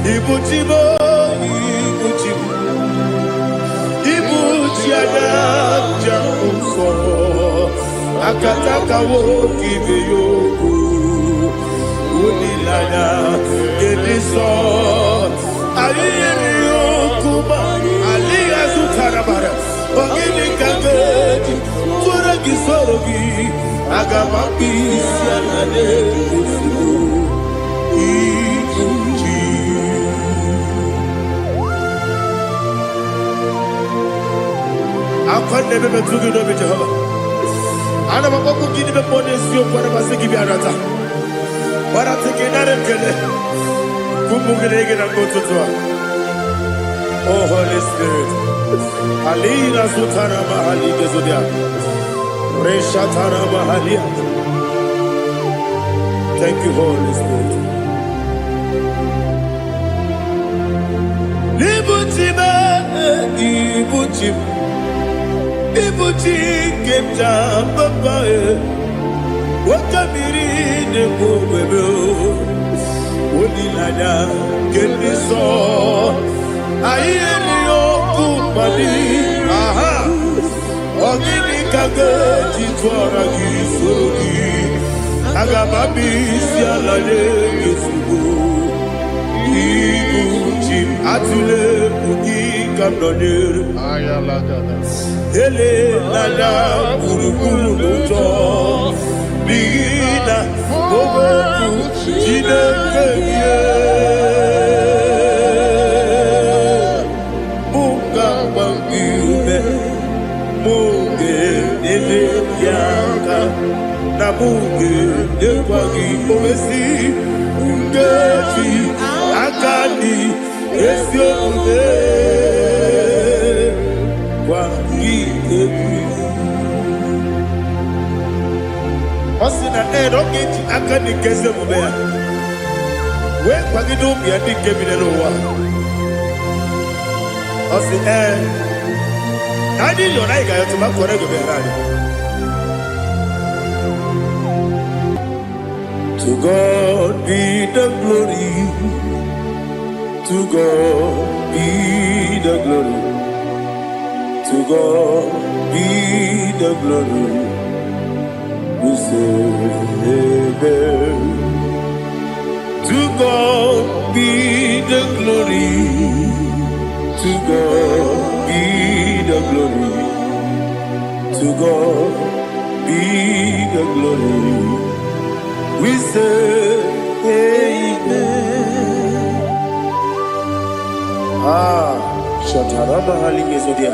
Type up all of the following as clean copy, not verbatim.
Ibuchibo, Ibuchibo, Ibuchiada, Jamuso, Akataka woki beyoku, Unilada, Gediso, Aliyeri Okuba, Aliya Zutarabara, Ogini Kageti, Turagi Sorogi, Agamapi, Sianade, I can't never be too good over Jehovah. I never go to give the bonus you for a Masiki Biarata. But I'm taking that and get it. Kumugregin and go to Tua. Oh, Holy Spirit. Alina Sutana Mahali Gezudia. Reshatana Mahalia. Thank you, Holy Spirit. Ibuchiba, Ibuchiba. Ibuchi kemja papa wakamiri ne kubebe onilada kemiso ayeni okupani aha ogini kage titwara gisorogi agamabi sialale yesugo Ibuchi atule ugi kamdonir ayalagada Ele nada buruburu muto Bina oboku Jinekeye Munga mangiume Munge nele yaka Na munge nekwagi omesi Ungefi akani Esyo ude Osina rocket akani keze mubea. We kwagido bia di kebine no wa. Osi Nadi yo na iga yo tuma kore go be rari. To God be the glory. To God be the glory. To God be the glory. We say amen. To God be the glory. To God be the glory. To God be the glory. We say amen. Shataraba Haligezodia.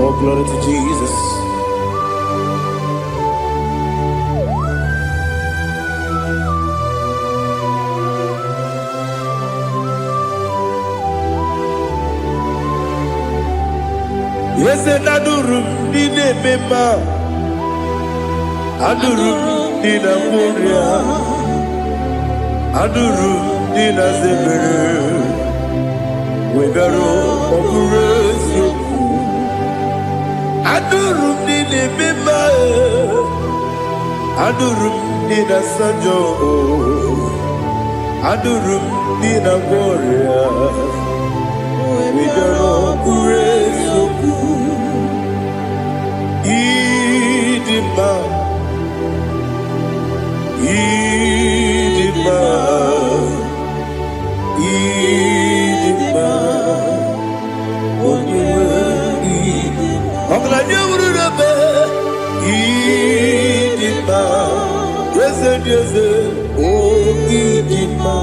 Oh, glory to Jesus. Yes, and Adurum Dine Mema Adurum Dina Moria Adurum Dina Zebere Wegaro Operation Adurum Dine Mema Adurum Dina Sanjo Adurum Dina Moria Wegaro Operation Idima, Idima, Idima, Idima, yes, yes, oh Idima,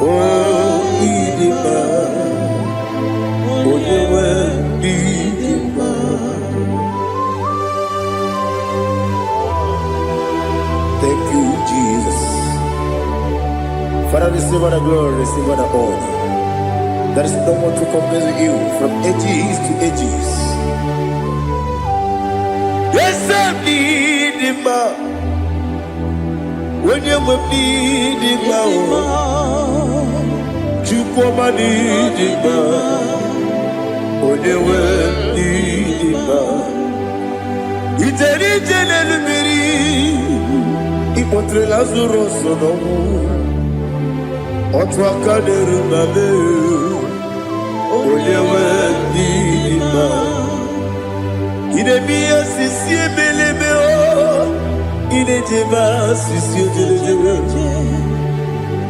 oh Idima, Thank you, Jesus. Father, receive all the glory, receive all the honor. There is no one to compare with you from ages to ages. Yes, I need him. When you need him, you come and need him. When you incontré Lazarus no otwa kaderu mame olewe dima ine biya sisi belebe o ine jeba sisi jele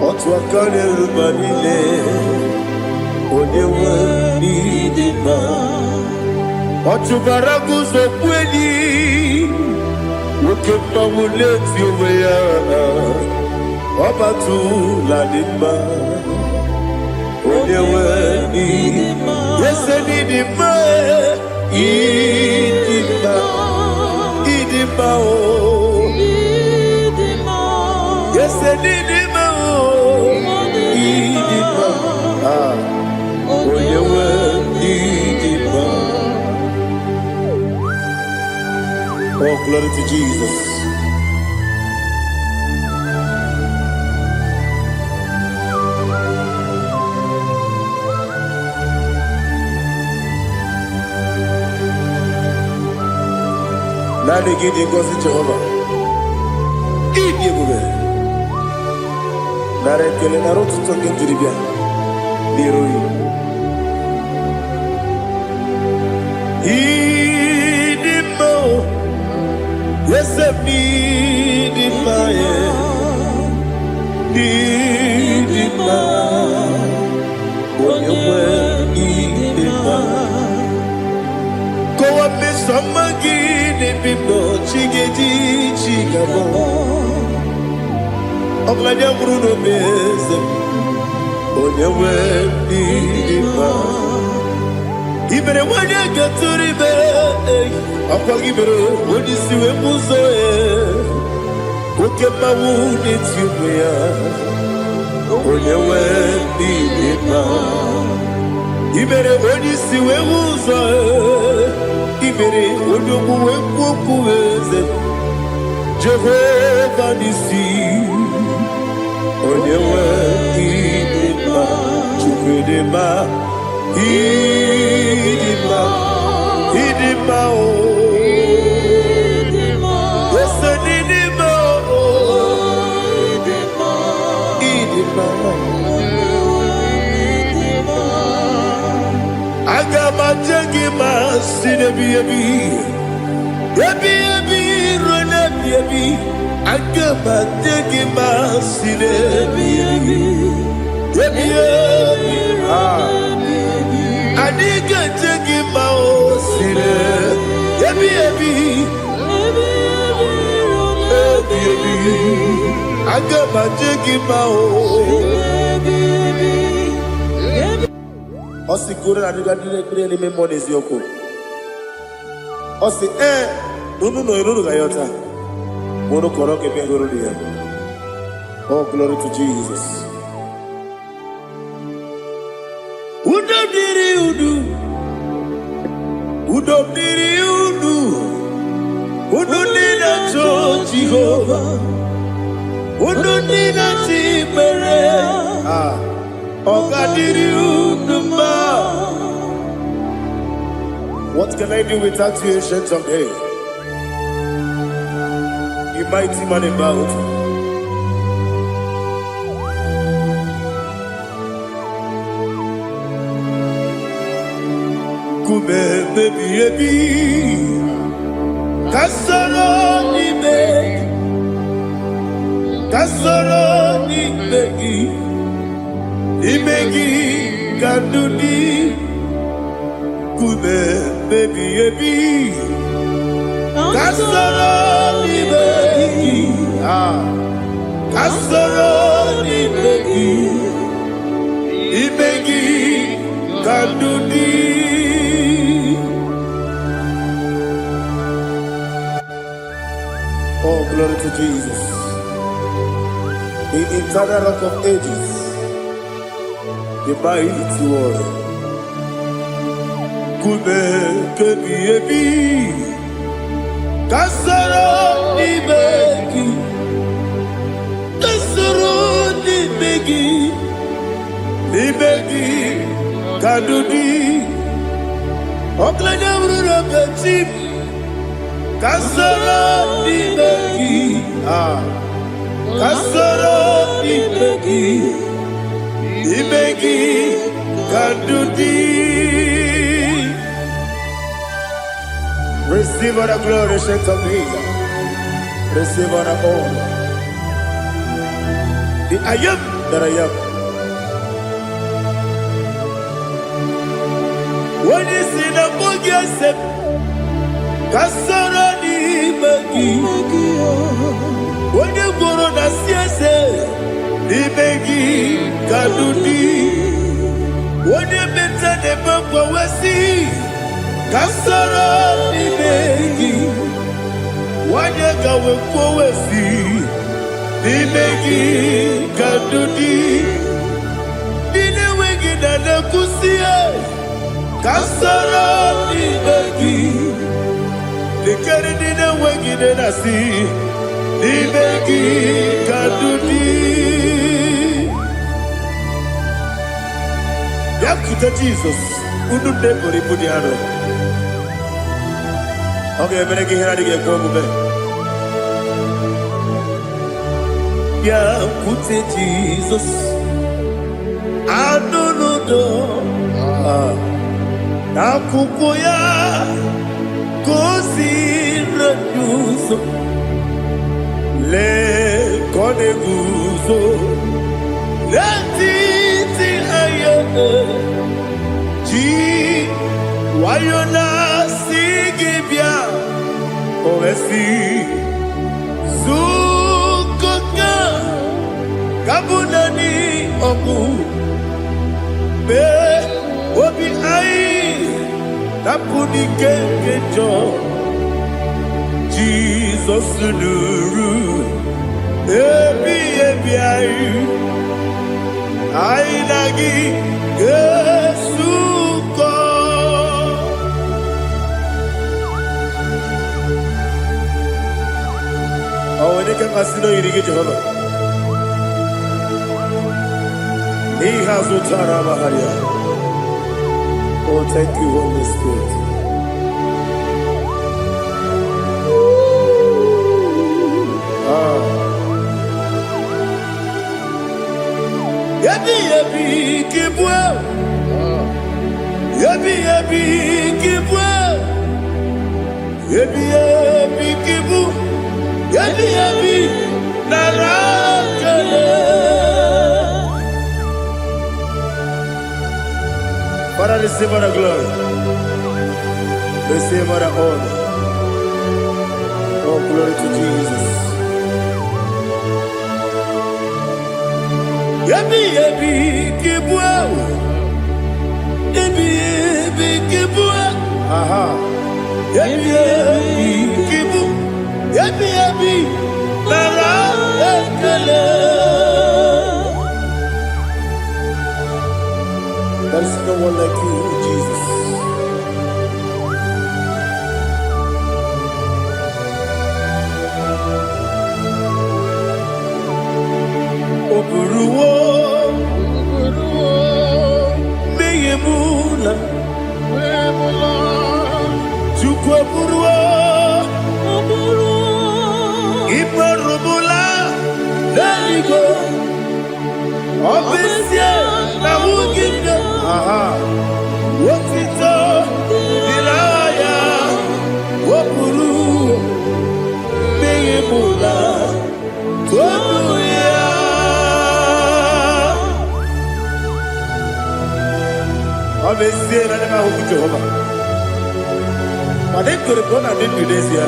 otwa kaderu manile olewe dima otubaraguzo kweli Wokemba muleti oweya Wabatu la nima Onyewe nima Yese nidima Idima Idima o Yese nidima o Idima Onyewe nidima. Oh, glory to Jesus. Nani gidi ngozi Jehovah. Gidi bube. Nare kele naro tutonge diribia. Niroi. Idimo. Yes, I need it, my need it, my when you were need it, my go up, Miss Samagini, people, Chiggy, Chigabo. I'm like a Bruno Bez, when you were need it, my even when you get to the bed. Apagibero, when you see a muzo, Okema wound it's you, when you went deep. Even when you see a muzo, even when you go Jehovah Nissi, when you went deep, Chukudema, Idima, Agama jagima sine biyabi rona biyabi agama jagima sine biyabi adiga jagima sine biyabi agama jagima Osi kure na diga dire me money zioko. Osi nunu no iruru gayota. Mono koroke be iruru dia. Oh, glory to Jesus. Udo diri udu. Udo diri udu. Udo dina to Jehovah. Udo dina tibere. What can I do without you, ancient of days? You mighty man about. Kume baby, kasoro ni begi. Imegi kandudi kume baby kasoro ni begi kasoro ni begi imegi kandudi. Oh, glory to Jesus, the eternal rock of ages, the mighty one. Kume kebi kasoro ni begi kadudi oklanya bruna petit kasoro ni begi Kasoro imegi kadudi. Receive all the glory, shake of me. Receive all the honor. The I am that I am. When you see the book, yes, Kasoro imegi. When you go on the siese, imegi kadudi. When you better the book, we see. Kasoro imegi. When you go we see. Imegi kadudi. Dine wegi na nekusie. Kasoro imegi. Dikeri dine wegi na nasi. Imegi kadudi. Yakuta Jesus. Unu nebori pudiano. Okay, I'm going to get going. Yakuta Jesus. Anunudo. Nakukoya. Kosi reduso. Le koneguzo. Le titi ayane. Ji wayona sigibia. Oesi. Zukoka. Kabunani oku. Be obi ai. Napuni kengejo. Jesus nuru. Ebi ai. Ai nagi. Yesuko. Oh, when you can masino irige Jehovah. He has utara baharia. Oh, thank you, Holy Spirit. Yabi kibwa. Yabi kibwa. Yabi kibu. Yabi narakale. Father, receive all the glory. Receive all the honor. Oh, glory to Jesus. Yabi kibwa. Yabi kibwa. Aha. Yabi kibu. Yabi narakale. There's no one like you, Jesus. Oburuwo, meyemula, chukwu oburuwo, iparubula, leligo, obesie na wugide. Aha. Wotito dilaya wopuru meyemula tobuya. Obesie na nema huku Jehovah. Made kore kona din Indonesia.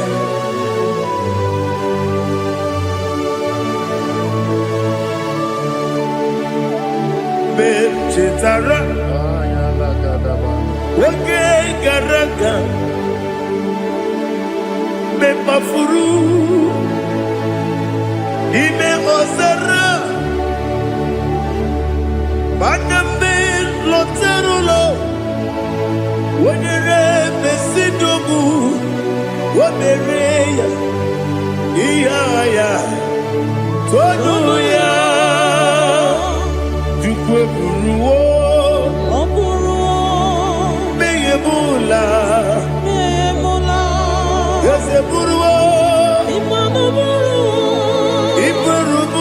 Chetara. Wage garaga. Me mafuru. Ime ozara. Banambe loterulo. Wenere besidobu. Wabereya. Iyaya. Toduya. Jukwe buruwo. Meyemula. Yose buruwo. Iparubu.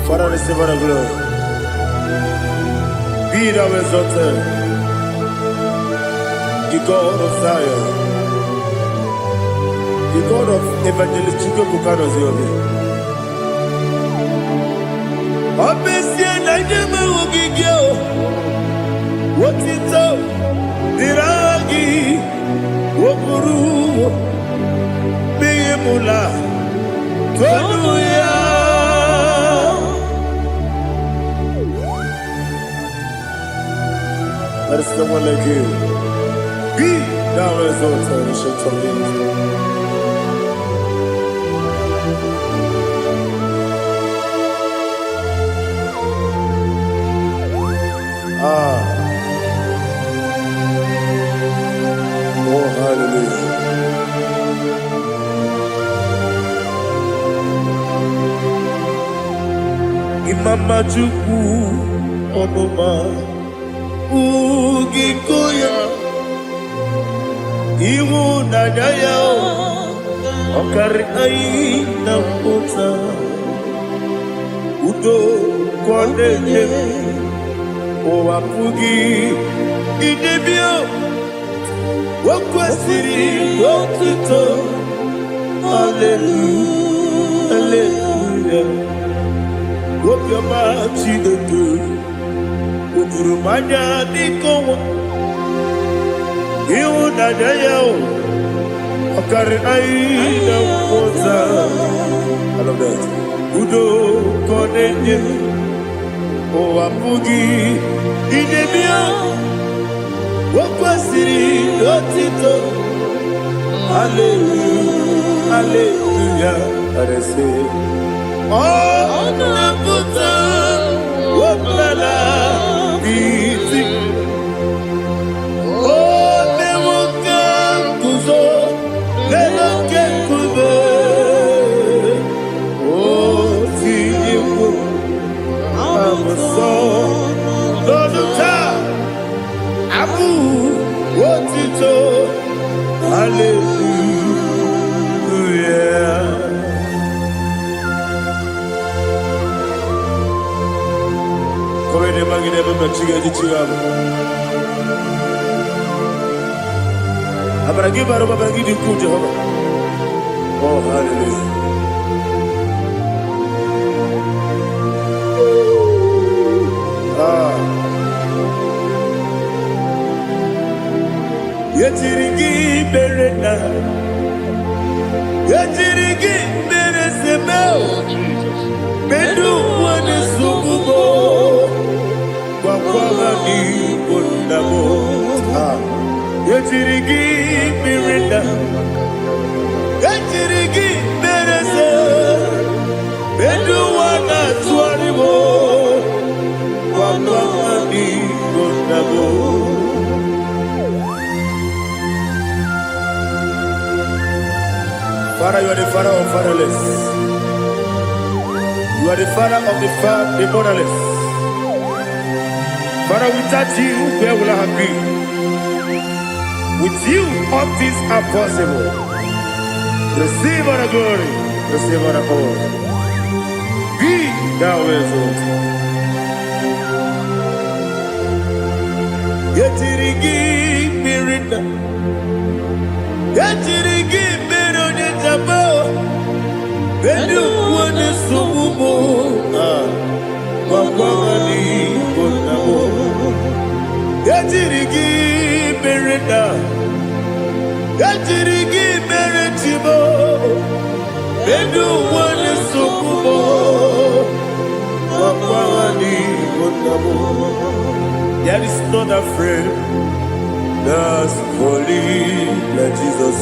Father, receive all the glory. Be thou exalted, the God of Zion, the God of Evangelist Chike Bukano Ziobi. Obesia na nyama ogigio, wotito, diragi, wokuru, beyemula, tonuya. There is no one like you. Be thou exalted, ancient of days. Oh, hallelujah. Imama Chukwu Onuma Ugikoya Iwu Nadaya Okari Aina Kota Udo Kwaneye Owapugi Idebio Wakwasiri Wakito Hallelujah Hallelujah Wopiama Chidedu Ukurumanya Nikowa Iu Nadayao Okari Aina Kota I love that Udo Konenye Owapugi Idebio Wakwasiri Otito Hallelujah Hallelujah I say Oh Naputa Waplala Biti Oh Newoka Kuzo Leloke Kube Oh Tiyimu Amaso Loduta Abu Wotito Hallelujah Come ne magine baba chiga di chiga Abragi baro baba gidi ku Jehovah Oh hallelujah Yetirigi berena Yetirigi beresebel Bedu wane sububo Kwa ni bundabo Yetirigi berena Yetirigi berese Bedu wana tuaribo Kwa ni bundabo Father, you are the father of fatherless. You are the father of the motherless. Father, without you, where will I have been? With you, all things are possible. Receive all the glory. Receive all the honor. Be thou exalted. Yetirigi mirina. Yetirigi Bedu wane sububo Wakwani bonabo Yatirigi merenda Yatirigi meretibo Bedu wane sububo Wakwani bonabo There is not a friend that's holy like Jesus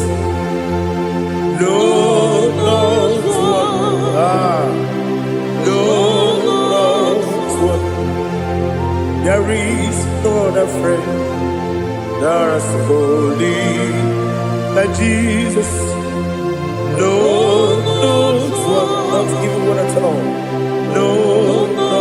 No, no, no, there is no other friend that's holy like Jesus. No, no, not even one at all. No, no,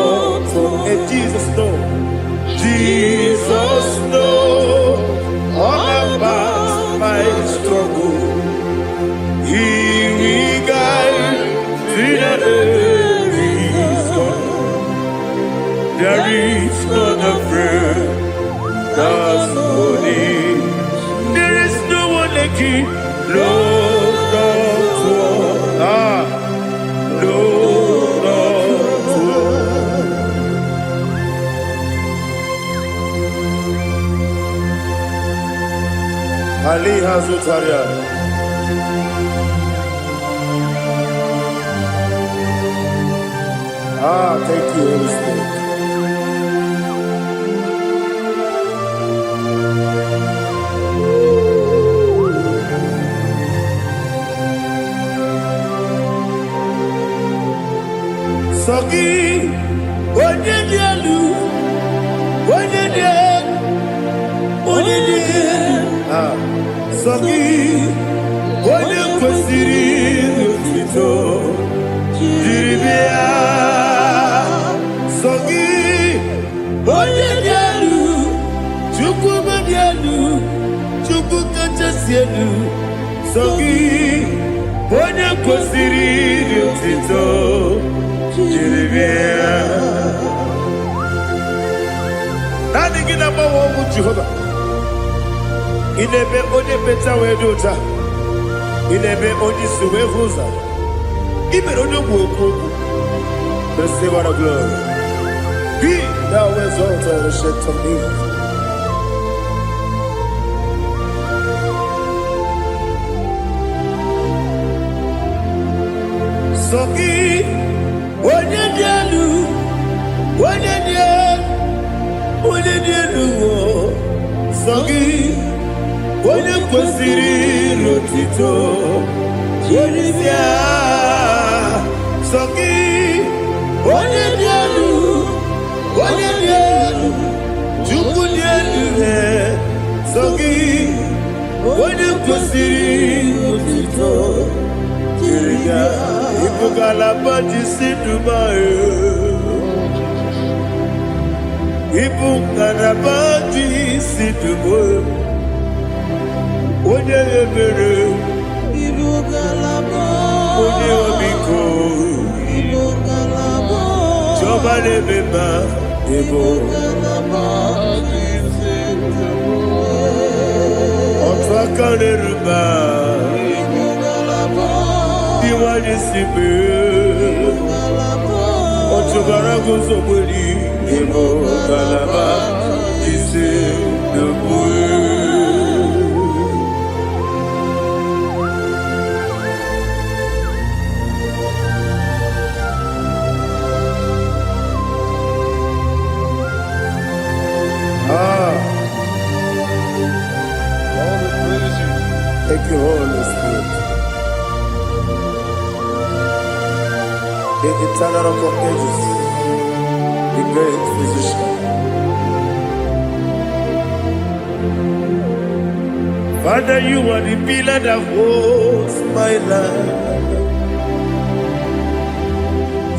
Ali Hazutaria. Thank you, Holy Spirit. Sogi, Onyedielu, Sogi, Onyekwesiri otito, jiribia. Sogi, Onyedielu, Chukwu Madielu, Chukwu Kachasielu. Sogi, Onyekwesiri otito, jiribia. Nani gina mawo mu Jehovah. Inebe onye beta we dota. Inebe onye suwe huza. Ibe onye gwoku. Receive our glory. Be thou exalted and shed on me. Sogi onye dielu. Sogi Onyekwesiri otito, jiribia. Sogi Onyedielu, Chukwu dielu. Sogi Onyekwesiri otito, jiribia. Ibugalaba jisidumae. Ibugalaba jisidumae. Onye ebere, onye omiko, Jehova na-emeba, otu aka na-eruba, iwanye sibe, otu gara guzo gberi, Ibugalaba jisidumae. Thank you, Holy Spirit. The eternal rock of ages, the great physician. Father, you are the pillar that holds my life.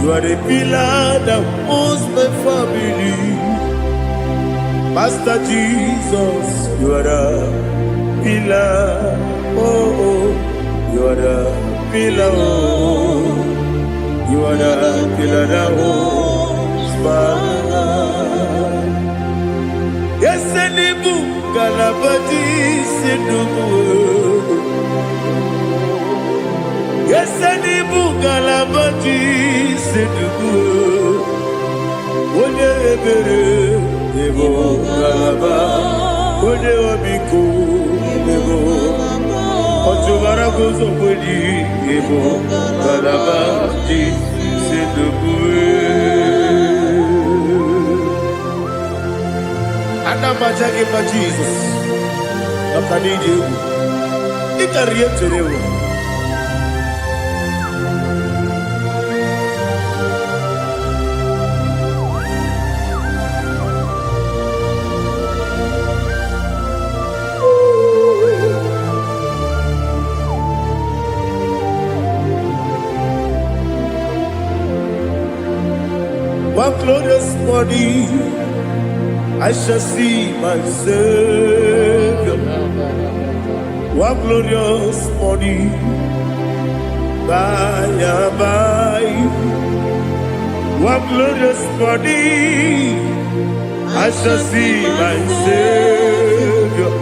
You are the pillar that holds my family. Master Jesus, you are the pillar. Oh, you are the pillar. Oh, you are the pillar that holds my life. Yes, Enibu Galabati Sidubu. Yes, Enibu Galabati Sidubu. Onye ebere, Ibu Galaba. Onye obiku, Ibu. Otubara gozo kweli, Ibugalaba jisidubu. Anamajage ma Jesus, Nakanije, Ikariyeterewo. One glorious morning, I shall see my Savior. One glorious morning, by and by. One glorious morning, I shall see my Savior.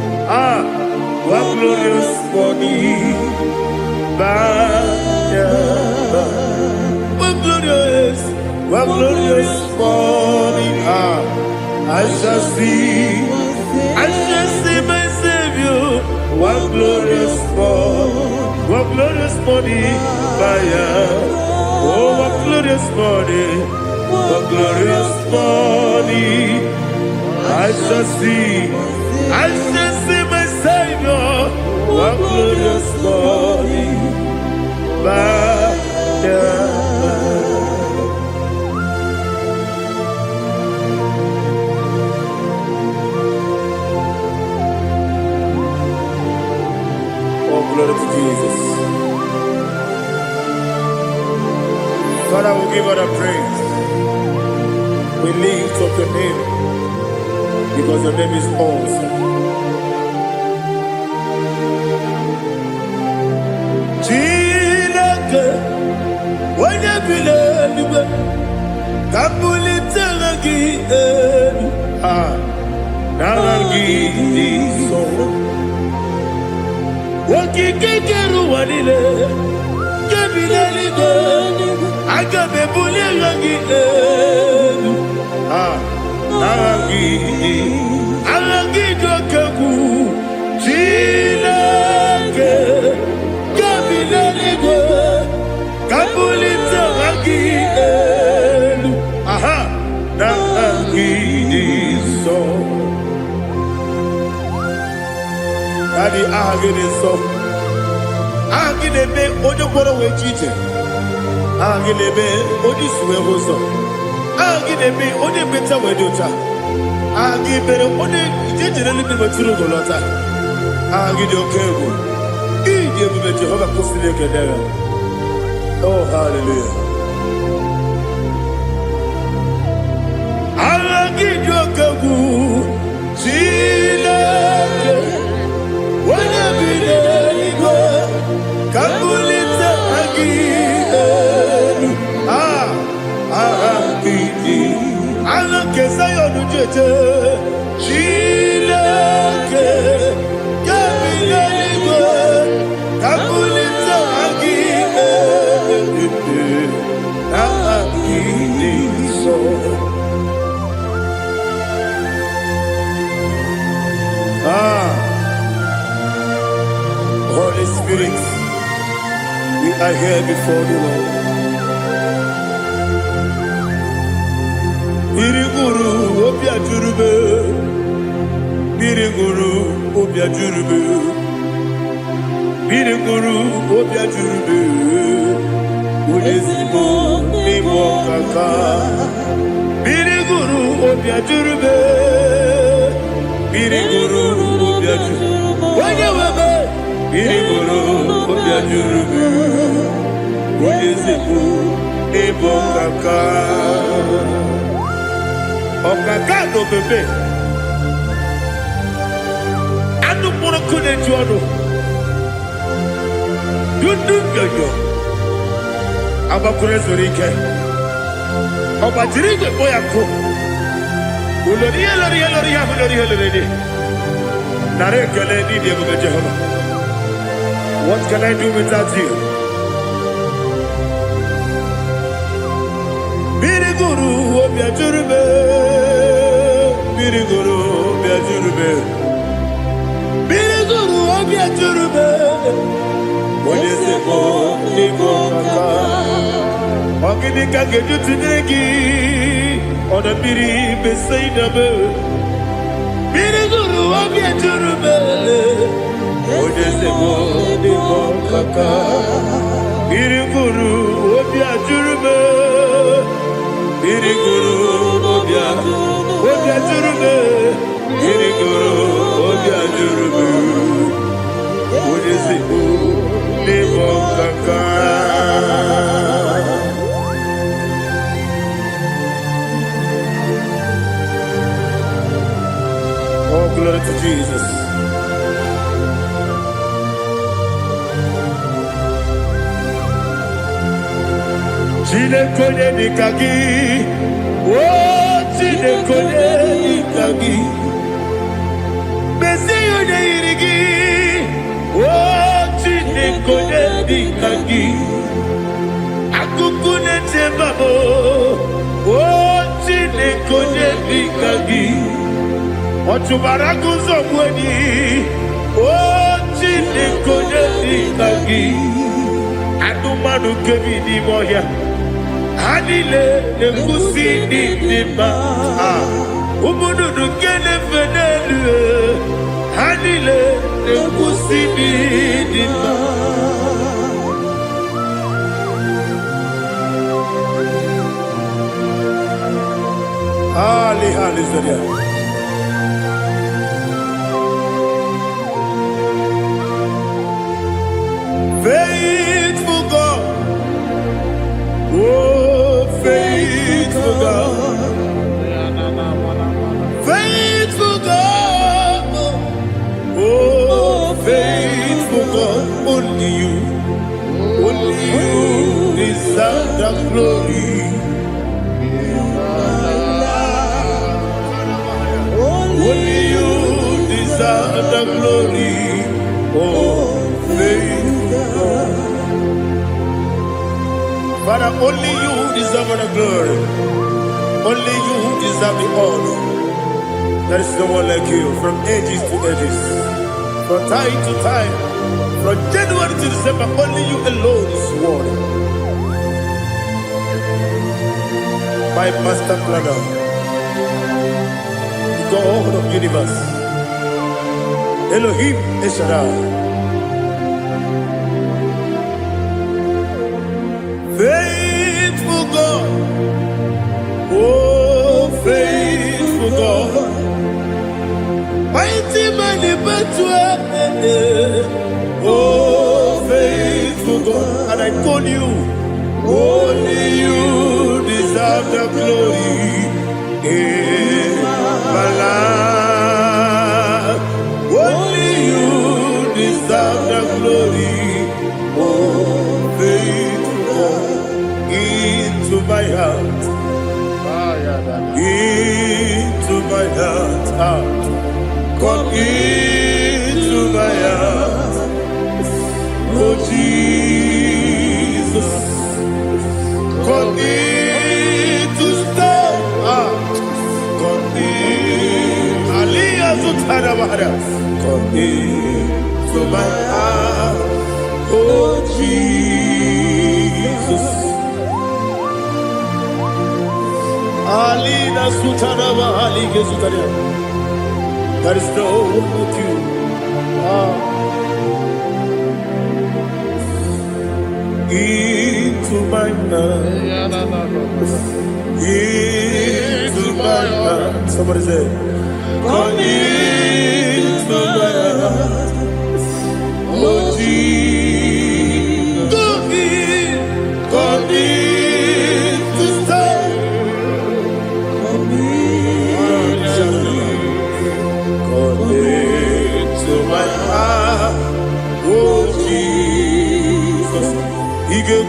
One glorious morning, by and by. One glorious morning, I shall see my Savior. one glorious morning, oh, one glorious morning, one glorious morning. I shall see my Savior, one glorious morning, Oh, glory to Jesus. Father, we give all the praise. We lift up your name because your name is awesome. Chineke, when you believe, kabuli telagi naragi so. Wakikekeru wanile, kabili go, agabe buli lagi alagi dokaku, Chineke, kabili go, kabuli telagi naragi so. Daddy, agide so. Agide be ojo poro we chiche. Agide be oji suwe hoso. Agide be oji beta we dota. Agide be oji jejere libi beturu golota. Agide okego. Ije be Jehovah kusile kedera. Oh, hallelujah. Agide okego. Chineke. Kabulita again, Allah kesayon jeje, Chineke, kabulita again, so. Holy Spirit, we are here before you, Lord. Biriguru obia jurube, Biriguru obia jurube, Biriguru obia jurube, Udesibo nimo kaka, Biriguru obia jurube, Biriguru obia jurube, Wanyawebe. Biriguru obia jurube, Udesibo nimo kaka. Okaka no bebe. Anu moro kone juano. Dundu yoyo. Abakure zorike. Obajirige boyako. Uloriya. Nare kele ni diye Jehovah. What can I do without you? Biriguru obia jurube, Biriguru obia jurube, Biriguru obia jurube. Odesibo nimo kaka, ogini kageju tinegi, ona biri besaidabe. Biriguru obia jurube, Odesibo nimo kaka, Biriguru obia jurube. Biriguru obia jurube, Biriguru obia jurube, Odesibo nimo kaka. Oh, glory to Jesus. Chineke nikagi, oh Chineke nikagi, Mesiyo neirigi, oh Chineke nikagi, akukune tebabo, oh Chineke nikagi, otubaraguzo mweni, oh Chineke Kagi Anumanu Kevi di Moya Hanile Nekusi di Nima Umudu Kene Fenelu Hanile Nekusi di Nima Ali Zaria Faithful God, oh faithful God, faithful God, oh faithful God, only you deserve the glory. Only you deserve the glory, oh faithful God. Father, only you deserve the glory. Only you deserve the honor. There is no one like you from ages to ages, from time to time, from January to December. Only you alone is worthy. My master planner, the God of the universe, Elohim Eshadai. Faithful God, oh faithful God, mighty man in battle, oh faithful God, and I call you, only you deserve the glory in my life, only you deserve the glory, oh faithful God. Into my heart, into my heart, come into my heart, oh Jesus, come in to stay, come in, Aliyah to Tanabara, come into my heart, oh Jesus. Alina Sutanaba Ali Gesutaria. There is no one with you. Into my heart. Into my heart. Somebody say, come into my heart. Oh Jesus. Come in to stay. To my heart, oh Jesus, He gave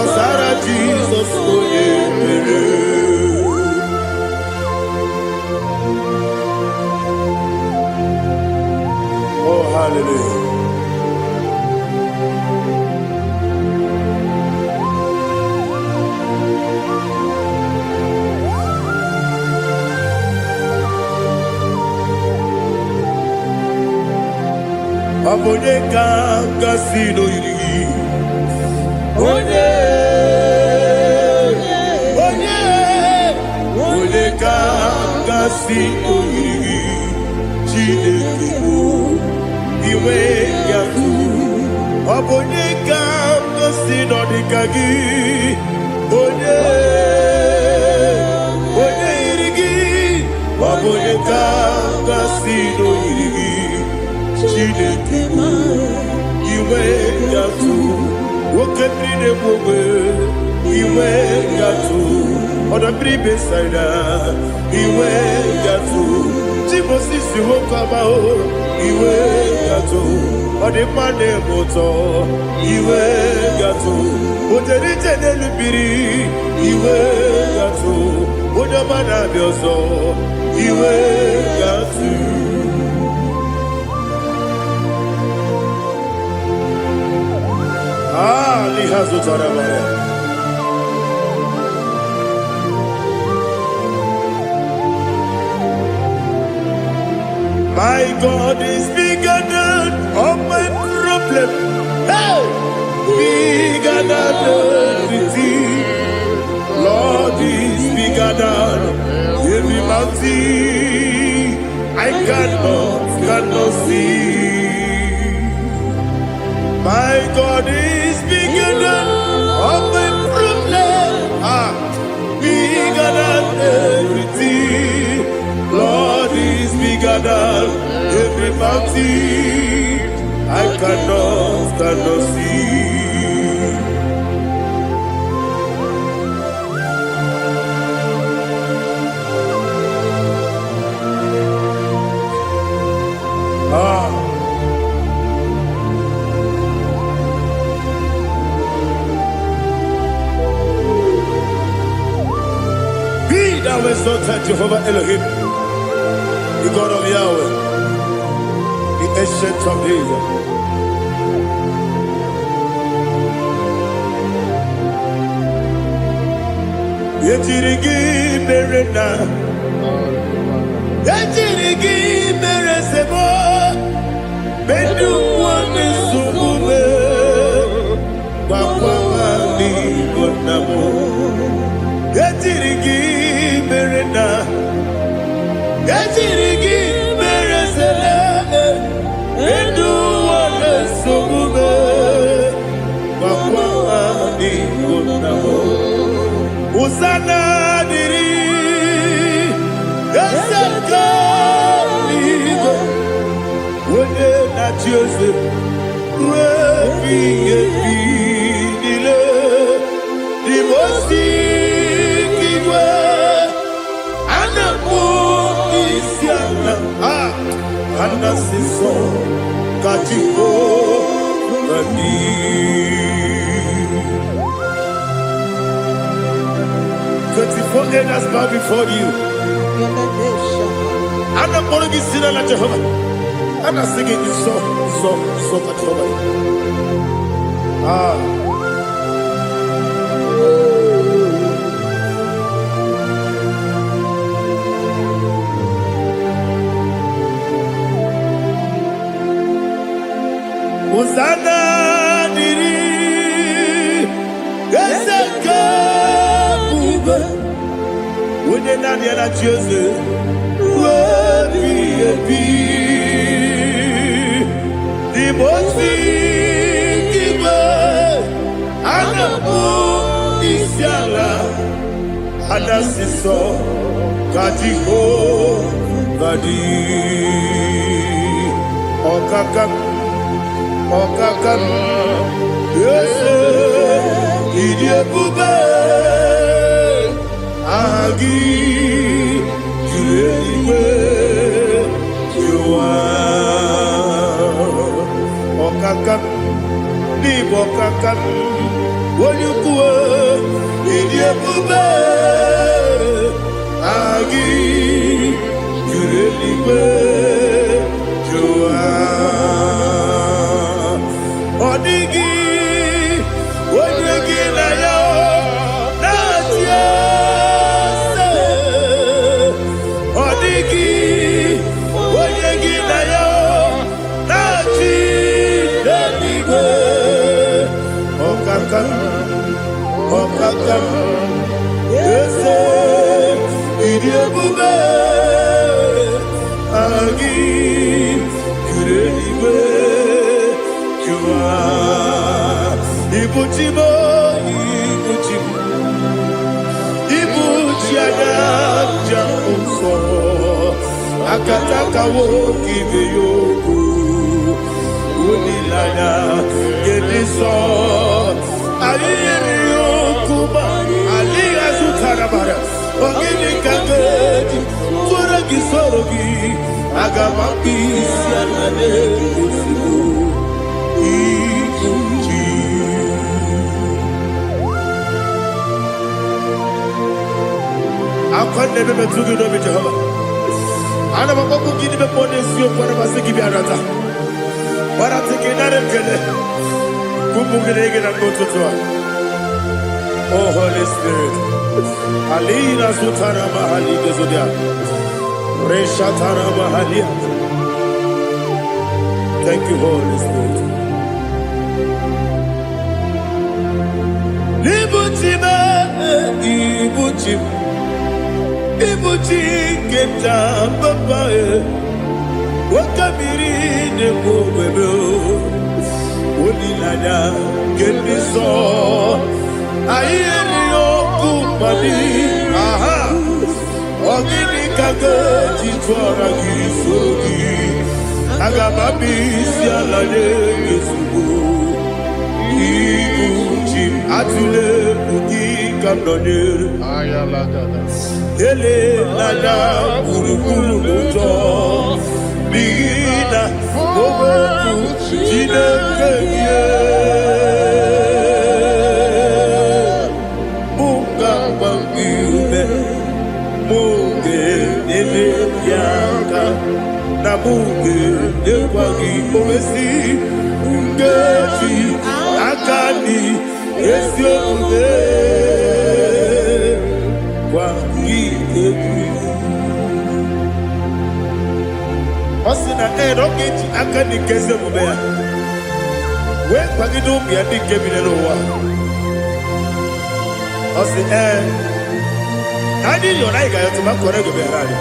Jesus, oh, hallelujah. Abone kanga sino yiri. Onye kanga sino yiri. Chineke iwe yaku. Abone kanga sino dikagi. Onye onye ga-asị n'oyiri gị Chineke iwe ga-atụ nwoke mmiri na-egbu ogbe iwe ga-atụ ọdọ mmiri Besaida iwe ga-atụ chi Moses nwoke amahụ iwe ga-atụ ọ dị mma na-eme ụtọ iwe ga-atụ otere ije n'elu mmiri iwe ga-atụ onye ọma na-abịa ọzọ iwe ga-atụ liha zụtara mara My God is bigger than all my problem. Hey! Bigger than everything. Lord is bigger than every mountain. I cannot see. My God is bigger than all my problem. Bigger than everything. Lord is bigger than every mountain. I cannot see. Be thou exalted, Jehovah Elohim, the God of Yahweh, the ancient of days. Yetirigi merena, yetirigi meresebo, bedu wane subume, wakwa ni gonamo. Yetirigi merena, yetirigi meresele, bedu wane subume, wakwa ni gonamo. Usana diri, esaka ligo, wone na Joseph, wepi dile, divosi kiwe, anapo isiana, anasiso katiko nani. 24 elders bow before you. I'm not going to be sitting at Jehovah. I'm not singing this song at Jehovah. Hosanna diri, Eseka. When you're not yet at Joseph, will be a bee. The most giver, and the book is yalla, and the sister, Katiho, Kadi, Okakam, yes, idiot bube. Agi julewe juwa okakam ni bokakam wonyukwe idiebube agi julewe juwa odigi wonyegi na yo natie Okakam, yes, idiebube, agi, kureliwe, jua, ibuchimo, ibuchiada, jamso, akataka woki beyoku unilana gediso ayiri yokuba aliya zutarabara ogini kagedi furagi sorogi agamapi sianane kusibu ikuji akwande bebe tugi no bi Jehova ana bako gidi be pone sio kwa basiki bi arata bara tiki nare kele kumugirege na kototoa. Oh Holy Spirit alina sutara mahali gezodia resha tara mahali. Thank you Holy Spirit. Libutime ibutime ibuti keta papa wakamiri ne bobebe onilada kemiso ayeri okupani aha ogini kage titwara gisogi agamabi sialade yesubu ibuti atule buki kamdonir ayalagada ele lada kurukuru moto bina boboku jinekeye munga bangiume munge ele yaka na munge ekwagi owesi ngeti akani esiombe Osina rogeji akani keze mubea we kwagido bia di kebile wa osi nadi yo na iga yo tuma kore go be rari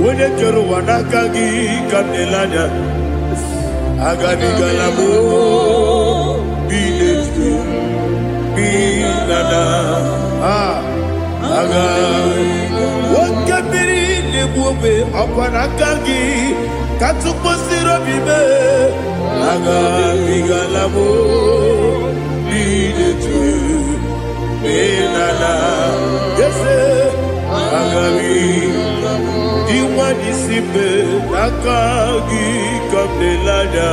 wone kero wanaka gi kanelanya agani galamo biletu binana aga wakabiri lebuobe akwanakagi katuposiro bibe aga bigalamo biletu binana yese aga diwani sibe nakagi kabelada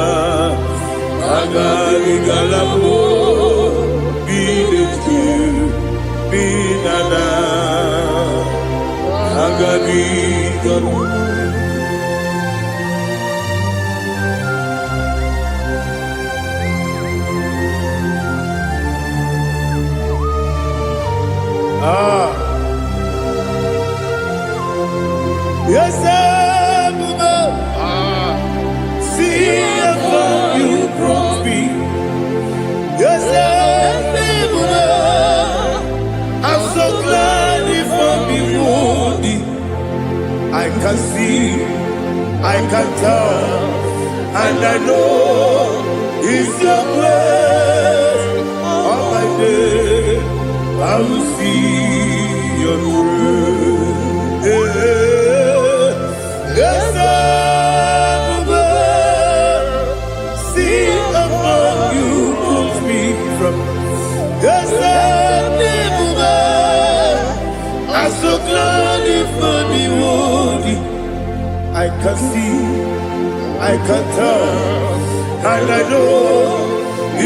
aga bigalamo biletu binana agabi yes see how you brought me. Yes I'm so glad if I'm wounded. I can see, I can tell, and I know it's your grace. On my day, I will see your grace. Yes, see above you put me from. Yes, I'm so glad if I'm wounded. I can see, I can tell, and I know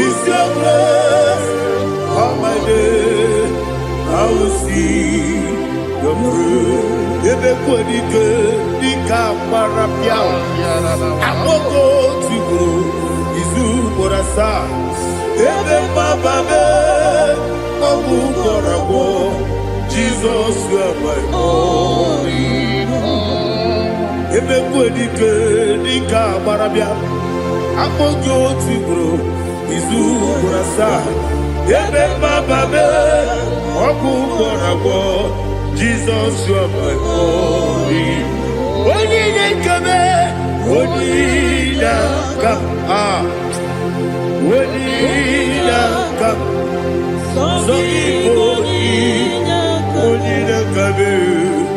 it's your grace. On my day, I will see your grace. Ebe kodike dika parapia, amoko tigo izu borasa. Ebe mababe, obu korabo. Jesus, you are my only home. Ebe kodike dika parapia, amoko tigo izu borasa. Ebe mababe, obu korabo. Jesus, you are my only. Only come, only come, only come. So only come.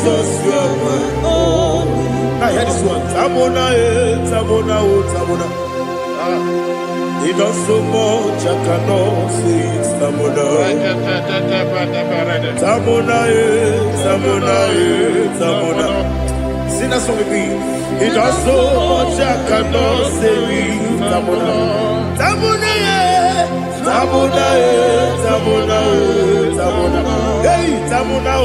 Jesus, you are my all. Now hear this one. Tamona, Tamona, Tamona. He does so much, I cannot say it. Tamona, Tamona, Tamona, Tamona. Sing that song with me. He does so much, I cannot say it. Tamona, Tamona, Tamona, Tamona, Tamona. Hey, Tamona,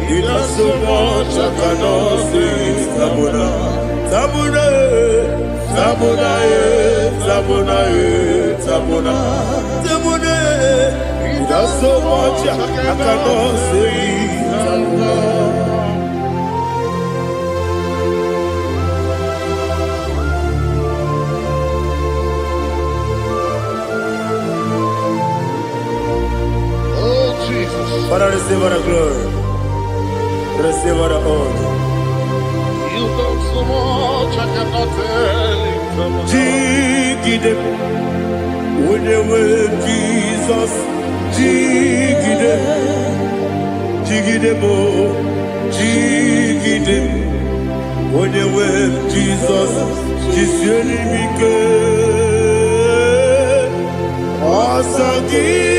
he does so much, I cannot say it. Tamona, Tamona, Tamona, Tamona, Tamona, Tamona. He does so much, I cannot say it. Tamona. Father, receive all the glory. Receive all the honor. You done so much, I cannot tell it. Jigide, with the way Jesus. Jigide, jigide mo, jigide, with the way Jesus. Jisuni mike, asagi.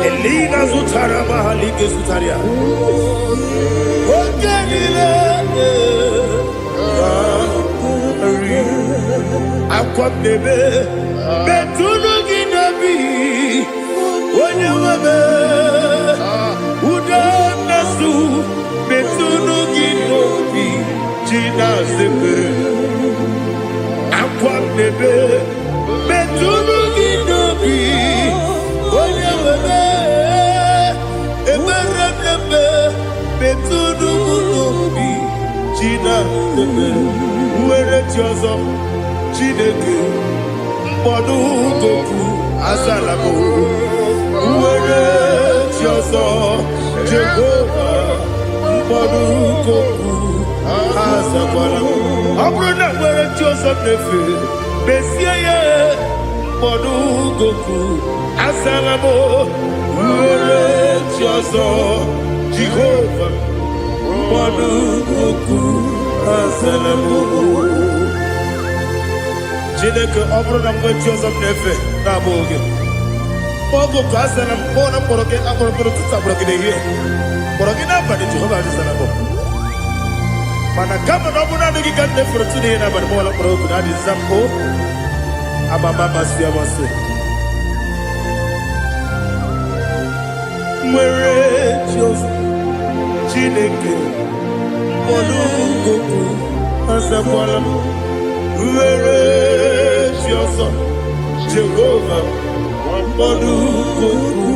Elina Zutara Mahalike Zutaria. Aqua bebe, Betuno Ginabi, when you were Udanasu, Betuno Ginobi, Gina Zebe, Aqua bebe, Betuno Ginobi, when you were Betuno Ginobi, Gina Zebe, where it was. Chineke mkpọdụ goku azalabo uwere chiozo Jehova mkpọdụ goku azakwala ọ bụrụ na nwere chiozo nefe besie ya mkpọdụ goku azalabo uwere chiozo Jehova mkpọdụ goku azalabo. Chineke ọ bụrụ na mgbe chi ọzọ m na-efe na-abụ oge ogo ka a sara m kpọọ na mkpọrọ gị akpọrọ mkpọrọ tutu akpọrọ gị n'ehihie kpọrọ gị n'abalị Jehova adịzara bụ mana kama na ọ bụrụ na adịghị ka nne fere tu n'ihe n'abalị mụọla mkpọrọ ogu na adịza mpụ amama amasị amasị nwere chi ọzọ Chineke mkpọrọ ogu azakwala m were chi ọzọ Jehova mkpọdụ goku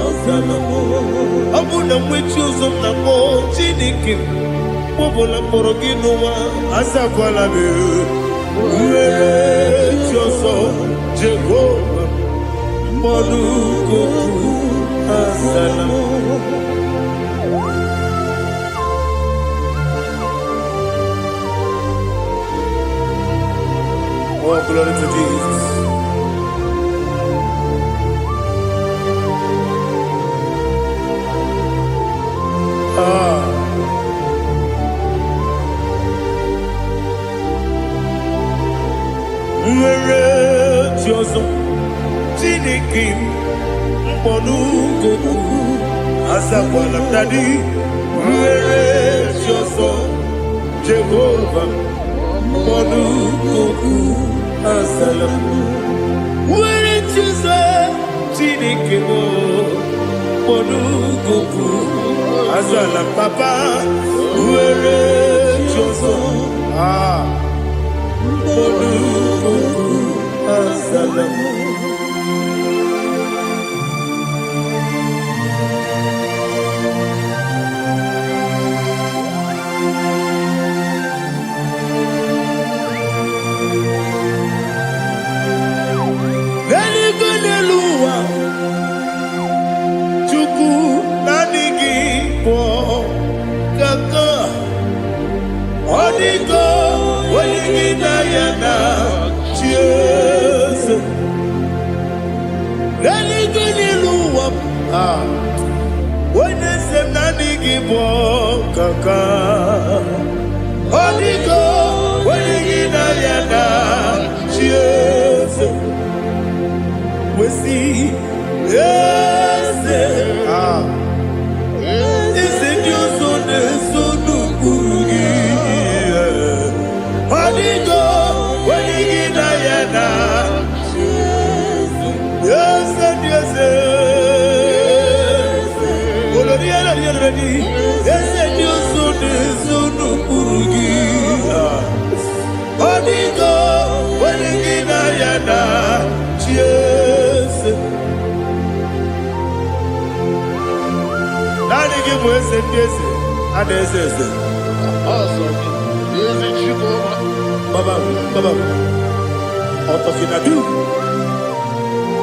azala m ọ bụ na mmechi ụzọ m na mmụọ Chineke kpọbụla mkpọrọ gị n'ụwa azakwala m were chi ọzọ Jehova mkpọdụ goku azala m. Oh, glory to Jesus. Nwere chi ọzọ Chineke mkpọdụ goku azakwala m dadi nwere chi ọzọ Jehova mkpọdụ goku azala m nwere chi ọzọ Chineke mkpọdụ goku azala m papa nwere chi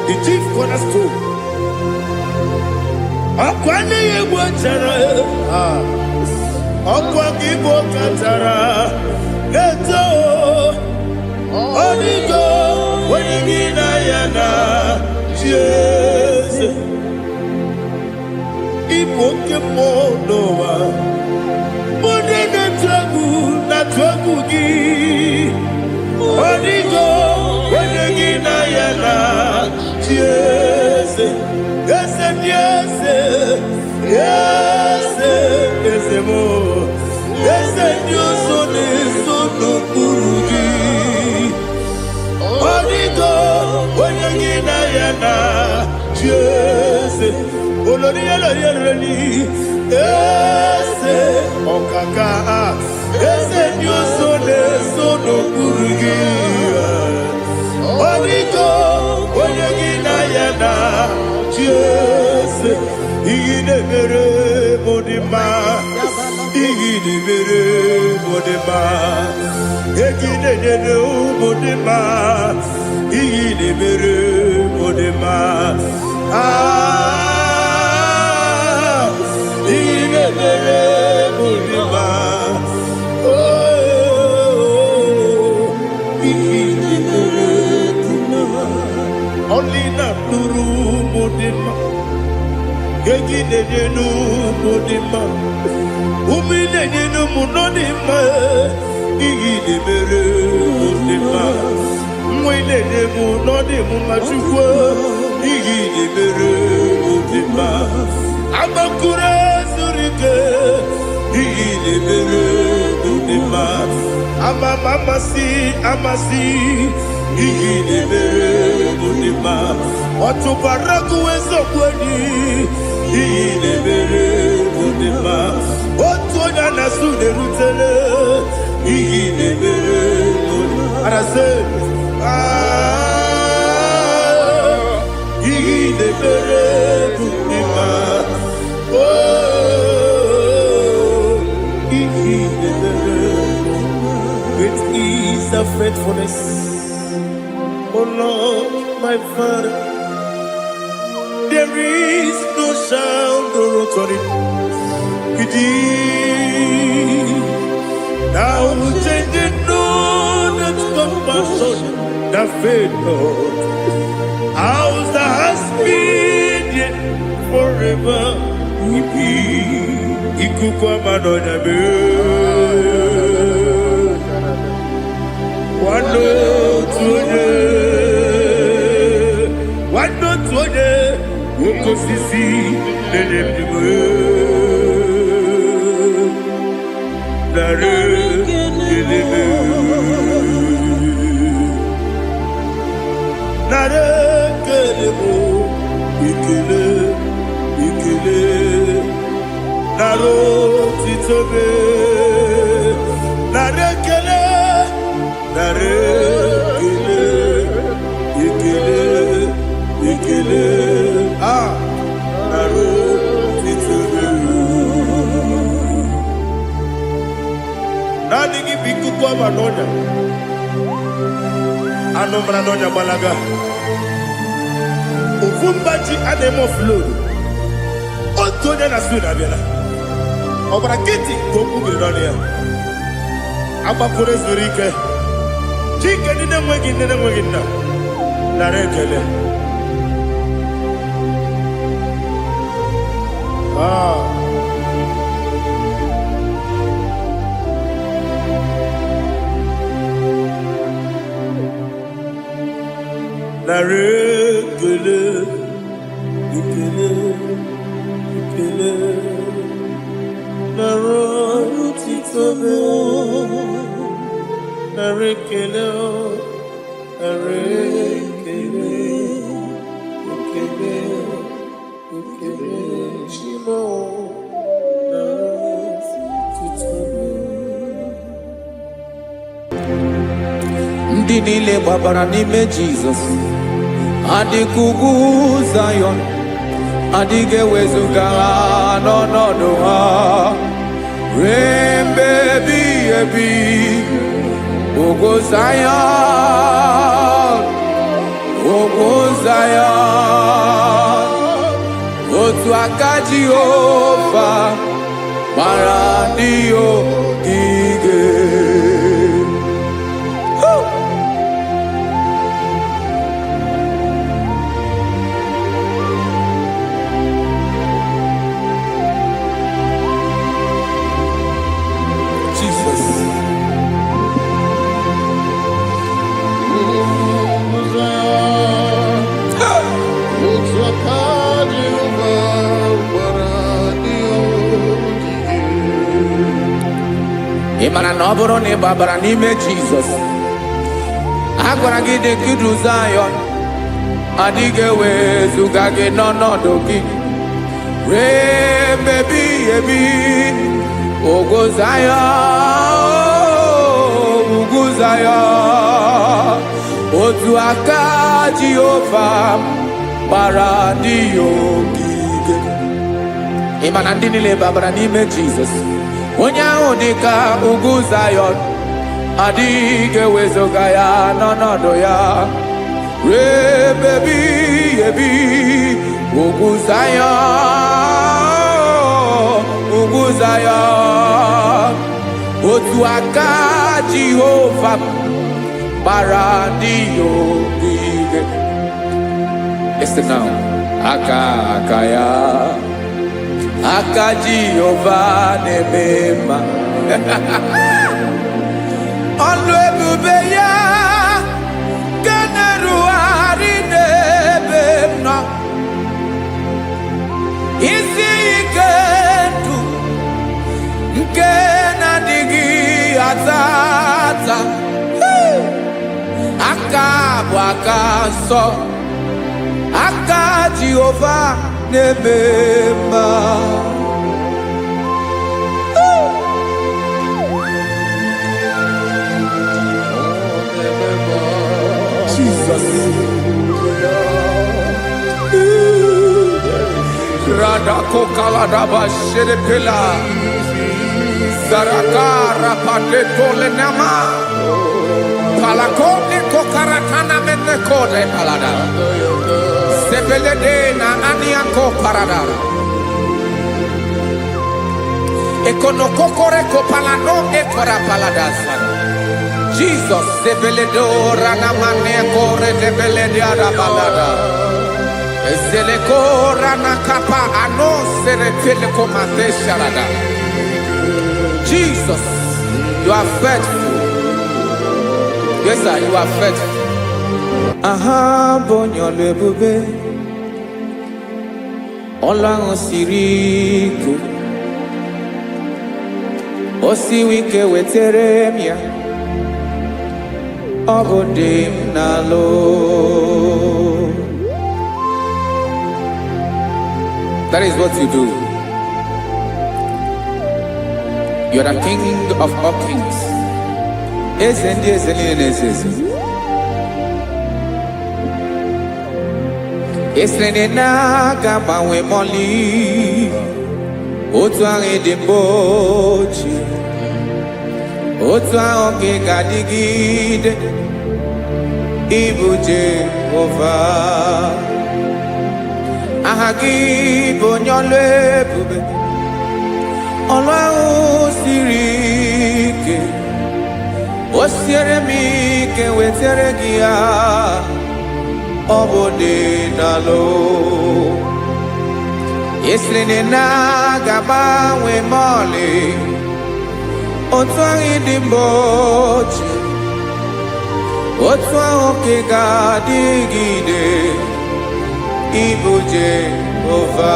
The chief cornerstone. Akwane yebo chara. Akwa kibo katara. Leto. Onigo. Wenigina yana. Jesus. Ipoke monowa. Mone na tragu gi. Onigo. Wenigina yana. Yes, yes, yes, yes, yes, more. Yes, Dios son eso no purugi. Onigo, oyangina yana. Yes, oloria loriani. Yes, okaka. Yes, Dios son eso no purugi. Onigo, oyangina yana. Yes, igide mere modima, igide mere modima, igide nene modima, igide mere modima. Ah, igide mere modima. Oh, igide mere modima. Only not Nuru Modima. Gagine no Modima. Umine no Munodima. Igide Mere Modima. Mwine Munodimu Machukwa. Igide Mere Modima. Amakure Zurike. Igide Mere Modima. Amasi. Igide Mere Modima. Otubaraku ezokweni. Igide Mere Modima. Otonya nasude rutele. Igide Mere Modima. Arase. Igide Mere Modima. Oh, Igide Mere Modima. Great is the faithfulness. Oh Lord, my Father, there is no sound or authority. Now changing no that compassion, that faith, Lord. How's the husband yet forever we be? Ikukwa madonya be. Wano tuone. Wano tuone. Woko sisi nenebdiwe. Nare kelebe. Nare kelebo. Ikele. Naro titobe. Nare kelebe. no brano nya balaga. Ufumbaji anemo flow. Otonya na suna bela. Obra kiti koku bironia. Aba kore zurike. Chike nine mwegi na. Na rekele. Na rekele. Ikele. Na rotitobe. Na rekele. Na rekele. Ikele. Shimo. Na rotitobe. Ndị niile gbabara n'ime Jizọs adịghị ugwu Zayọn, adịghị ewezuga ha n'ọnọdụ ha ruo mgbe ebighị ebi. Ugwu Zayọn, ugwu Zayọn, otu aka Jehova gbara ndị ogige. Ị mara na ọ bụrụ na ị gbabara n'ime Jizọs, a gwara gị dị ka Zayọn, adịghị ewezuga gị n'ọnọdụ gị ruo mgbe ebighị ebi. Ugwu Zayọn, ugwu Zayọn, otu aka Jehova gbara ndị ogige. Ị ma na ndị niile gbabara n'ime Jizọs, onye ahụ dị ka ugwu Zayọn, adịghị ewezuga ya n'ọnọdụ ya ruo mgbe ebighị ebi. Ugwu Zayọn, ugwu Zayọn, otu aka Jehova gbara ndị ogige. Listen now. Aka ya, aka Jehova na-eme mma. Ọlụ ebube ya ga na-erugharị n'ebe m nọ. Isi ike ndụ nke na-adịghị ata ata. Aka bụ aka nsọ, aka Jehova na-eme mma. Jesus. Radako kaladaba sherepela Zarakara patole nama Palakone kokaratana mene kode palada Sepelede na aniako parada Ekono kokore kopalano ekora paladasa Jesus sepeledo rana mane kore sepelede ada palada Esele kora na kapa ano serepele komate sharada Jesus, you are faithful. Yes, sir, you are faithful. Aha, bonyo lebube. Ola osiriku. Osi wike weteremia. Obodim nalo. That is what you do. You are the King of all kings. Esrene na gama we moli. Otu ange de bochi. Otu ange gadigide. Ibu Jehovah. Aha gị bụ onye ọlụ ebube, ọlụ ahụ siri ike. O siere m ike wetere gị ya, ọ bụ dị n'alụ. Ị sịrị na ga-agbanwe m ọlị, otu ahụ dị mgbe ochie, otu ahụ ka ị ga-adịgide. Ibu Jehovah.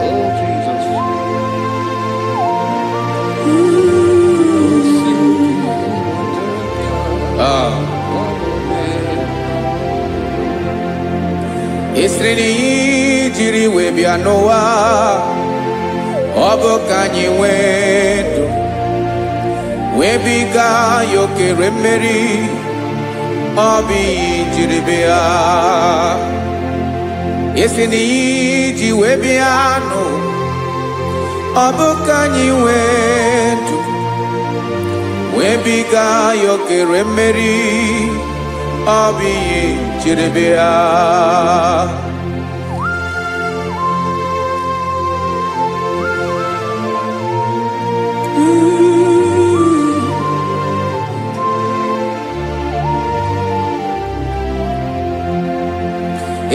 Oh, Jesus. Isri na ihe jiri wee bịa n'ụwa, ọ bụ ka anyị nwee ndụ, wee biga ya okere mmeri. Ọ bụ ihe jiri bịa. Isi na ihe ji wee bịa nụ, ọ bụ ka anyị nwee ndụ, wee biga ya okere mmeri. Ọ bụ ihe jiri bịa.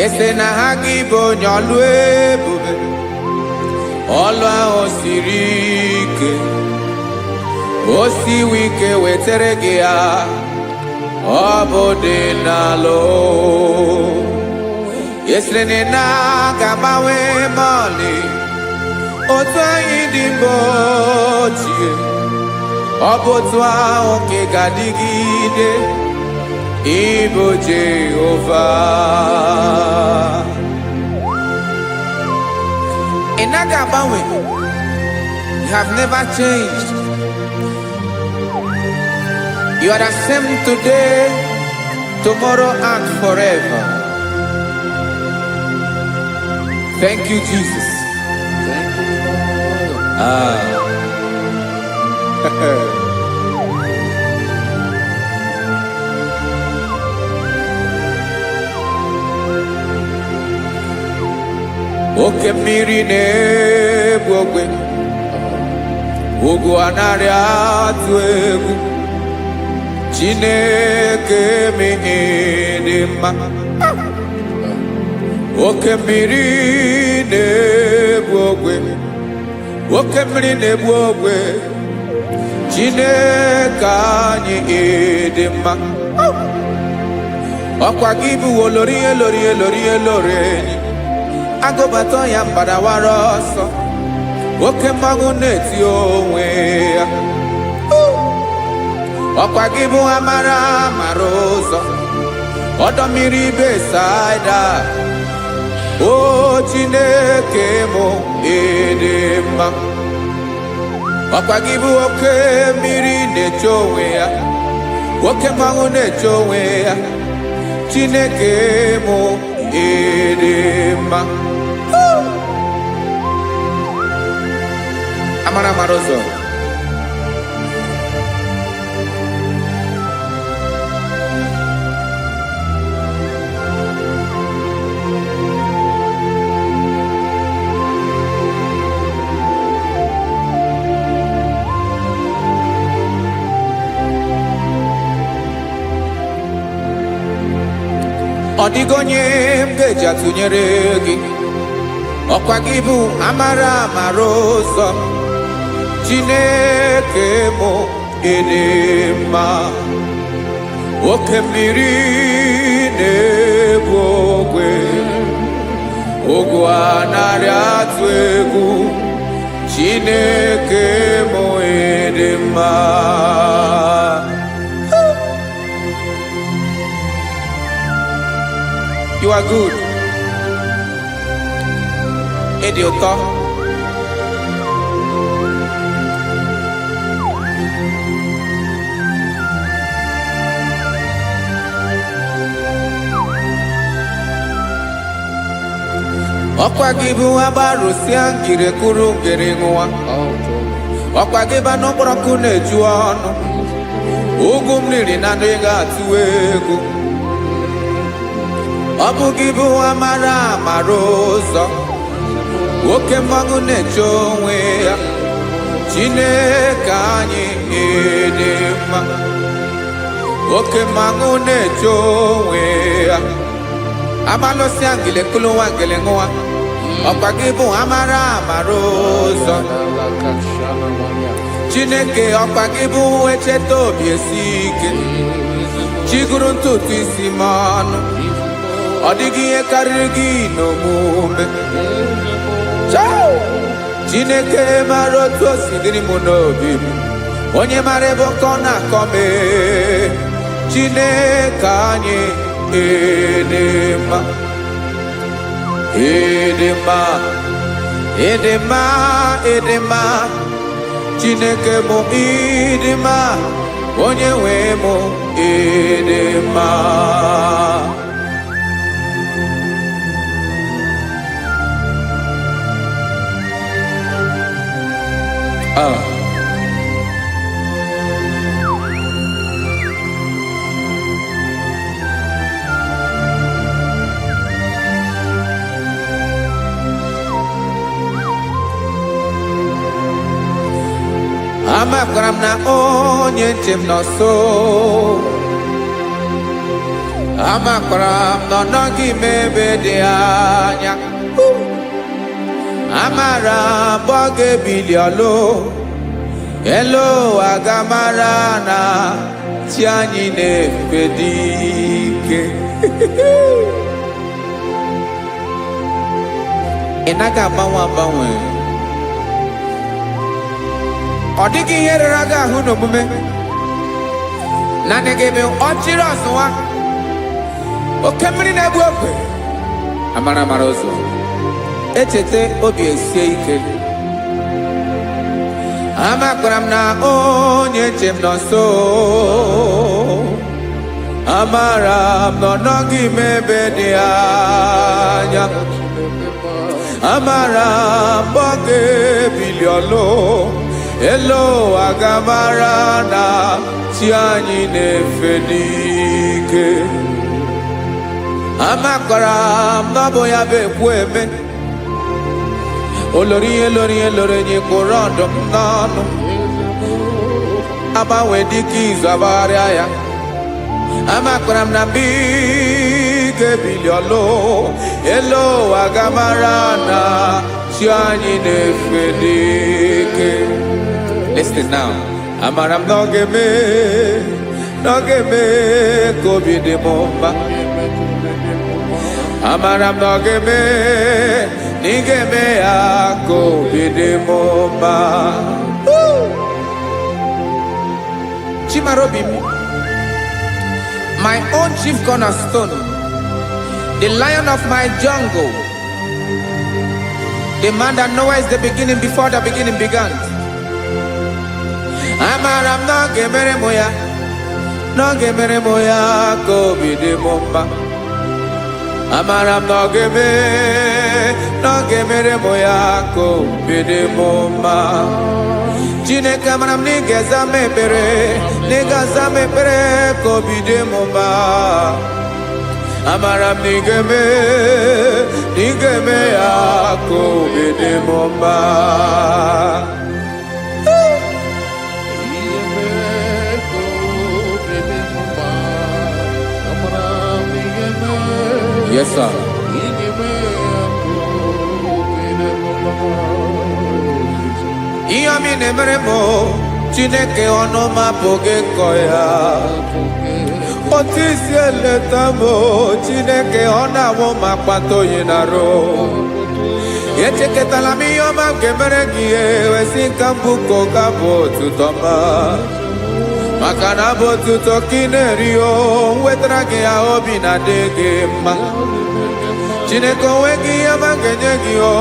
Ese na ha gị bụ onye ọlụ ebube, ọlụ ahụ siri ike. O siwe ike wetere gị ya, ọ bụ dị n'alụ. Esere na ga-agbanwe m ọlị, otu anyị dị mgbe ochie, ọ bụ otu ahụ ka ị ga-adịgide. Ibu Jehovah. Ị naghị agbanwe. You have never changed. You are the same today, tomorrow, and forever. Thank you, Jesus. Thank you, Lord. Oke mmiri na-egbu ogwe, ugwu anaghị atụ egwu. Chineke mee dị mma. Oke mmiri na-egbu ogwe, oke mmiri na-egbu ogwe. Chineke anyị dị mma. Ọkwa gị bụ olori elori elori elori enyi, agụbata ya mbadawara ọsọ. Oke mmanwụ na-eti onwe ya. Ọkwa gị bụ amara amara ụzọ, ọdọ mmiri Besaida. O Chineke mụ ịdị mma. Ọkwa gị bụ oke mmiri na-eche onwe ya, oke mmanwụ na-eche onwe ya. Chineke mụ ịdị mma. Amara amara ụzọ. Ọ dịghị onye m ga-eji atụnyere gị. Ọkwa gị bụ amara amara ụzọ. Chineke mụ ịdị mma. Oke mmiri na-egbu ogwe, ogwu anaghị atụ egwu. Chineke mụ ịdị mma. You are good. Ịdị ụtọ. Ọkwa gị bụ agbarụsịa ngiri kwuru ngiri nwa. ọkwa gị ba n'ụkpọrọkụ na-eju ọnụ ugwu mmiri na ndị ga-atụ egwu ọ bụ gị bụ amara amara ụzọ oke mmanwụ na-eche onwe ya Chineke anyị dị mma oke mmanwụ na-eche onwe ya amalụsị angele kụlụwa ngele nwa ọkwa gị bụ amara amara ụzọ Chineke ọkwa gị bụ echeta obi esi ike chigụrụ ntutu isi m ọnụ ọ dịghị ihe karịrị gị n'omume Chineke mara otu o si dịrị m n'obi m onye mara ebe ọkọ na-akọ m Chineke anyị dị mma dị mma dị mma dị mma Chineke mụ ịdị mma onye nwe mụ ịdị mma amakwara m na onye nche m nọ nso amakwara m na ọ nọghị m ebe dị anya amara m ọ ga-ebili ọlụ elu aga mara na chi anyị na-efe dị ike ị naghị agbanwe agbanwe ọ dịghị ihe rere gị ahụ n'omume naanị gị bụ ọchịrị ọzụwa oke mmiri na-egbu ogwe amara amara ụzọ echeta obi esie ike amakwara m na onye nche m nọ nso amara m na ọ nọghị m ebe dị anya amara m ọ ga-ebili ọlụ elu aga mara na chi anyị na-efe n'ike amakwara m na ọ bụ ya bụ ekwu eme olori ihe lori ihe lori enyi kpụrụ ọdụm n'ọnụ agbanwe dịka izu agbagharịa ya amakwara m na mgbe ị ga-ebili ọlụ elu aga mara na chi anyị na-efe n'ike. Listen now. Amara m na ọ ga-eme ka obi dị m mma. Amara m na ọ ga-eme na ị ga-eme ya ka obi dị m mma. Chimarobi m, my own chief cornerstone, the lion of my jungle, the man that knows the beginning before the beginning began. Amara m na ọ ga-emere m ya, na ọ ga-emere m ya ka obi dị m mma. Amara m na ọ ga-eme, na ọ ga-emere m ya ka obi dị m mma. Chineke amara m na ị ga-aza m ekpere, na ị ga-aza m ekpere ka obi dị m mma. Amara m na ị ga-eme, na ị ga-eme ya ka obi dị m mma. Yes, sir. Ihe mi na-emere m Chineke ọnụ m apụghị ịkọ ya. Otu isi eleta m Chineke ọ na-awụ m akpata oyi n'arụ. Echeketala m ihe ọma nke mere gị ewesi ka m bụkọ ga bụ otuto ma. Maka na bụ otuto ka ị na-eri o wetara gị ya obi na-adị gị mma. Chineke onwe gị ihe ma ga-enye gị o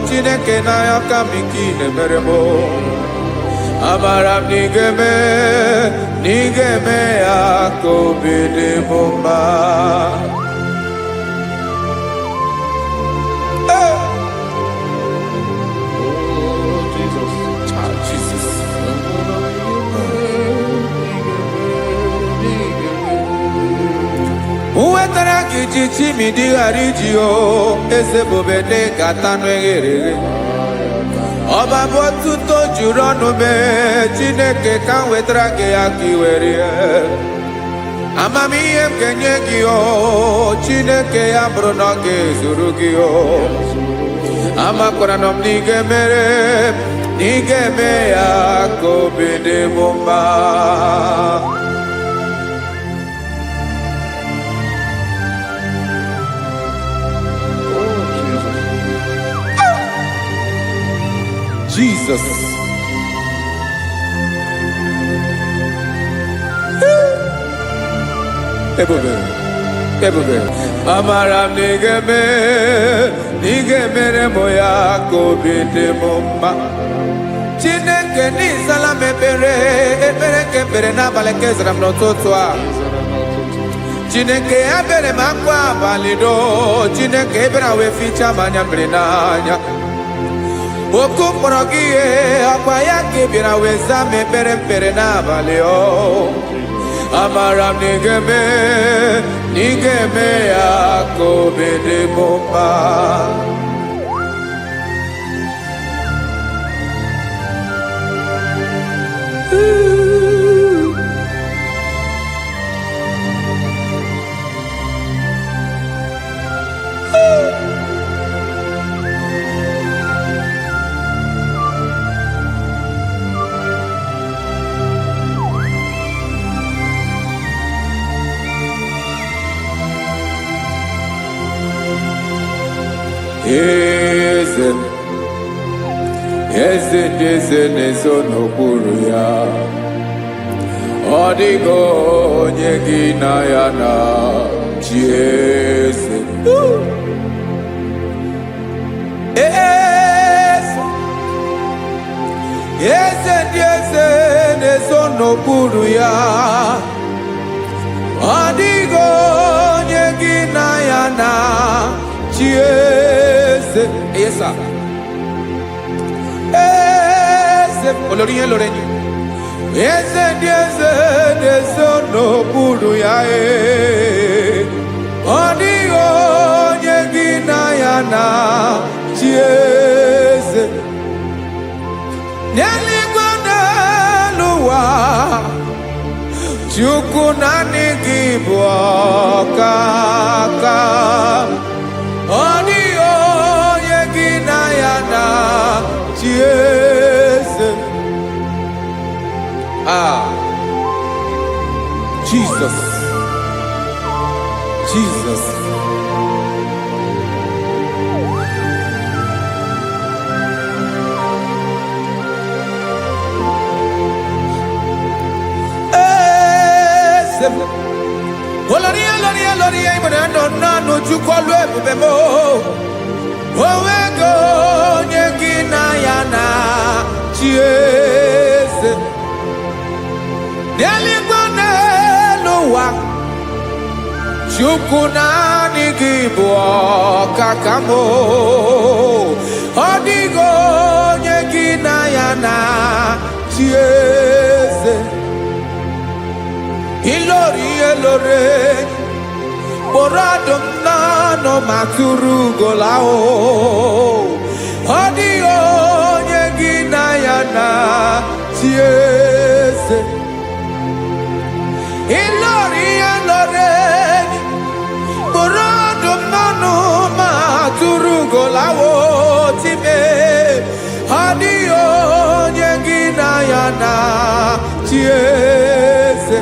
Chineke n'anya ka m ike ị na-emere m. Amara m na ị ga-eme, na ị ga-eme ya ka obi dị m mma. Jesus. wetara gị ji chimidi ghara iji o eze bobede gata n'eghere ọba bụ otuto juru ọnụ mee Chineke ka m wetara gị ya ka i were amamihe m ga-enye gị o Chineke ya bụrụ na ọ ga-ezuru gị o amakwara na m na ị ga-emere na ị ga-eme ya ka obi dị m mma. Jesus. Ebube. Amara m na ị ga-emere m ya ka obi dị m mma. Chineke n'ịzala m ekpere nke ekpere n'abalị nke zara m n'ụtụtụ a. Chineke ya bere m akwa abalị do. Chineke ebere wee fichaa m anya mmiri n'anya. Oku mkpọrọ gị ihe akwa ya ka ị bịara wee zaa m ekpere n'abalị o. Amara m na ị ga-eme ya ka obi dị m mma. Eze na-eso n'okpuru ya, ọ dịghị onye gị na ya na chi eze. Eze na-eso n'okpuru ya, ọ dịghị onye gị na ya na chi eze. Yes, sir. Olórí yẹn lórí ẹni. Eze na-eso n'okpuru ya ọ dịghị onye gị na ya na chi eze. N'eluigwe n'elu ụwa Chukwu naanị gị bụ ọkaka. Ọ dịghị onye gị na ya na chi eze. Jesus. Olórí ìmọ̀lẹ́ nánú Chukwu ọlụ ebube m onwego onye gị na ya na chi eze. N'eluigwe n'elu ụwa Chukwu naanị gị bụ ọkaka m ọ dịghị onye gị na ya na chi eze. Ilori kpọrọ ọdụm n'ọnụ ma tụrụ ugola ọ dịghị onye gị na ya na chi eze. Ilori kpọrọ ọdụm n'ọnụ ma tụrụ ugola time ọ dịghị onye gị na ya na chi eze.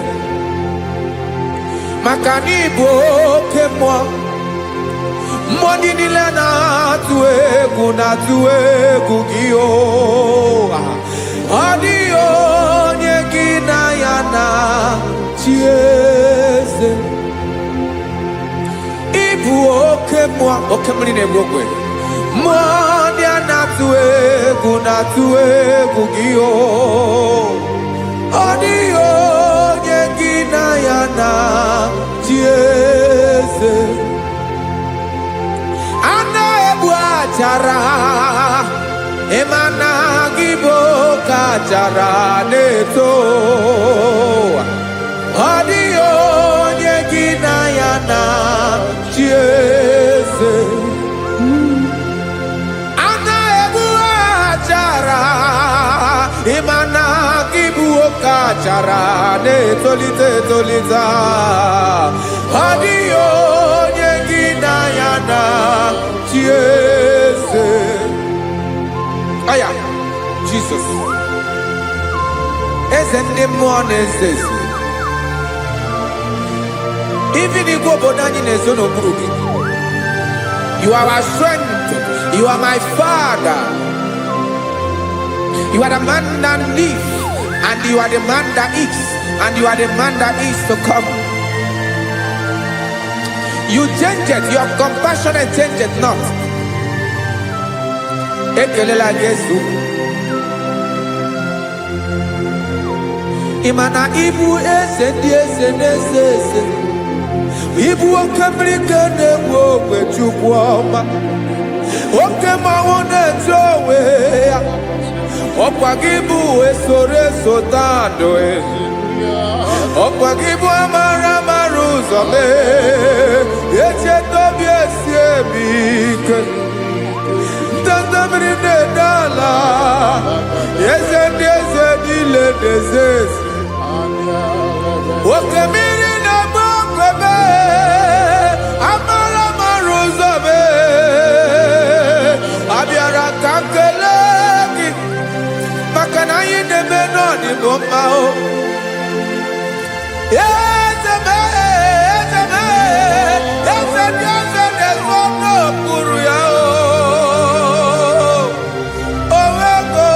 Maka na ị bụ oke mmụọ ndị niile na-atụ egwu gị ọ dịghị onye gị na ya na chi eze. Ị bụ oke mmụọ, oke mmiri na-egbu ogwe, mmụọ ndị a na-atụ egwu gị ọ dịghị onye gị na ya na chi eze. A na-egbu achara ịma na gị bụ ka achara na-eto ọ dịghị onye gị na ya na bịara na-etolite etolite ọ dịghị onye gị na ya na chi eze aya Jizọs eze ndị mmụọ na-eze eze ibi n'igwe obodo anyị na-ezo n'okpuru gị. You are our strength. You are my Father. You are the man that lives, and you are the man that eats, and you are the man that is to come. You change it. Your compassion change it not. Ekelela Yesu. Imana ibu eze ndị eze na-eze eze. Ibu oke mmiri ka na-enwe ogwe Chukwu ọma. Oke mmanwụ na-eche onwe ya. Ọkwa gị bụ esoro esota ndụ ezi. Ọkwa gị bụ amara amara ụzọ mee. Echeta obi esi ebi ike. Ndanda mmiri na-ede ala. Eze ndị eze niile na-eze eze. Oke mmiri na-agba oke mee. Amara amara ụzọ mee. Abịara ka nkele gị. Maka na anyị na-eme n'ọdịbụ mma o. Eze mee, eze mee, eze ndị eze na-ezo n'okpuru ya o. O nwego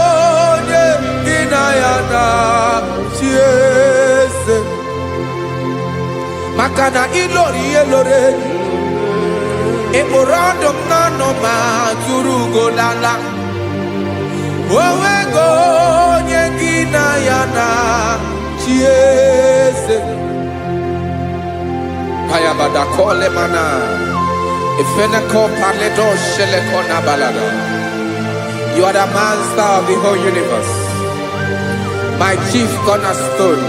onye gị na ya na chi eze. Maka na ịlọrọ ihe lọrọ enyi. Ịkpụrụ ọdụ m n'ọnụ ma tụrụ ugo n'ala. O nwego onye gị na ya na chi eze. Payabada kole mana Ifeneko paledo sheleko na balada. You are the master of the whole universe, my chief cornerstone.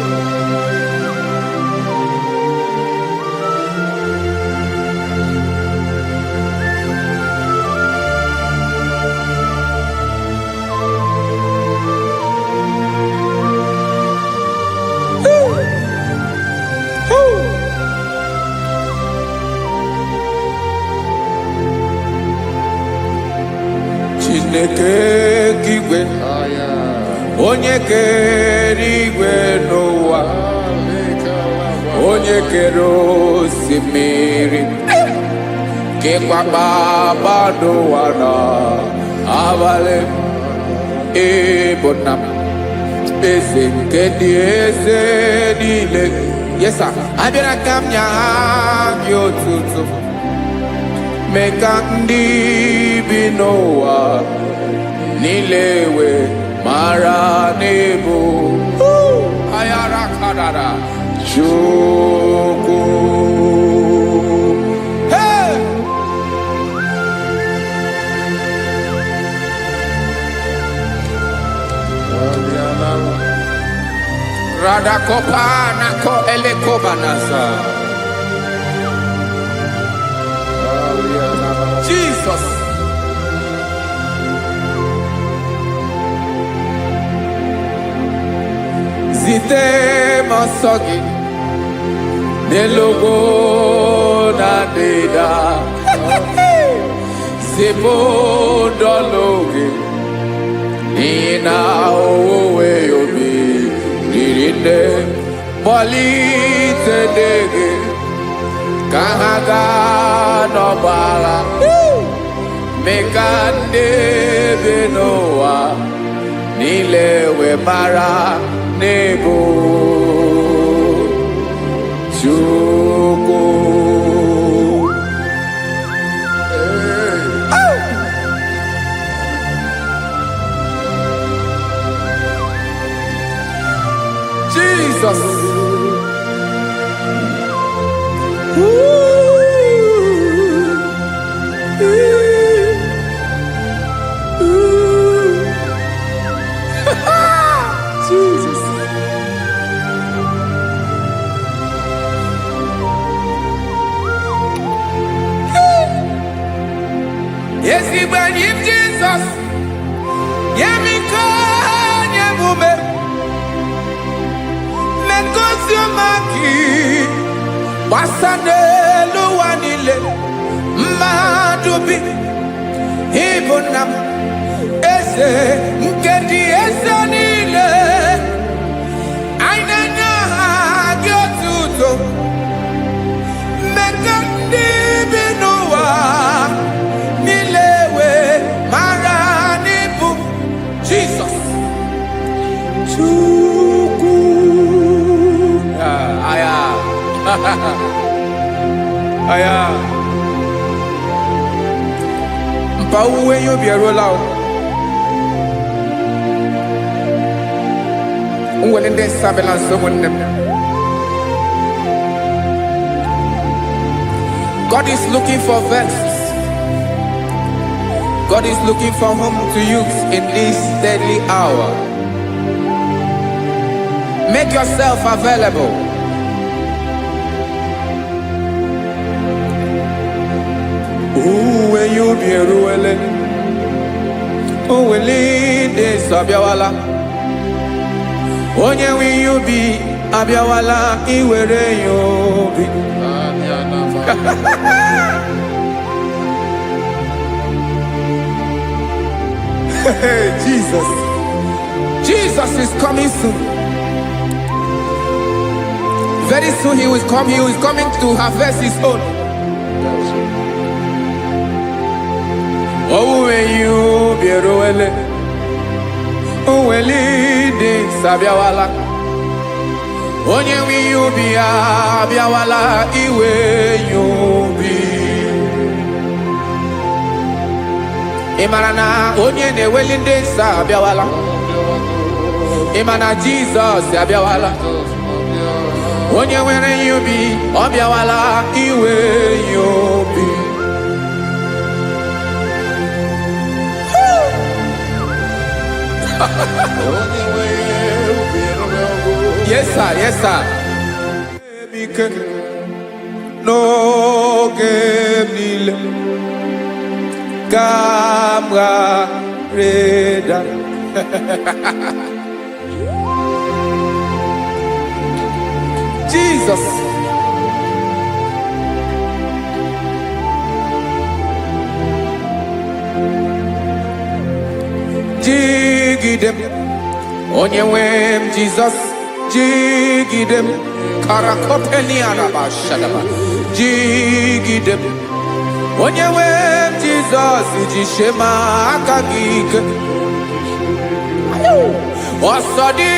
Chineke kigwe onye kere igwe n'ụwa, onye kere osimiri, kekwa kpakpando ụwa n'abalị. Ịbụ nna m, eze nke ndị eze niile. Yes sir, abịara ka m nye gị otuto. Mee ka ndị bi n'ụwa niile wee mara n'ebu ayara kadara Chukwu. Hey! Radakopa nako elekobanasa. Jesus. Zite masogi nelogo na deda. Zipo dologi nina owe yobi dirinde polite dege kahaga no bala. Mekande benoa nilewe mara nebo Chukwu. Jesus. Jesus. Yes, he believe Jesus. Yemiko nyemume. amaki basane luwanile madubi ibunam eze nkedi eze nile ainanya gyotuto mekandi binuwa nilewe maranibu Jesus Chuku aya aya mpa uwe yo bierola o unwelende sabela someone. God is looking for vessels. God is looking for whom to use in this deadly hour. Make yourself available. When you be ruele, de sabiawala. Onye when you be abiawala, iwere you be. Jesus. Jesus is coming soon. Very soon he will come. He is coming to harvest his own. Oh, when you be roele, oh, when leading sabiawala. Onye when you be abiawala, iwe you be. Imarana onye ne welinde sabiawala. Imana Jesus sabiawala. Onye were you be obiawala iwe you be. Yes sir, yes sir. No game Camera Reda. Jesus. Jigidem. Onyewem Jesus. Jigidem. Karakopeni araba shadaba. Jigidem. Onyewem Jesus. Jishema akagike. Osodi.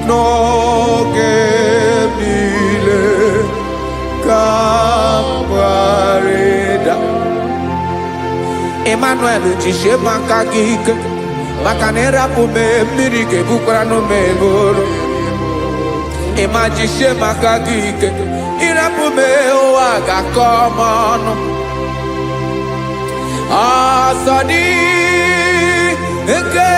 No gemile kampareda Emmanuel jishe makagike makanera pume mirike bukrano meboro Ema jishe makagike irapume oaga komono Asadi eke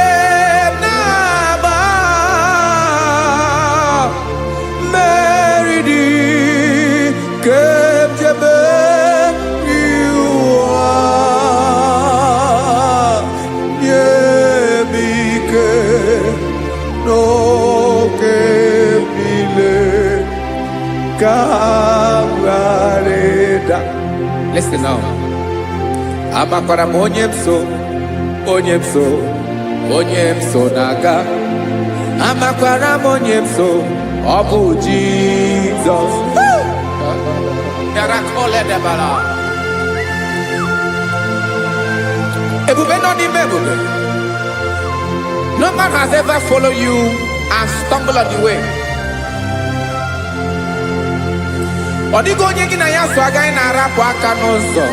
Listen now. Amakara onyemso naga. Amakara onyemso obu Jesus. Yarakole debala. Ebube no di mebube. No man has ever followed you and stumbled on the way. Odigo onye gị na ya so agaghị na-arapụ aka n'ụzọ.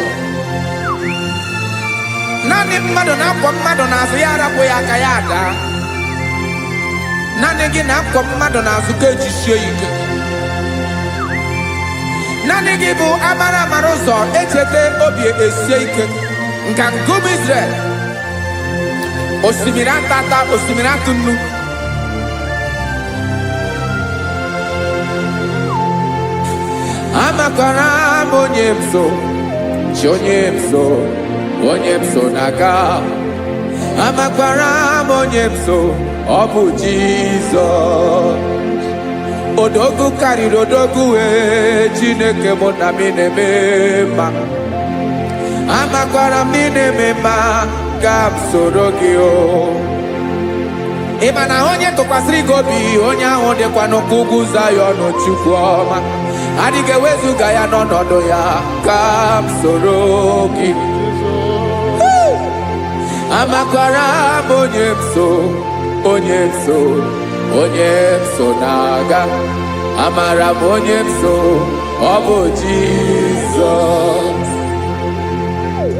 Naanị mmadụ na-akwọ mmadụ n'azụ ya arapụ ya aka ya ada. Naanị gị na-akwọ mmadụ n'azụ ka ejisie ike. Naanị gị bụ amara ụzọ echete obi esie ike. Nka ngụm Israel. Osimiri atata, osimiri atụ nnu. Amakwara m onye m so, chi onye m so, onye m so na-aga. Amakwara m onye m so, ọ bụ Jizọs. Odogwu karịrị odogwu Chineke mụ na m na-eme mma. Amakwara m na-eme mma ka m soro gị o. Ị ma na onye tụkwasịrị gị obi, onye ahụ dịkwa n'ụkwụ ugwu Zayọn Chukwu ọma. Adịghị ewezuga ya n'ọnọdụ ya ka m soro gị. Amakwara m onye m so, onye m so, onye m so na-aga. Amara m onye m so, ọ bụ Jizọs.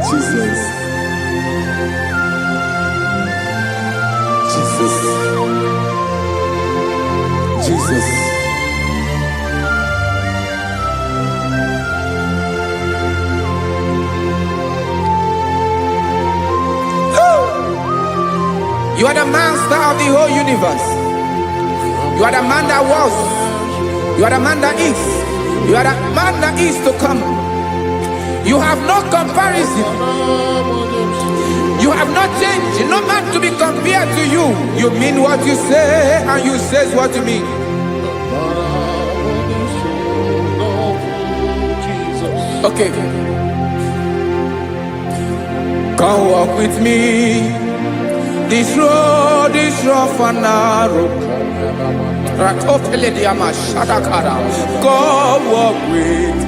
Jesus. Jesus. Jesus. You are the master of the whole universe. You are the man that was. You are the man that is. You are the man that is to come. You have no comparison. You have not changed. No man to be compared to you. You mean what you say, and you say what you mean. Okay. Come walk with me. This road is rough and narrow. Come walk with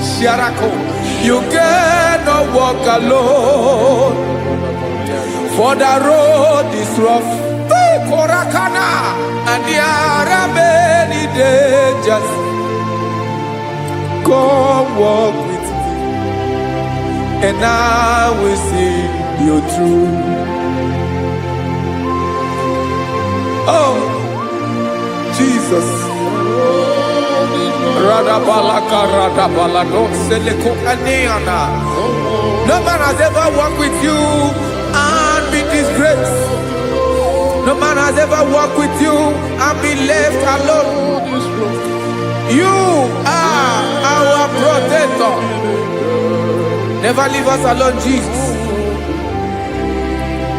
Sharako. You cannot walk alone. For the road is rough. Korakana. And there are many dangers. Come walk with me, and I will see you through. Oh, Jesus. No man has ever walked with you and been disgraced. No man has ever walked with you and been left alone. You are our protector. Never leave us alone, Jesus.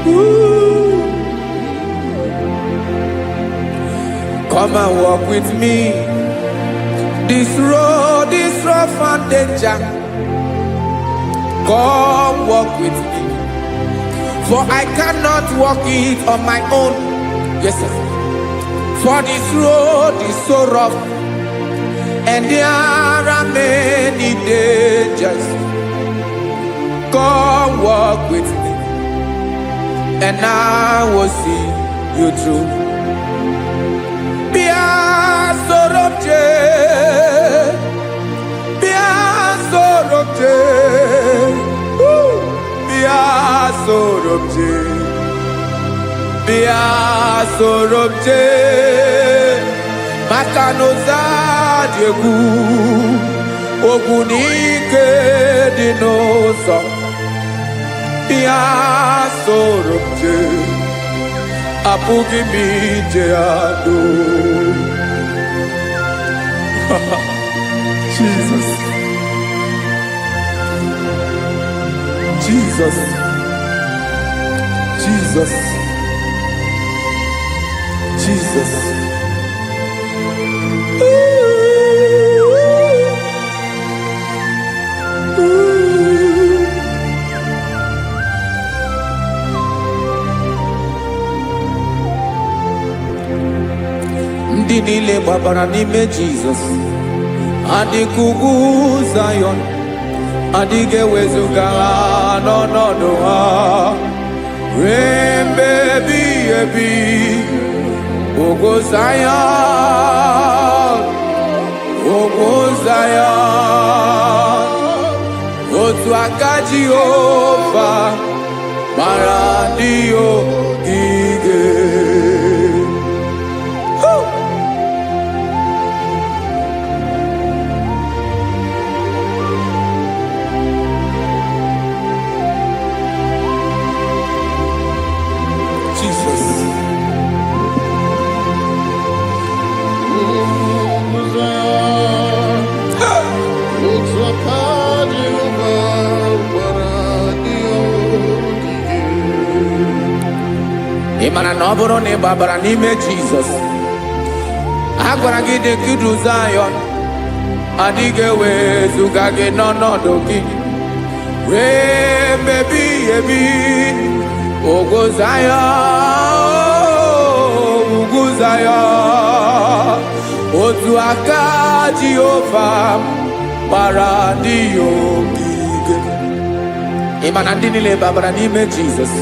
Woo. Come and walk with me. This road is rough and danger. Come walk with me. For I cannot walk it on my own. Yes, sir. For this road is so rough, and there are many dangers. Come walk with me, and I will see you through. Sorobje Makanoza Diegu Ogunike Dinosa Bia Sorobje Apugi Mijeado. Jesus. Jesus. Jesus. Jesus. Ndị niile gbabara n'ime Jizọs adịghị ugwu Zayọn, adịghị ewezuga ha n'ọnọdụ ha ruo mgbe ebighị ebi. Ugwu Zayọn, ugwu Zayọn, otu aka Jehova mara ndị ogige. Imana na ọ bụrụ na ị gbabara n'ime Jizọs, a gwara gị dị nkiru Zayọn adịghị ewezuga gị n'ọnọdụ gị wee mebi ebi. Ugwu Zayọn, ugwu Zayọn, otu aka Jehova gbara ndị ya ogige. Ịma na ndị niile babara n'ime Jizọs,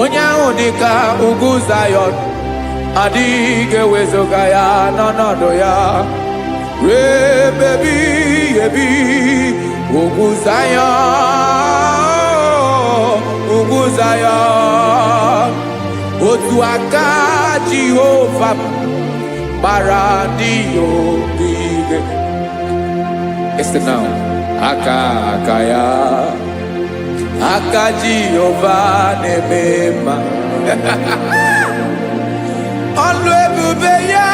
onye ahụ dị ka ugwu Zayọn adịghị ewezuga ya n'ọnọdụ ya wee mebi ebi. Ugwu Zayọn, ugwu Zayọn, otu aka Jehova gbara ndị ya ogige. Listen now, aka ya, aka Jehova na-eme mma. Ọlụ ebube ya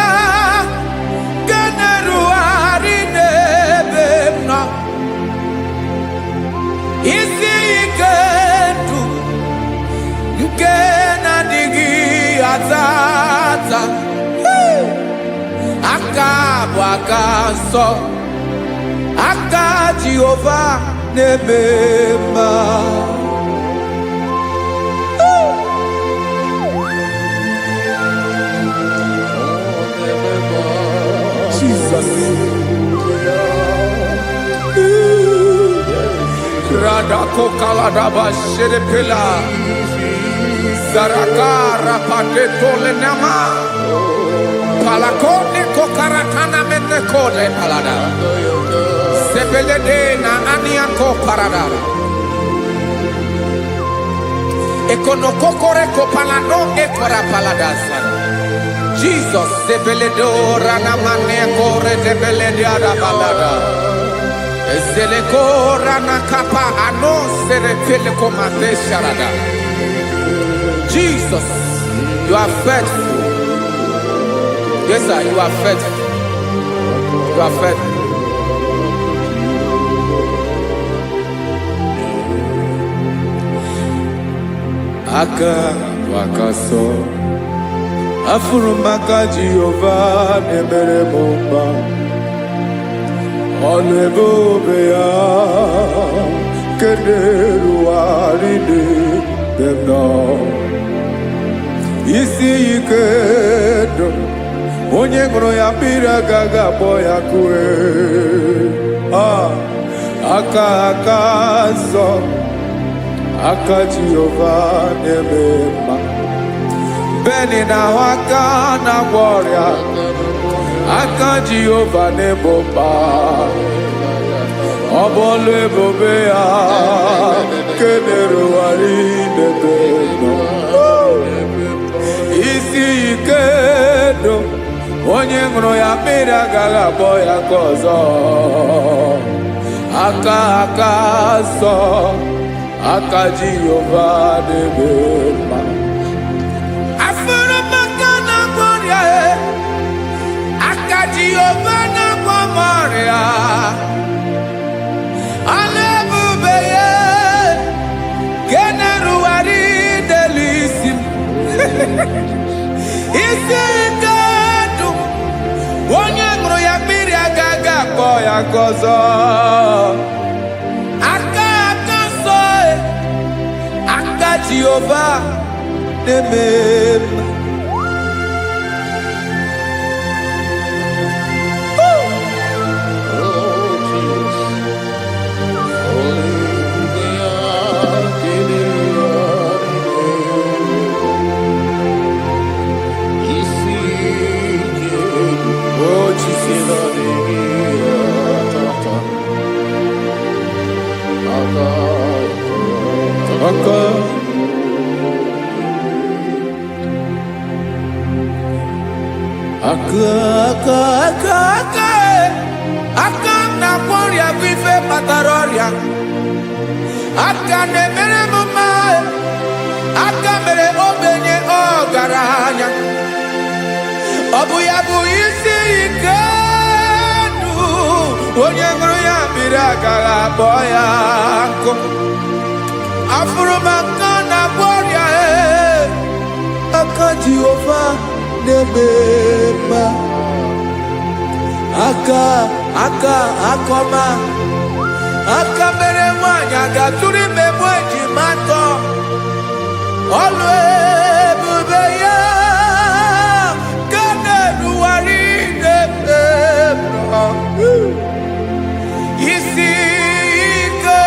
ga na-erugharị n'ebe m nọ. Isi ike ndụ nke na-adịghị ata ata, aka bụ aka nsọ, aka Jehova na-eme mma. Jesus. Radako kaladaba sherepela Zarakara patetole nama Palakone kokaratana mene kole palada Sebelede na aniako paradara Ekono kokore kopalano ekora paladasa Jesus sebeledo rana mane kore sebelediada balada Ezele kora na kapa ano serepele komate sharada. Jesus, you are faithful. Yes, sir, you are faithful. You are faithful. Aka wakaso afurumaka Jehova nebere mumba. Ọlụ ebube ya keneruarị n'ebe m nọ. Isi ike ndụ onye ṅụrụ ya mmiri agaghị akpọ ya kue. Aka nsọ, aka Jehova na-eme mma. Beni na-ahụ aka na-agwọ ọrịa, aka Jehova na-ebo mma. Ọ bụ ọlụ ebube ya kenerugharị n'ebe m nọ. Isi ike ndụ onye ṅụrụ ya mmiri agaghị akpọ ya ka ọzọ. Aka nsọ, aka Jehova na-eme mma. Jehova na-agwọ m ọrịa, ọlụ ebube ya ga na-erugharị n'elu isi m. Isi ike ndụ onye ṅụrụ ya mmiri agaghị akpọ ya ka ọzọ. Aka nsọ, aka Jehova na-eme mma. Aka na-agwọ ọrịa bụ ife kpatara ọrịa. Aka na-emere m mma, aka mere ogbenye ọgaranya. Ọ bụ ya bụ isi ike ndụ onye ṅụrụ ya mmiri agaghị akpọ ya nkụ. Afụrụ m aka na-agwọ ọrịa, aka Jehovah na-eme akọma aka mere nwanyị ga-atụrụ ime mụ ejima atọ ọlụ ebube ya ka na-erugharị n'ebe isi ike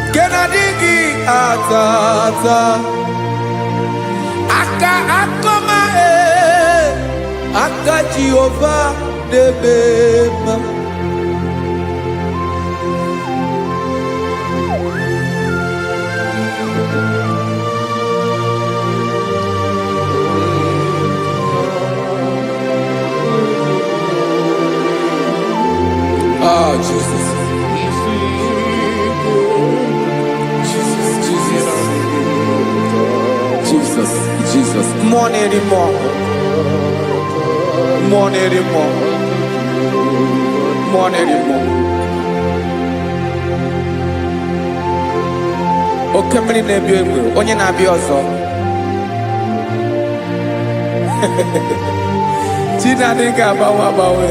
nke na-adịghị ata ata aka akọma aka Jehova na-eme mma. Oh, Jesus. Jesus. More anymore. Oke mmiri na-ebi egbe, onye na-abịa ọzọ. Chi na-adịghị agbanwe.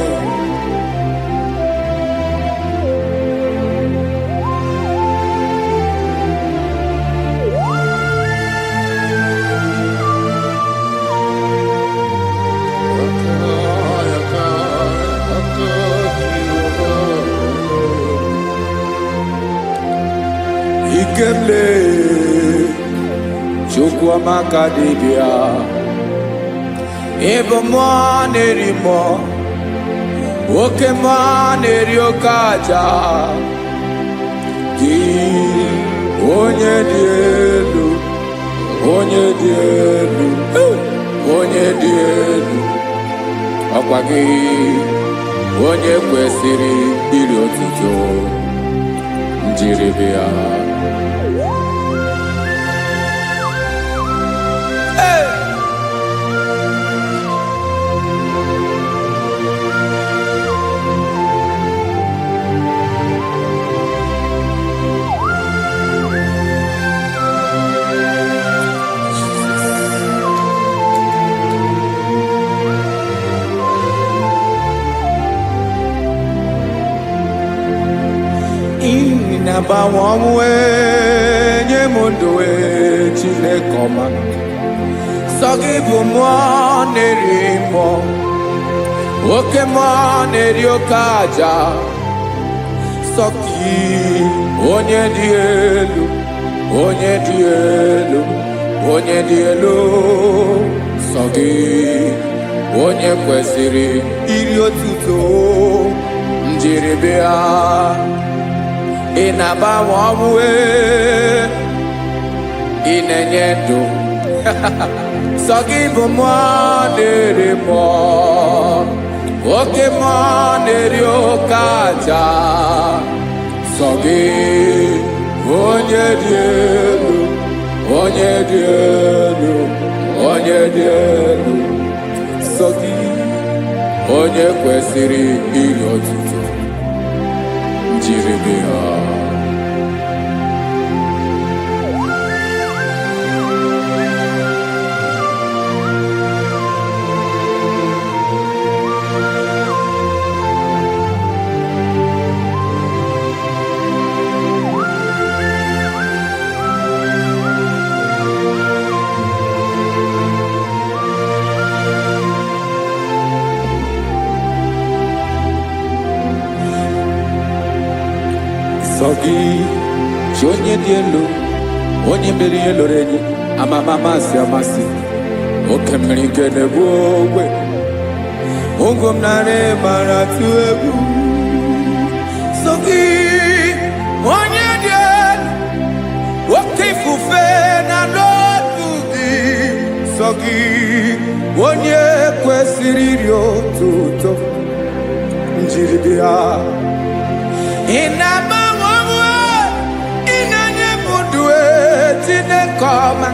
Ikele Chukwuamaka dibịa ịbụ mmụọ na-eri mmụọ oke mmụọ na-eri oke aja gị onye dị elu ọkwa gị onye kwesịrị iri otuto njiribịa. Na-agbanwe ọnwụ nye m ndụ Chineke ọma sọ gị bụ mmụọ na-eri mmụọ oke mmụọ na-eri oke aja sọ gị onye dị elu sọ gị onye kwesịrị iri otuto njiribịa. Ị na-agbanwe ọnwụ ị na-enye ndụ sọ gị bụ mmụọ na-eri mmụọ oke mmụọ na-eri oke aja sọ gị onye dị elu sọ gị onye kwesịrị iri otuto njiribịa. Sọ gị chi onye dị elu onye mmeri ihe loro enyi amama amasị oke mmiri nke na-egbu ogwe ụgwọ m narị mara tụ egwu. Sọ gị onye dị elu oke ifufe na n'otu gị sọ gị onye kwesịrị iri otuto njiribịa. Ị na-agbanwe ọnwụ ị na-enye m ndụ Chineke ọma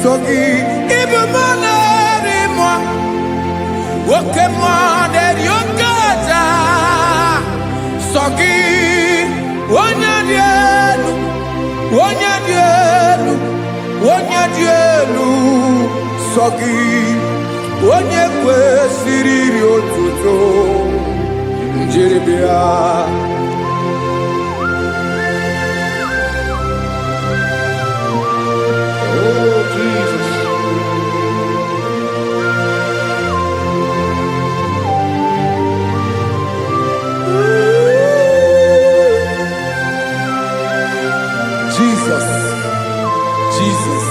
sọ gị ịbụ mmụọ na-eri mmụọ oke mmụọ na-eri oke aja sọ gị onye dị elu onye dị elu sọ gị, onye kwesịrị iri otuto njiri bịa. Oh, Jesus. Jesus, Jesus.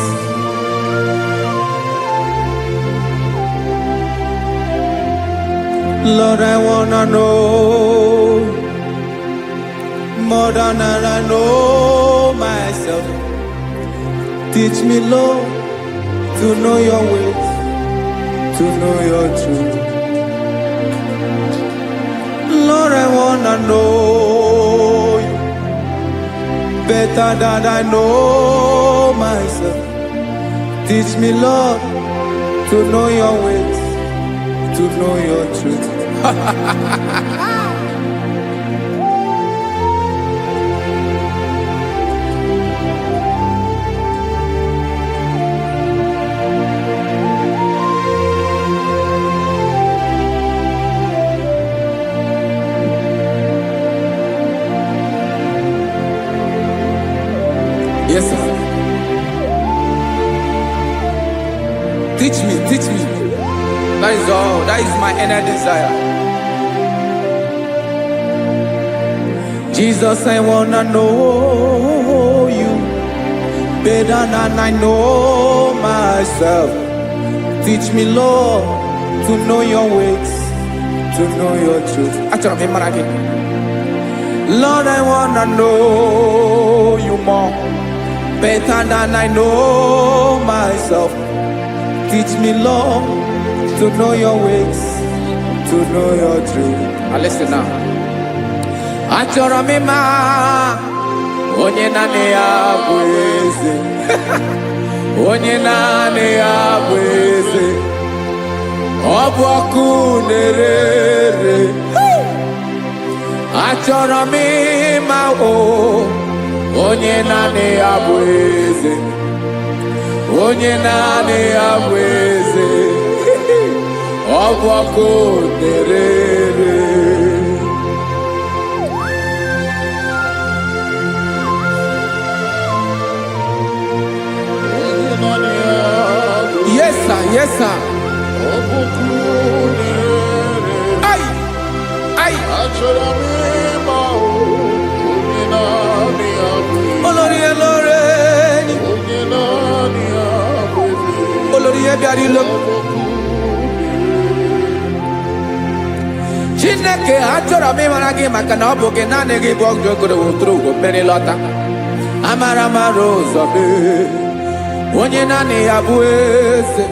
Lord, I wanna know more than I know myself. Teach me, Lord, to know your ways, to know your truth. Lord, I wanna know you better than I know myself. Teach me, Lord, to know your ways, to know your truth. Yes, sir. Teach me, teach me. That is all. That is my inner desire. Jesus, I wanna know you better than I know myself. Teach me, Lord, to know your ways, to know your truth. Actually, I'm again. Lord, I wanna know you more better than I know myself. Teach me, Lord, to know your ways, to know your truth. Listen now. Achọrọ m ịma onye naanị ya bụ eze. Onye naanị ya bụ eze. Ọ bụ ọkụ na-ere. Achọrọ m ịma onye naanị ya bụ eze. Onye naanị ya bụ eze. Ọ bụ ọkụ na-ere. Yes, sir. Yes, sir. Ay, ay. Olórí ẹlọ́rẹ́. Olórí ẹbí àrílọ́. Chineke achọrọ m ịmara gị maka na ọ bụ gị naanị gị bụ ọgụ ogoro wotoro ugo mmeri lọta. Amara mara ụzọ mee. Onye naanị ya bụ eze.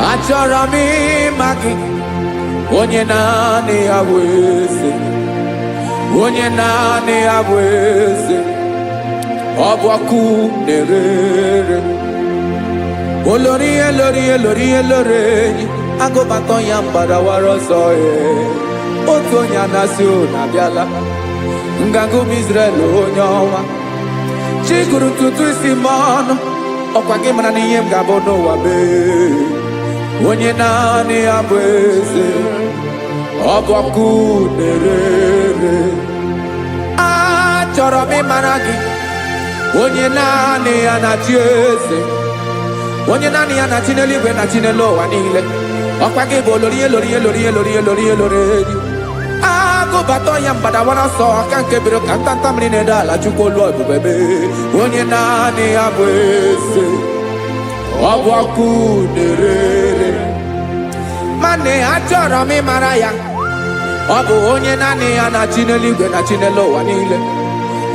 Achọrọ m ịma gị. Onye naanị ya bụ eze. Onye naanị ya bụ eze. Ọ bụ ọkụ na-ere. Olórí elori agụbatọ ya mgbadawara ọsọ ya. Otu onye anasị na abịala. Nganga ụmụ Izrel onye ọma. Chi gụrụ ntutu isi m ọnụ. Ọkwa gị mara na ihe m ga-abụ n'ụwa mee. Onye naanị ya bụ eze. Ọ bụ ọkụ na-ere. Achọrọ m ịmara gị. Onye naanị ya na-achị eze. Onye naanị ya na-achị n'eluigwe na-achị n'elu ụwa niile. Ọkwa gị bụ olori. Agụbatọ ya mgbadawara ọsọ aka nke biri ka ntanta mmiri na-ede ala Chukwu olu ebube mee. Onye naanị ya bụ eze. Ọ bụ ọkụ na-ere. Mana achọrọ m ịmara ya. Ọ bụ onye naanị ya na-achị n'eluigwe na-achị n'elu ụwa niile.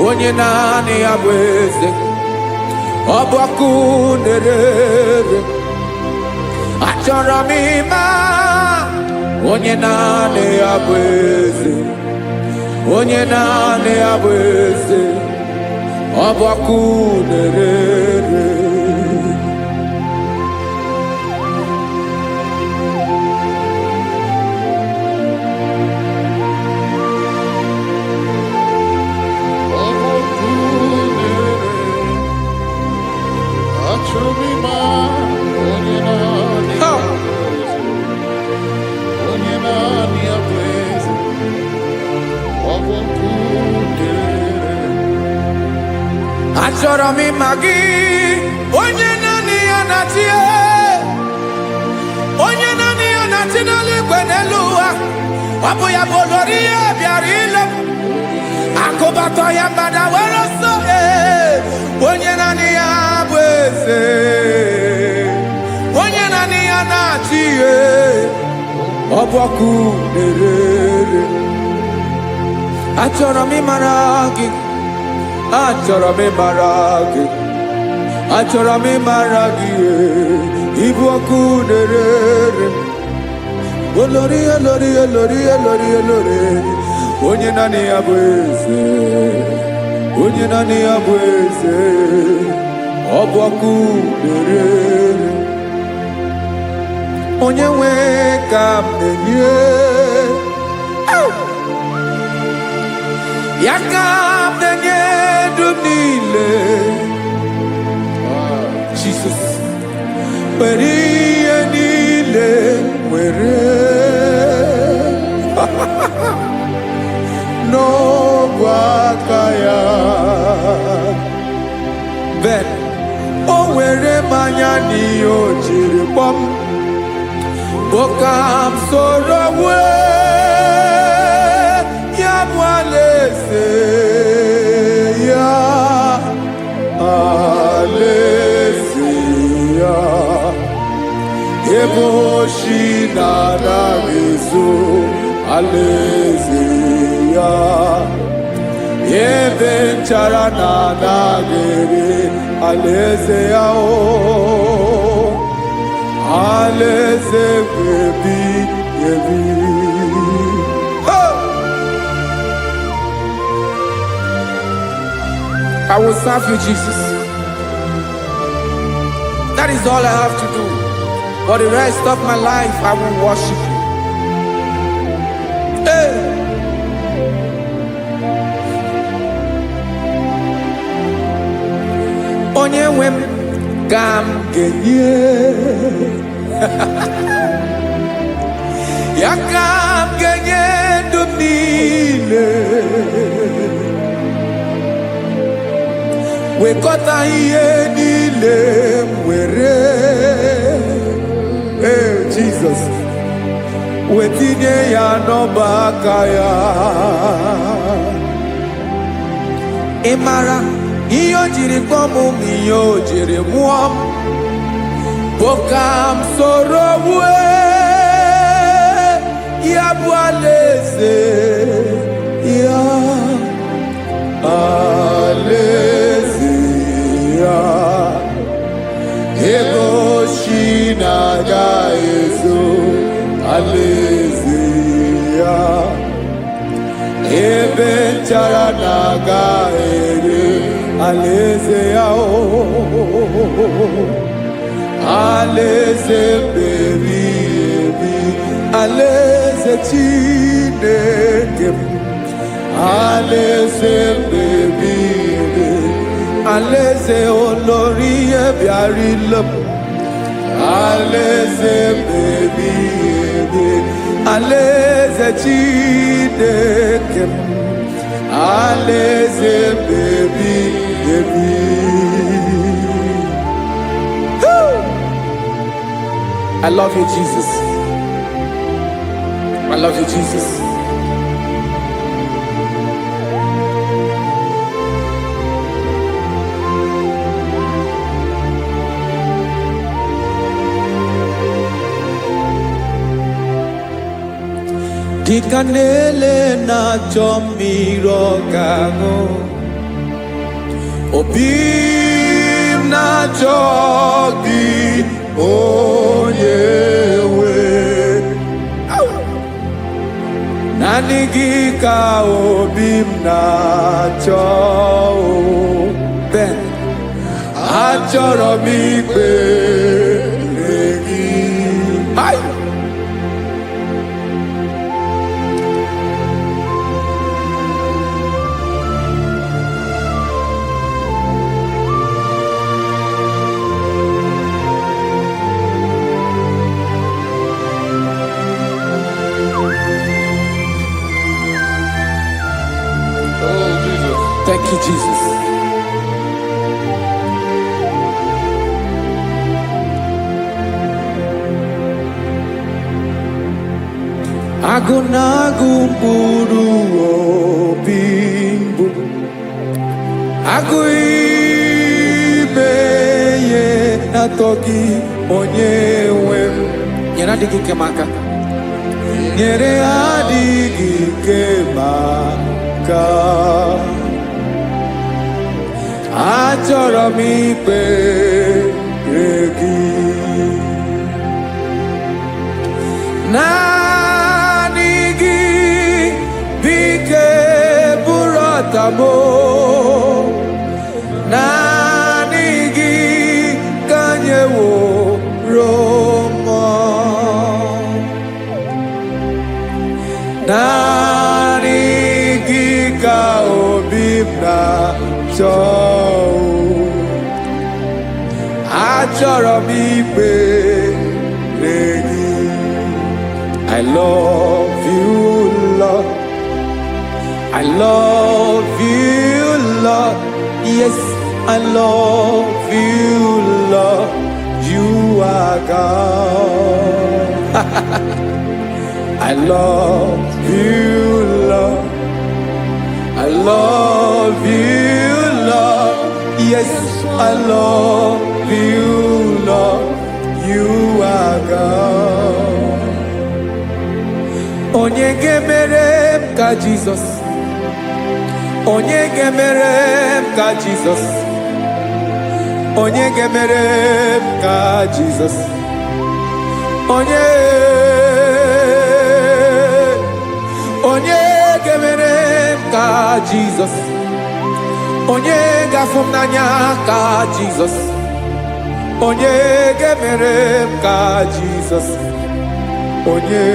Onye naanị ya bụ eze. Ọ bụ ọkụ na-ere. Achọrọ m ịma onye naanị ya bụ eze. Onye naanị ya bụ eze. Ọ bụ ọkụ na-ere. achọrọ m ịma gị, onye naanị ya na-achị, onye naanị ya na-achị n'eluigwe n'elu ụwa. Ọ bụ ya bụ olori ya bịara ile m, akụbatọ ya mgbada were ọsọ. Onye naanị ya bụ eze, onye naanị ya na-achị ihe. Ọ bụ ọkụ na-ere. Achọrọ m ịmara gị, achọrọ m ịmara gị, achọrọ m ịmara gị. Ịbụ ọkụ na-ere. Olori, olori, olori, olori, olori. Onye naanị ya bụ eze, onye naanị ya bụ eze. Ọ bụ ọkụ na-ere. Onye nwe ka m na-enye, ya ka m na-enye ndụ m niile. Jesus, were ihe niile were n'ọbụ aka ya. Ben, o were mmanya n'ihe o jiri kpọọ m, boka m soro wee ya bụ alaeze ya, alaeze ya. Ebe oshi na-anaghị ezo, alaeze ya. Ebe nchara na-anaghị ere, alaeze ya. Alaeze ebi ebi. I will serve you, Jesus. That is all I have to do. For the rest of my life, I will worship you. Hey. Onye nwe m ka m ga-enye, ya ka m ga-enye ndụ m niile. Wekọta ihe niile m were, Jesus, wetinye ya n'ọba aka ya. Ị mara ihe o jiri kpọọ m, ihe o jiri mụọ m, bụ ka m soro wee ya bụ alaeze ya, alaeze ya. Ebe oshi na-agaghị ezo, alaeze ya. Ebe nchara na-agaghị ere, alaeze ya. Alaeze ebi ebi, alaeze Chineke m. Alaeze ebi ebi, alaeze olori ya bịara ile m. Alaeze ebi ebi, alaeze Chineke m. Alaeze ebi ebi. I love you, Jesus. I love you, Jesus. Dịka na-ele na-achọ mmiri ọ ga-aṅụ, obi m na-achọ gị, onye nwe. Naanị gị ka obi m na-achọ. Ben, achọrọ m ikpere gị. Thank you, Jesus. Agụnagụ mkpụrụ obi mbụ, agụ ime ihe na-atọ gị onye nwe m. Nyere adịghị ike m aka, nyere adịghị ike m aka. Achọrọ m ikpere gị, naanị gị bike bụrụ ọtabo, naanị gị ka nyeworo m, naanị gị ka obi m na-achọ. Achọrọ m ikpere gị. I love you, Lord. I love you, Lord. Yes, I love you, Lord. You are God. I love you, Lord. I love you, Lord. Yes, I love you, Lord. You are God. Onye gemere m ka Jesus. Onye gemere m ka Jesus. Onye gemere m ka Jesus. Onye gemere m ka Jesus. Onye gafụ m n'anya ka Jesus. Onye gemere m ka Jesus. Onye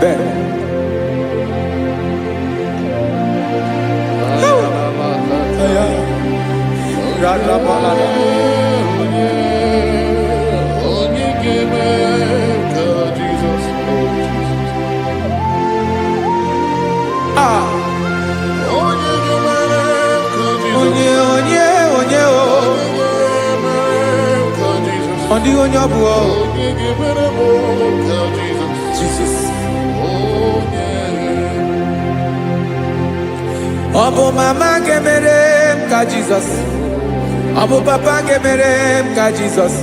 ben. Onye gemere m ka Jesus. Onye gemere m ka Jesus. Onye ọ dịghị onye ọ bụ Jesus. Ọ bụ mama gemere m ka Jesus. Ọ bụ papa gemere m ka Jesus.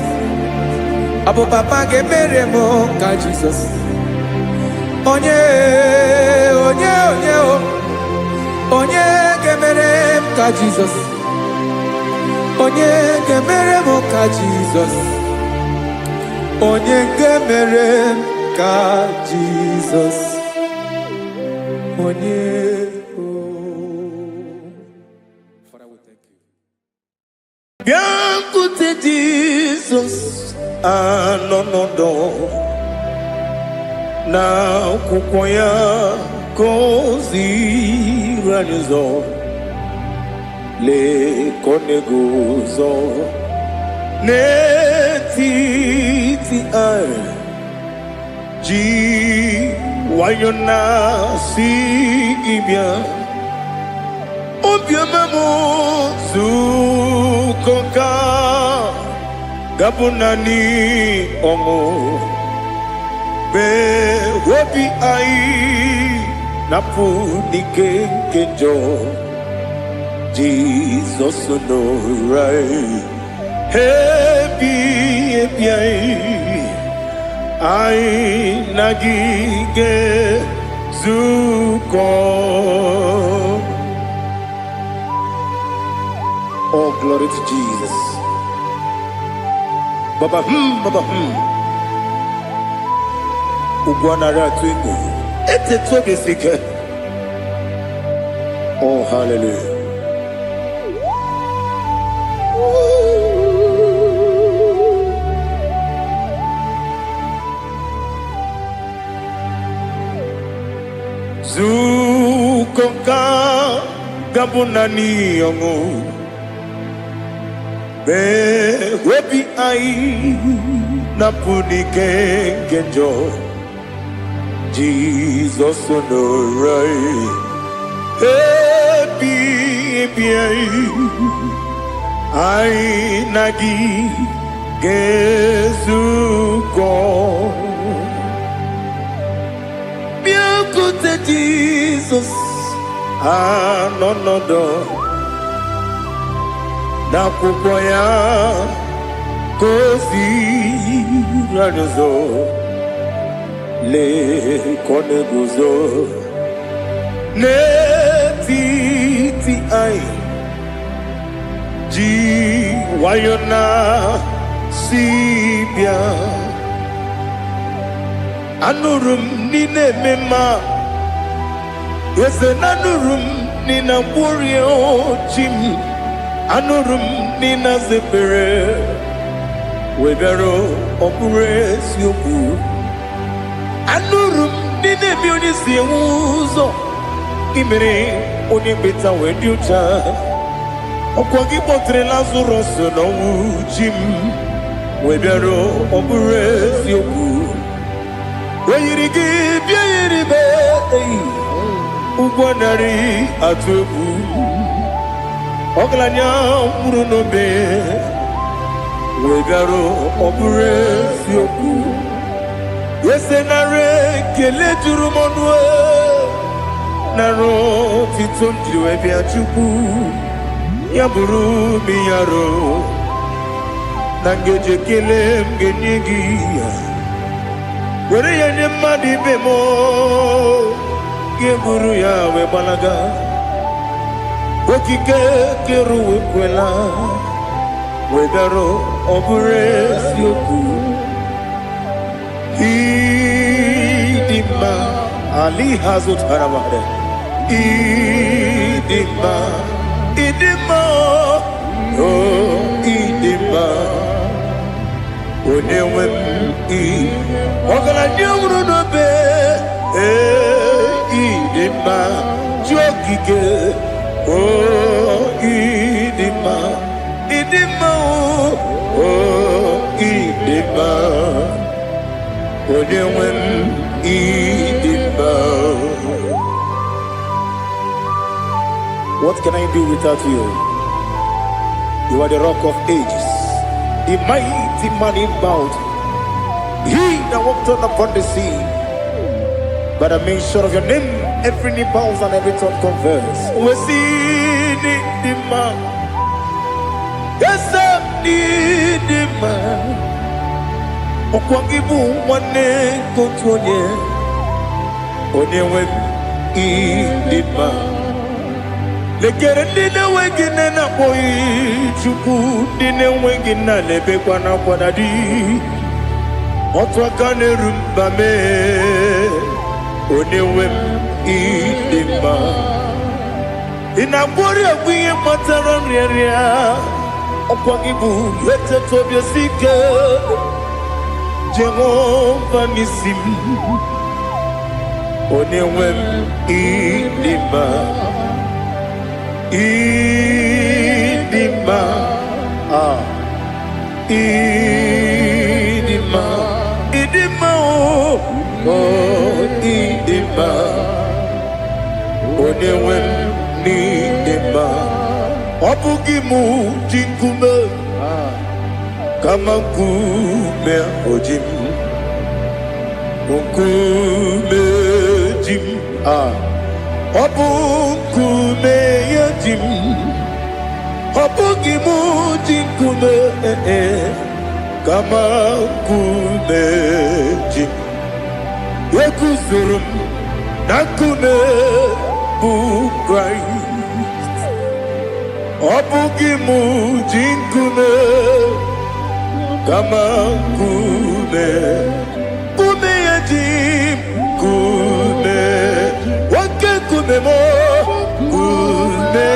Ọ bụ papa gemere m ka Jesus. Onye gemere m ka Jesus. Onye gemere m ka Jesus. Onye gemere m ka Jesus. Onye Father, we thank you. Bịakwute Jesus anọnọdụ n'akwụkwọ ya ka o ziri anyị ụzọ, lee ka ọ na-eguzo n'etiti anyị, ji nwayọọ na-asị gị bịa. Obiọma m nzukọ ka ga-abụ naanị ọṅụ, mgbe obi anyị na-apụ n'ike nke njọ. Jizọs nọrọ anyị ebi anyị na gị ga-ezukọ. Oh, glory to Jesus. Baba, Baba, Ugwanara twingo. Ete tobe sike. Oh, hallelujah. Zukonga gabunani yongo. Be webi ai napuni kenjo. Jesus onorai happy ai nagi gezuko. anọnọdụ n'akwụkwọ ya ka o ziri anyị ụzọ lee ka ọ na-eguzo n'etiti anyị ji nwayọọ na si bịa. Anụrụ m n'ile eme mma eze na anụrụ m n'ile mkpụrụ ochi m. Anụrụ m n'ile zebere wee bịara ọ bụrụ eziokwu. Anụrụ m n'ile eme onye si enwe ụzọ imere onye mkpeta wee dị ụcha. Ọkwa gị kpọtere Lazarọs n'ọnwụ ji m wee bịara ọ bụrụ eziokwu. O yiri gị bịa yiri be ụgwọ narị atụ egwu. Ọgaranya mkpụrụ n'obe wee bịara ọ bụrụ eziokwu. Ese nara ekele juru m ọnụ nara otito m jiri wee bịa Chukwu. Ya bụrụ m ya ro na ngeji ekele m ga-enye gị ya. Were ya nye mmadụ ibe m ga-eburu ya wee gbalaga. Okike kere uwe kwela wee bịara ọ bụrụ eziokwu. Ịdị mma Ali ha zụtara mmadụ. Ịdị mma ịdị mma ịdị mma onye nwe m ọgaranya nwụrụ n'obe ịdị mma ji okike ịdị mma ịdị mma ịdị mma onye nwe m ịdị mma. What can I do without you? You are the rock of ages, the mighty man in battle. He that walked on upon the sea. By the mention of your name, every knee bows and every tongue confess. We see the man. Yes, the man. Okwangibu wane kotonye. Onyewe the man. Lekere ndị na-enweghị nne na-akpọghị Chukwu, ndị na-enweghị nna na-ebekwa n'akwa na di. Otu aka na-eru mba mee onye nwe m ịdị mma. Ị na-agwọrị agwụ ihe kpatara nrịarịa. Ọkwa gị bụ eteta obi esi ike Jehova n'isi m. Onye nwe m ịdị mma. Ịdị mma, ịdị mma, ịdị mma ịdị mma, onye nwe m n'ịdị mma. Ọ bụghị mụ ji nkume kama nkume oji m, nkume ji m. Ọ bụ nkume ya ji m, ọ bụghị mụ ji nkume kama nkume ji m. Eguzoro m na nkume bụ Kraịst. Ọ bụghị mụ ji nkume kama nkume, nkume ya ji m, nkume nkume mo nkume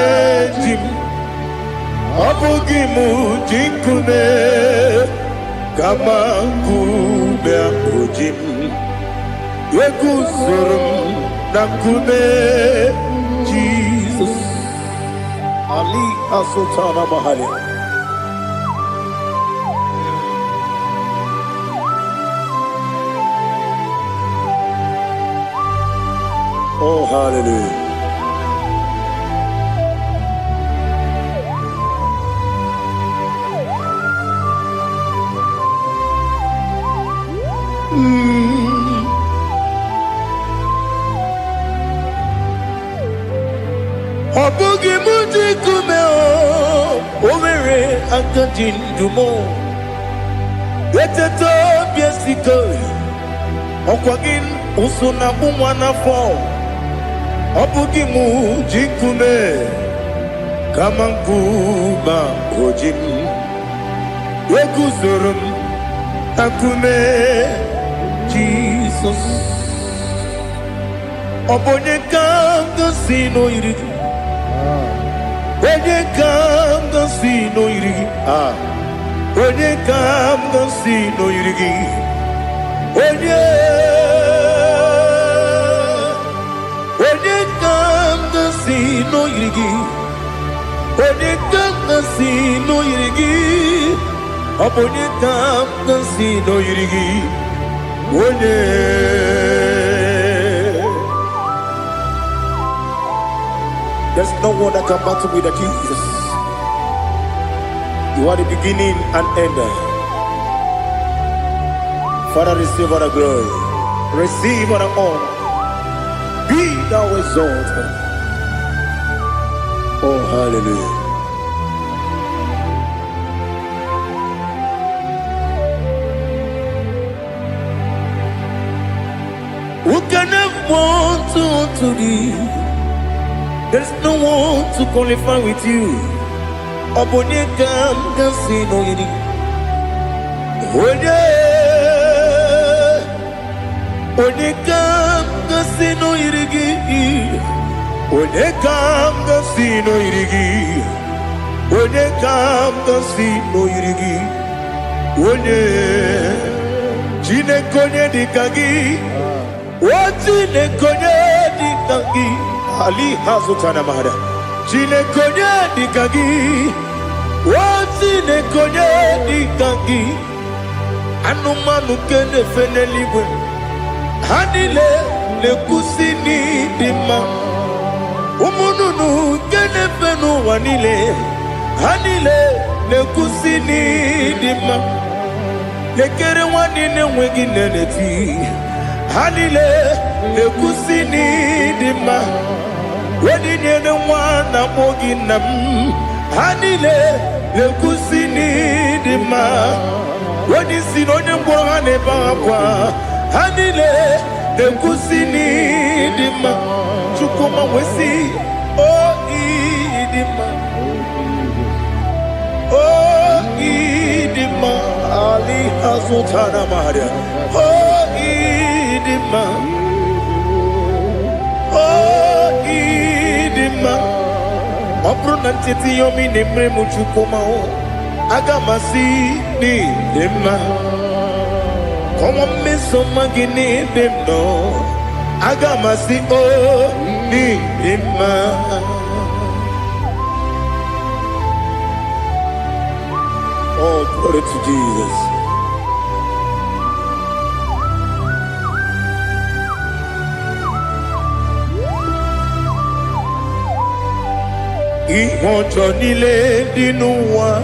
ji m. Ọ bụghị mụ ji nkume kama nkume ahụ ji m. Eguzoro m na nkume Jizọs. Ali Asotana Mahali. Oh, hallelujah. Obugi muji kume Omere akadi ndumo Eteto biesiko Okwagin usuna umwana fo Obugi muji kume Kamankuma ojim Wekuzurum akume Jesus Obonye kanga sino irigi Onye kanga sino irigi Onye kanga sino irigi Onye kanga sino irigi Onye kanga sino irigi Obonye kanga sino irigi Onye There's no one that can battle with Jesus. You are the beginning and end. Father, receive all the glory. Receive all the honor. Be thou exalted. Oh, hallelujah. Who can have one to thee? There's no one to qualify with you. Obonye kanga sino yiri. Onye kanga sino yirigi. Onye kanga sino yirigi. Onye kanga sino yirigi. Onye Chinekonye dikagi. Chinekonye dikagi. Ali hazutana mahada. Chinekonye dikagi. Chinekonye dikagi. Anumanu kene feneligwe. Hanile nekusini dima. Umununu kene fenu wanile. Hanile nekusini dima. Nekere wanine wegi neneti. Hanile nekusini dima. Wedi nyene wana mogi nam Hanile nekusini dima Wedi sinonye mbwagane bakwa Hanile nekusini dima Chukuma wesi Oh idima Oh idima Ali hazutana maria Oh idima Opro nantiti yomi nemre muchukoma Agamasi ni dema Komo meso magini demno Agamasi ni dema Oh, glory to Jesus. Ihojo nile dinuwa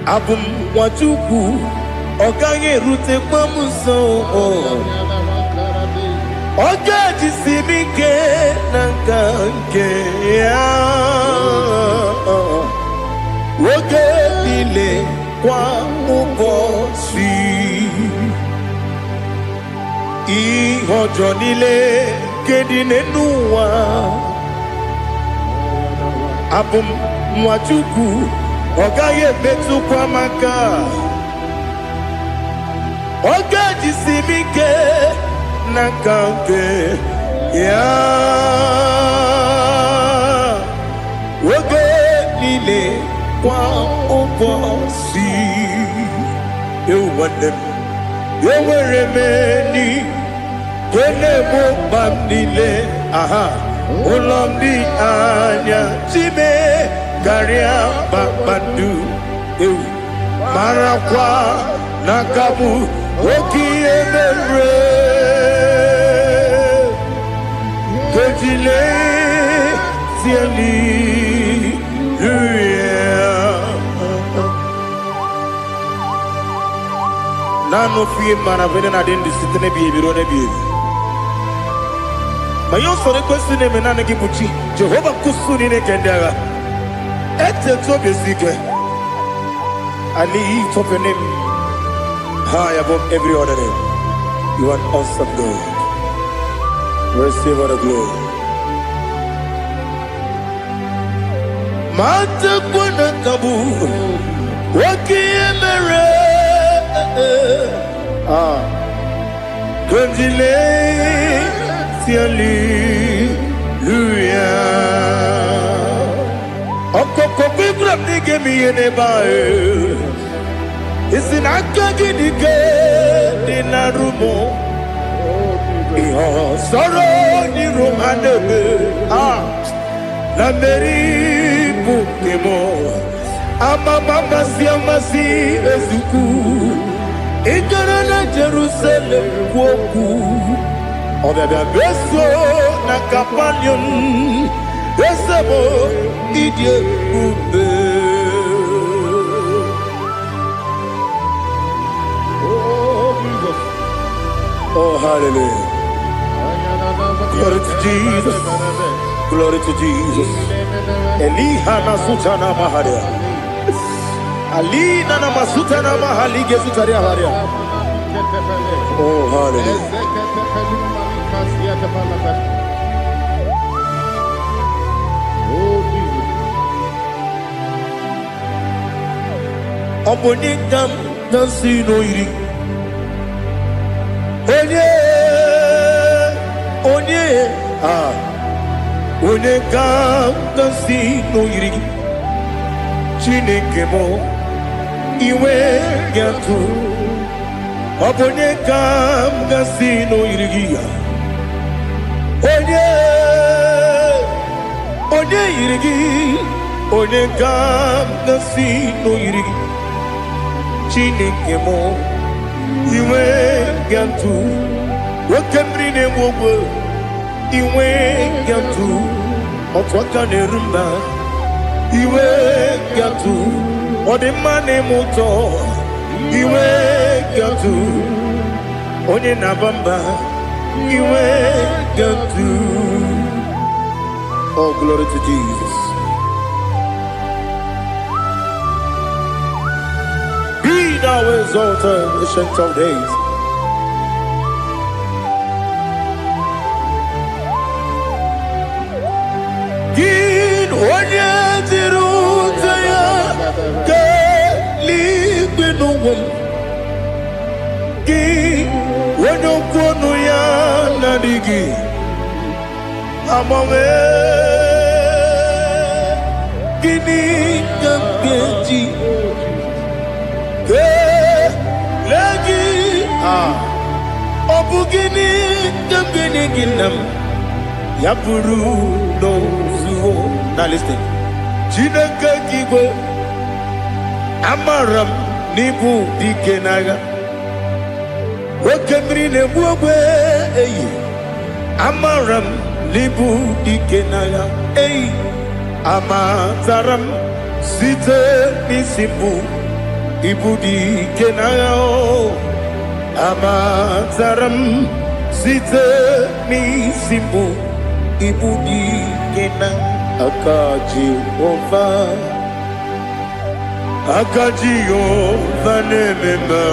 Abum wajuku Oganye rute kwamuso Oga jisimike nankanke Woge nile kwa ubosi Ihojo nile kedine nuwa Abum mwachuku Ogaye betu kwa maka Oga jisimike nakanke ya Woge nile kwa ubosi Ewanem Eweremeni Kene mo bandile aha Ulomdi anya Chime Garia babandu Marakwa Nakabu Oki emere Kejile Siali Nano fiye mana vene na dendi sitene biye biro ne biye ma yo sore kwesi ne mena ne gibuchi Jehovah kusuni ne kendaga ete to besike I lift up your name high above every other name. You are an awesome God. Receive all the glory. Mata kuna kabu wakiemere Kandile Hallelujah. Okoko bibra nige mi enebae. Isin akaginike dinarumo. Iho soro ni romanebe. La meri bukemo. Ama mama si amasi ezuku. Ikarana Jerusalem woku. Obebe beso na kapanion. Besebo idie ube. Oh, hallelujah. Glory to Jesus. Glory to Jesus. Elihana sutana maharia. Alina na masutana mahalige sutaria haria. Oh, hallelujah. Obonikam nasino iri. Onye kam nasino iri. Chineke mo iwe gatu. Onye kam nasino iri. Onye iri. Onye kam nasino iri. Chineke mo iwe gatu wakemri ne wogo iwe gatu otwaka ne rumba iwe gatu odemane moto iwe gatu onye nabamba iwe gatu. Oh, glory to Jesus. Thou exalted, ancient of days. Gin onye tirutaya ke libinum. Gin onye kwonu ya nadigi amame. Gini kampeji. Obugini dambini ginam yapuru no zuho. Now listen. Chineke kigo amaram nibu dikenaga. Wakemri ne buwe eyi amaram nibu dikenaga eyi amazaram site nisimbu ibu dikenaga o. Amazaram site ni simbu ibudi kena akaji ova nemema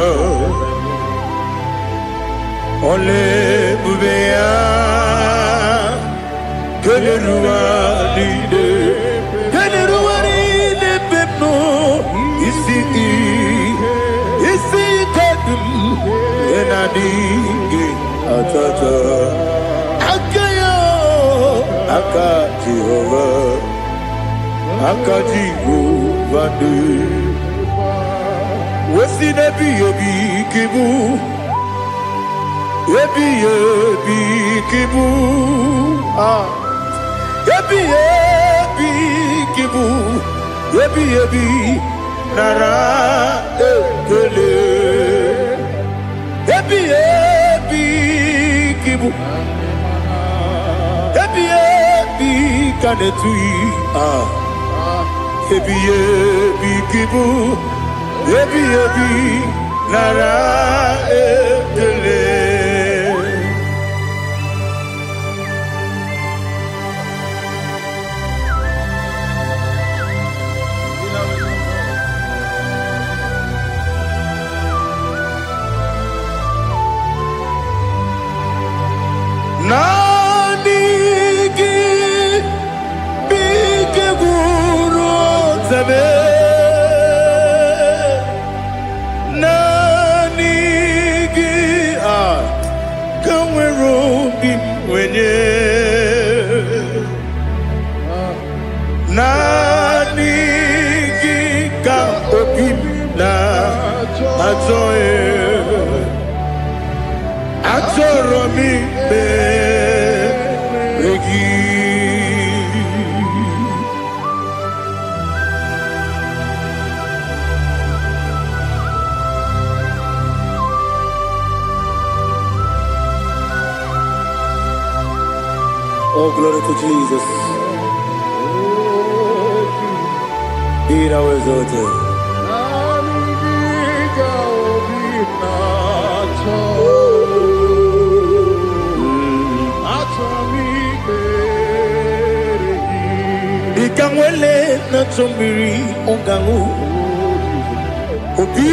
ole bubea kederua lide pepno isi kadum enadingi atata akayo akaji Jehovah de wesi nebi yobi kibu yebi kibu yebi kibu yebi nara ekele yebi kibu yebi kanetui yebi kibu yebi nara ekele wenye nani gika obi na atoe atoro mi beregi. Oh, glory to Jesus. Be thou exalted. Ikangwele na chombiri ongangu obi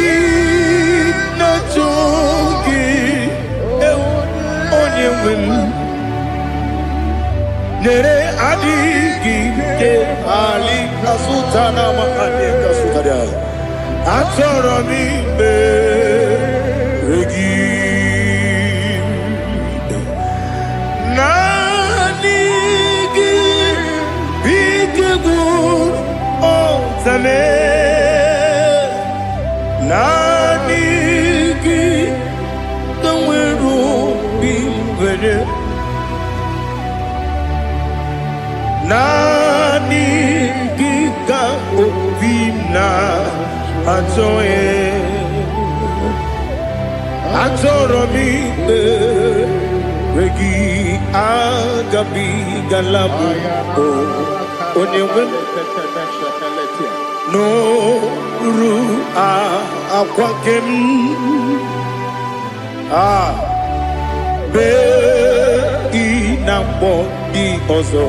na chongi onye wem nere adigi ke ali kasutana ma ali kasutaria atoro mi beregi nani gi bigegu o tame nani gi kanweru bimbere nani gika obina atoe atoro mi regi agabi galabu onyewe no ru akwakem be inambo di ozo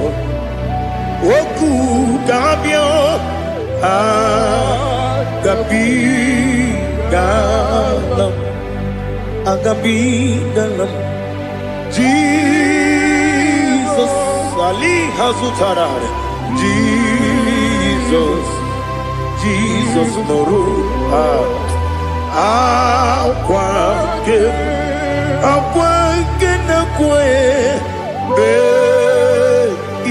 oku kabio agabi galam Jesus ali hazutarare Jesus noru akwake na kwe be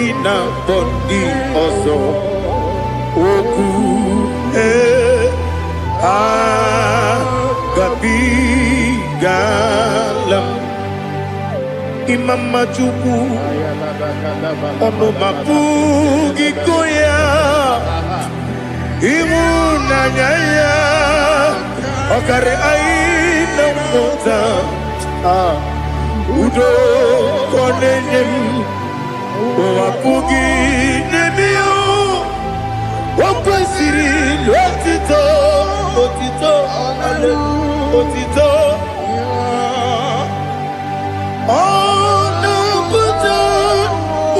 ina bondi ozo oku gabi galam imam majuku ono mapugi koya imuna nyaya okare aina mota udo konenyem wapugi nemio wakwesiri lotito otito ono buto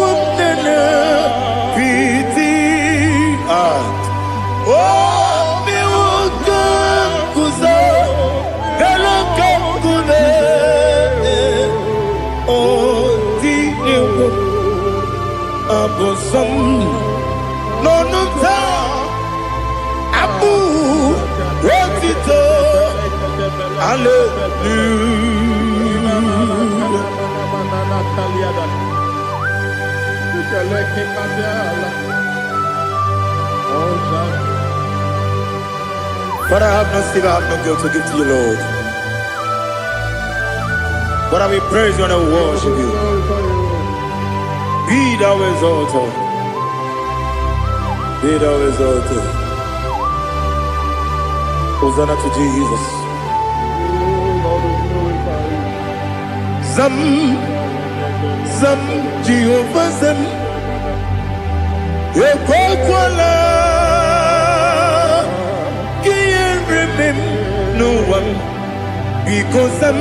umnene piti mi woka kuzo galo kangune otine abosom nonuta abu rotito But I have no sin, I have no guilt to give to you, Lord. But I will praise you and I will worship you. Be thou exalted. Be thou exalted. Hosanna to Jesus. Zam, Jehovah Zam. Ekwakwala. Can't remember no one. Because I'm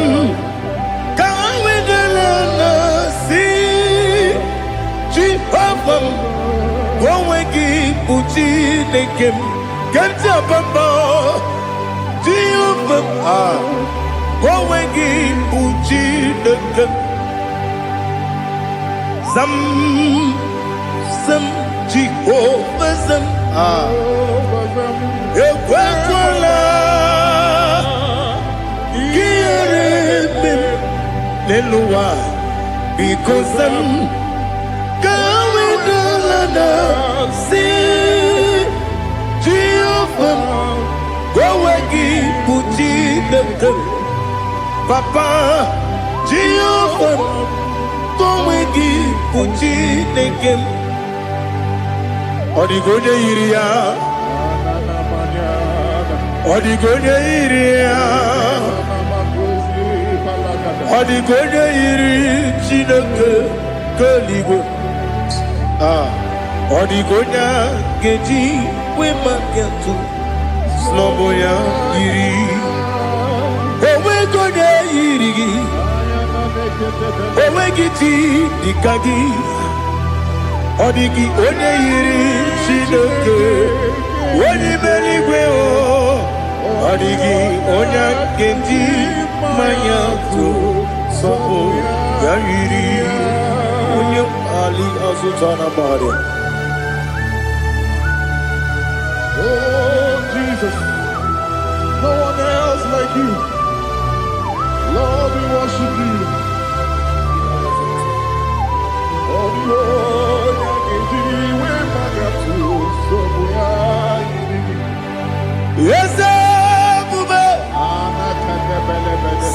Jehovah, go wegi uchi nekem, kanja bamba. Jehovah, go wegi uchi nekem. Zam Jehovah zam. Ekwakwala, kiyerebe, leluwa. because I'm going down and see Jehovah. Go again, put in the Papa Jehovah. Go again, put in the game. Odigonya iria, Odigonya iria, Odigonya iri chineke keligo. Odigonya geji we maketu sloboya iri. Owe gonya iri, owe giti dikagi. Odigi onye yiri Chineke, onye meligwe o. Odigi onye kendi manya to sopo ya yiri. Onye ali azutana bari. Oh Jesus, no one else like you. Lord, we worship you. Oh Lord. Yes,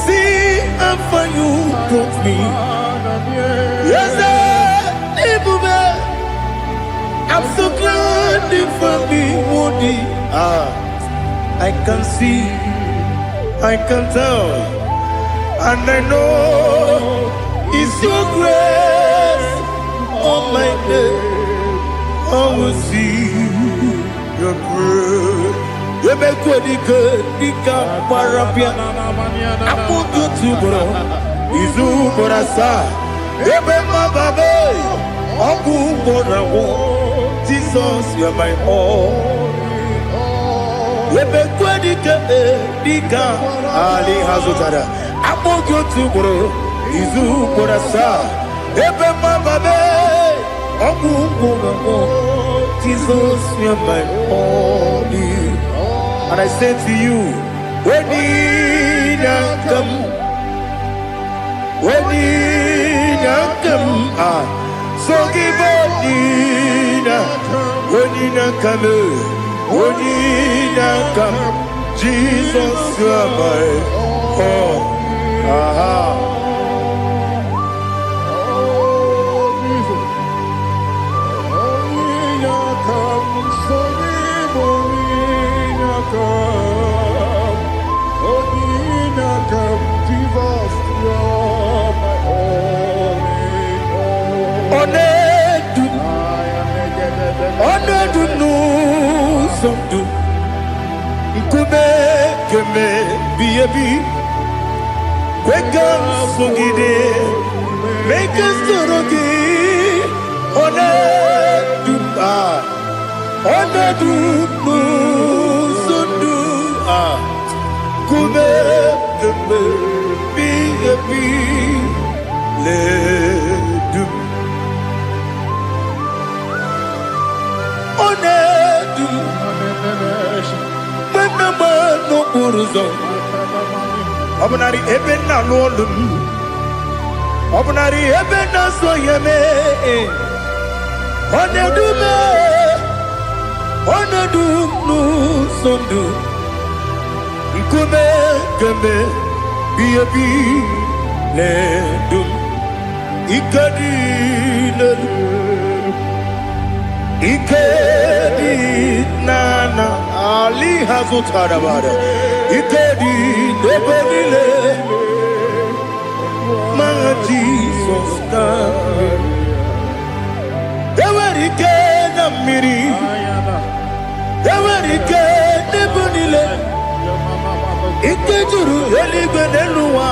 see how far you brought me. Yes, I'm so glad you found me worthy. I can see, I can tell, and I know it's your grace. Oh my God, I will see your grace. You make good, Dika Parapia. I put you to bro. Izu Borasa. You make my baby. Oku Borawo. Jesus, you're my all. You make good, Dika Ali Hazutara. I put you to bro. Izu Borasa. You make my baby. Oku Borawo. Jesus, you're my all. And I say to you, when you come, so give when you come, Jesus, you are my all. Make us Obunari ebena lolum, Obunari ebena soyeme, Onedu no sondu, Ikume keme, biabi ledum, Ikadi nana Ali Hazutara bada. Ikedi nebelile, my Jesus God. Ewerike na miri, Ewerike nebelile. Ikejuru eligwe neluwa,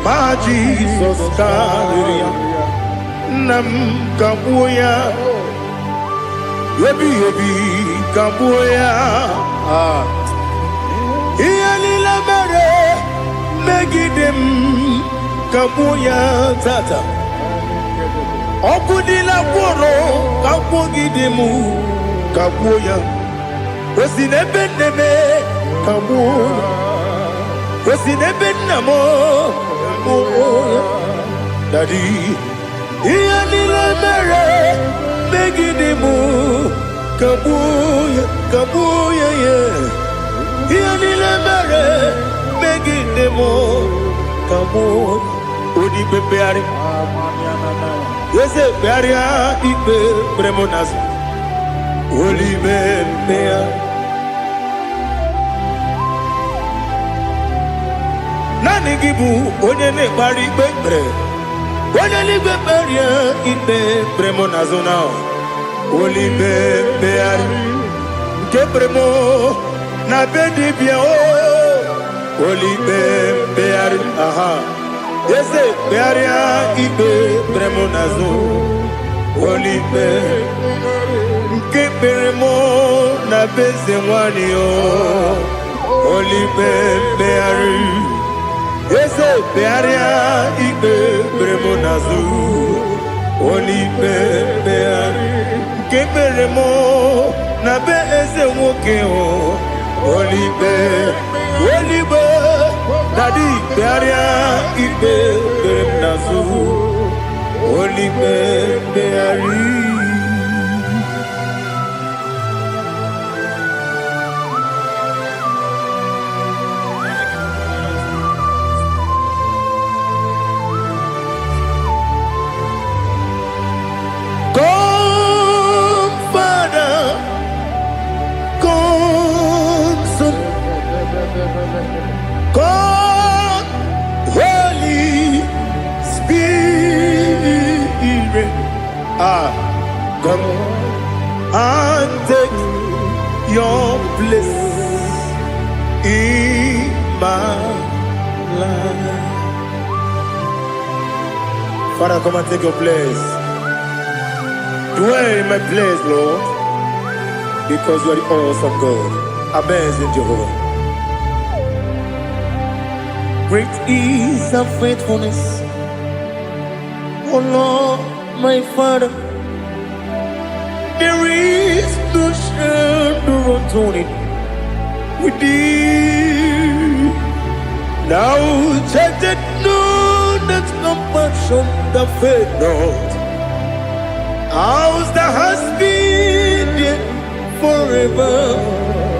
my Jesus God. Nam kabuya, yebi kabuya. Iyalila mere megidem kabuya tata. Okudila kworo kabugidemu kabuya. Osinebendeme kabuya. Osinebendamo kabuya. Daddy, iyanile mere megidimu kabuya ye. Iyanile mere megidimu kabuya. Odi bebeari, yese bearia ibe bremonas. Oli bebea. Nani gibu onye ne bari bebre. Onye ni beberia ibe bremonazona. Oli bebeari. Ke bremo na bedi bia o. Oli bebeari. Aha. Yese bearia ibe bremonazo. Oli bebeari. Ke bremo na beze wani o. Oli bebeari. Ese bearia ibe bremonazu. Oli beari. Ke beremo na be ese woke o. Oli be. Daddy bearia ibe bremonazu. Oli beari. God, Holy Spirit, come and take your place in my life. Father, come and take your place. Dwell in my place, Lord, because you are the awesome God. Amazing Jehovah. Great is thy faithfulness, oh Lord, my Father. There is no shadow of turning with thee. Now check that know that compassion that faith not. Ours that has been there forever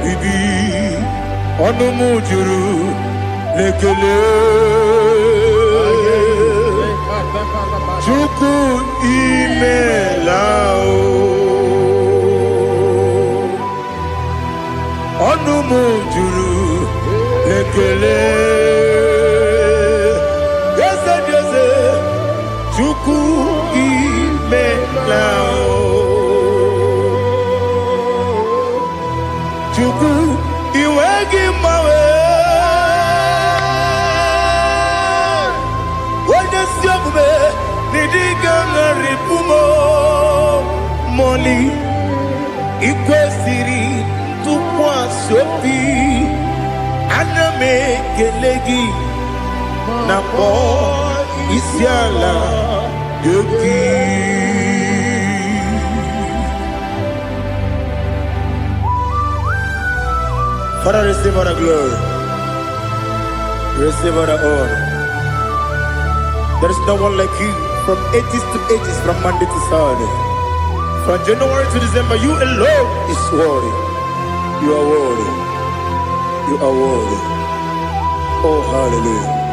with thee. Onomujuru lekele Chuku imelao Onomujuru lekele Yese Chuku imelao Chuku iwegi mawe Moli ikwesiri tukwa sopi aname kelegi na po isiala yoki. Father, receive all the glory, receive all the honor. There is no one like you. From ages to ages, from Monday to Saturday, from January to December, you alone is worthy. You are worthy. You are worthy. Oh, hallelujah.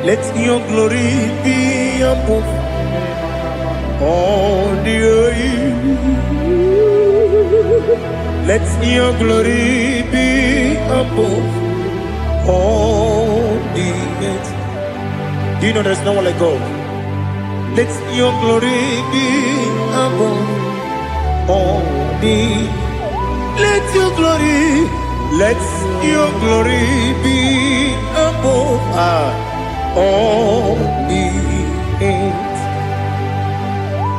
Let your glory be above all the earth. Let your glory be above all the earth. Do you know there's no one like God? Let your glory be above all the. Let your glory be above all the earth.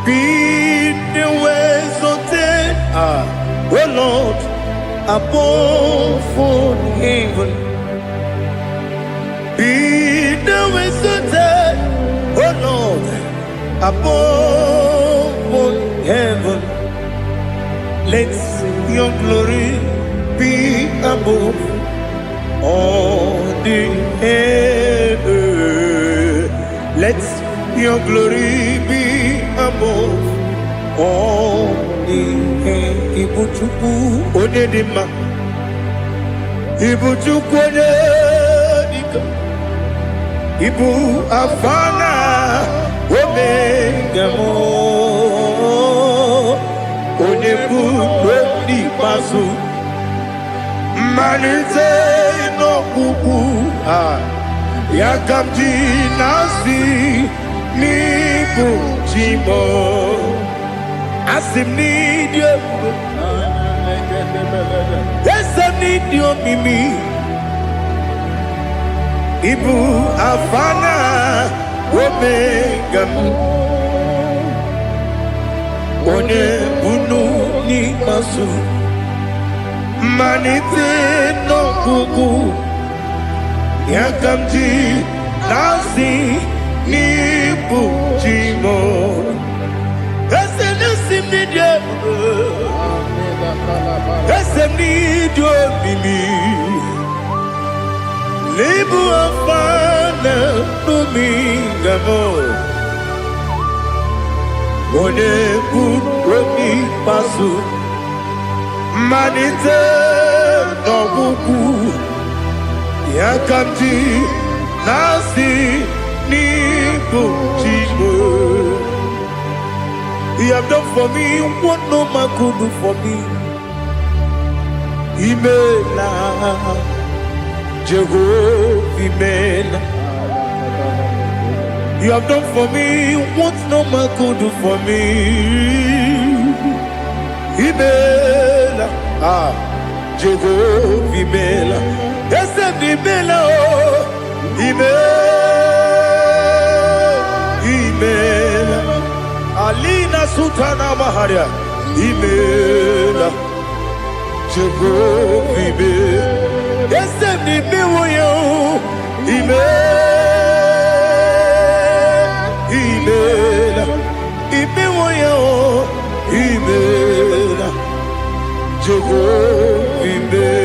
Be the ways of death, oh Lord, above all heaven. Be the wisdom, oh Lord, above all heaven. Let your glory be above all the earth. Let your glory be above all Ibuchukwu Onedima Ibuchukwu Onedika Ibu Afana Omega Mo Onebu Oni Masu Manite no Kuku Yakamji Nasi Nibu Chimo Asim need you Yes I need you Mimi Ibu Afana Omega One Bunu Ni Masu Manite no Kuku Yakamji Nasi Nibu Chimo Ese Nasim Nidio Ese Nidio Mimi Libu Afana Numingamo One Bunu Masu Manite no Kuku Yakamji Nasi Nibu Chimo. You have done for me what no man could do for me. Imela Jehovah Imela. You have done for me what no man could do for me. Imela Jehovah Imela. Yes, Imela, Imela, Alina Sutana Maharia, Imela, Jehovah Imela. Yes, Imela, Imela, Imela, Jehovah Imela.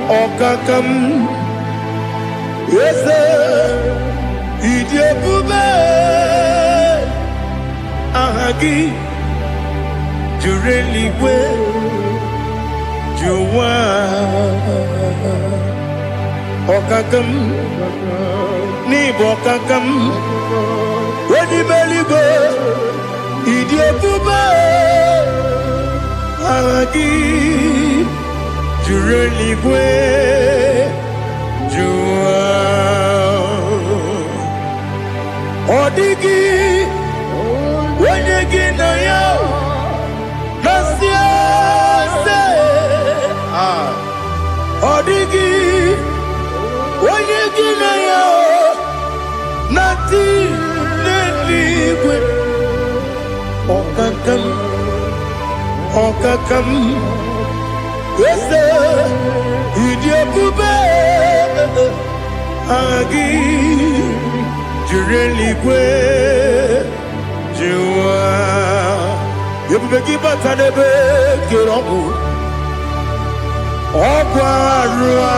Okakam, yes, Idiabube, Ahagi, Jureli, Juwa, Okakam, Nibokakam, Ready Beligo, Idiabube, Ahagi. Jureligwe Jua Odigi Wenyegi na yo Nasia se Odigi Wenyegi na yo Nati Neligwe Okakam Yes, Idiabube Agi Jureligwe Jua Yebubeki Batanebe Kirobu Okwarua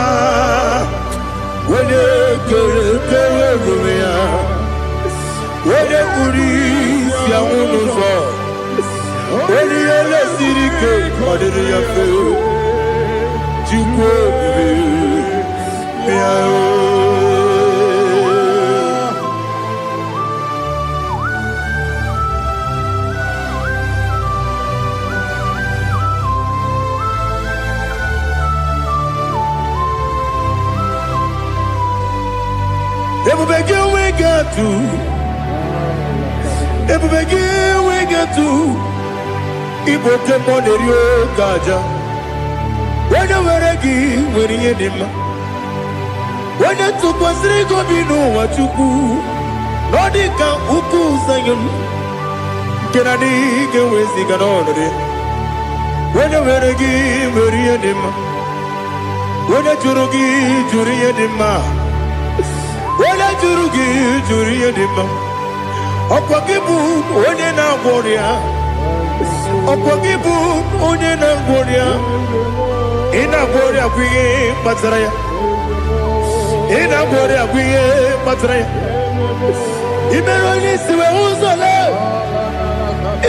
Wene Kere Rumia Wene Kuri Siamunuzo Wene Yele Sirike Madiri Yafe Chukwu Ebubege we get to Iboke Monerio Gaja Wena Weregi Weriedima onye tụkwasịrị gị obi n'ụwa Chukwu na ọ dị ka ukwu Zayọn nke na-adịghị ga-eweziga n'ọnọdụ ya. Onye nwere gị nwere ihe dị mma, onye jụrụ gị jụrụ ihe dị mma, onye jụrụ gị jụrụ ihe dị mma. Ọkwa gị bụ onye na-agwọ ọrịa, ọkwa gị bụ onye na-agwọ ọrịa. Ị na-agwọ ọrịa bụ ihe kpatara ya, ị na-agwọ ọrịa bụ ihe kpatara ya. I mere onye isi wee ụzọ lee,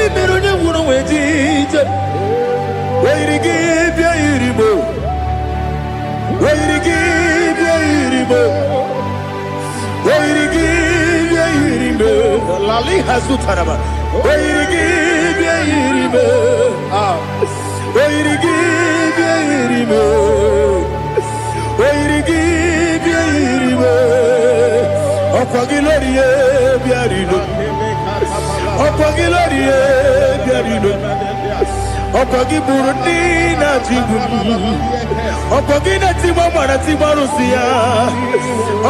I mere onye nwụrụ wee dị ije. Wee yiri gị bịa yiri mo, wee yiri gị bịa yiri mo, wee yiri gị bịa yiri mo. Lali hazụtara ma wee yiri gị bịa yiri mo, wee yiri gị bịa yiri mo, wee yiri gị bịa yiri mo. Ọkwa gị lori ye bịa rilo, ọkwa gị lori ye bịa rilo. Ọkwa gị bụrụ ndị na-achịgbu m, ọkwa gị na-etigbu ọgba na-etigbu arụsị ya,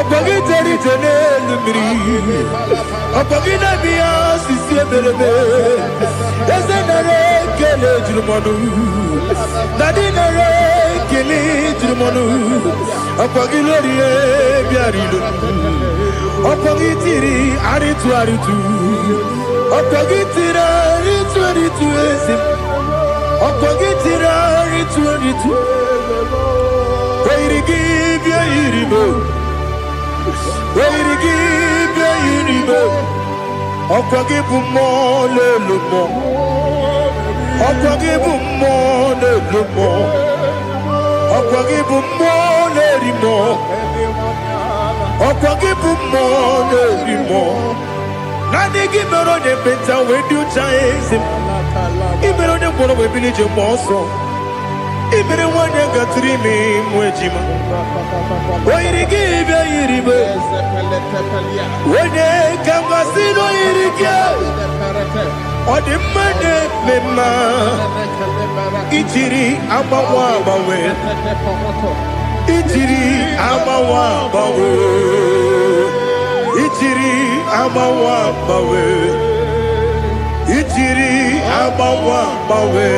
ọkwa gị jere ije n'elu mmiri, ọkwa gị na-eme ya osisi eberebe. Eze nara ekele juru m ọnụ, na dị nara ekele juru m ọnụ. Ọkwa gị lori ye bịara ilo, ọkwa gị tiri arịtụ arịtụ, ọkwa gị tiri arịtụ arịtụ ezi m. Ọkwa gị tiri arịtụ arịtụ, wee yiri gị bịa yiri mo, wee yiri gị bịa yiri mo. Ọkwa gị bụ mmụọ n'elu mmụọ, ọkwa gị bụ mmụọ n'elu mmụọ, ọkwa gị bụ mmụọ n'eri mmụọ, ọkwa gị bụ mmụọ n'eri mmụọ. Naanị gị mere onye ekpenta wee dị ụcha eze m. I mere onye mkpọrọ wee bili ije mgbe ọsọ. I mere nwanyị gatụrụ ime mụ ejima. O yiri gị bịa yiri m, onye ka mmasị na o yiri gị. Ọ dị mma na-eme mma, ijiri agbanwe agbanwe, ijiri agbanwe agbanwe, ijiri agbanwe agbanwe, ijiri agbanwe agbanwe.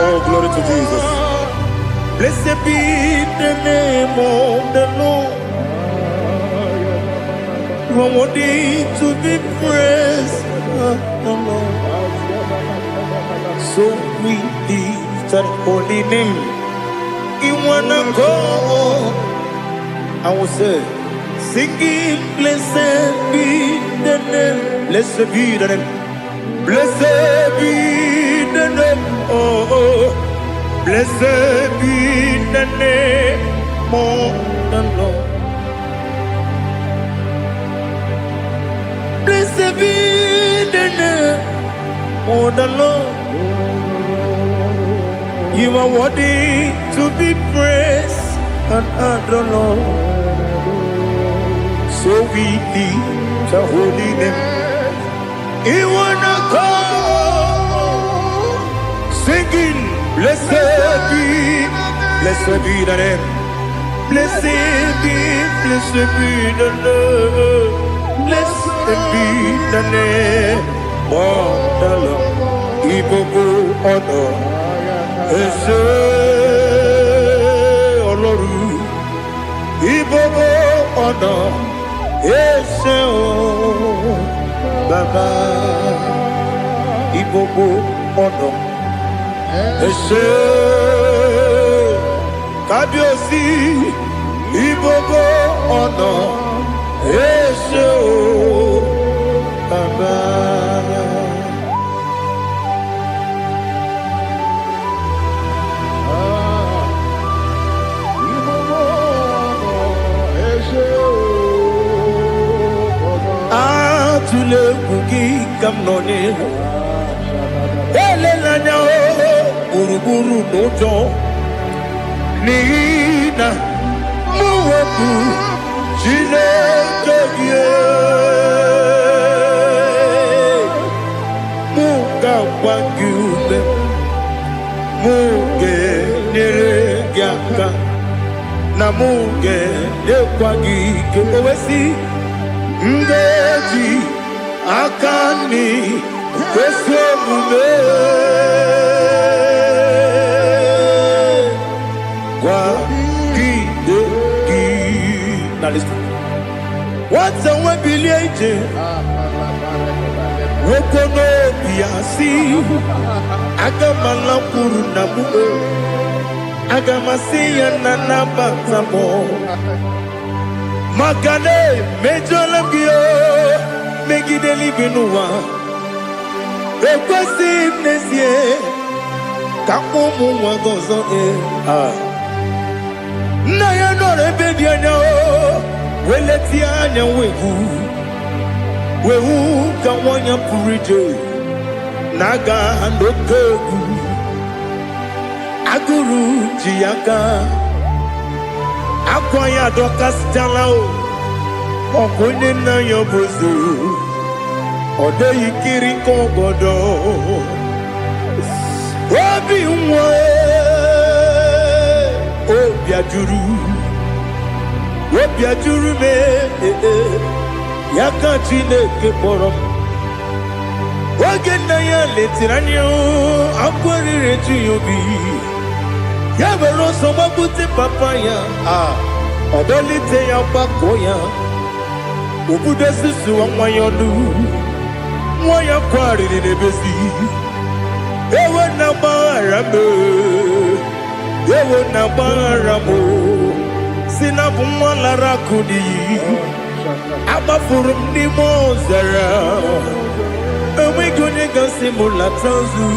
Oh, glory to Jesus. Blessed be the name of the Lord. You are worthy to be praised, the Lord. So we lift that holy name. You wanna go? I will say, singing, blessed be the name, blessed be the name, blessed be the name, oh, blessed be the name of the Lord. Blessed be the name of the Lord. You are worthy to be praised and adored, Lord. So we lift the holy name. You wanna call, singing, blessed be the name, blessed be the Lord, blessed be the name of the Lord. Ibobo honor, Ese Oloru, Ibobo honor, Ese O Baba, Ibobo honor, Ese Kabiosi, Ibobo honor, Ese O Baba. Tule kuki kamnoni, ele lanya o uruburu nojo, nina muweku Chineke gị mụ ga-agba gị ume mụ ga-enyere gị aka na mụ ga-enyekwa gị ike o wesị m ga-eji aka nri kwesị omume gwagide gị na listen nwata nwe bilie ije nwoke n'obi ya si aga m alakwuru na mụ aga m asị ya na nabata m maka na emejọla m gị megide eluigwe n'ụwa ekwesịghị m n'ezie ka ụmụ nwa gị ọzọ nna ya nọrọ ebe dị anya wee letie anya wehu ka nwanyị pụrụ ije na-aga n'oke egwu agụrụ ji ya gaa akwa ya dọkasịchala ọkụ onye nna ya bụzo ọ dịghị kiri ka ọgọdọ obi nwa obi ajuru m ya ka Chineke kpọrọ m oge nna ya letiri anya akwa riri eju ya obi ya were ọsọ gbapute papa ya ọ dọlite ya gbakọ ya obodo susuwa nwa ya ọnụ nwa ya kwarịrị n'ebezi ewe na gbaghara m si na bụ nwa lara akụ n'iyi agbafuru m n'ime ọzara enweghị onye gasị m lata nzu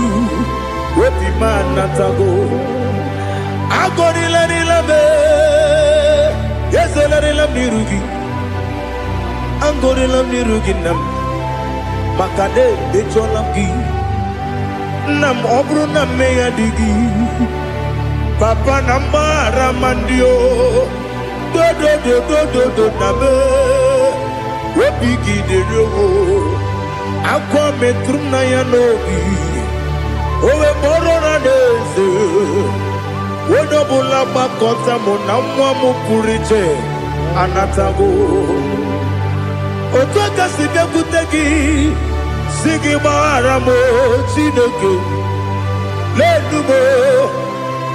obi m anatago agọrịlarịla m ezolarịla m n'iru gị agọrịla m n'iru gị nna m maka na emejọla m gị nna m ọ bụrụ na mmehie dị gị papa na mgbaghara ma ndị dodododododo na me obi gị dịrị akwa metụrụ m na ya n'obi owe kpọrọ na n'eze onye ọbụla gbakọta mụ na nwa m pụrụ iche anatago otu aka si bịakwute gị si gị gbaghara m Chineke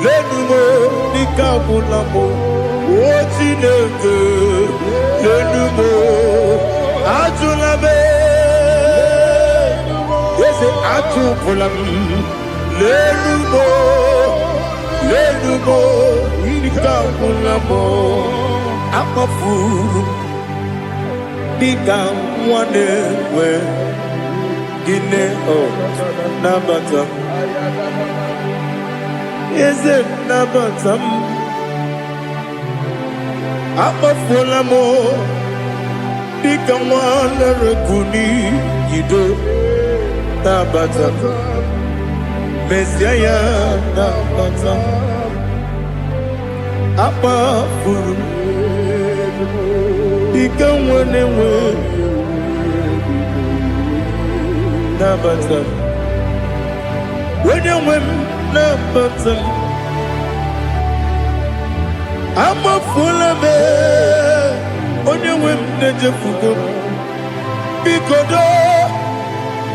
lenumo dịka agwụla m o Chineke lenumo ajụla m eze ajụpụla m lenumo dịka agwụla m akpafuru dịka nwa na-enwe gịnị nabata m eze nabata m akpafuola m dịka nwa na-erekwu n'iyido nabata m mezie ya nabata m akpafuru dịka nwa na-enwe nabata m onye nwe m nabata m amafuola m onye nwe m na-ejefugo m biko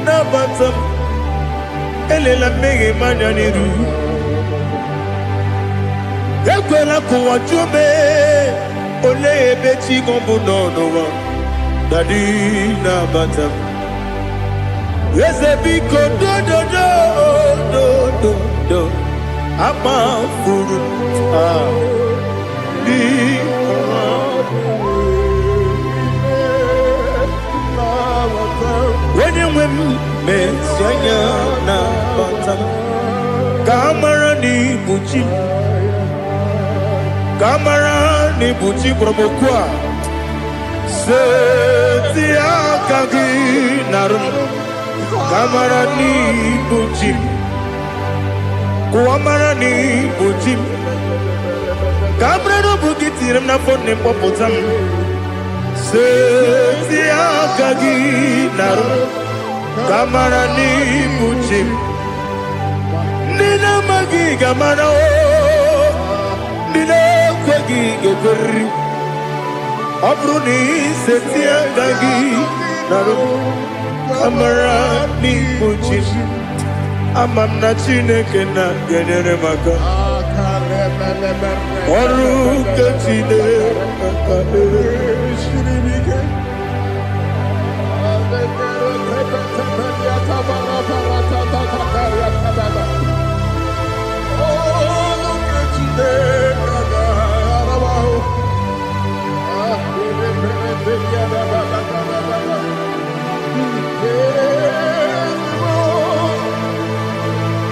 nabata m elela mmehie m anya n'iru ekwela ka ụwa jụọ m olee ebe chi gị bụ n'ụwa dadi nabata m eze biko do akpafuru onye nwe m mezi anya nabata m ka amara n'ibu chi ka amara n'ibu chi kpọrọ m okwu a seti aka gị narụ m ka amara n'ibu chi kụwa mara n'ibu chi ka amara n'obu gị tiri m n'afọ na mkpọpụta m Setia kagi naru kamara ni muchim nina magi kamara o nina kwagi geberi abruni setia kagi naru kamara ni muchim amam na chineke na genere maka oru kachine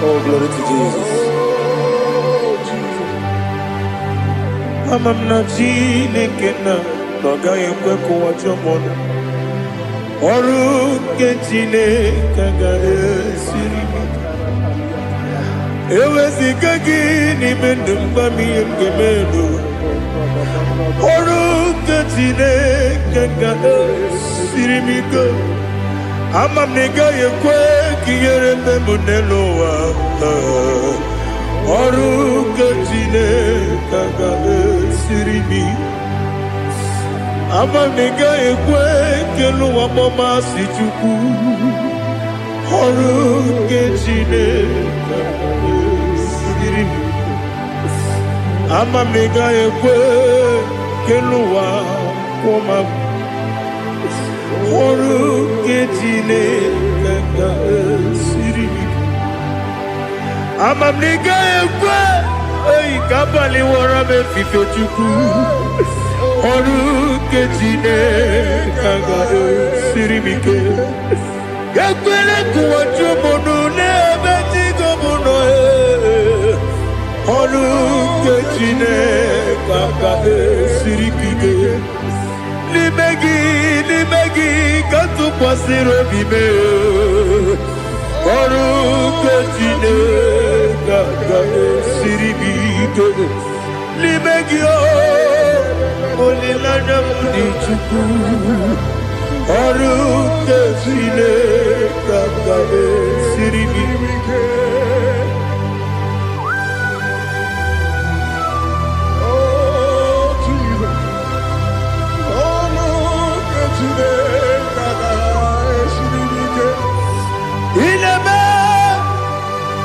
Oh, glory to Jesus. Amam na Chineke na noga yekwe kuwacho mono. Oru ke Chineke ga esiri mi. Ewezika gini mendumba mi yemgemelu. Oru ke Chineke ga esiri mi go. Amam nega yekwe kiyere memunelo wa. Oru ke Chineke ga esiri mi. Amam nega yekwe kelu wa mama si chuku. Oru ke Chineke ga esiri mi. Amam nega yekwe kelu wa mama. Oru ke Chineke ga esiri mi. Amam nega yekwe ei kabali wara me fifo chuku. Oru ke Chineke ga esiri mi ke. Yakwele kuwacho mono nebe tigo mono e. Oru ke Chineke ga esiri mi ke. Limegi katu kwasiro bime. Oru ke Chineke ga esiri mi ke. Limegi o olilanya mudi chuku. Oru ke Chineke ga esiri mi ke. Oh, Jesus. Oh, look at you there, Gaga, Shirike. Ilebe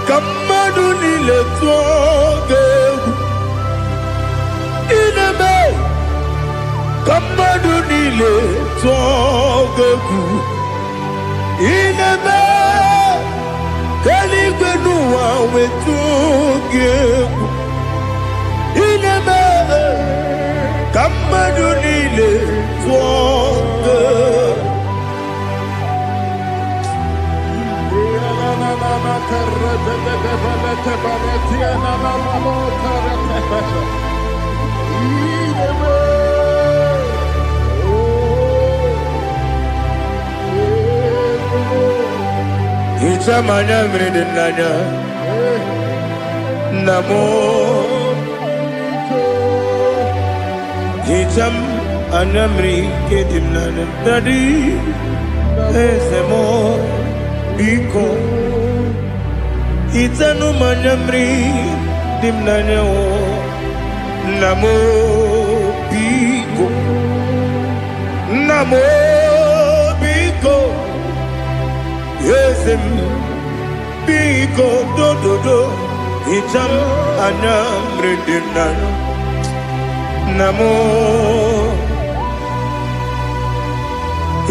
kamadu nile tuoge. Ilebe kamadu nile tuoge. Ilebe kaligwe nuwa wetuge. Ilebe kamadu nile tuoge. Ichamanya mridinanya namo Icham anamri kedimnana Dadi ezemo biko Itanu manamri dimnanya o Namo biko Namo biko Yesem biko do do do Icham anamri dimnanya Namo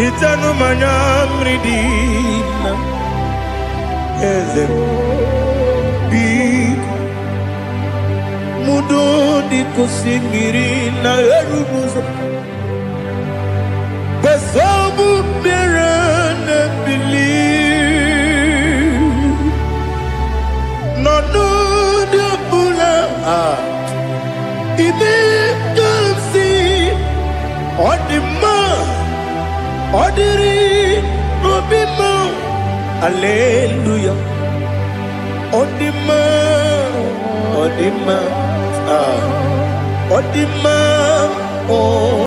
Itanu manamri dimnanya Ezem biko Mudo di kusingiri na erumuzo Besobu mirane believe No no de bula Ibe kamsi Odima Odiri Obima Alleluia Odima Odima Odima oh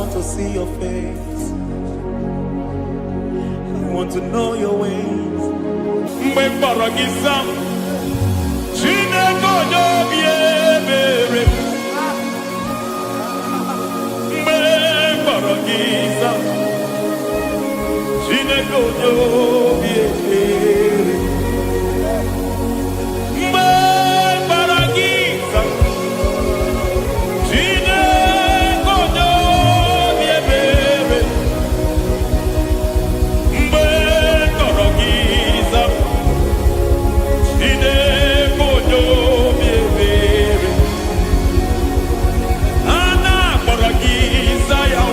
want to see your face. I want to know your ways. Mbaragisa, Chineke obi ebere. Mbaragisa, Chineke obi ebere. Mbaragisa, Chineke obi ebere. Mbaragisa, Chineke obi ebere. Ana mbaragisa ya.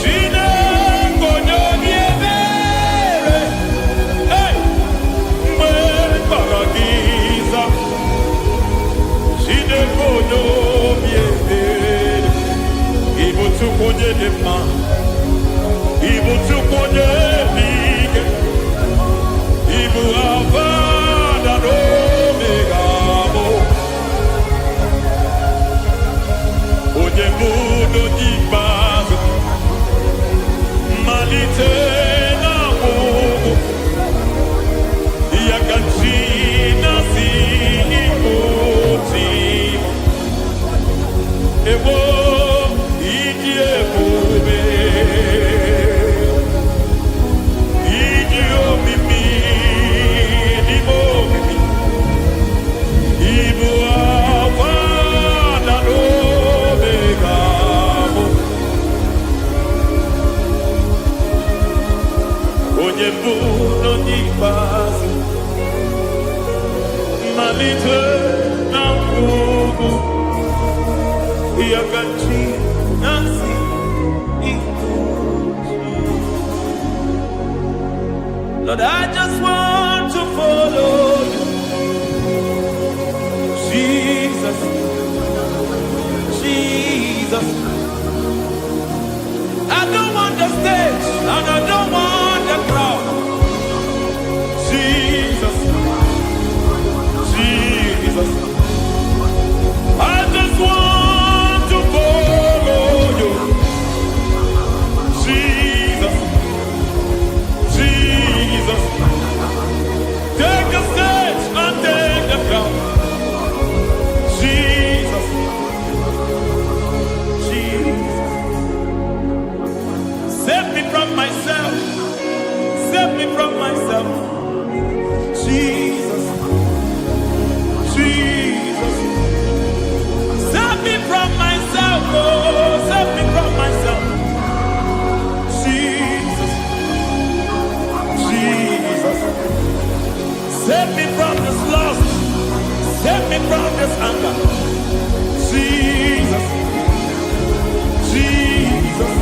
Chineke obi ebere. Hey, mbaragisa, Chineke obi ebere. Ibu tukonye dema, ibu tukonye bige, ibu avada no megamo. Onye mudo di bazo, malite na mugo, yakachina si ikuti. Ewo iji ebube, iji omimi, ibo omimi, ibu avada no megamo. Onye mbuno n'ikpeazụ, malite na ngwugwu, yakachị na nsị ikuchi. Lord, I just want to follow you, Jesus, Jesus. I don't want the stage and I don't want the crowd. Jesus, Jesus. I just want to follow you, Jesus, Jesus. Take the stage and take the crown. Jesus, Jesus. Save me from myself. Save me from myself. Jesus, Jesus. Save me from myself. Oh, save me from myself. Jesus, Jesus. Save me from this lust. Save me from this anger. Jesus, Jesus.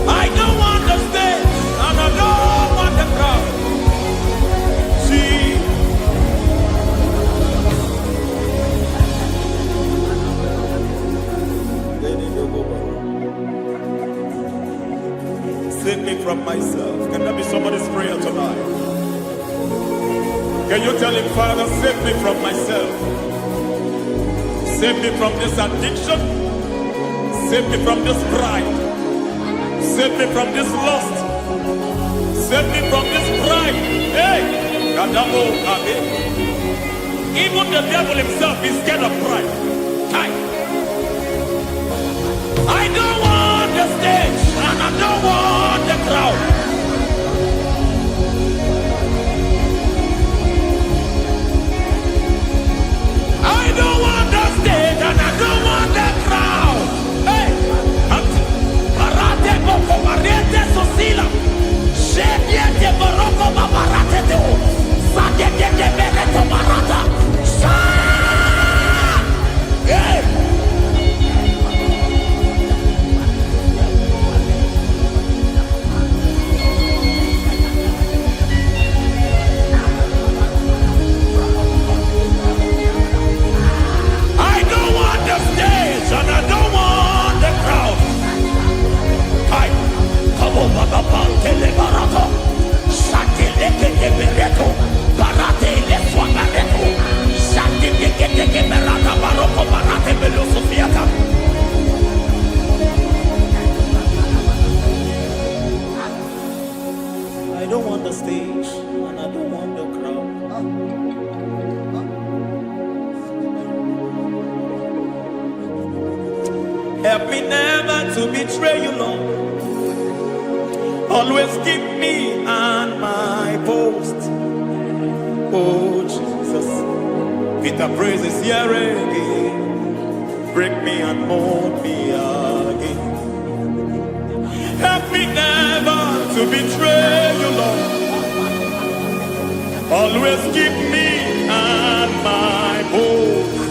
I don't want the stage and I don't want the crowd. Jesus. Save me from myself. Can that be somebody's prayer tonight? Can you tell him, Father, save me from myself. Save me from this addiction. Save me from this pride. Save me from this lust. Save me from this pride. Hey! Kadamo Abe. Even the devil himself is scared of pride. Hi. I don't want the stage and I don't want the crowd. I don't want the stage and I don't want the crowd. Hey, Barate Boko Barete Sosila. Shediete Baroko Babarate Teo. Sadete Bereto Barata. Hey! Help me never to betray you, Lord. Always keep me on my post. Oh, Jesus. With the praises here again. Break me and mold me again. Help me never to betray you, Lord. Always keep me on my post.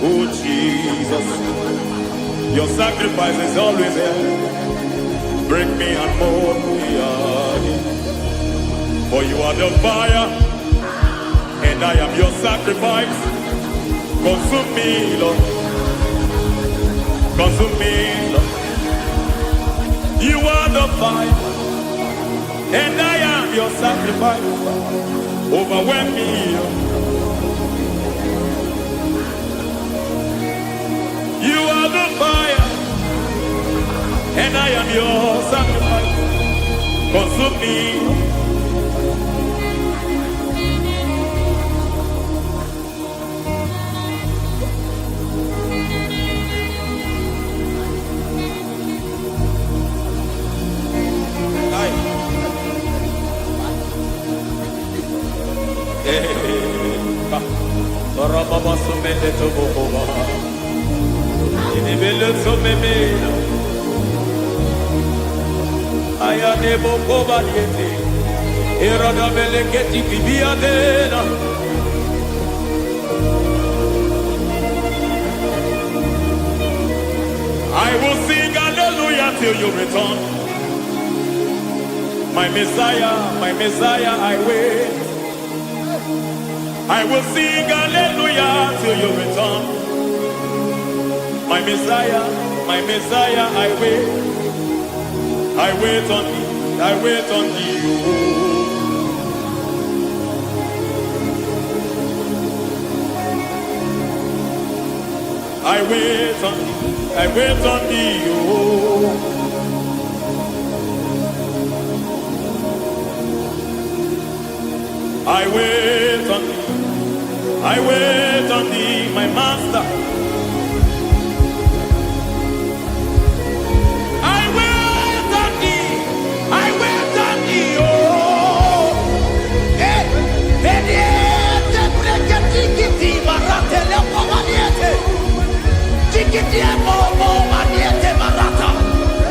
Oh, Jesus. Your sacrifice is always there. Break me and mold me again. For you are the fire, and I am your sacrifice. Consume me, Lord. Consume me, Lord. You are the fire, and I am your sacrifice. Overwhelm me, Lord. You are the fire, and I am your sacrifice. Consume me. I will sing hallelujah till you return. My Messiah, I wait. I will sing hallelujah till you return. My Messiah, I wait. I wait on thee, I wait on thee. I wait on thee, I wait on thee. Oh. I wait on thee, I wait on thee, my master. I wait on thee, I wait on thee, oh.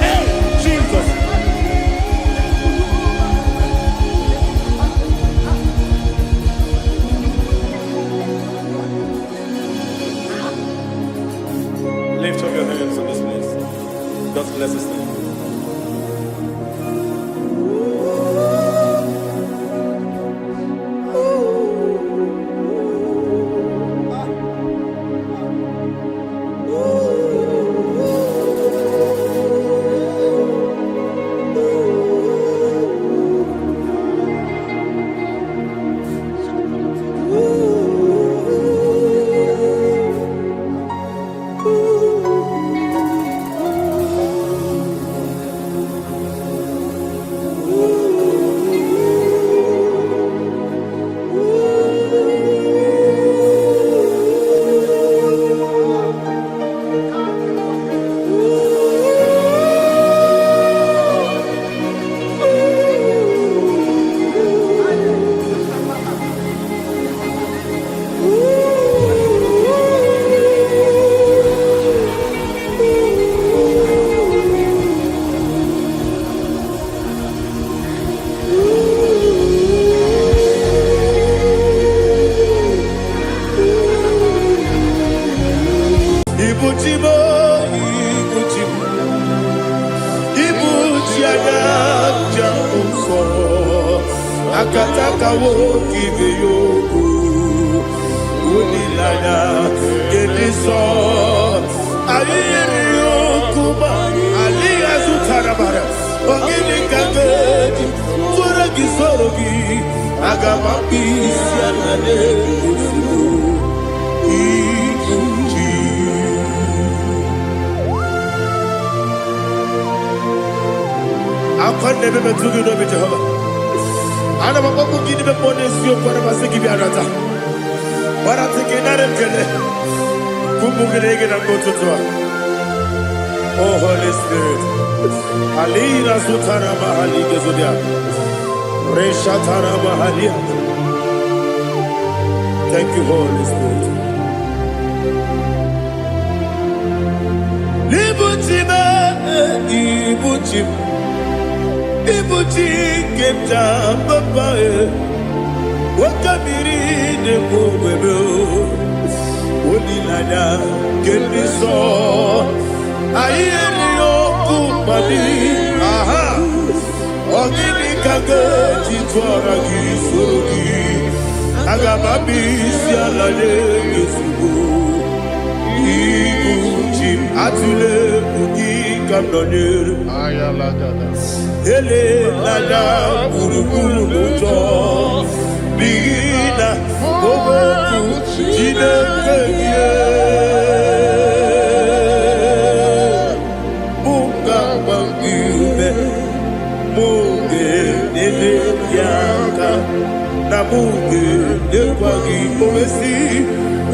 Hey, Jesus. Lift up your hands in this place. God bless us. Akataka wo give yoku unilaya gediso aliyeri yokuba aliyazutarabara ogini kagedi tora gisorogi agamapisi anane kusimu ikuji akonde bebe tugi no be Jehovah. Ana makoku gini be ponesio kwa masiki bi arata. Bara teke na remkele. Kumugirege na kototwa. Oh, Holy Spirit. Alira Sutara Mahali Gezudia. Reshatara Mahalia. Thank you, Holy Spirit. Libuchima, Ibuchim. Ibuchi Kemta Papa. Wakamiri de Bobebo. Onilada Kemiso. Ayeri Okupadi. Aha. Ogini Kage Chitwara Gisurugi. Agababi Sialade Gesubu. Ibuchim Atule Ugi Kamdonir. Ele Lada Urukuru Muto. Bigina Boboku Jinekeye Munga Mangiume Munge Nede Yanka Na Munge Nekwagi Omesi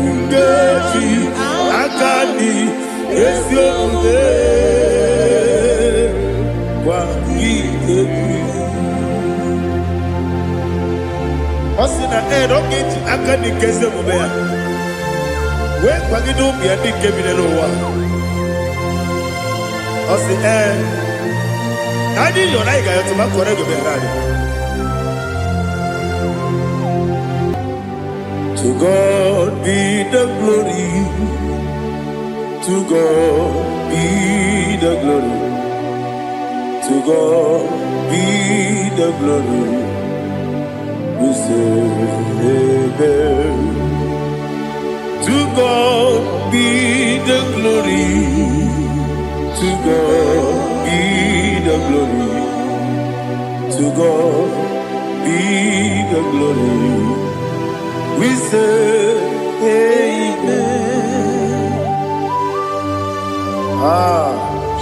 Ungeji Akani Esyonde Kwagi Ebi Osina Rocket Akani Kese Mubea. When Pagido be a big cabinet over. Osina I did your like I to my correct of To God be the glory. To God be the glory. To God be the glory. We say amen. To God be the glory. To God be the glory. To God be the glory. We say amen.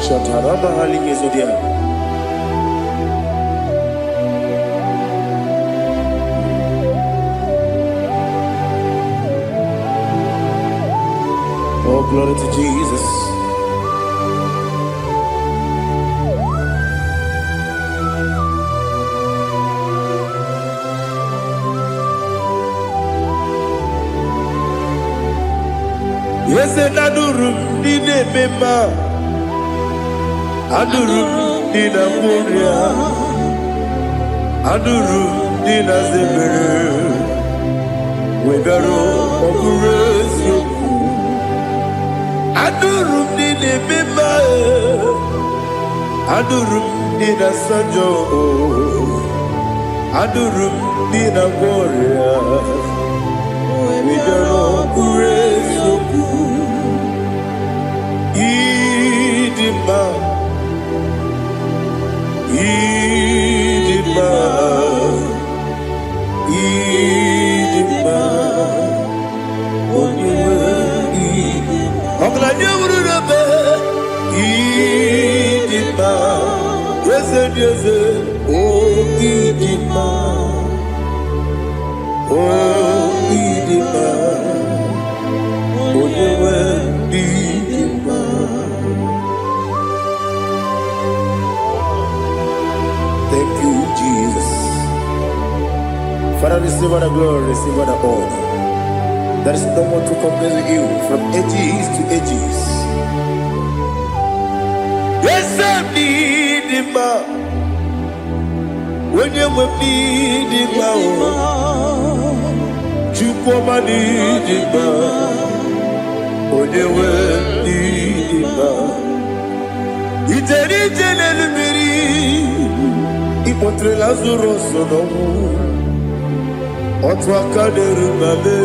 Shataraba Halingezodia. Oh, glory to Jesus. Yes, and Adurum did a member. Adurum did a warrior. Adurum did a zebra. We got all Adurum did a member. Adurum did a sanjo. Adurum did a warrior. We don't know who is you. Idima. Idima. Idima. Idima, yes, oh Idima, oh Idima, oh Idima. Thank you, Jesus. Father, receive all the glory, receive all the honor. There is no one to compare with you from ages to ages. Yes, I need him. When you will need him, you come and need him. When you will need him, it's a little enemy. He put Lazarus on Otwa Kaderu Babe.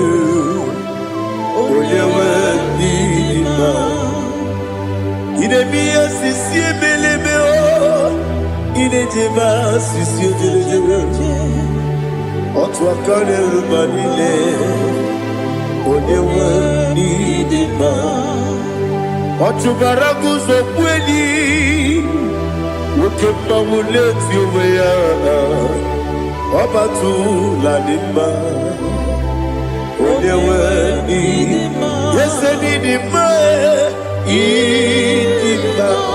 When you will need him. Il est bien si belébé, il est débat si Dieu. En toi quand le manilé, on est wani débat. En tu baragous au poigni, ou que pas moulé tu voyas, en batou la débat. On est wani, yes, c'est débat. Idima.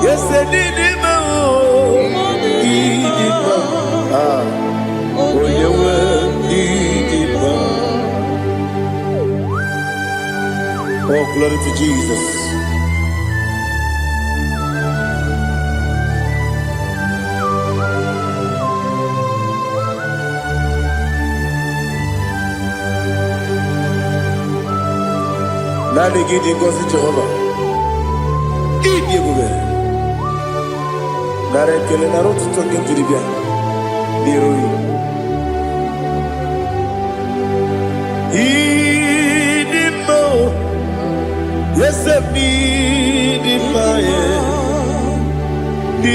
Yes, Didima. Didima. Oh, you were Didima. Oh, glory to Jesus. Nani gidi ngozi Jehovah. Idi ebube. Nara ekele nara otuto nke jiri bịa n'iru ya. Ịdị mma o, eze m ịdị mma ya.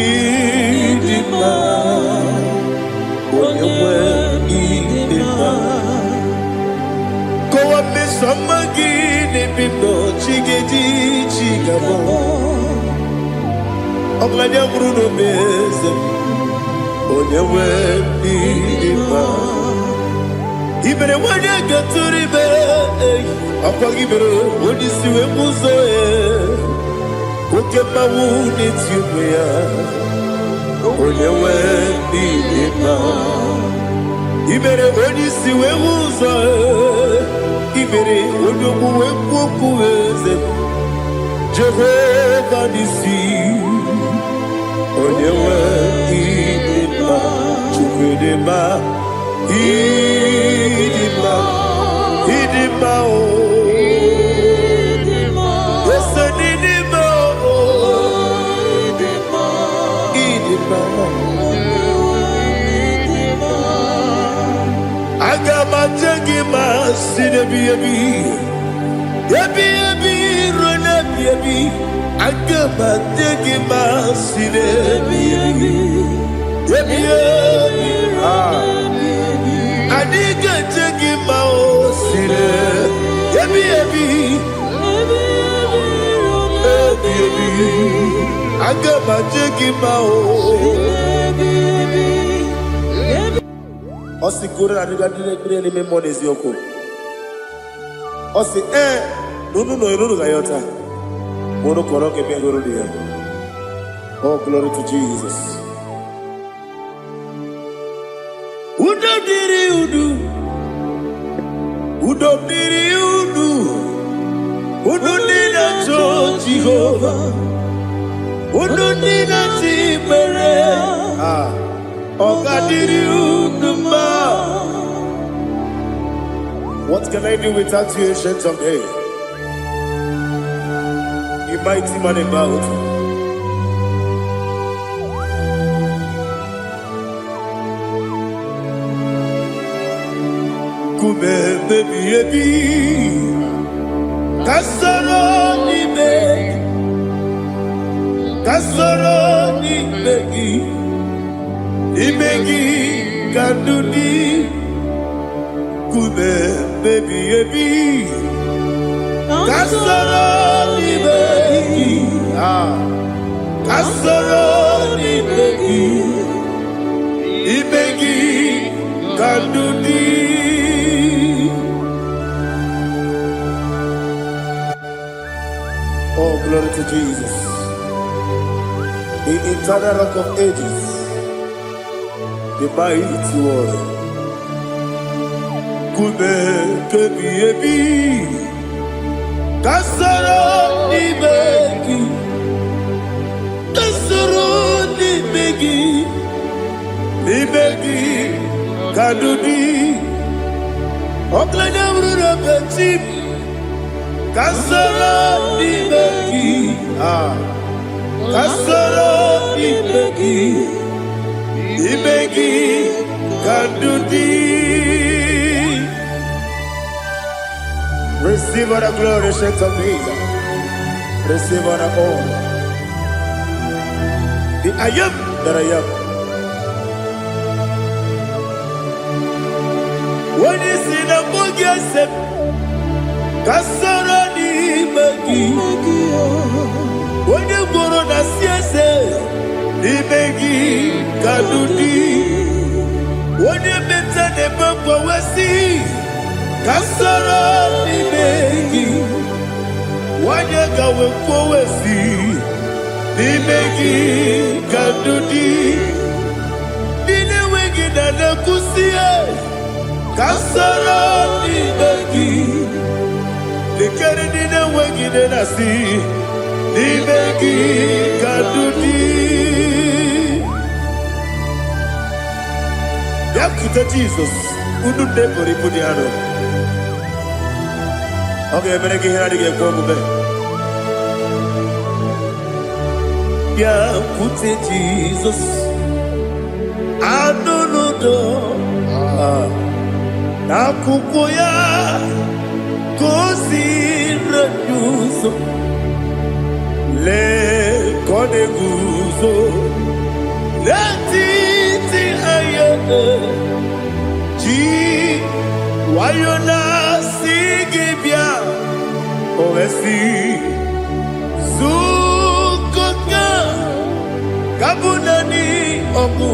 Ịdị mma, onye nwe ịdị mma. Kowa mmeso mma gị n'ebe nọ chi ga-eji chi gabọ. Ọbụladị abụrụ n'obe eze m, onye nwe ịdị mma. Ibere nwanyị agatụrụ ibe, ọkwa gị mere onye isi wee bụ ụzọ ya. Oke mmanwụ n'eti ụmụ ya, onye nwe ịdị mma. Ibere onye isi wee bụ ụzọ ya, ibere onye okwu wee kwuo okwu eze. Jehova n'isi, onye nwe ịdị mma, Chukwu dị mma, ịdị mma, ịdị mma o, ese n'ịdị mma o, ịdị mma. Aga m aja gị ma si n'ebi ebi, ebi ebi ruo n'ebi ebi. Aga m aja gị ma si n'ebi ebi, ebi ebi. Adị ga-eje gị ma o si n'ebi ebi, ebi ebi. Aga m aja gị ma o. Osi kore na diga dire ni memo n'eziokwu. Osi nunu no iruru ga yota. Mono koro ke be goro dia. Oh, glory to Jesus. Udo diri udu. Udo diri udu. Udo dina cho Jehovah. Udo dina timere. Ogadiri uduma. What can I do without you, ancient of days? You mighty man about. Kube baby baby, kasoro ni begi, kasoro ni begi. Imegi kanduni kube baby baby kasoro ni begi kasoro ni begi imegi kanduni. Oh, glory to Jesus, the eternal rock of ages, the mighty one. Kube kebi ebi, kasoro ni begi, kasoro ni begi, kadudi. Oklanya urura bechim, kasoro ni begi, kasoro ni begi. Imegi Kandudi. Receive all the glory, shake of Jesus. Receive all the honor. The I am that I am. When you see the book, you say, Kasarani Magi. When you go on a siese. Imegi Kadudi. Wone meta ne bamba wasi. Kasara imegi. Why wekowesi n'imegi kadudi dine wegi na nekusie kasara n'imegi likere dine wegi na nasi n'imegi kadudi yakute Jesus unu debori pudiano. Okay, I'm going to get going. Yeah, put it Jesus. I don't know. Nakukoya kosi reduso le kone guzo le titi ayane ji wayona sigibia oesi zukoka kabunani oku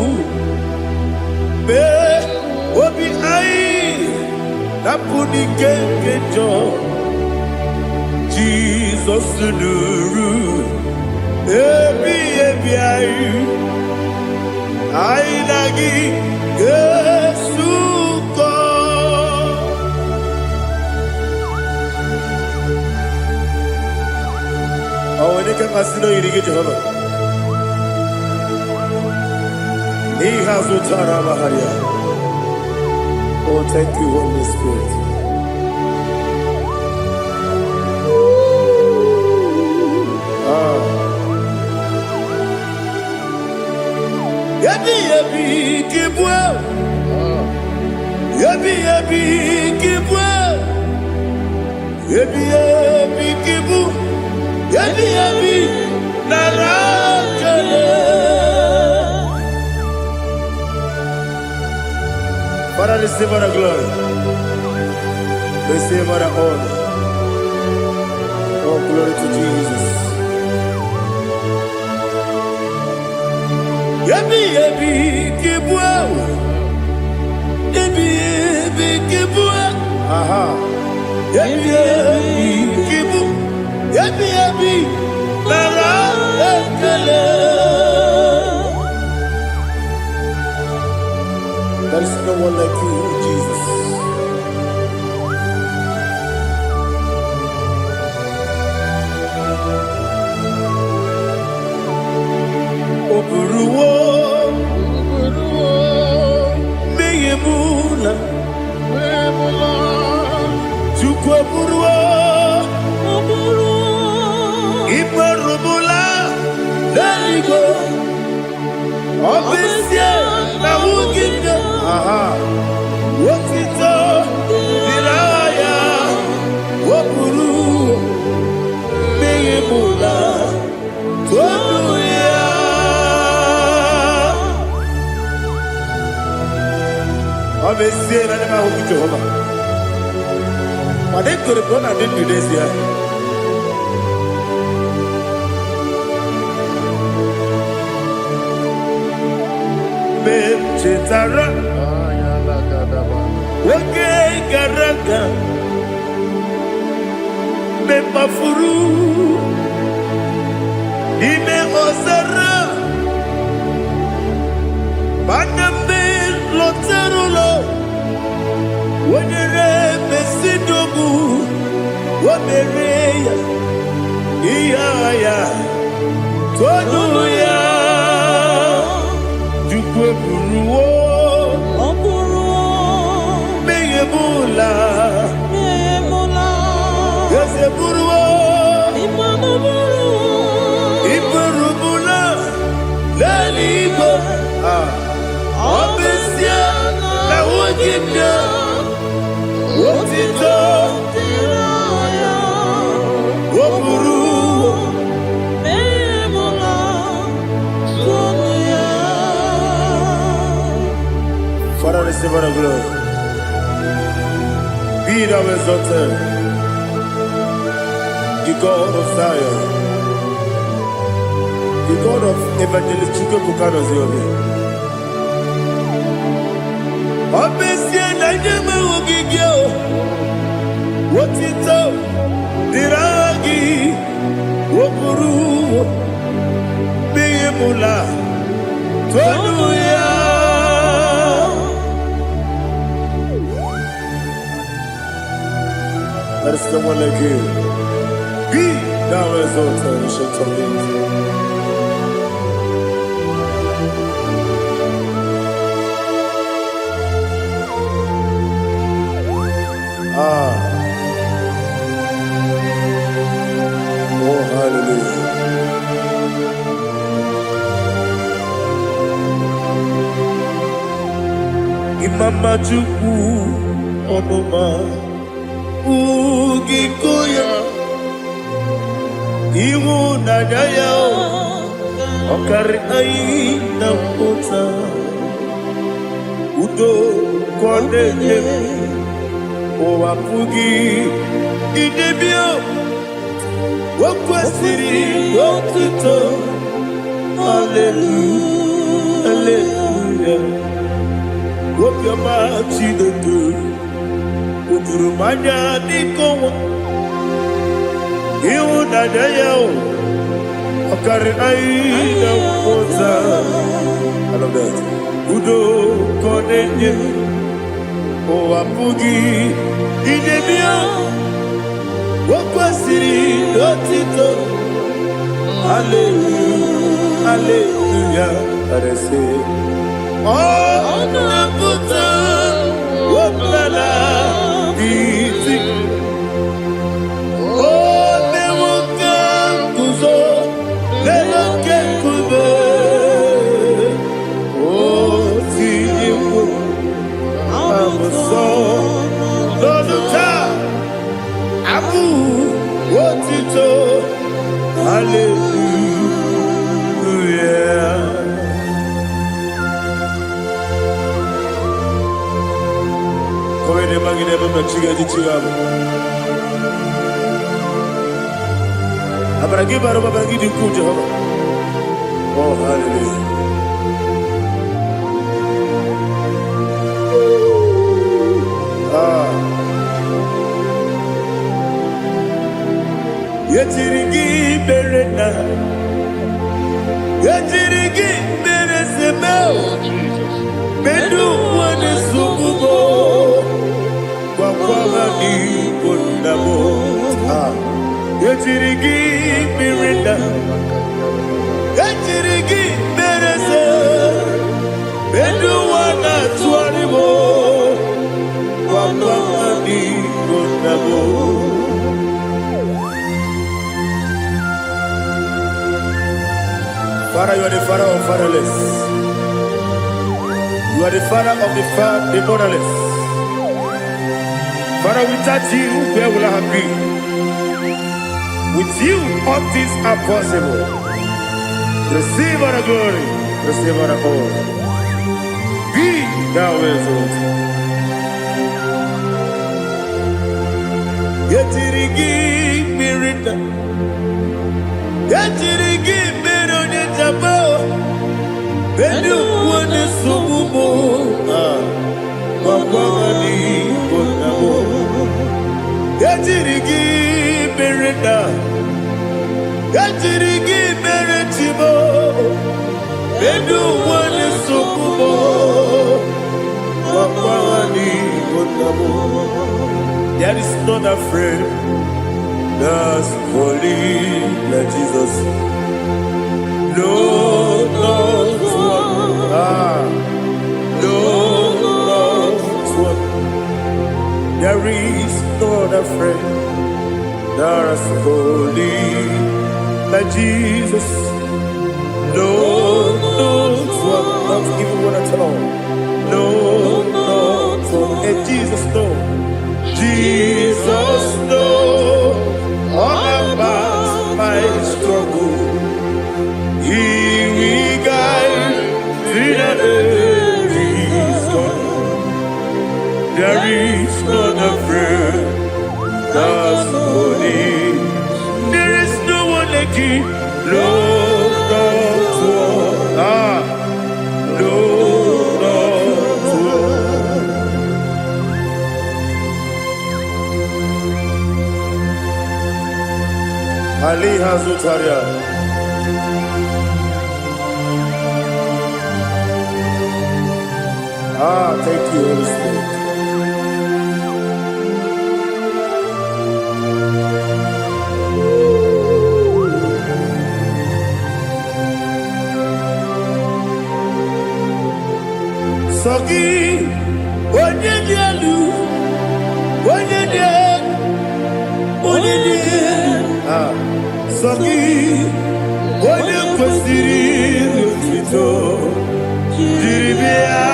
be obi ai napuni kenkejo Jesus nuru ebi ai ai nagi Yesuko. Oh, when you can masino irige Jehovah. He has utara baharia. Oh, thank you, Holy Spirit. Yabi kibwa. Yabi kibwa. Yabi kibu. Yabi narakale. Father, receive our glory. Receive our honor. Oh, glory to Jesus. Yabi kibwa. Yabi kibwa. Aha. Yabi kibu. Yabi narakale. There is no one like you, Jesus. Oburuwo, meyemula, chukwu oburuwo, imerubula, leligo, obesie na wugide. Aha. Wotito diraya wopuru meyemula toduya. Obesie na nema huku Jehovah. Made korepona didn't this year. Chetara Wake Garaka Mepafuru Ime Osara Baname Loterulo Wenere Mesidobu Wamereya Iyaya Toduya Buruwo, meyemula, yese buruwo, iburubula, leligo, obesia na wogimya, wotito, woburuwo. Father, receive our glory. Be thou exalted, the God of Zion, the God of Evangelist Chike Bukano Ziobi. Obesie na nyeme ugigio, wotito diragi mula Tonuya. There is someone like you. Be thou exalted, ancient of days. Oh, hallelujah. Imama Chukwu Onuma Ugikoya Iwu Nadaya Okari Aina Kota Udo Kondeye Owapugi Idebio Wakwasiri Wakito Hallelujah Hallelujah Wopiama Chidodo Udurumanya Nikowa Iwu Nadaya Okari Aina Kota I love that Udo Kondeye Owapugi Idebio Wakwasiri Otito Hallelujah Hallelujah I say Oh Nabuta Wapala Iti Oh Newoka Kuzo Leloke Kube Oh Tiyiwo Amuso Loduta Abu Otito Hallelujah Come ne magine baba chiga di chiga Abragi baro baba di ku Jehovah Oh hallelujah Yetirigi berena Yetirigi beresebel Bedu wane sukubo Wakwama ni kondabo Yetirigi berena Yetirigi berese Bedu wana tuaribo Wakwama ni kondabo Father, you are the father of fatherless. You are the father of the motherless. Father, without you, where will I have been? With you, all things are possible. Receive our glory, receive our honor. Be thou exalted. Yetirigi mirita, yetirigi mirone jabo, bedu wane sububo, wawani bonabo. Yetirigi mirita, yetirigi miretibo, bedu wane sububo, wawani bonabo. There is not a friend that's holy like Jesus. No, not one. No, not one. There is not a friend that's holy like Jesus. No, not one. Not even one at all. No, not one. And Jesus knows. Jesus knows all about my struggle. He will guide through the days gone. There is not a friend that's holy. There is no one like you. Lord, not one. No, not one. Ali Hazutaria. Ah, thank you, Holy Spirit. Sogi, onye dị elu, onye dị elu, onye dị elu. Ah, Sogi, onye kwesịrị otuto, jiri bịa.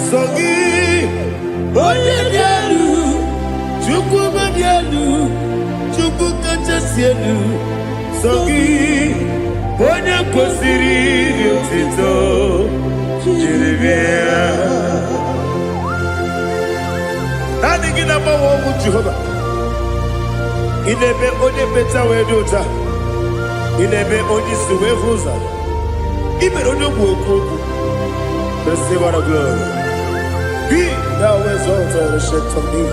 Sogi, onye dị elu, Chukwu dị elu, Chukwu kachasị elu. Sogi, onye kwesịrị otuto. Nani gina mawa omu Jehovah. Inebe onye beta wedota. Inebe onye siwe huza. Ibe onye woku. Receive our glory. Be thou exalted and shake of me.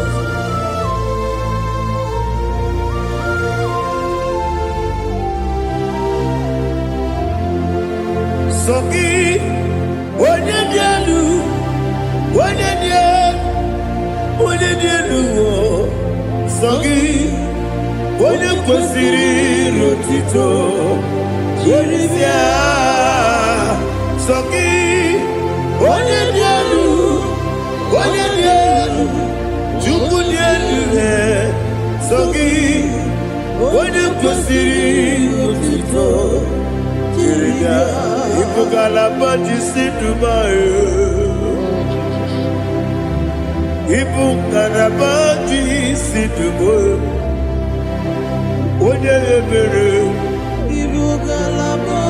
Sogi. Onye dị elu, onye dị elu, onye dị elu, sọ gị, onye kwesịrị otuto, jiri bịa. Sọ gị, onye dị elu, onye dị elu, Chukwu dị elu, sọ gị, onye kwesịrị otuto, jiri bịa. Ibugalaba Dubai. Ibugalaba Dubai. Onye ebere. Ibugalaba.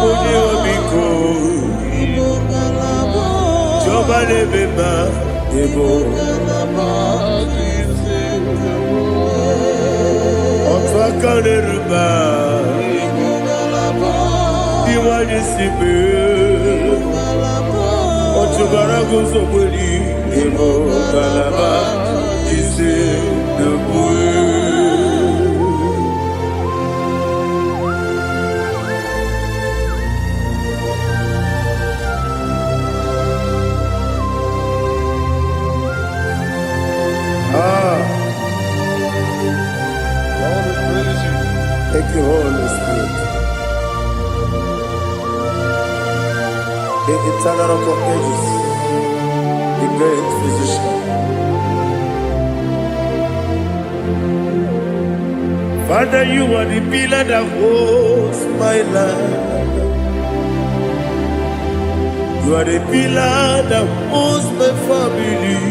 Onye omiko. Ibugalaba. Jọba lebeba. Ibugalaba. Ọtụ aka n'eruba. Iwani sibe, Ochubara gozo kweli, Emo kalaba, Jise debue. Ah, thank you, Holy Spirit. The eternal rock of ages, the great physician. Father, you are the pillar that holds my life. You are the pillar that holds my family.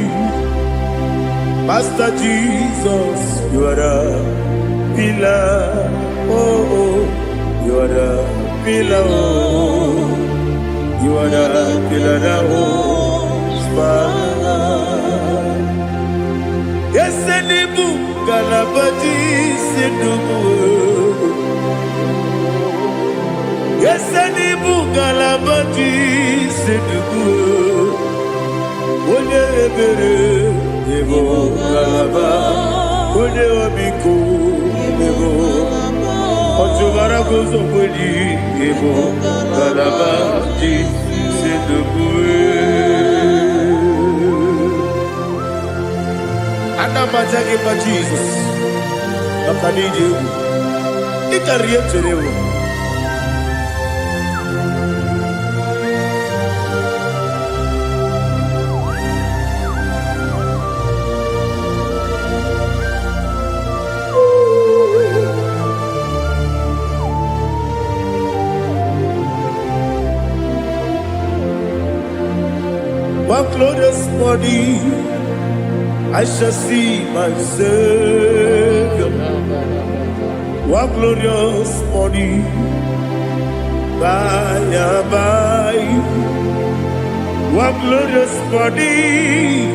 Master Jesus, you are the pillar. Oh, oh, you are the pillar. Oh. You are the pillar that holds my life. Yes, any book, Galabati, Sidubu. Yes, any book, Galabati, Sidubu. Onye ebere, Ebo Galaba. Onye omiko, Ebo. Ochubara gozo kweli, Ebo Galaba. C'est Anama Jagi by Jesus. Nakaniji. Ikaria Cherewo. One glorious morning, I shall see my Savior. One glorious morning, by and by. One glorious morning,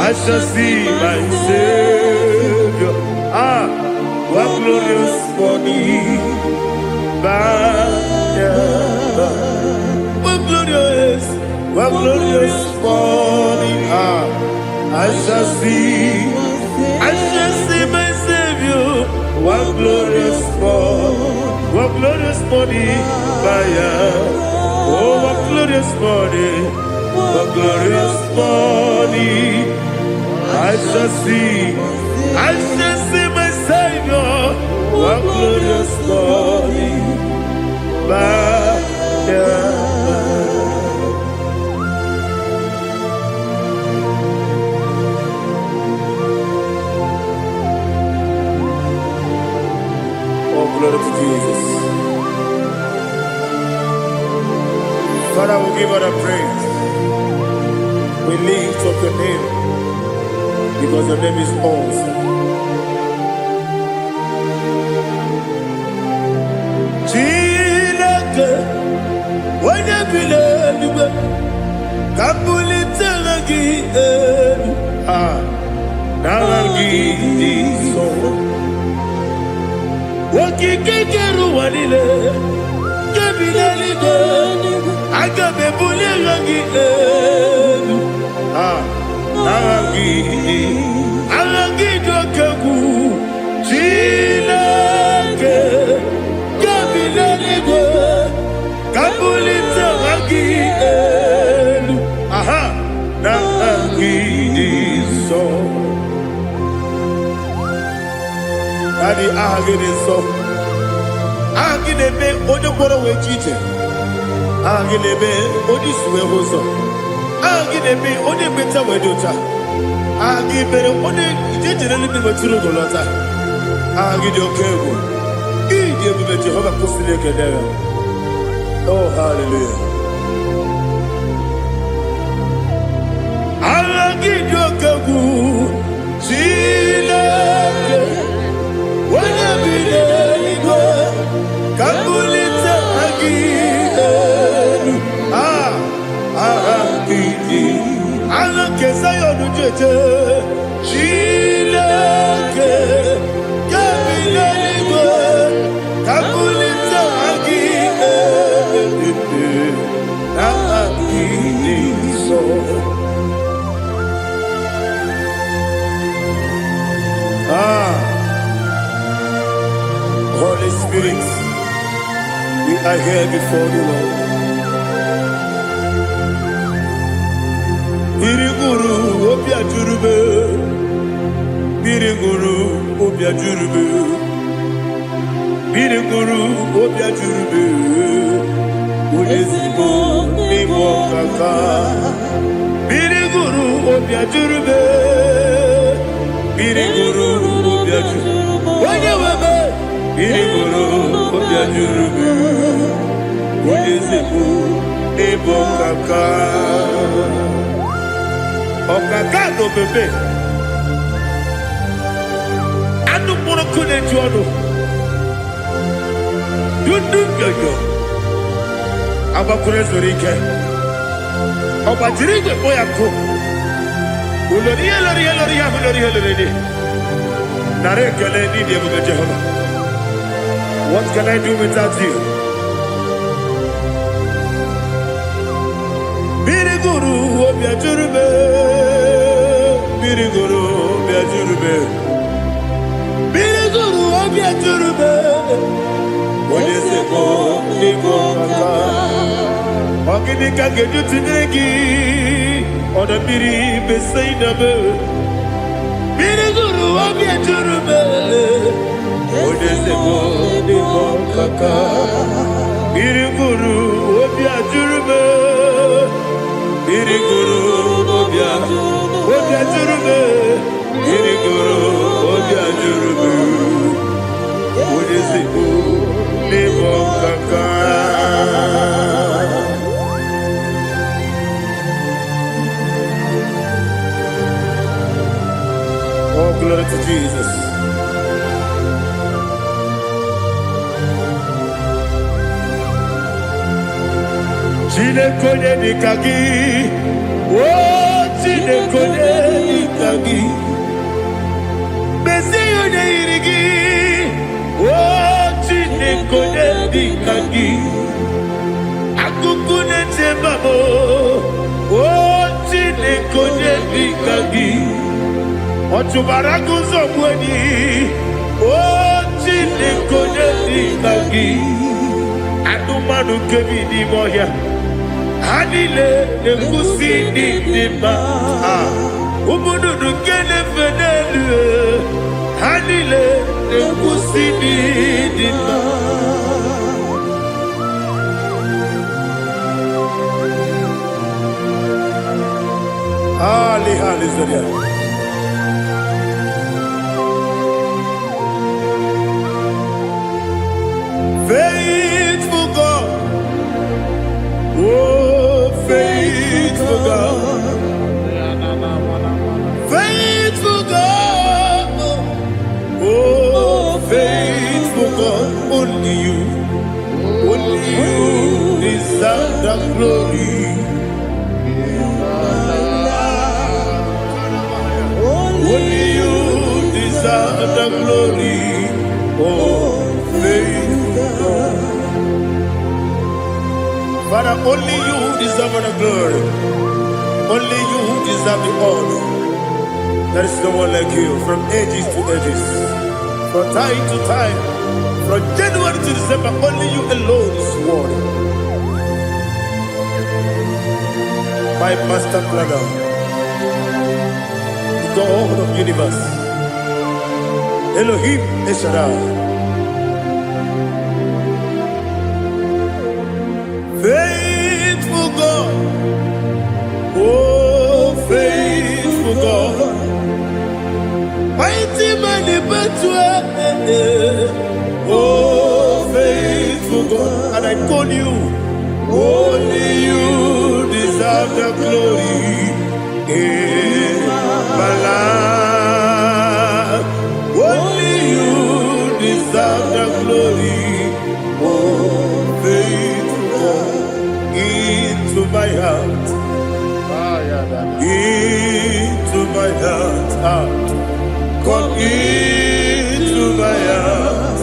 I shall see my Savior. Ah, one glorious morning, by and by. One glorious morning, I shall see my Savior. One glorious morning, oh, one glorious morning, the glorious morning. I shall see my Savior, what glorious morning. Oh, glory to Jesus. Father, we give her a praise. We lift up your name because your name is awesome. Chilake, when you believe, Kabulitagi, Naragi, so. Wakikeru walile, Kabilaligo, Agabe Buliragi, Naragi, Aragi Dokagu, Chilake, Kabilaligo, Kabulita Ragi, Naragi, so. Daddy, Agini so. Agini be Odoboro we cheat. Agini be Odiswe Hoso. Agini be Odi Beta Wedota. Agini be Odi Generally be Maturu Golota. Agini Okego. Idi be Jehovah Kusileke there. Oh, hallelujah. Agini Okego. Chilake. When you believe, Kabulita again. Kesayon Jete, Chilake, Kabilaligo, Kabulita again. So. Holy Spirit, we are here before you, Lord. Biriguru Obia Jurube, Biriguru Obia Jurube, Biriguru Obia Jurube, Udesibo Nibo Kaka, Biriguru Obia Jurube, Biriguru Obia Jurube, Wanyawebe, Biriguru Obia Jurube, Udesibo Nibo Kaka. Okakado bebe anu moro kune jono yundu yoyo abakure zorike obajirige boyako ulori nare kele ni de buga Jehovah. What can I do without you? Biriguru Obia Jurube, Biriguru Obia Jurube, Biriguru Obia Jurube, Odesebo Nibo Kaka, Okinika Geju Tinegi, Oda Biri Besainabe, Biriguru Obia Jurube, Odesebo Nibo Kaka, Biriguru Obia Jurube. Biriguru Obia Jurube, Biriguru Obia Jurube, Udesibo Nibo Kaka. Oh, glory to Jesus. Chinekonye nikagi, oh chinekonye nikagi, Mesiyo ne irigi, oh chinekonye nikagi, Akukune chembabo, oh chinekonye nikagi, Ochubaraku zomweni, oh chinekonye nikagi, Adumanu kevidi moya. Anile nekusini nima umududu kene fenelu Anile nekusini nima Ali Zoria Faithful God Oh faithful God Faithful God Oh faithful God Only you deserve the glory Only you deserve the glory, oh faithful God. Father, only you deserve the glory. Only you deserve the honor. There is no one like you from ages to ages, from time to time, from January to December. Only you alone is worthy. My master planner. God of universe, Elohim Eshadai, faithful God, oh faithful God, mighty man in battle, oh faithful God, and I call you, only you deserve the glory. My life, only you deserve the glory, oh faithful God, into my heart, into my heart, come into my heart,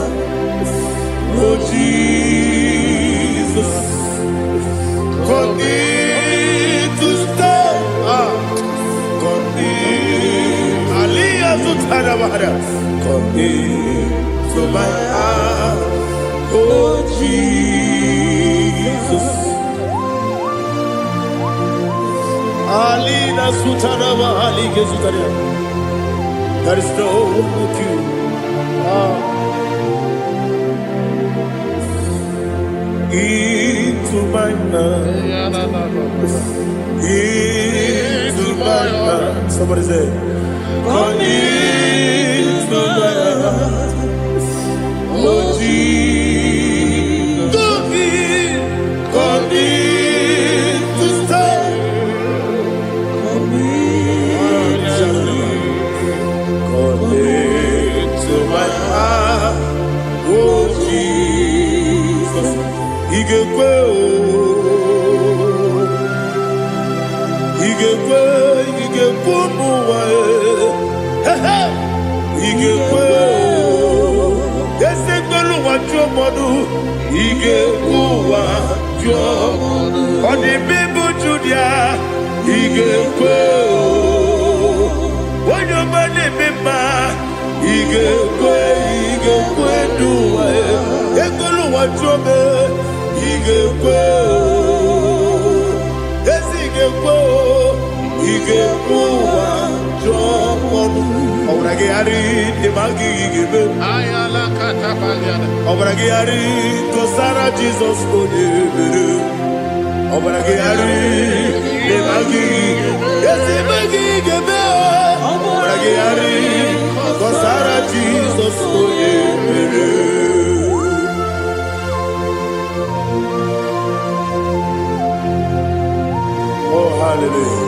oh Jesus, come into stay. Come into my heart, oh Jesus. Alina Sutanama Ali Gezutaria. There is no one like you. Into my heart, into my heart. Somebody say, come into my heart, oh Jesus, come in to stay, come into my heart, oh Jesus, He gave on the people Julia, he gave when your money member, he gave do what you he gave yes, he gave Obragiari, the Magi give it. Ayala Catapaliana. Obragiari, Tosara Jesus, Obragiari, the Magi, yes, the Magi give it. Obragiari, Tosara Jesus, oh, hallelujah.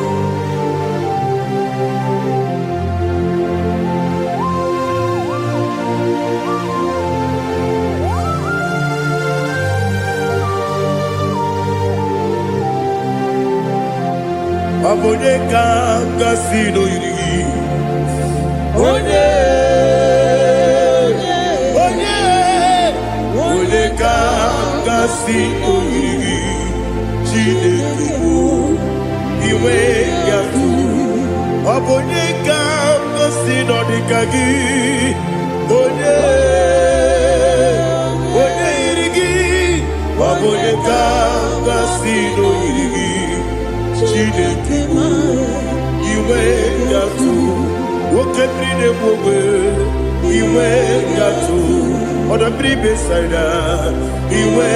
Abone kanga sino yiri Onye kanga sino yiri Chineke iwe yatu Abone kanga sino dikagi Onye yirigi Abone kanga sino yiri Every day iwe gatu. Oda bribe saida iwe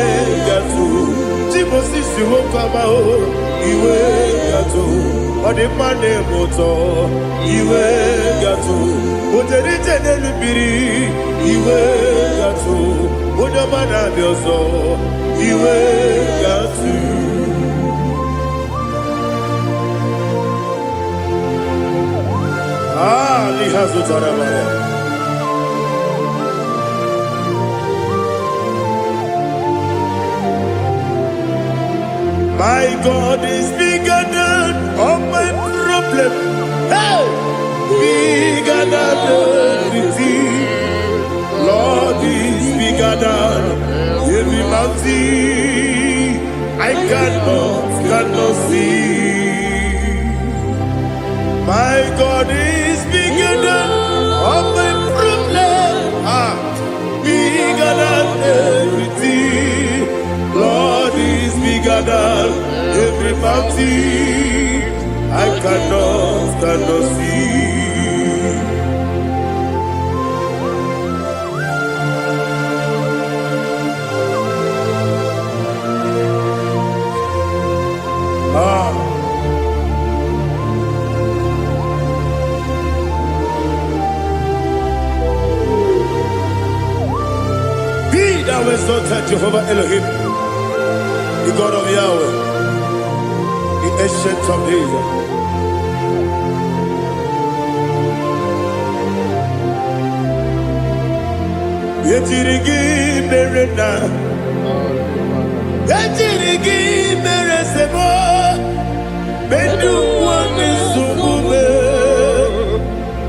gatu. Timosi si wokama o iwe gatu. Ode mane moto iwe gatu. Oderi tene lubiri iwe gatu. Oda mana bioso iwe gatu. Lihazu tarabara. My God is bigger than all my problem. Hey! Bigger than everything. Lord is bigger than every mountain I cannot see. My God is bigger than all my problem. Bigger than everything. Lord is bigger than every mountain I cannot see. Be thou exalted, Jehovah Elohim, the God of Yahweh, the ancient of days. Yetirigi merena, yetirigi meresemo, bedu wani sumube,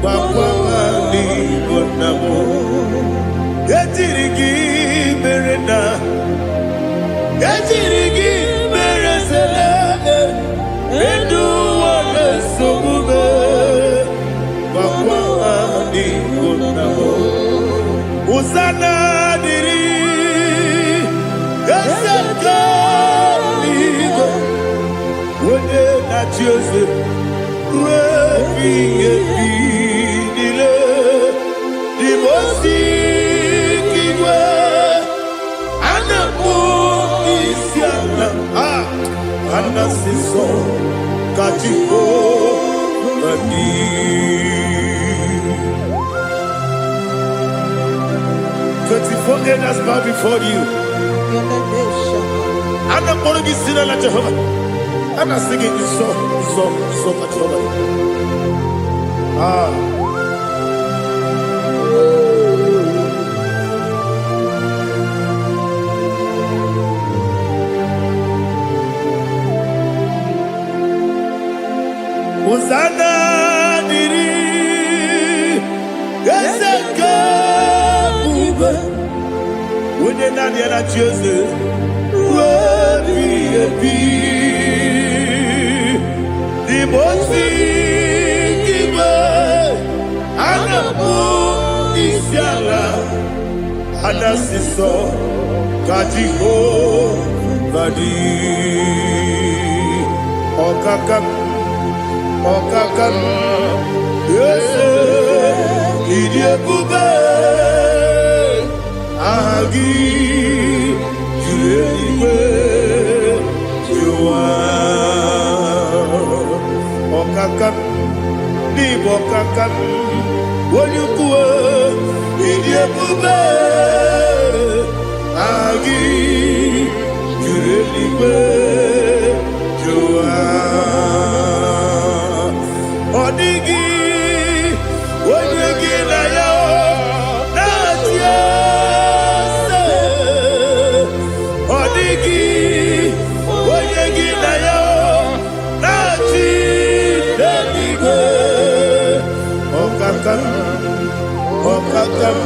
wakwamani bonamo. Yetirigi merena, yetirigi meresele, bedu wani sumube, wakwamani bonamo. Usana diri, esaka ligo, wode na Jose, webi dile, di mosi kiwe, anamu isiana, anasiso kachiko bani. 24 elders bow before you. And I'm going to be singing like Jehovah. And I'm singing this song like Jehovah. Hosanna diri, Yeseka. When you're not yet at Jose, the most giver, and a book is Yala, and a sister, Kajiho, Badi, Okakam, yes, Idia Bube. Agi julewe juwa okakam ni bokakam wonyukwe idiebube agi julewe juwa odigi wonyegi na yo natia Okakam,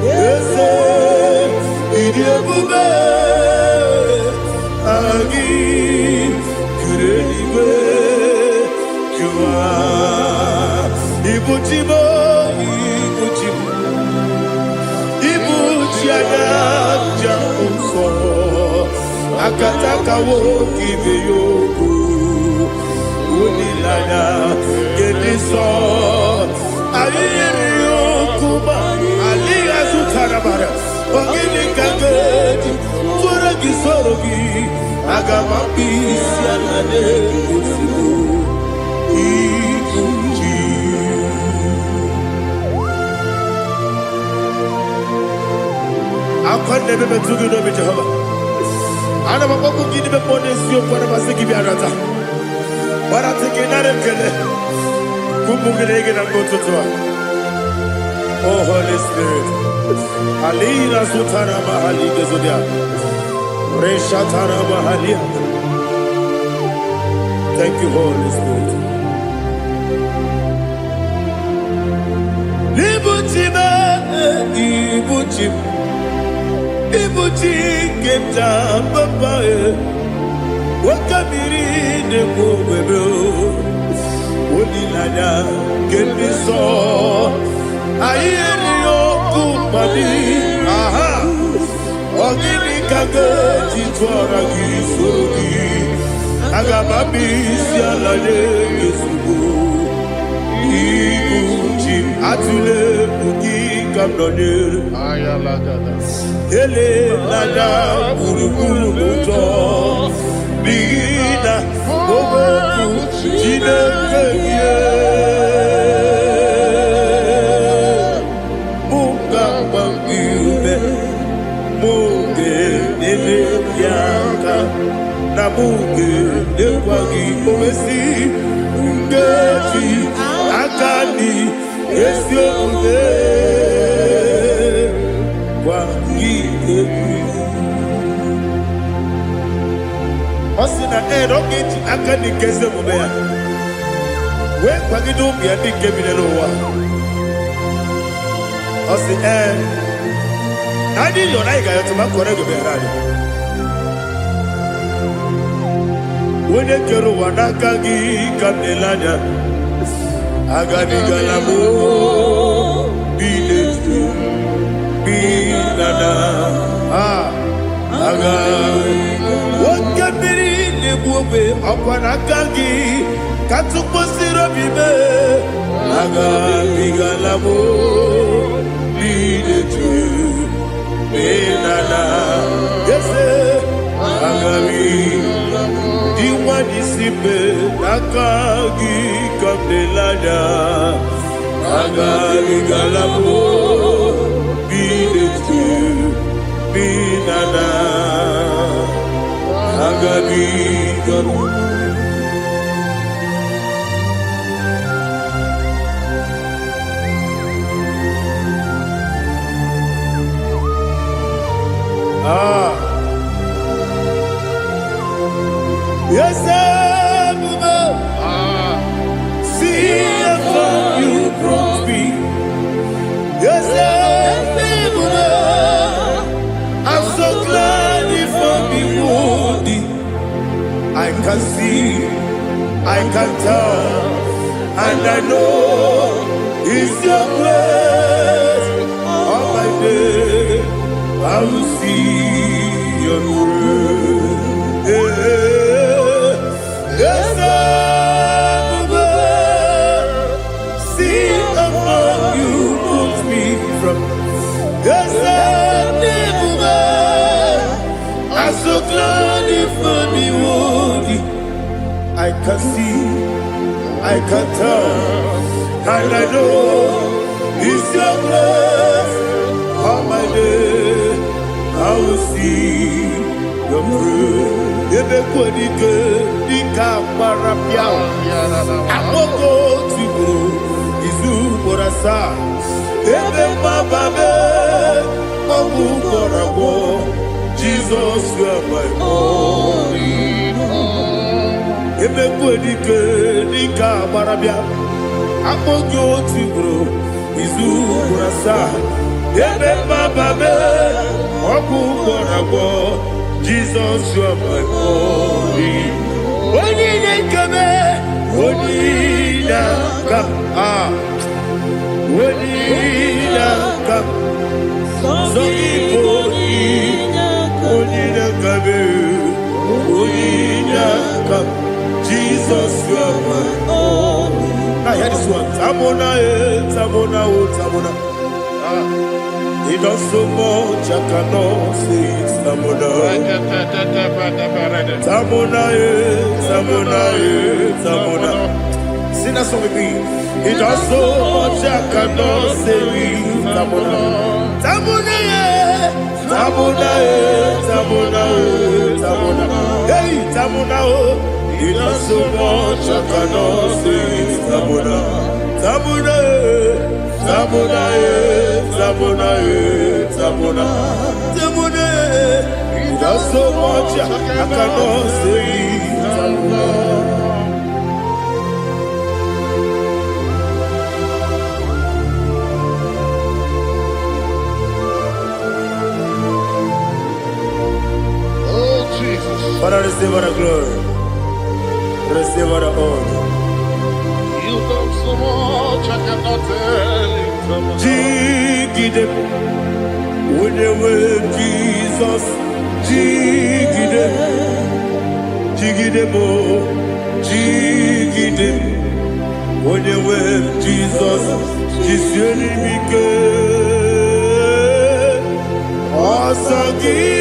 yese, idiebube, agi, kurelibe, jua, ibujibo, ibujiana, jamso, akataka wo kibeyoku, unilana, gediso. Ayiri okuba aliga zukarabara ogini kangeti tora gisorogi agama pisia nane kusibu ikuji akwande bebe tugi no be Jehova ana maboko gidi be ponesio kwa basiki bi arata bara tekenare kele kumugirege na mototwa. Oh Holy Spirit, Alina Sutana Mahali Gezodia, Reshatana Mahalia. Thank you, Holy Spirit. Libutima, Ibuchim, Ibuchi, Kepta, Papa, Wakamiri, the Bobebo, Odilanya, Kemiso. Ayeri okupani, aha, ogini kageti twara gisogi, agamabi sialade yesubu, ikuchi atule ugi kamdonir, ayalagada, ele lada buruburu muto, bigina oboku jine keye. Nabuke dekwagi owesi ngeji akani esiokude kwagi ebi osina erogeji akani keze mubeya we kwagi do bia di kebile wa osi nadi yo na igayo to makore go be rari. Wene kero wanakagi kamnelanya agani galamo binetu binana aga wakabiri nebuwe akwanakagi katuposiro bibe agani galamo binetu binana yese agami Iwanisipe nakagi kamdelanya agami galabo binetu binana agami galabo. Yes, see how you brought me. Yes, I'm so glad if I'm wounded. I can see, I can tell, and I know it's your grace. On my day, I will see your grace. Yes, see how you put me from. Yes, I'm so glad if me would. I can see, I can tell, and I know it's your grace. On my day, I will see your grace. Ebe kodike dika parapia akoko tibo izu borasa ebe mababe obu korabo Jesus you are my only hope. Ebe kodike dika parapia akoko tibo izu borasa ebe mababe obu korabo Jesus, you are my only. Onina kame, onina kam, onina kam. So onina kame, onina kam. Jesus, you are my only. Now hear this one. I Tamona, Tamona, Tamona. He does so much, I cannot say it. Tamona, Tamona, Tamona, Tamona. Sing that song with me. He does so much, I cannot say it. Tamona, Tamona, Tamona, Tamona, Tamona. Hey, Tamona, he does so much, I cannot say it. Tamona, Tamona, Tamona, Tamona, Tamona, Tamona. He does so much, I cannot say it. Tamona. Father, receive all the glory. Receive all the honor. You done so much, I cannot tell it. Jigide, when you were Jesus, Jigide, Jigide mo, Jigide, when you were Jesus, Jisuni Mike, Osagi.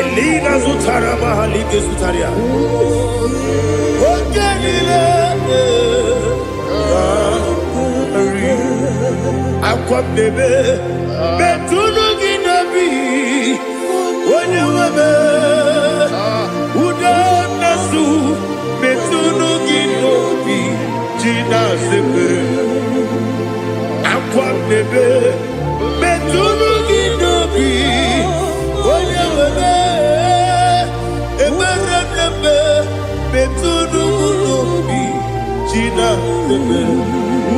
Elina Zutara Mahalike Zutaria. Aqua bebe, Betunu Ginabi, when you were Udanasu, Betunu Ginobi, Gina Sepe. Aqua bebe, Betunu Ginobi, when you were Betunu Ginobi, Gina Sepe.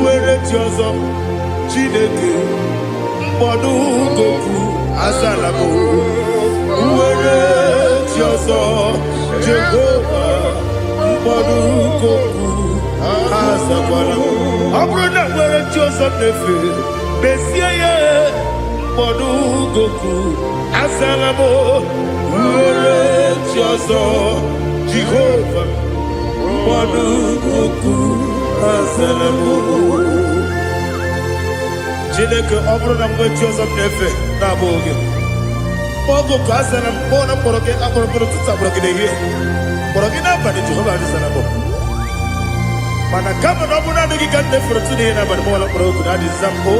Where it's yours. Chineke mkpọdụ goku azalamo were chioso Jehova mkpọdụ goku azakwalamo ọ bụrụ na were chioso nefe besie ya mkpọdụ goku azalamo were chioso Jehova mkpọdụ goku azalamo. Chineke ọ bụrụ na mgbe chi ọzọ na-efe na-abụ oge ogo ka a sara mkpọ na mkpọrọ gị akpọrọ mkpọrọ tụtụ akpọrọ gị n'ehihie mkpọrọ gị n'abalị Jehova adịsara mbọ mana kama na ọ bụrụ na adịghị ka nne fere tụ n'ihe n'abalị mọla mkpọrọ ogu na adịza mbụ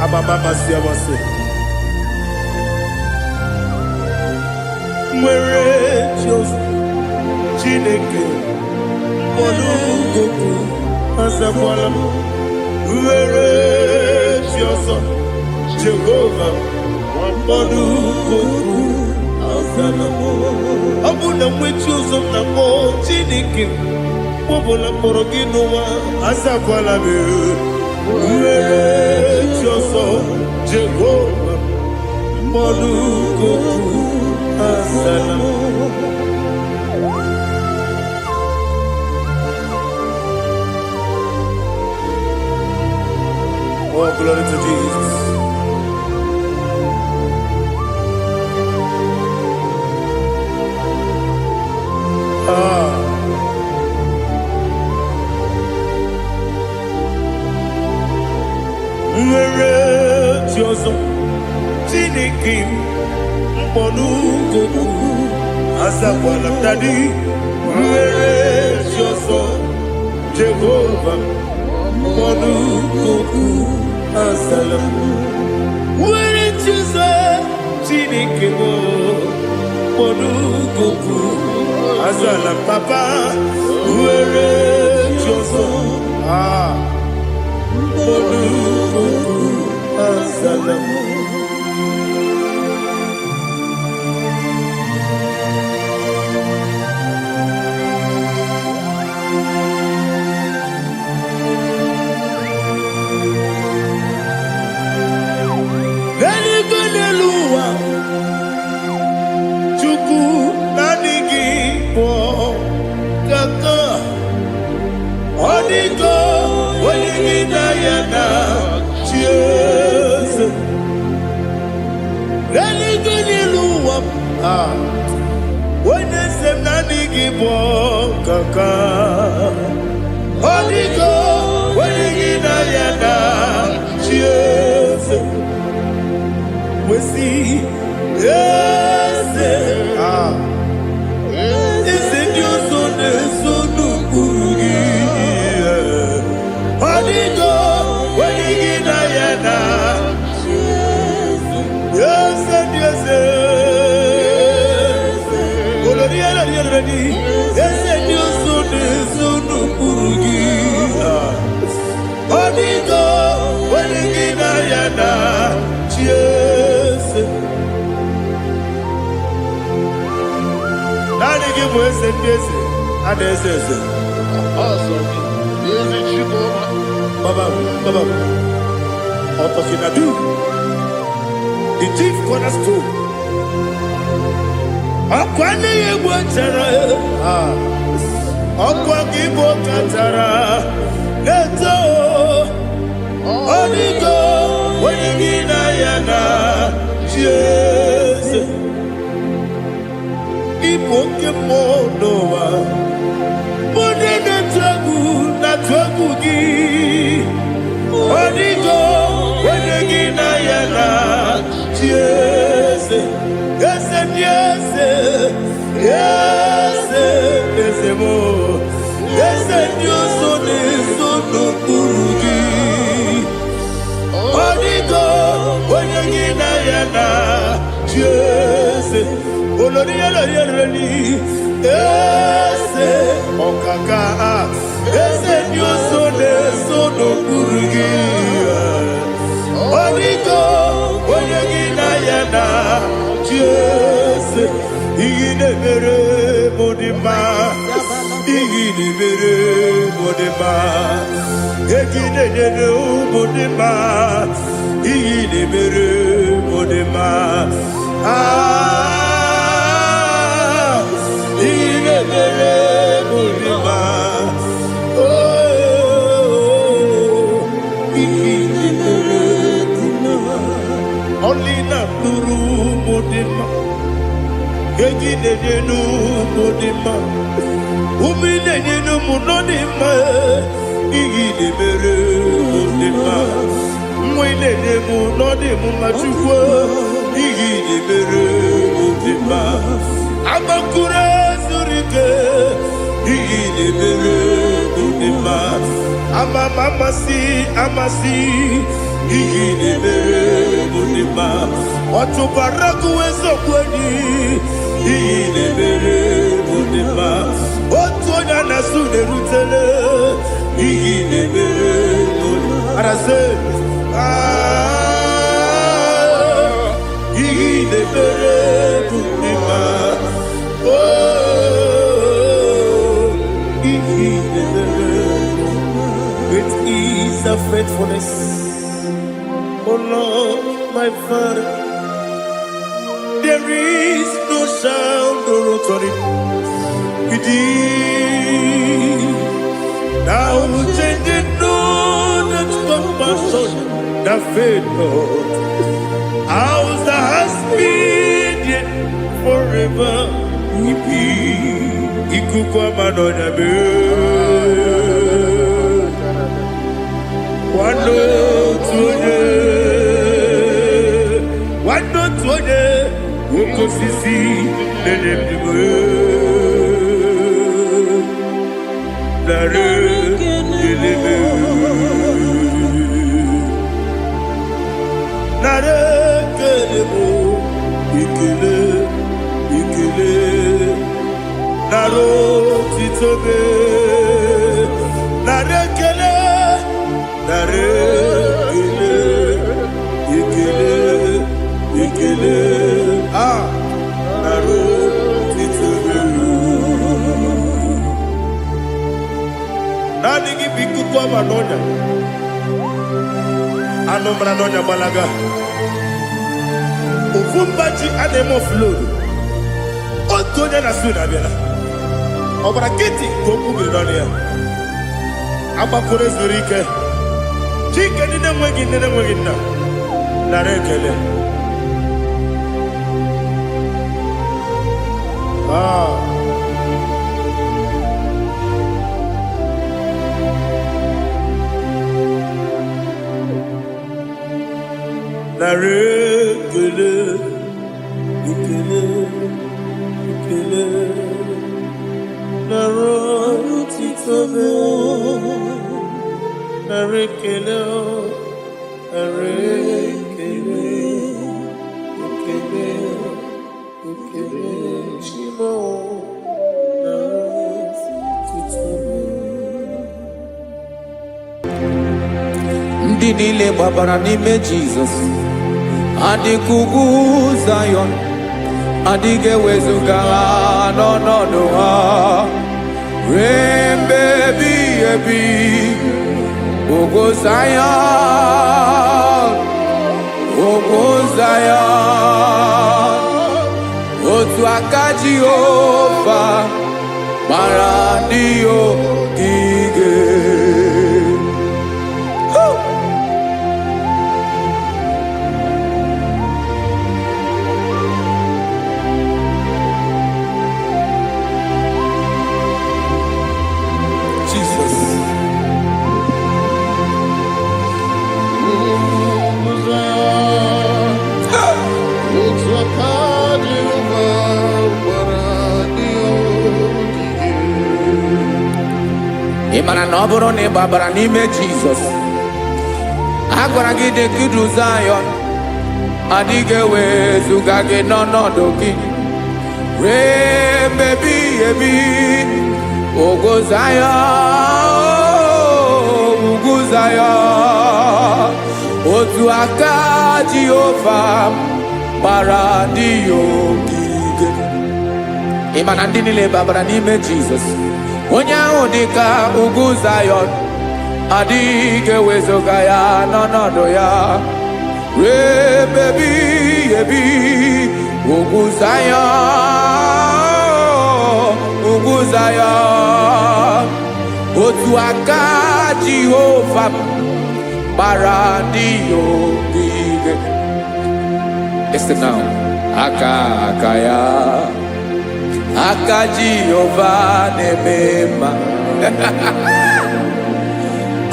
amama amasị amasị nwere chi ọzọ Chineke mkpọrọ ogu azakwala m were chi ọzọ Jehova mkpọdụ goku azalamo ọ bụ na nwechi ụzọ na mbọ Chineke mkpọbụla mkpọrọ gị n'ụwa azakwala m were chi ọzọ Jehova mkpọdụ goku azalamo. Oh, glory to Jesus. Nwere chi ọzọ Chineke mkpọdụ goku azakwala m dadi nwere chi ọzọ Jehova mkpọdụ goku azalamo nwere chi ọzọ Chineke mkpọdụ goku azalamo papa nwere chi ọzọ The chief cornerstone. Akwane yebo chara. Akwa kibo katara. Leto. Onigo. Wenigina yana. Jesus. Ibo kemo noa. Mone na twagu gi. Onigo. Wenigina yana. Jesus. Yes, yes, yes, yes, more. Yes, Dios son eso no purugi. Onigo, oyagina yana, yes. Oloria la yereli, yes. Okaka, yes, Dios son eso no purugi. Onigo, oyagina yana. Yes, igine mere modima, igine mere modima, igine mere modima, igine mere modima. Ah, igine mere modima. Oh, igine mere modima. Only not Nuru Modima. Egine Nenu Modima. Umine Nenu Munodima. Igine Mere Modima. Mwine Nemu Nodimu Machukwa. Igine Mere Modima. Amakure Zurike. Igine Mere Modima. Amasi. Igine mere modima, otubaraku wezo kwani. Igine mere modima, otonya nasune rutele. Igine mere modima, arase. Igine mere modima, oh, igine mere modima. It is a faithfulness. Oh Lord, my Father, there is no sound or authority. It is now changing, no, that's compassion, the faith, Lord. Ours that has been yet forever. Ikukwa manonya be. Wando tuye. Wando tuye, woko sisi nenemdiwe. Nare kelebe, nare kelebo, ikele, naro titobe, nare kele, nare. ekele nara otito naanị gị bụ ikuku ọma n'ọnya anụ mara n'ọnya gbalaga ofu mbaji a na-eme ofload otu onye na-asụ na-abịara ọbara kịtị ka o kwubiri n'ọnụ ya agbapụrụ ezuru ike chike ndị na-enweghị nne na-enweghị nna nara ekele nara ekele ekele ekele nara otito nara ekele nara ekele ekele ekele chimo nara otito ndị niile gbabara n'ime Jizọs adịghị ugwu Zayọn adịghị ewezuga ha n'ọnọdụ ha ruo mgbe ebighị ebi. Ugwu Zayọn, ugwu Zayọn, otu aka Jehova gbara ndị ogige. Ị mara na ọ bụrụ na ị gbabara n'ime Jizọs, a gwara gị dị kudu Zayọn adịghị ewezuga gị n'ọnọdụ gị ruo mgbe ebighị ebi. Ugwu Zayọn, ugwu Zayọn, otu aka Jehova gbara ndị ogige. Ị ma na ndị niile gbabara n'ime Jizọs, onye ahụ dị ka ugwu Zayọn adịghị ewezuga ya n'ọnọdụ ya ruo mgbe ebighị ebi. Ugwu Zayọn, ugwu Zayọn, otu aka Jehova gbara ndị ogige. Listen now, aka ya, aka Jehova na-eme mma.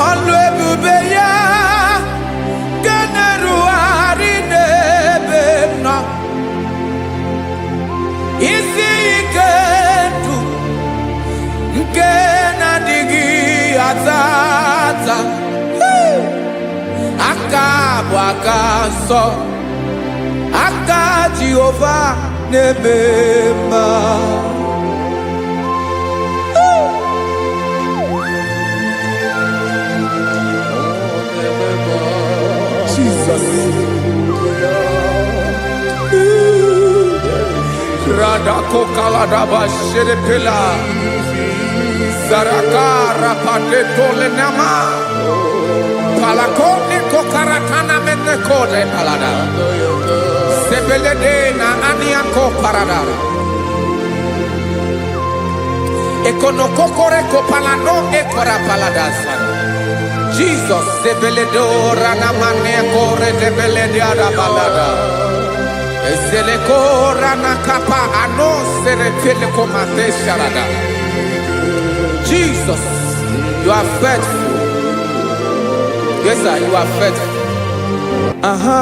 Ọlụ ebube ya ga na-erugharị n'ebe m nọ. Isi ike ndụ nke na-adịghị ata ata. Aka bụ aka nsọ, aka Jehova na-eme mma. Jesus. Radako kaladaba sherepela zarakara padetole nama palakone kokarakana mene kode palada sebelede na aniako parada ekono kokore kopalano ekora paladasa. Jesus sebeledo rana mane kore debelede arabalada ezeleko rana kapa ano serepele komate sharada. Jesus, you are faithful. Yes sir, you are faithful. Aha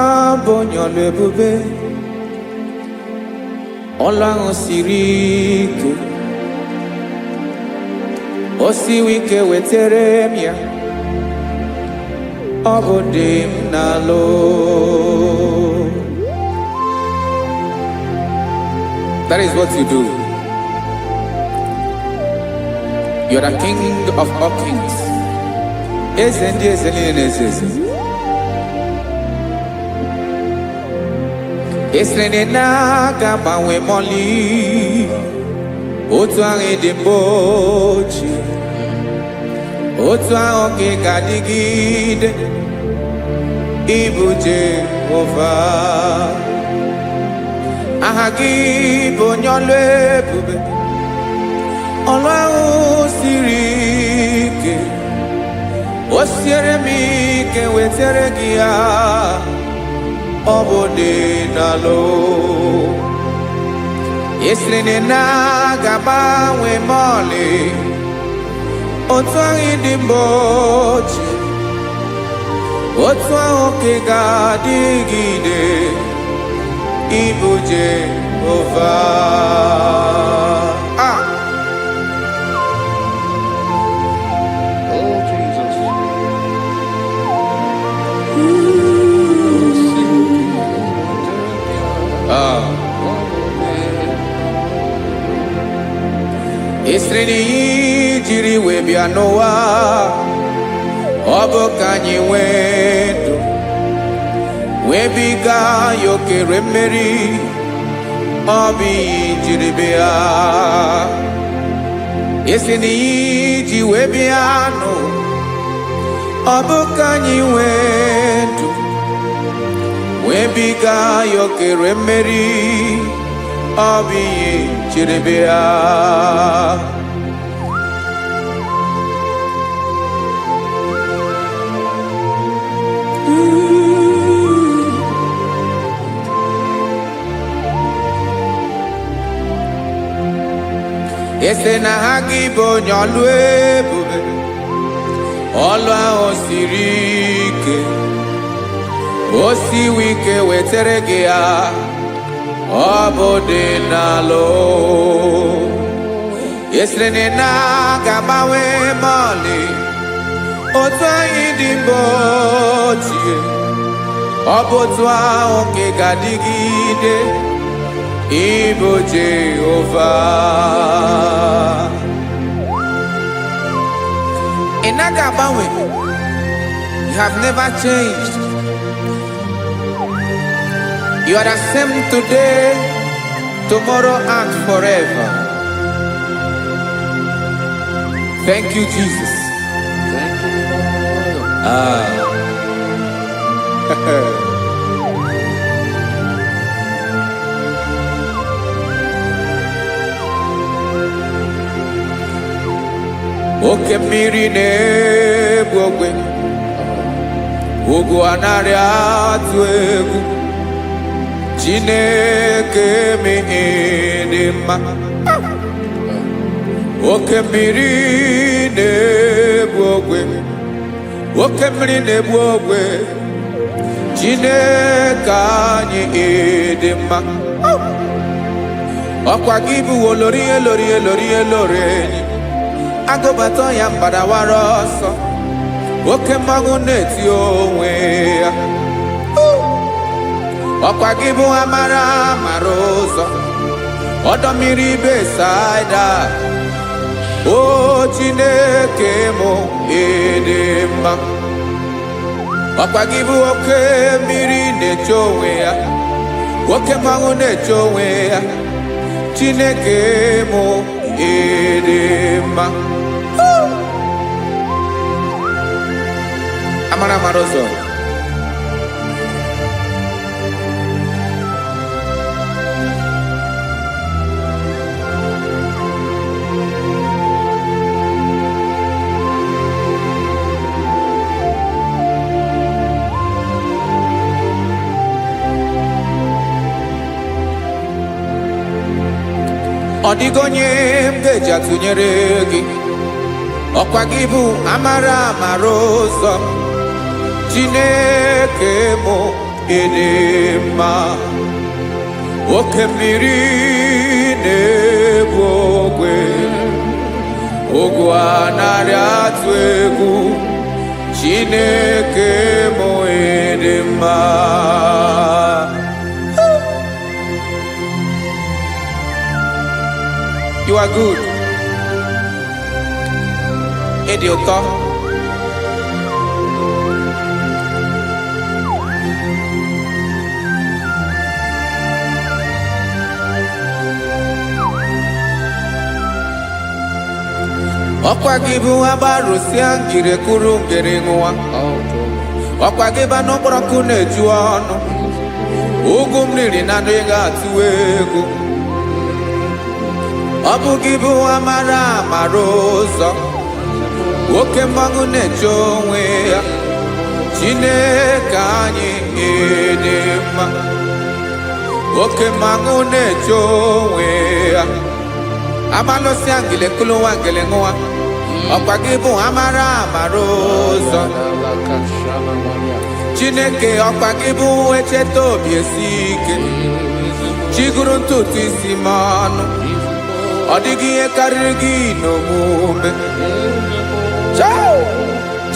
bonyo lebube Ọlọ́run siri ike o siwi ike wetere m ya ọ bụ dị m n'alụ. That is what you do. You are the King of all kings. Eze ndị eze niile na-eze eze. Esrene na gabanwe moli otu ahụ dị mgbochi otu ahụ ka ị ga-adịgide ịbụ Jehova aha gị bụ onye ọlụ ebube ọlụ ahụ siri ike o siere m ike wetara gị ya ọ bụ dị n'alụ esiri na ga-agbanwe ma ọlị otu ahụ dị mgbochi otu ahụ ka ị ga-adịgide ịbụ Jehova Oh, Jesus. esiri na ihe jiri wee bịa n'ụwa ọ bụ ka anyị nwee ndụ wee biga ya okere mmeri ọ bụ ihe jiri bịa esi na ihe ji wee bịa nụ ọ bụ ka anyị nwee ndụ wee biga ya okere mmeri ọ bụ ihe jiri bịa ese na ha gị bụ onye ọlụ ebube ọlụ ahụ siri ike o siwe ike wetara gị ya ọ bụ dị n'alụ esere na ga-agbanwe ma ọlị otu anyị dị mgbochi ọ bụ otu ahụ ka ị ga-adịgide ịbụ Jehova ị naghị agbanwe. You have never changed. You are the same today, tomorrow and forever. Thank you, Jesus. Thank you, Lord. Oke mmiri na-egbu ogwe ugwu anaghị atụ egwu Chineke mee dị mma oke mmiri na-egbu ogwe oke mmiri na-egbu ogwe Chineke anyị dị mma ọkwa gị bụ olori enyi agụbata ya mgbadawara ọsọ oke mmanwụ na-eti onwe ya ọkwa gị bụ amara ụzọ ọdọ mmiri Besaida o Chineke mụ ịdị mma ọkwa gị bụ oke mmiri na-eche onwe ya oke mmanwụ na-eche onwe ya Chineke mụ ịdị mma amara ụzọ ọ dịghị onye m ga-eji atụnyere gị ọkwa gị bụ amara ụzọ Chineke mụ ịdị mma oke mmiri na-egbu ogwe ogwu anaghị atụ egwu Chineke mụ ịdị mma You are good. Ịdị ụtọ. Ọkwa gị bụ agbarụsịa ngire kụrụ ngere nwa. Ọkwa gị ba n'ụkpọrọkụ na-eju ọnụ. Ugwu mmiri na ndị ga-atụ egwu. Ọ bụ gị bụ amara amara ụzọ. Oke mmanwụ na-eche onwe ya. Chineke anyị dị mma. Oke mmanwụ na-eche onwe ya. Abalụsị angele kụlụ nwa ngele nwa. Ọkwa gị bụ amara amara ụzọ. Chineke ọkwa gị bụ echeta obi esi ike. Chigụrụ ntutu isi m ọnụ. Ọ dịghị ihe karịrị gị n'omume.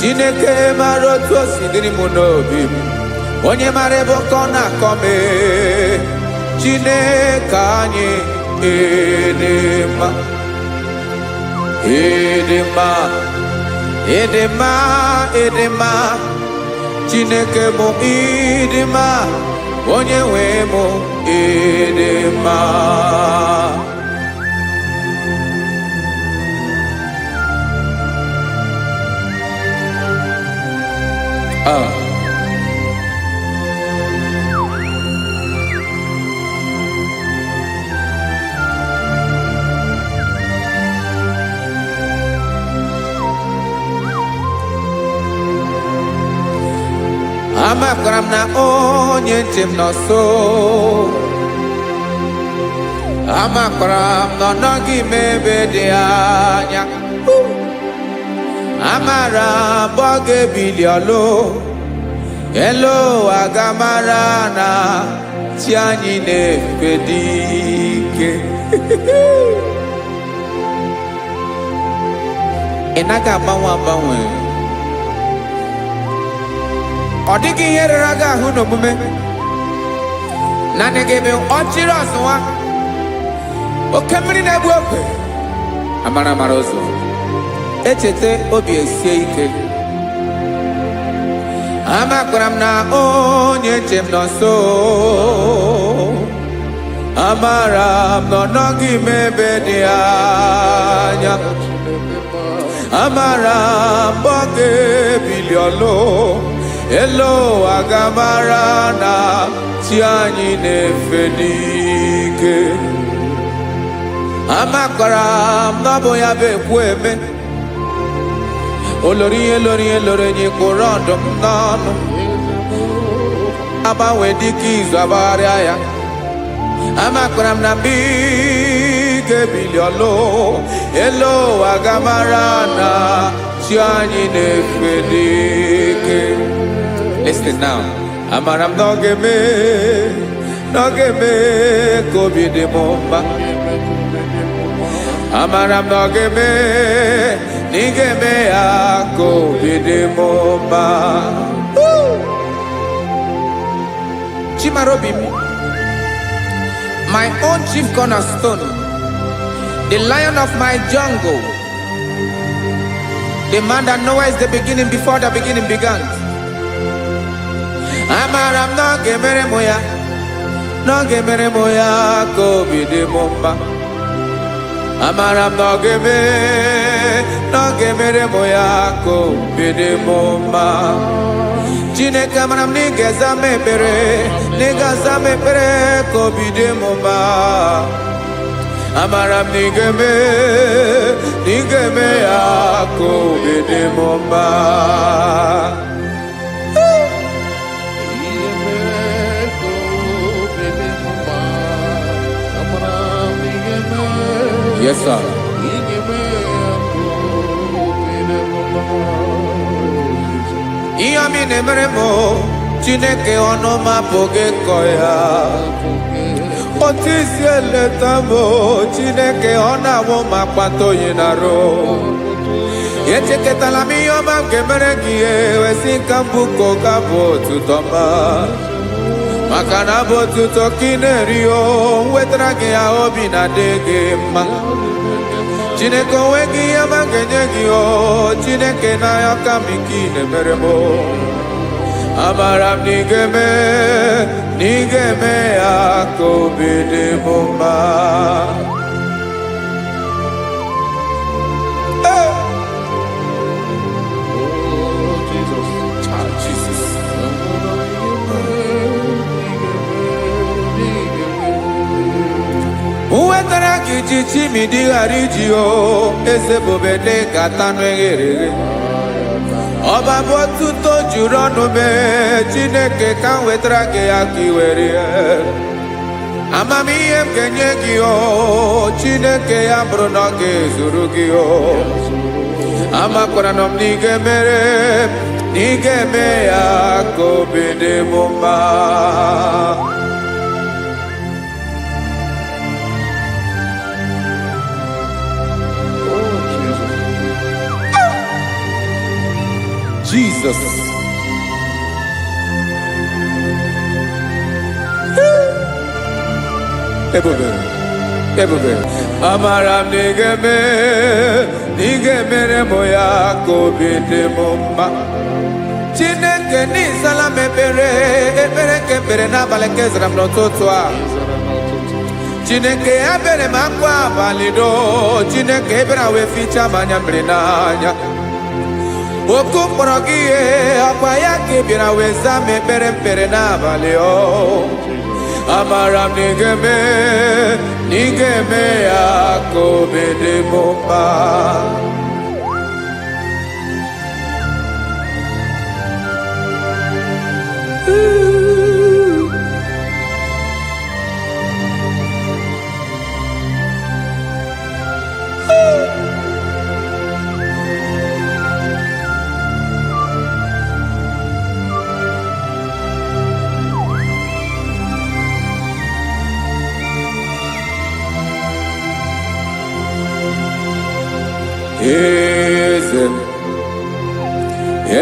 Chineke mara otu o si dịrị m n'obi m. Onye mara ebe ọkọ na-akọ m. Chineke anyị dị mma. Dị mma. Dị mma. Dị mma. Chineke mụ ịdị mma. Onye nwe mụ ịdị mma. Amakwara m na onye nche m nọ nso. Amakwara m na ọ nọghị m ebe dị anya. Amara m ọ ga-ebili ọlụ. Elu aga mara na chi anyị na-efe dị ike. Ị naghị agbanwe agbanwe. Ọ dịghị ihe rere gị ahụ n'omume. Naanị gị bụ ọchịrị ọzụwa. Oke mmiri na-egbu ogwe. Amara amara ụzọ. Echeta obi esie ike. Amakwara m na onye nche m nọ nso. Amara m na ọ nọghị m ebe dị anya. Amara m ọ ga-ebili ọlụ. Elu aga mara na chi anyị na-efe n'ike. Amakwara m na ọ bụ ya bụ ekwu eme. Olori ihe lori ihe lori enyi kwụrụ ọdụm n'ọnụ. Agbanwe dịka izu agbagharịa ya. Amakwara m na mgbe ị ga-ebili ọlụ. Elu aga mara na chi anyị na-efe n'ike. Listen now. Amara m na ọ ga-eme ka obi dị m mma. Amara m na ọ ga-eme na ị ga-eme ya ka obi dị m mma. Chimarobi m, my own chief cornerstone, the lion of my jungle, the man that knows the beginning before the beginning began. Amara m na ọ ga-emere m ya, na ọ ga-emere m ya ka obi dị m mma. Amara m na ọ ga-emere m ya ka obi dị m mma. Chineke amara m na ị ga-aza m ekpere, na ị ga-aza m ekpere ka obi dị m mma. Amara m na ị ga-eme ya ka obi dị m mma. Yes, sir. Ihe ọmị na-emere m Chineke ọnụ m apụghị ịkọ ya. Otu isi eleta m Chineke ọ na-awụ m akpata oyi n'arụ. Echeketala m ihe ọma m ga-emere gị ewesị ka m bụkọ ga-abụ otuto ma. Maka na abụ otuto ka ị na-eri o wetara gị ya obi na-adị gị mma. Chineke onwe gị ihe ọma ga-enye gị o Chineke n'anya ka m ike ị na-emere m. Amara m na ị ga-eme ya ka obi dị m mma. wetara gị ji chimidi ghara iji o eze bobede gata n'eghere ọba bụ otuto juru ọnụ mee Chineke ka m wetara gị ya ka i were ya amamihe m ga-enye gị o Chineke ya bụrụ na ọ ga-ezuru gị o amakwara na m na ị ga-emere na ị ga-eme ya ka obi dị m mma. Jesus. Ebube. Amara m n'ige mere mo ya ka obi dị m mma. Chineke n'ịzala m ekpere nke ekpere n'abalị nke zara m n'ụtụtụ a. Chineke ya bere m akwa abalị do. Chineke ebere wee fichaa m anya mmiri n'anya. Oku mkpọrọ gị ihe akwa ya ka ị bịara wee zaa m ekpere mpere n'abalị o amara m na ị ga-eme ya ka obi dị m mma.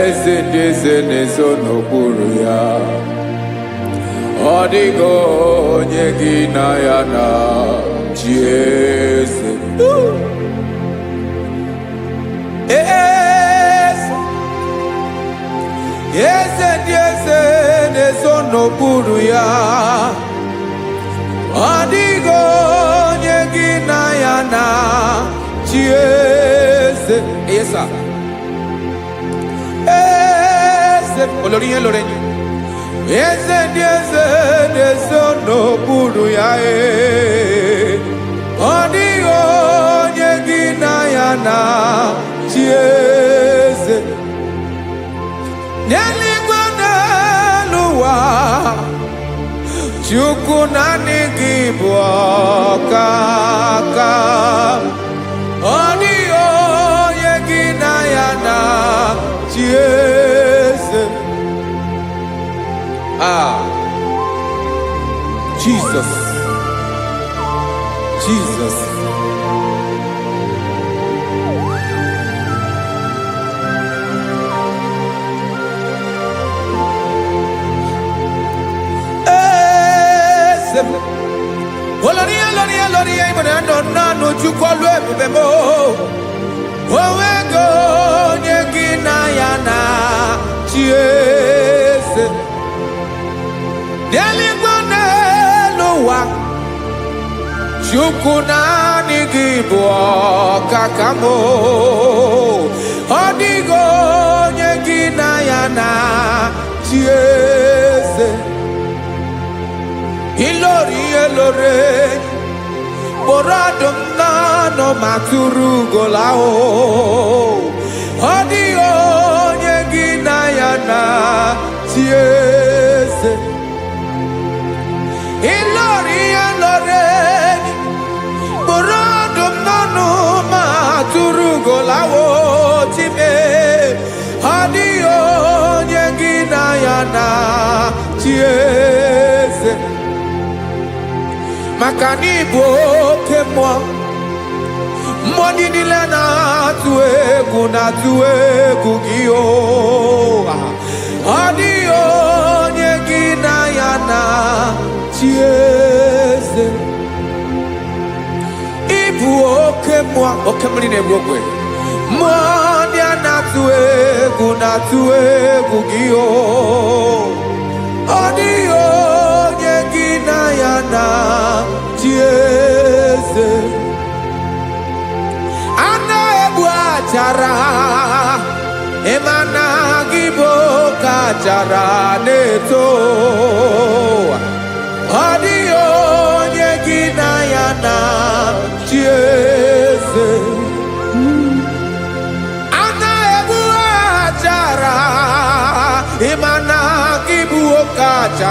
Eze ndị eze na-ezo n'okpuru ya ọ dịghị onye gị na ya na chi eze eze ndị eze na-ezo n'okpuru ya ọ dịghị onye gị na ya na chi eze. Yes, sir. Olórí yẹn lórí yẹn. Eze ndị eze na-ezo n'okpuru ya ọ dịghị onye gị na ya na chi eze. N'eluigwe n'elu ụwa Chukwu naanị gị bụ ọkaka ọ dịghị onye gị na ya na chi eze. Jesus. Olórí ìmọ̀lẹ́ nánú Chukwu ọlụ ebube mo onwego onye gị na ya na chi eze. N'eluigwe n'elu ụwa Chukwu naanị gị bụ ọkaka m ọ dịghị onye gị na ya na chi eze. Ilori kpọrọ ọdụm n'ọnụ ma tụrụ ugola ọ dịghị onye gị na ya na chi eze. Ilori kpọrọ ọdụm n'ọnụ ma tụrụ ugola chime ọ dịghị onye gị na ya na chi eze. Maka na ị bụ oke mmụọ ndị niile na-atụ egwu gị ọ dịghị onye gị na ya na chi eze. Ị bụ oke mmiri na-egbu ogwe mmụọ ndị a na-atụ egwu gị ọ dịghị onye gị na ya na chi eze. Ana egbu achara ịmana gị bụ ka achara na-eto ọ dịghị onye gị na ya na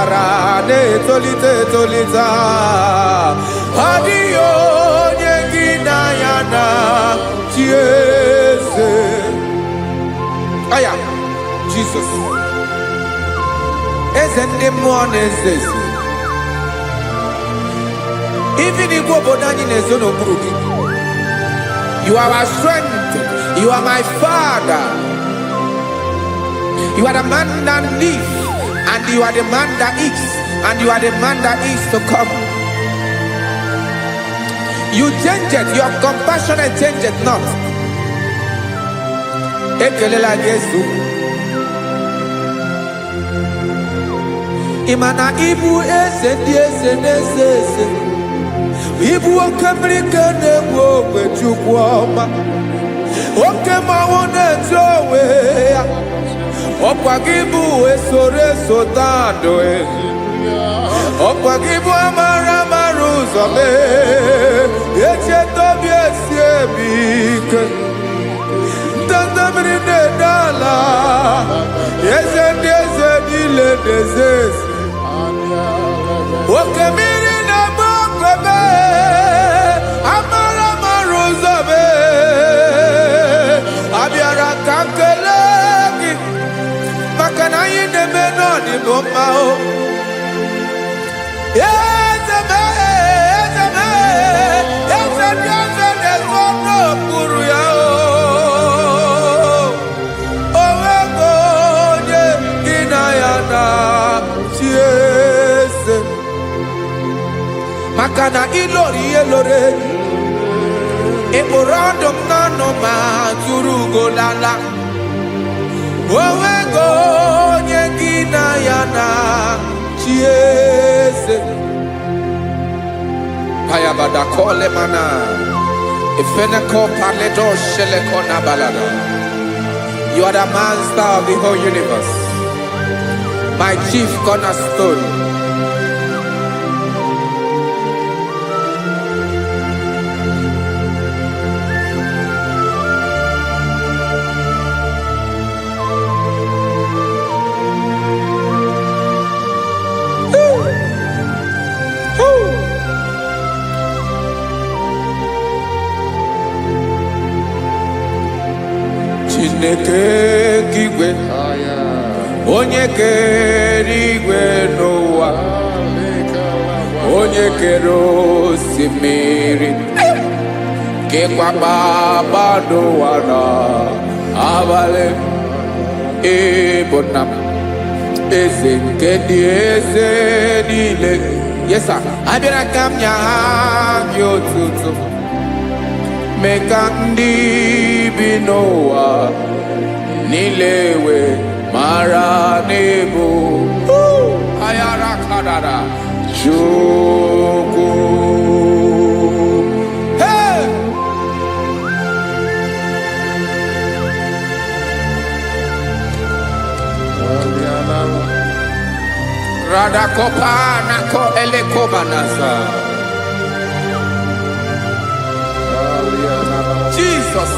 bara na-etolite etolite ọ dịghị onye gị na ya na chi eze. Aya Jesus eze ndị mmụọ na-eze eze. Even igwe obodo anyị na-ezo n'okpuru gị. You are our strength. You are my Father. You are the man that lives, and you are the man that is, and you are the man that is to come. You change it. Your compassionate change it not. Ekelela Yesu. Imana ibu eze ndị eze n'eze eze. Ibu oke mmiri ka na-egbu ogbe Chukwu ọma. Oke mmanwụ na-eche onwe ya. Ọkwa gị bụ esoro esota ndụ ezi. Ọkwa gị bụ amara amara ụzọ mee. Echeta obi esi ebi ike. Ndanda mmiri na-ede ala. Eze ndị eze niile na-eze ezi. Oke mmiri na-agba okwebe. Amara amara ụzọ mee. Abịara ka nkele gị. Maka na anyị na-eme n'ọdịbụ mma o. Eze mee, eze mee, eze ndị eze na-ezo n'okpuru ya o. O nwego onye gị na ya na chi eze. Maka na ịlọrọ ihe lọrọ enyi. Ịkpụrụ ọdụ m n'ọnụ ma tụrụ ugolala. O nwego onye gị na ya na chi eze. Ayabada kole mana. Ifeneko paledo sheleko na balada. You are the master of the whole universe. My chief cornerstone. Chineke kigwe onye kere igwe n'ụwa, onye kere osimiri, kekwa kpakpando ụwa n'abalị. Ịbụ nna m, eze nke ndị eze niile. Yes sir, abịara ka m nye gị otuto. Mee ka ndị bi n'ụwa niile wee mara n'ebu ayara kadara Chukwu. Hey! Radakopa nako elekobanasa. Jesus.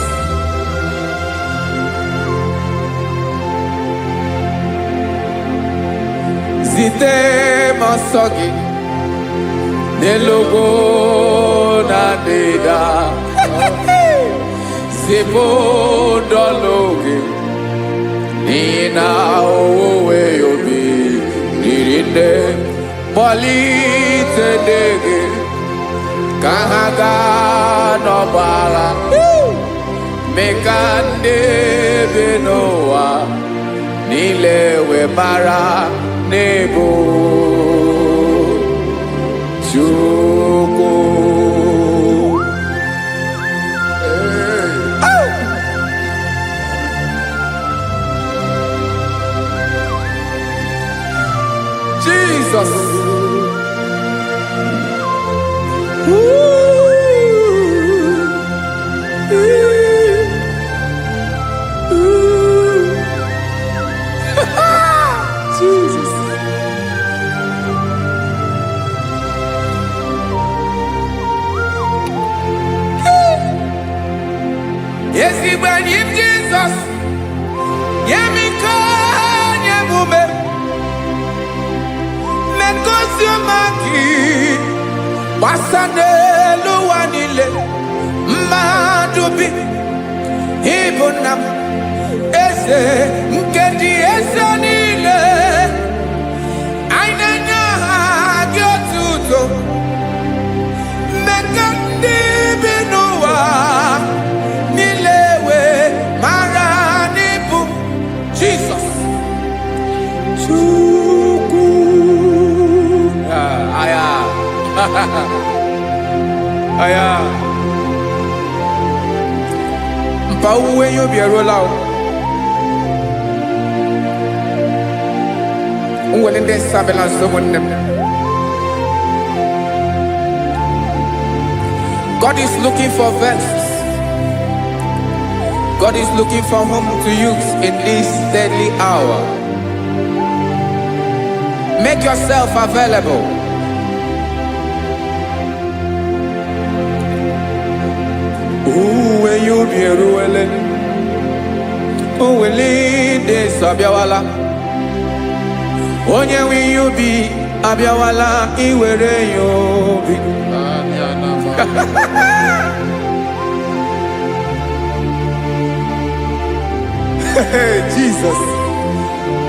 Zite masogi nelogo na deda. Zibo dologi nina owe yobi nirinde bolite dege kahaga no bala. Mekande benoa nilewe mara nebo Chukwu. Jesus. Jesus. Yes, he went in Jesus. Yemiko, Yemume. maki basane luwanile madubi ibunam eze nkedi eze nile ainenya gyotuto meka ndi binuwa nilewe maranibu Jesus Chuku aya aya mpa uwe yo bierola o unwelende sabela someone. God is looking for vessels. God is looking for whom to use in this deadly hour. Make yourself available. When you be ruling, who will lead this Abiawala? Onye will you be Abiawala? Iwere you be.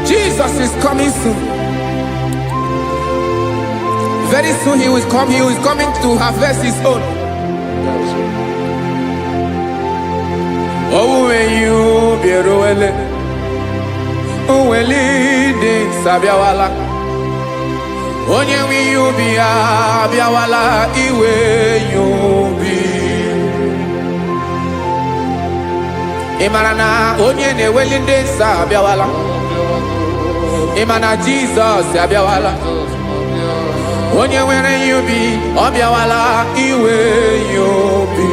Jesus is coming soon. Very soon he will come. He is coming to harvest his own. Oh, when you be ruele, oh, when leading Sabiawala, onye will you be Abiawala, iwe you be. Imarana onye ne welinde Sabiawala, Imana Jesus Sabiawala, onye were you be Abiawala, iwe you be.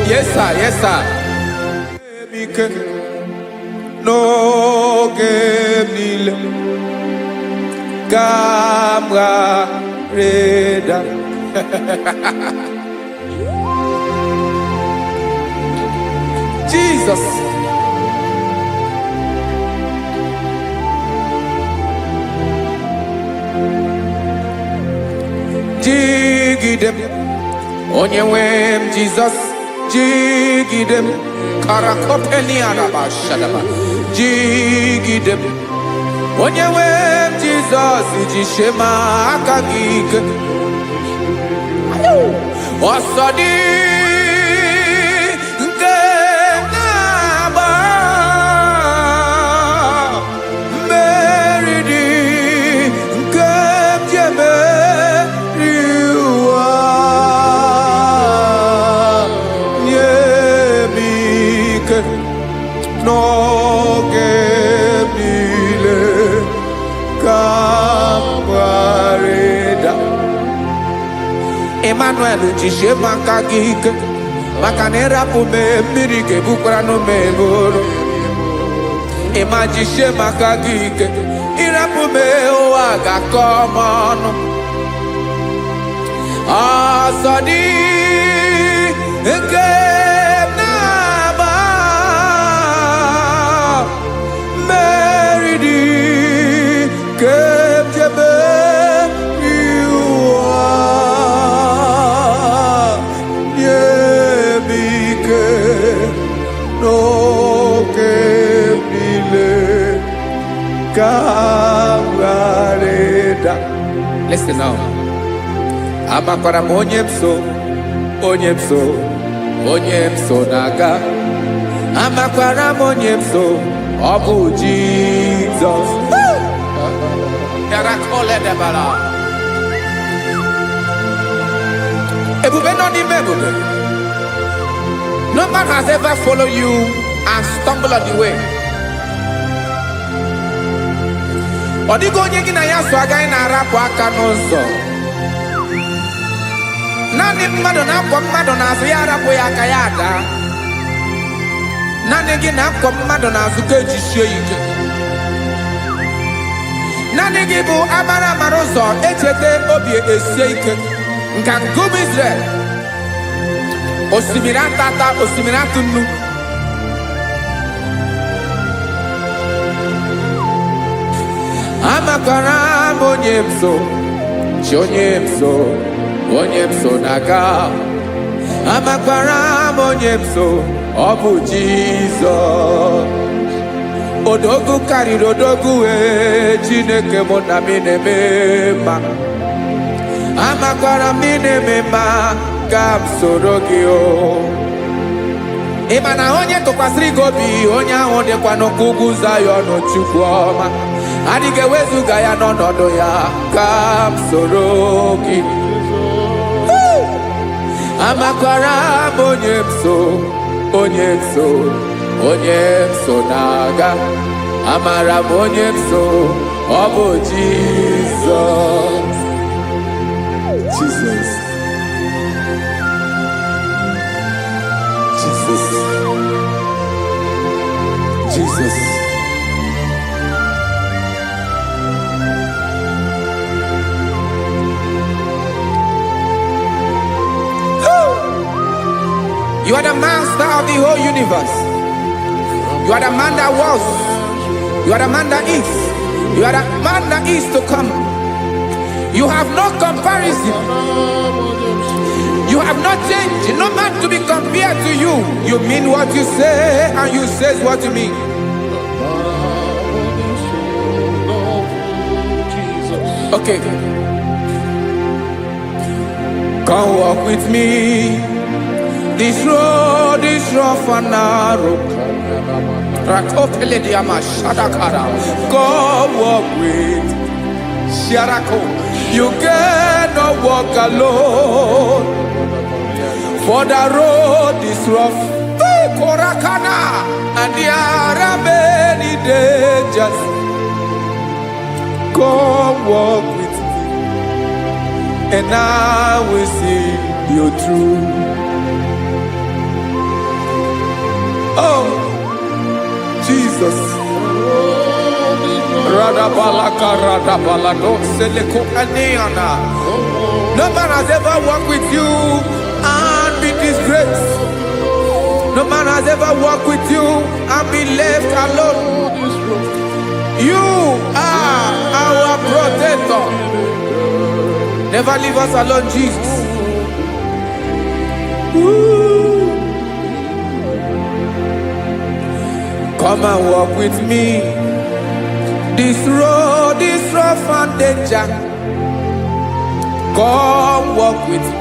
Yes, sir. Yes, sir. No game Camera Reda. Jesus. Jigidem, Onyewem, Jesus, Jigidem, Karakopeni Araba Shadaba, Jigidem, Onyewem, Jesus, Jishema Akagig, Osadi, Genaba, Meridi, Gemjeme. No gebile kamareda Emmanuel jishe makagike makanera pume mirike bukrano meboro Ema jishe makagike irapume oaga komono asadi Listen now. Amakwara onyemso naga. Amakwara onyemso obu Jesus. Yarakole debala. Ebube no ni mebube. No man has ever followed you and stumbled on the way. Odigo onye gị na ya so agaghị na-arapụ aka n'ụzọ. Naanị mmadụ na-akwọ mmadụ n'azụ ya arapụ ya aka ya ada. Naanị gị na-akwọ mmadụ n'azụ ka ejisie ike. Naanị gị bụ amara ụzọ echete obi esie ike. Nka ngụm Israel. Osimiri atata, osimiri atụ nnu. Amakwara m onye m so, chi onye m so, onye m so na-aga. Amakwara m onye m so, ọ bụ Jizọs. Odogwu karịrị odogwu Chineke mụ na m na-eme mma. Amakwara m na-eme mma ka m soro gị o. Ị ma na onye tụkwasịrị gị obi, onye ahụ dịkwa n'ụkwụ ugwu Zayọn Chukwu ọma. Adịghị ewezuga ya n'ọnọdụ ya ka m soro gị. Amakwara m onye m so, onye m so, onye m so na-aga. Amara m onye m so, ọ bụ Jizọs. Jesus. Jesus. Jesus. You are the master of the whole universe. You are the man that was. You are the man that is. You are the man that is to come. You have no comparison. You have not changed. No man to be compared to you. You mean what you say, and you say what you mean. Okay. Come walk with me. This road is rough and narrow. Come walk with Sharako. You cannot walk alone. For the road is rough. Korakana. And there are many dangers. Come walk with me, and I will see you through. Oh, Jesus. No man has ever walked with you and been disgraced. No man has ever walked with you and been left alone. You are our protector. Never leave us alone, Jesus. Ooh. Come and walk with me. This road is rough and danger. Come walk with me.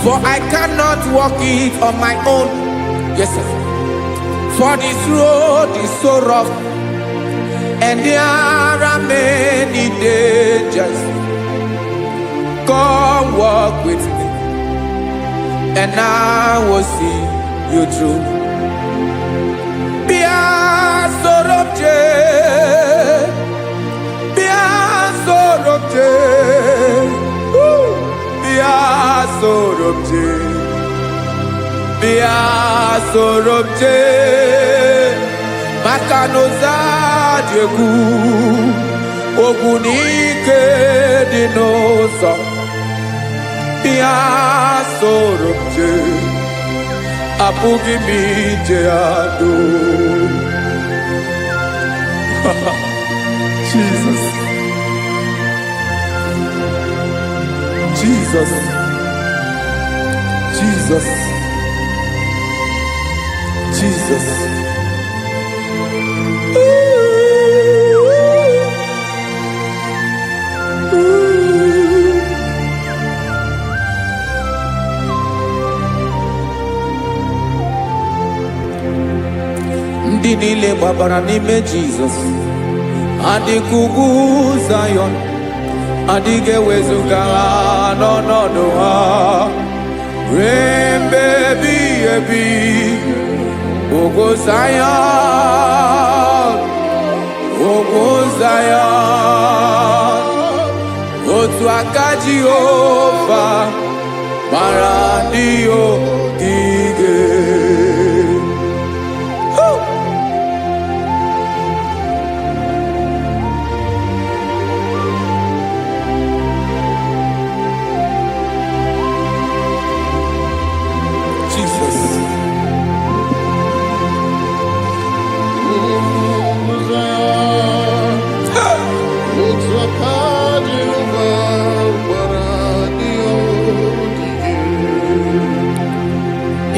For I cannot walk it on my own. Yes, sir. For this road is so rough, and there are many dangers. Come walk with me, and I will see you through. Sorobje Makanoza Diegu Ogunike Dinosa Bia Sorobje Apugi Mijeado. Jesus. Jesus. Jesus. Jesus. Ndị niile gbabara n'ime Jizọs adịghị ugwu Zayọn, adịghị ewezuga ha n'ọnọdụ ha ruo mgbe ebighị ebi. Ugwu Zayọn, ugwu Zayọn, otu aka Jehova mara ndị ogige.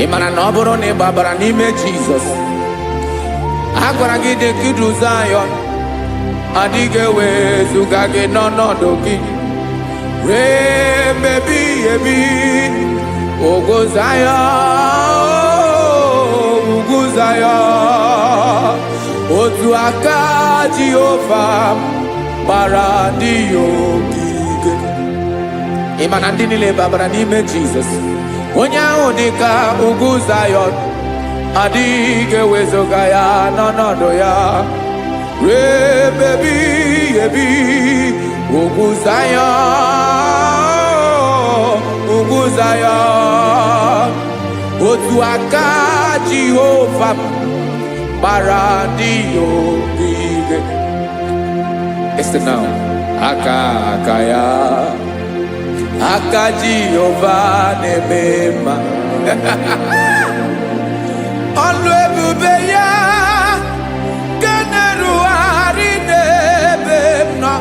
ị mara na ọ bụrụ na ị gbabara n'ime Jizọs, a gwara gị dị ka idu Zayọn, adịghị ewezuga gị n'ọnọdụ gị ree mgbe ebighị ebi. Ugwu Zayọn, ugwu Zayọn, otu aka Jehova gbara ndị ya ogige. Ị ma na ndị niile babara n'ime Jizọs, onye ahụ dị ka ugwu Zayọn, adịghị ewezuga ya n'ọnọdụ ya ree mgbe ebighị ebi. Ugwu Zayọn, ugwu Zayọn, otu aka Jehova gbara ndị ya ogige. Listen now. Aka ya, aka Jehova na-eme mma. Ọlụ ebube ya ga na-erugharị n'ebe m nọ.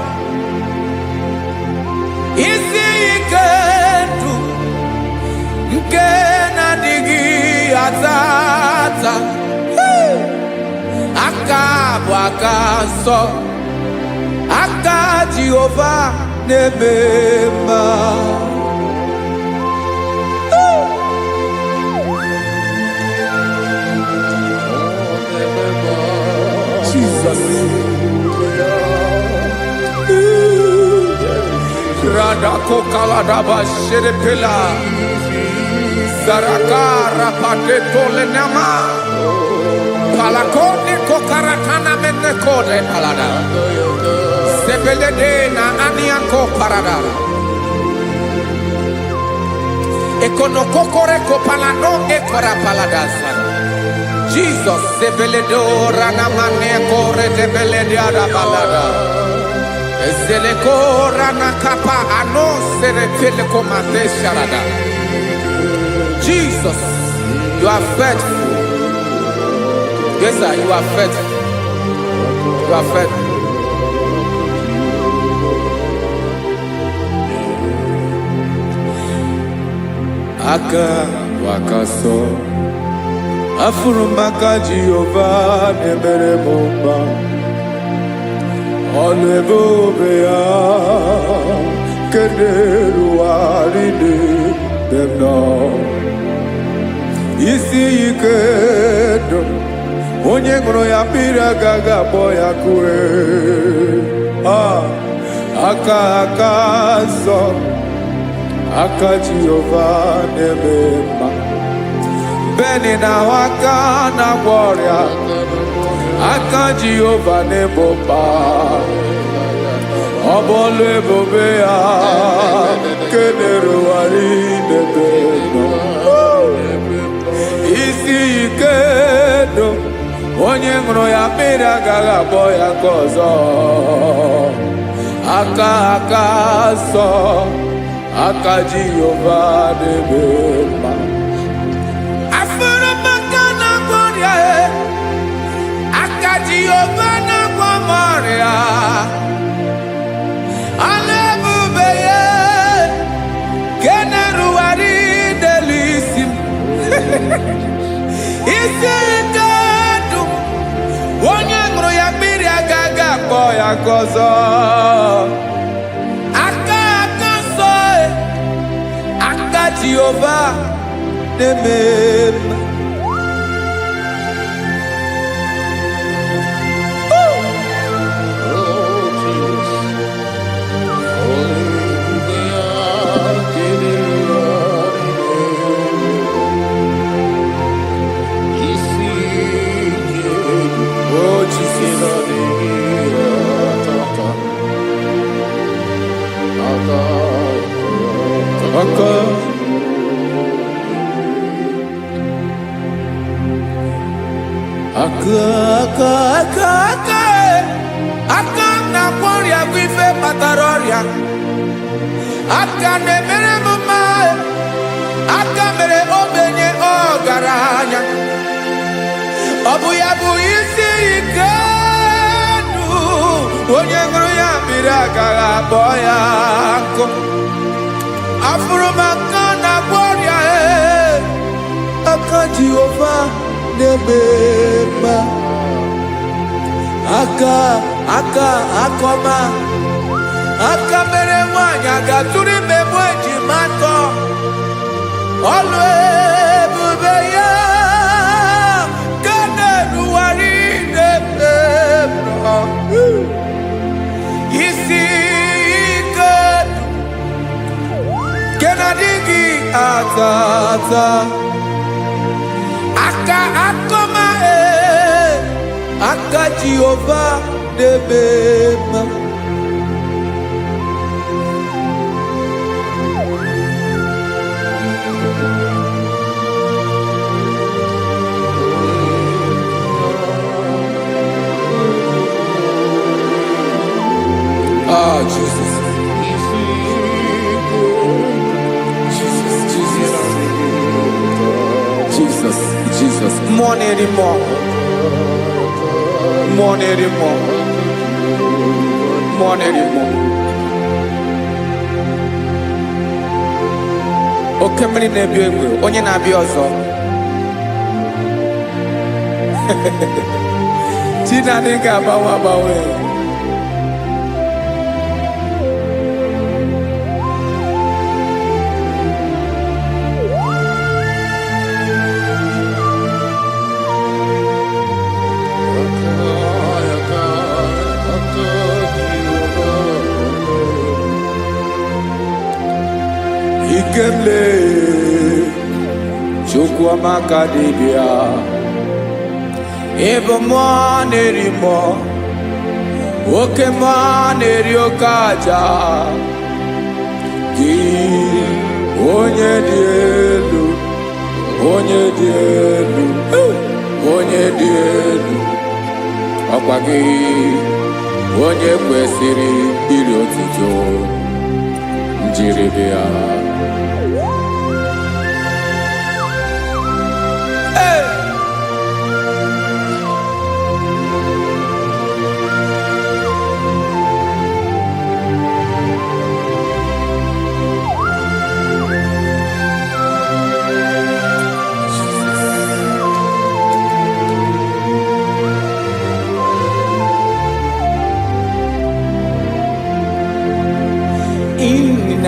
Isi ike ndụ nke na-adịghị ata ata. Aka bụ aka nsọ, aka Jehova na-eme mma. Jesus. Radako kaladaba sherepela, zarakara pateto lenama, palakone kokaratana menekode palada, sebelede na aniako parada, ekonokokore kopalano ekora paladasa. Jesus, sebeledo rana manekore debelede arabalada. Zeleko rana kapa ano serefele komate sharada. Jesus, you are faithful. Yes, sir, you are faithful. You are faithful. Aka wakaso, afurumaka Jehova nebere bomba. Ọlụ ebube ya keneruarị n'ebe m nọ. Isi ike ndụ onye ṅụrụ ya mmiri agaghị akpọ ya kue. Aka nsọ, aka Jehova na-eme mma. Beni na aka na-agwọ ọrịa, aka Jehova na-egbo mkpa. Ọ bụ ọlụ ebube ya kenerugharị n'ebe m nọ. Isi ike ndụ onye ṅụrụ ya mmiri agaghị akpọ ya nke ọzọ. Aka nsọ, aka Jehova na-eme mma. Jehova na-agwọ m ọrịa, ọlụ ebube ya nke na-erugharị n'elu isi m. Isi ike ndụ onye ṅụrụ ya mmiri agaghị akpọ ya nke ọzọ. Aka nsọ, aka Jehova na-eme mma. Aka na-agwọ ọrịa bụ ife kpatara ọrịa. Aka na-emere m mma, aka mere ogbenye ọgaranya. Ọ bụ ya bụ isi ike ndụ onye ṅụrụ ya mmiri agaghị akpọ ya nkụ. Afụrụ m aka na-agwọ ọrịa, aka debema akoma mere nwanyị agatụrụ ime mụ ejimatọ ọlụ ebube ya ka na-eruwari debema isi ike kenadigi atata akoma aka Jehova debema Jesus. Jesus. More anymore. Oke mmiri na-ebi egbe, onye na-abịa ọzọ. Chineke ga-agbanwe. Ikemle Chukwamaka dibia Ebo mwa nerimo Oke mwa neriokaja Ki onye dielu Ọkwa gị onye kwesịrị iri otuto njiri bịa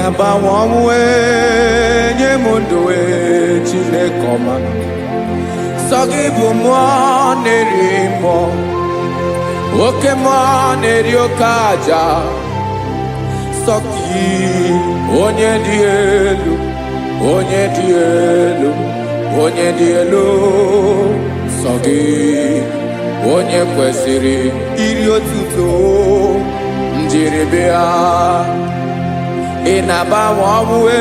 Nabawanwe nye munduwe Chinekoma Sogibu mwa nerimo Oke mwa neriokaja Sogi onye dielu Sogi onye kwesịrị iri otuto njiri bịa Inabawanwe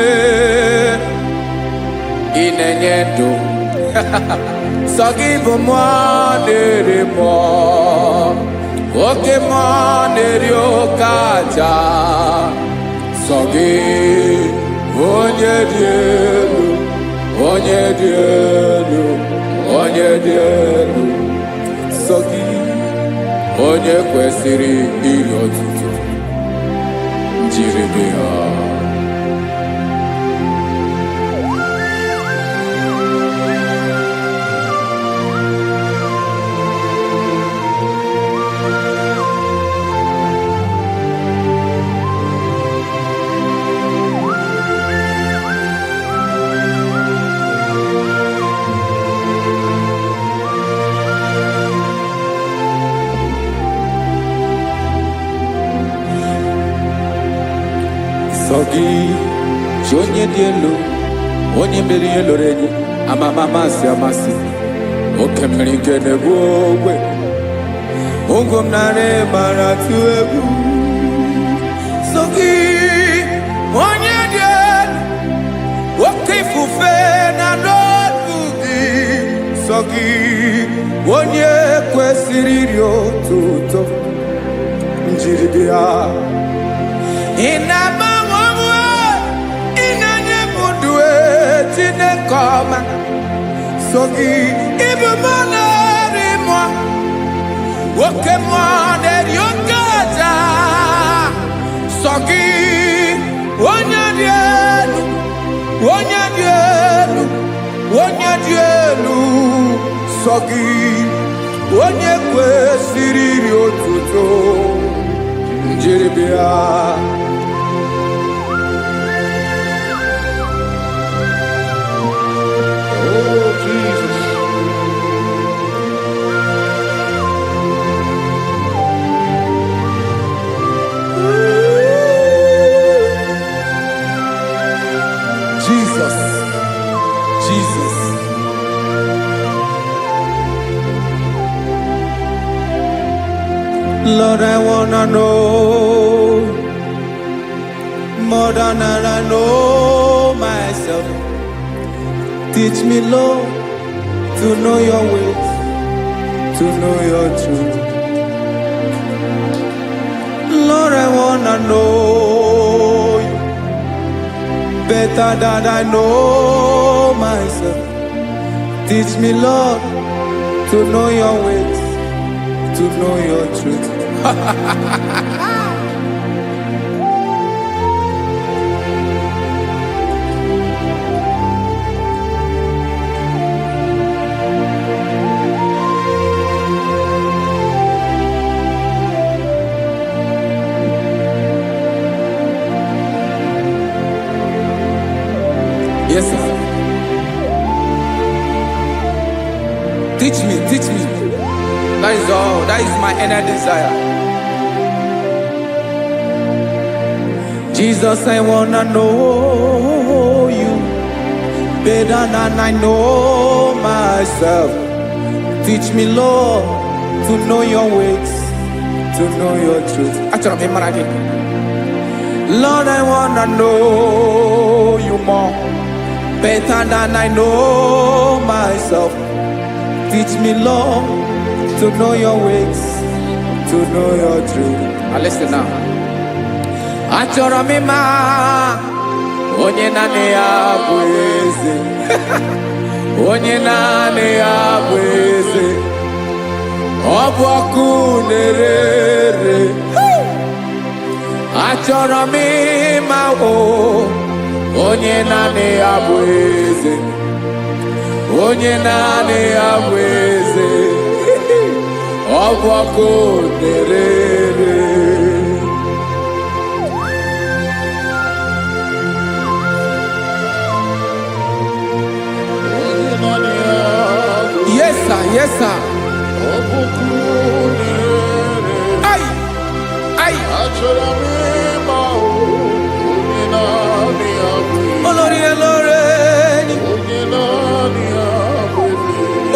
inenye ndụ Sogibu mwa nerimo Oke mwa neriokaja Sogi onye dielu Sogi onye kwesịrị iri otuto njiri bịa Sogi onye dị elu onye mmeri eloro enyi amasi oke mmiri nke na-egbu ogwe ogwe m narị mara tụ egwu Sogi onye dị elu oke ifufe na n'otu gị Sogi onye kwesịrị iri otuto njiri bịa Chinekoma Sogi ibu nerimo Oke mwa neriokaja Sogi onye dielu sọ gị onye kwesịrị iri otuto njiri bịa. Oh, Jesus. Jesus, Jesus. Lord, I wanna know more than I know myself. Teach me, Lord, to know your ways, to know your truth. Lord, I wanna know you better than I know myself. Teach me, Lord, to know your ways, to know your truth. Yes, sir. Teach me, teach me. That is all. That is my inner desire. Jesus, I wanna know you better than I know myself. Teach me, Lord, to know your ways, to know your truth. Lord, I wanna know you more better than I know myself. Teach me, Lord, to know your ways, to know your truth. Now listen now. Achọrọ m ịma onye naanị ya bụ eze. Onye naanị ya bụ eze. Ọ bụ ọkụ na-ere. Achọrọ m ịma onye naanị ya bụ eze. Onye naanị ya bụ eze. Ọ bụ ọkụ na-ere. Yes, sir. Yes, sir. Ay, ay. Olórí Olórí.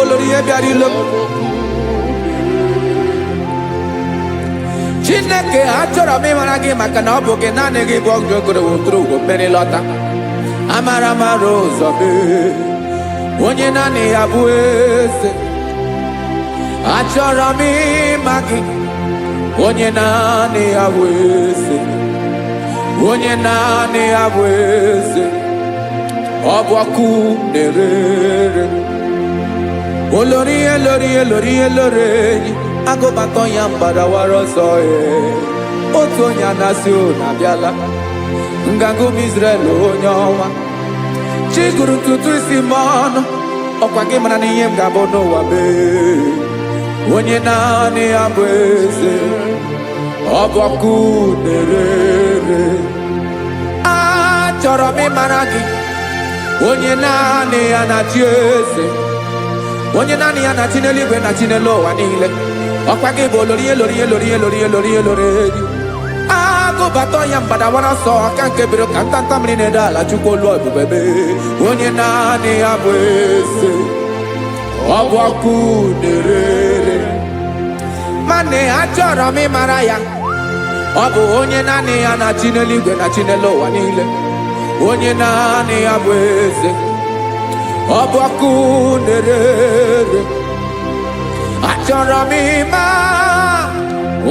Olórí ebiari lo. Chineke achọrọ m ịmara gị maka na ọ bụ gị naanị gị bụ ọgụ ogoro woturu ugwo mmeri lọta. Amara mara ụzọ mee. Onye naanị ya bụ eze. Achọrọ m ịma gị. Onye naanị ya bụ eze. Onye naanị ya bụ eze. Ọ bụ ọkụ na-ere. Olórí Olórí Olórí Olórí. Agụbatọ ya mgbadawara ọsọ ya. Otu onye anasị unu abịala. Nganga ụmụ Izrel onye ọnwa. Chiguru ntutu isi m ọnụ. Ọkwa gị mara na ihe m ga-abụ n'ụwa mee. Onye naanị ya bụ eze. Ọ bụ ọkụ na-ere. Achọrọ m ịmara gị. Onye naanị ya na-achị eze. Onye naanị ya na-achị n'eluigwe na-achị n'elu ụwa niile. Ọkwa gị bụ Olórí Olórí Olórí Olórí Olórí Olórí. Agụbatọ ya mgbadawara ọsọ aka nke biri ka ntanta mmiri na-ede ala Chukwu olu ebube mee. Onye naanị ya bụ eze. Ọ bụ ọkụ na-ere. Mane achọrọ m ịmara ya. Ọ bụ onye naanị ya na-achị n'eluigwe na-achị n'elu ụwa niile. Onye naanị ya bụ eze. Ọ bụ ọkụ na-ere. Achọrọ m ịma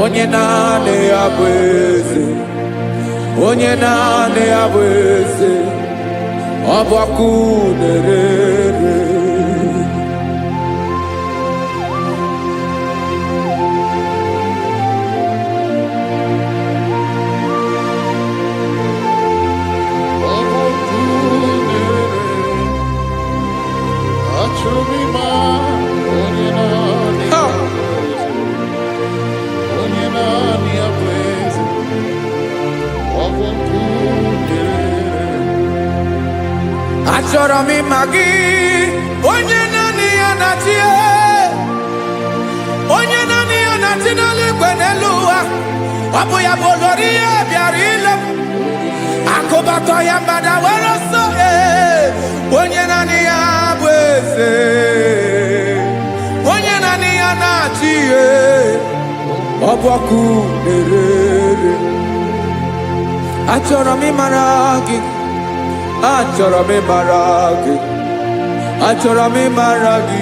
onye naanị ya bụ eze. Onye naanị ya bụ eze. Ọ bụ ọkụ na-ere. Achọrọ m ịma achọrọ m ịma gị, onye naanị ya na-achị, onye naanị ya na-achị n'eluigwe n'elu ụwa. Ọ bụ ya bụ olori ya bịara ile m, akụbatọ ya mgbada were ọsọ. Onye naanị ya bụ eze, onye naanị ya na-achị ihe. Ọ bụ ọkụ na-ere. Achọrọ m ịmara gị, achọrọ m ịmara gị, achọrọ m ịmara gị.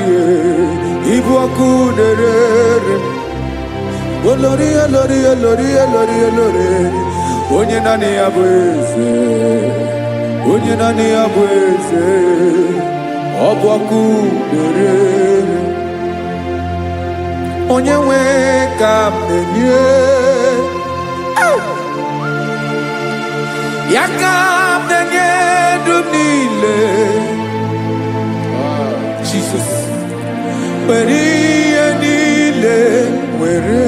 Ịbụ ọkụ na-ere. Olori, olori, olori, olori, olori. Onye naanị ya bụ eze, onye naanị ya bụ eze. Ọ bụ ọkụ na-ere. Onye nwe ka m na-enye, ya ka m na-enye dum niile. Jesus, were ihe niile were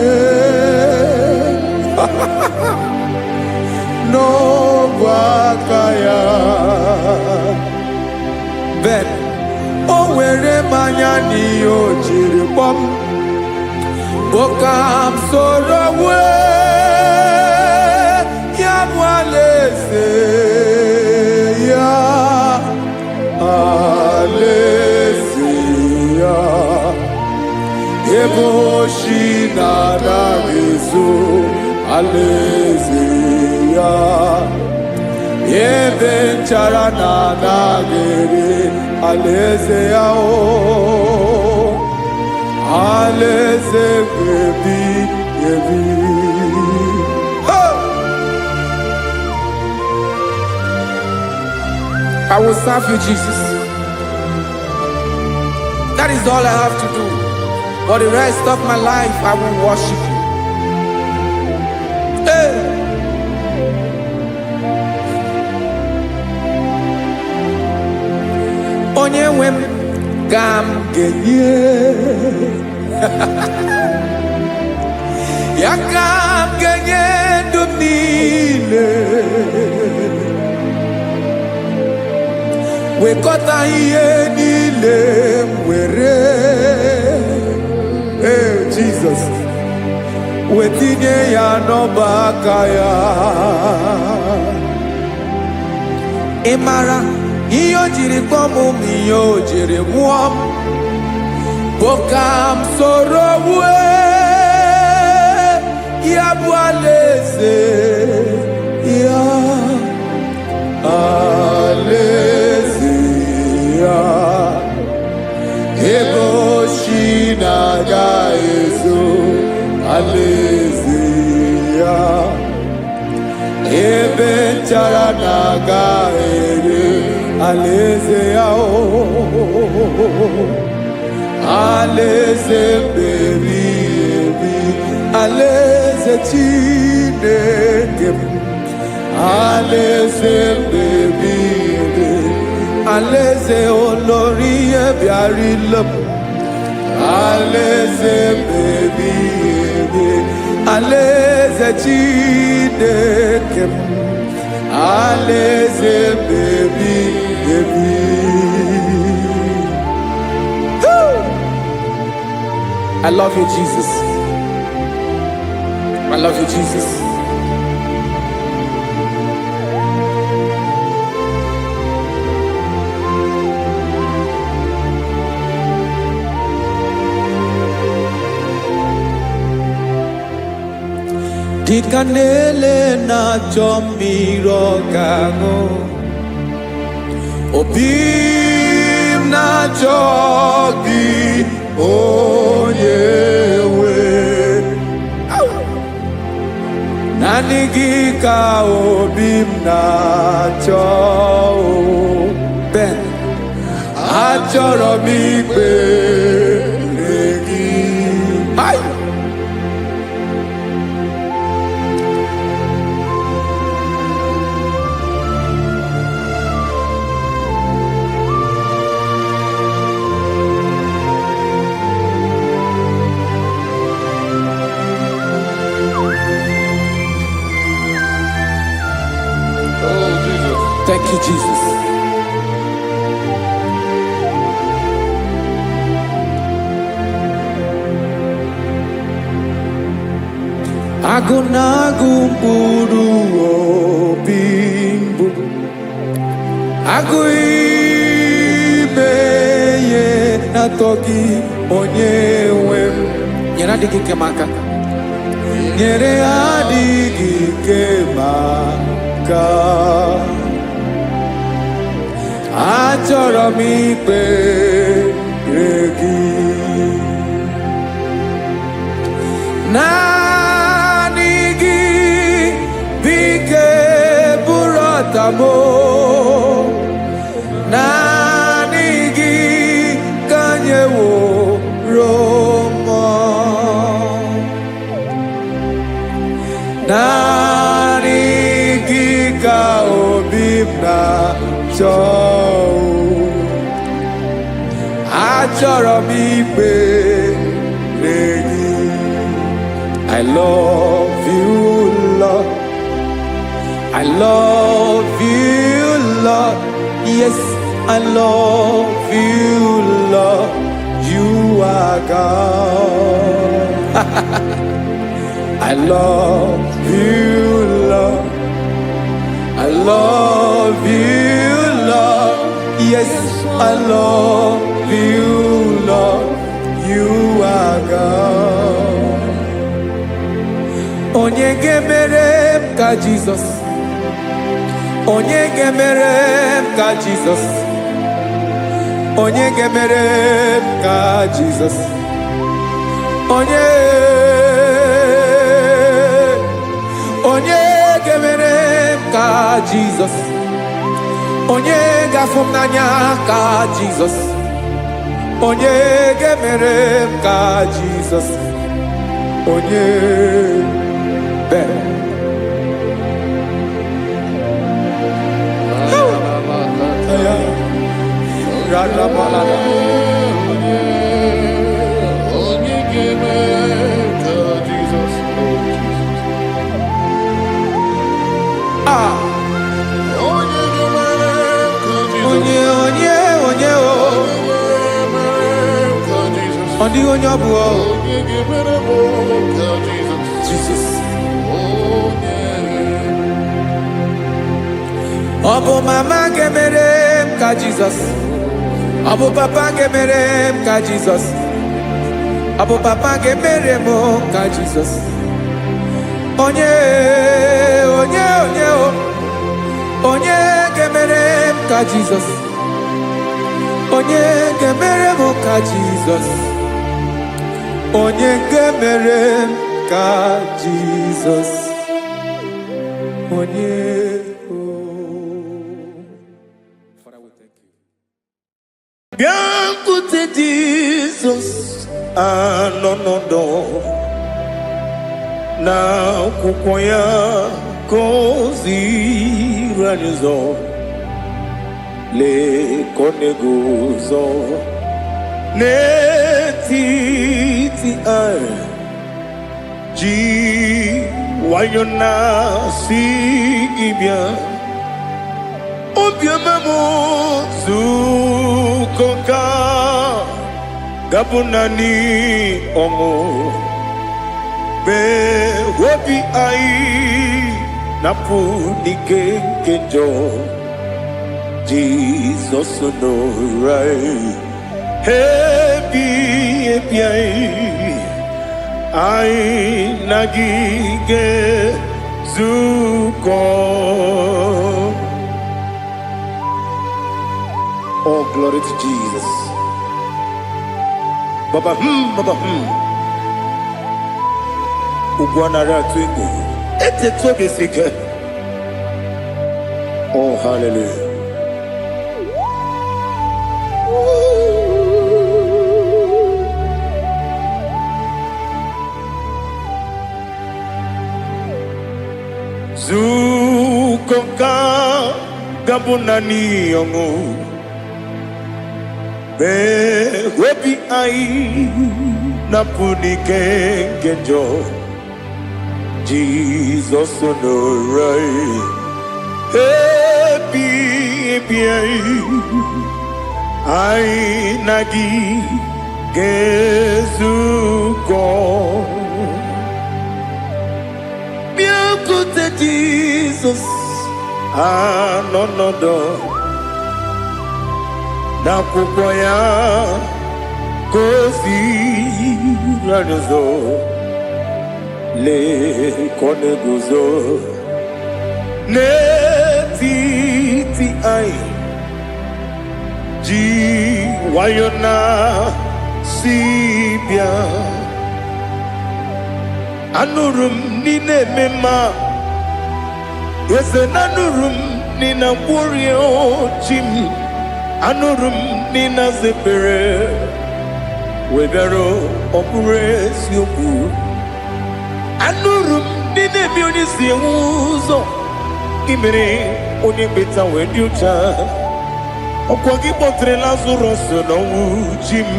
n'ọbụ aka ya. Ben, o were mmanya n'ihe o jiri kpọọ m, boka m soro wee ya bụ alaeze ya, alaeze ya. Ebe oshi na-adaghị ezo, alaeze ya. Ebe nchara na-adaghị ere, alaeze ya. Alaeze ebi ebi. I will serve you, Jesus. That is all I have to do. For the rest of my life, I will worship you. Hey. Onye nwe m ka m ga-enye, ya ka m ga-enye ndụ m niile. Wekọta ihe niile m were, Jesus, wetinye ya n'ọba aka ya. Ị mara ihe o jiri kpọọ m, ihe o jiri mụọ m, bụ ka m soro wee ya bụ alaeze ya, alaeze ya. Ebe oshi na-agaghị ezo, alaeze ya. Ebe nchara na-agaghị ere, alaeze ya. Alaeze ebi ebi, alaeze Chineke m. Alaeze ebi ebi, alaeze olori ya bịara ile m. Alaeze ebi ebi, alaeze Chineke m. Alaeze ebi ebi. I love you, Jesus. I love you, Jesus. Dịka na-ele na-achọ mmiri ọ ga-aṅụ, obi m na-achọ gị, onye nwe. Naanị gị ka obi m na-achọ. Ben, achọrọ m ikpere gị. Oh, Jesus. Thank you, Jesus. Agụnagụ mkpụrụ obi mbụ, agụ ime ihe atọ gị onye nwe m. Nyere adịghị ike m aka, nyere adịghị ike m aka. Achọrọ m ikpere gị, naanị gị bike bụrụ ọtamo, naanị gị ka nyeworo m, naanị gị ka obi m na-achọ. Achọrọ m ikpere gị. I love you, Lord. I love you, Lord. Yes, I love you, Lord. You are God. I love you, Lord. I love you, Lord. Yes, I love you, Lord. You are God. Onye gemere ka Jesus, onye gemere ka Jesus, onye gemere ka Jesus, onye gemere ka Jesus, onye gafum n'anya ka Jesus, onye gemere ka Jesus, onye be. Only on your board, Jesus. Obo mama gemerem ka Jesus. Obo papa gemerem ka Jesus. Obo papa gemerem ka Jesus. Onye gemerem ka Jesus. Onye gemerem ka Jesus. Onye gemerem ka Jesus. Onye. Father, we thank you. Biancote Jesus, anonodo na kukoya kozi ranizo le koneguzo netiti ai ji wayona sigibia obiamamu zukoka gabunani omo be wobi ai napu nikenjo Jesus no right happy ai nagige zuko. Oh, glory to Jesus. Baba Ugwana ratwingu ete tobe sike. Oh, hallelujah. Zukoka gabunani yongu be webi ai napuni kenjo Jesus no right happy ai nagi gezuko. Jesus anonodo n'akwụkwọ ya kosi ranụzo lekọne guzo n'etiti anyị ji nwayọ na si bịa anụrụ m n'ine eme mma eze na anụrụ m n'ina gwọrie ochi m anụrụ m n'ina zebere webịara ọ bụrụ eziokwu anụrụ m n'ina eme onye si enwe ụzọ imere onye mkpeta wee dị ụcha ọkwa gị kpọtere Lazarọs n'ọnwụ chi m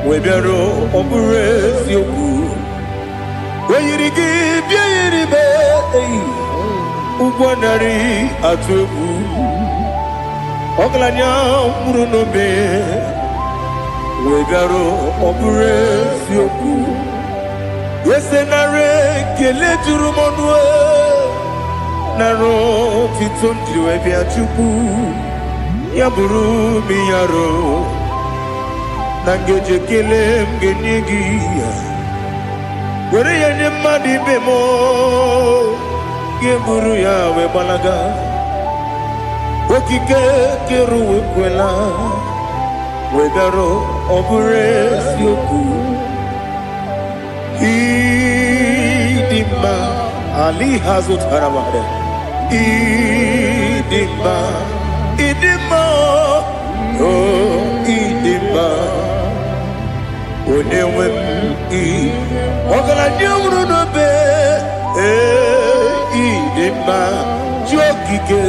webịara ọ bụrụ eziokwu oyiri gị bịa yiri be ụgwọ narị atụ egwu ọgaranya mkpụrụ n'obe wee bịarụ ọ bụrụ eziokwu ese narị ekele juru m ọnụ narị otito njiri wee bịa Chukwu ya bụrụ m ya ro na ngeji ekele m ga-enye gị ya were ya nye mmadụ ibe m ga-eburu ya wee gbalaga okike kere uwe kwela wee bịarụ ọ bụrụ eziokwu ịdị mma ali ha zụtara mmadụ ịdị mma ịdị mma o ịdị mma onye nwe m ọgaranya nwụrụ n'obe ịdị mma ji okike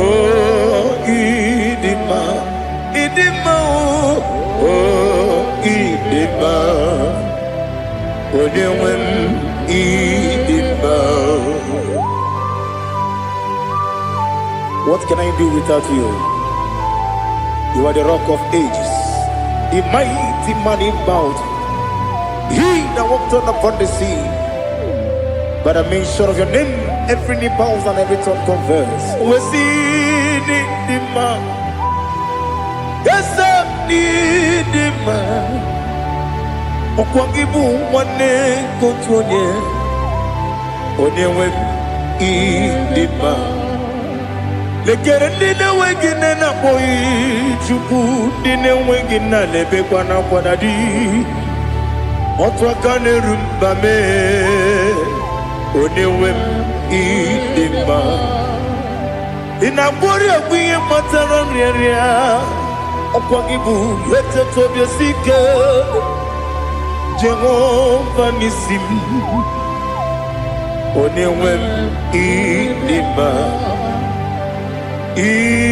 o ịdị mma o ịdị mma onye nwe m ịdị mma. What can I do without you? You are the rock of ages, the mighty man in battle, he that walked on upon the sea. By the mention of your name, every knee bows and every tongue confess. We see the man. Yes, I need the man. Okwangibu wane kotonye. Onyewe the man. Lekere ndine wengine na boyi Chukwu ndine wengine lebekwa na kwadadi. Otwaka nerumba me onyewe ịdị mma ịna-agbori ogbihe matara nrịarịa ọkwa gị bụ eteta obi osike Jehova n'isi m onyewe ịdị mma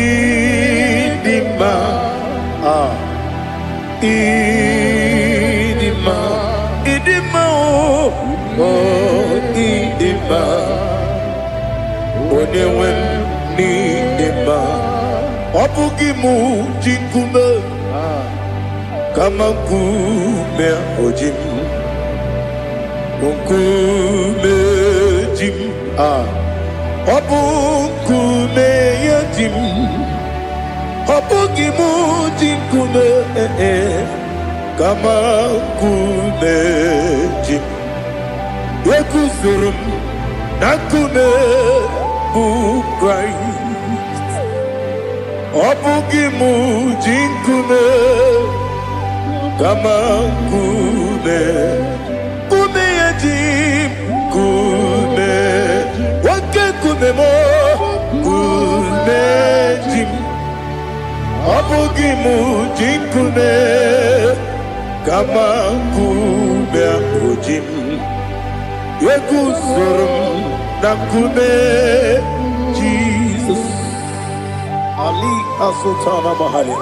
ịdị mma ịdị mma ịdị mma o ịdị mma onyewe m n'ịdị mma ọ bụghị mụ ji nkume kama nkume oji m nkume ji m ọ bụ nkume ya ji m ọ bụghị mụ ji nkume kama nkume ji m ekuzuru m na nkume bụ Kraịst ọ bụghị mụ ji nkume kama nkume nkume ya ji m nkume nwoke nkume m nkume ji m ọ bụghị mụ ji nkume kama nkume ahụ ji m ekuzuru m na nkume Jesus Ali Asultana Mahali.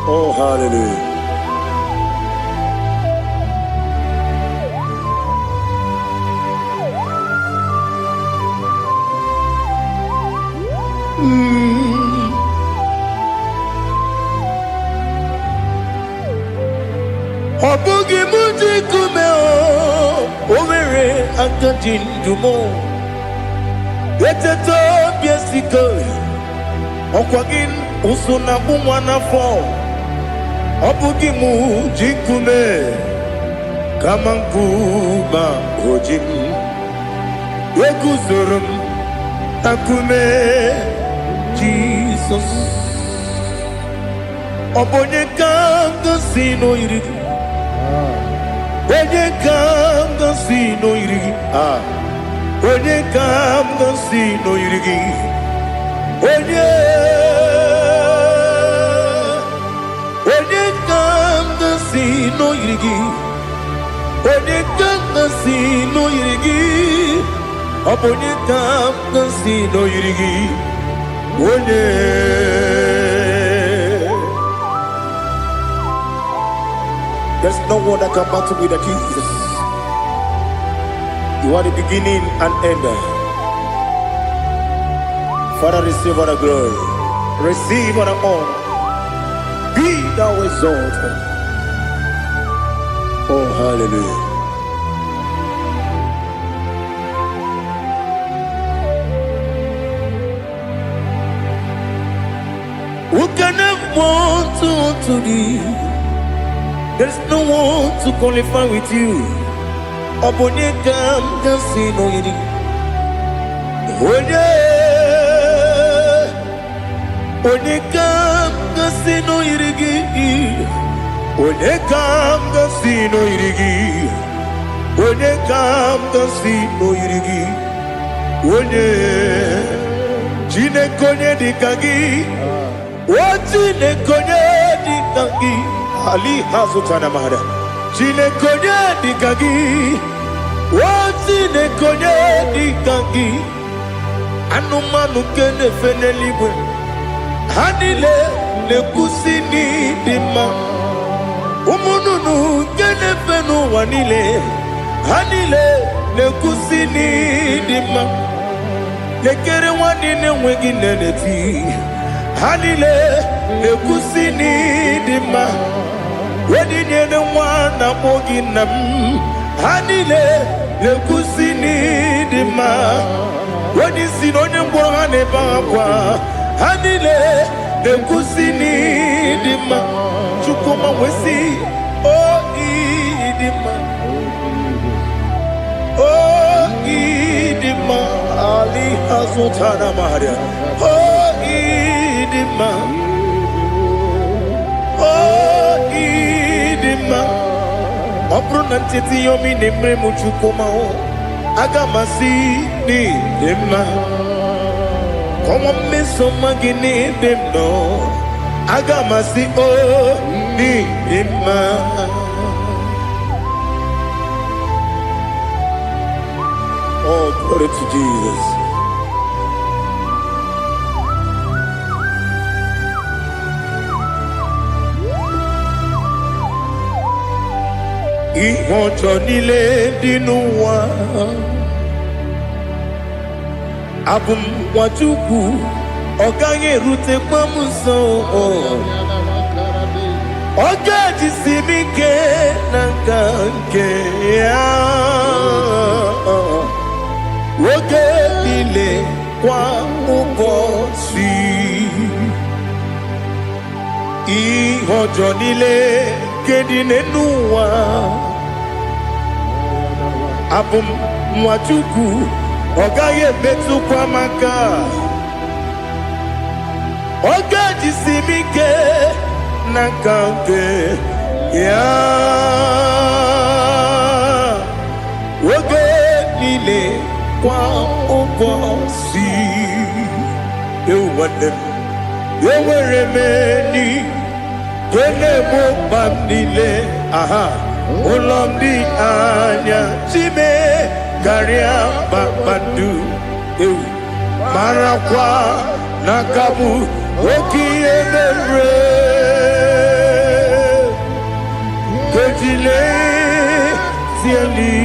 Oh, hallelujah. Obugi muji kume Omere akajin dumo Eteto biesiko Okwagin usuna umwana fo Obugi muji kume Kamankuba ojim Yeguzurum Takume Jesus Obonye kanga sino irigi Onye kanga sino irigi Onye kanga sino irigi Onye kanga sino irigi Onye kanga sino irigi Obonye kanga sino irigi Onye There's no one that can battle with Jesus. You are the beginning and end. Father, receive all the glory. Receive all the honor. Be thou exalted. Oh, hallelujah. Who can have one to thee? There's no one to qualify with you. Obonye kam kasino yidi. Onye kam kasino yidi. Onye kam kasino yidi. Onye kam kasino yidi. Onye jine konye dikagi. Wajine konye dikagi. Ali hazutana mahada. Jine konye dikagi. Wajine konye dikagi. Anumanu kene fene libwe. Hanile le kusini dima. Umununu kene fenu wanile. Hanile le kusini dima. Lekere wanine wengi neneti. Hanile le kusini dima. Wedi nyene mwana mogi nam. Hanile le kusini dima. Wedi sinonye mbwagane bakwa. Hanile le kusini dima. Chukuma wesi o idima. O idima. Ali hazutana maria. O idima. Obrona tete yomi nemre muchukoma o agamasi ni demma komo meso magini demno agamasi o ni demma Oh, glory to Jesus. Ìwọ̀njọ́ nílé dínú wa Abumwachukwu ọ̀gá erute kpamuso ọ̀gá jisimi ke na nke ya Oge niile kwa ụbọchị Ìwọ̀njọ́ nílé kedị n'ụwa Abumwachukwu ọ gaghị emetụkwa maka ọ ga-ejisi m ike n'aka nke ya oge niile kwa ụbọchị nwanne m enwere m enyi Kene mo bandile aha ulomdi anya chime garia babandu marakwa nakabu oki emere kejile sieli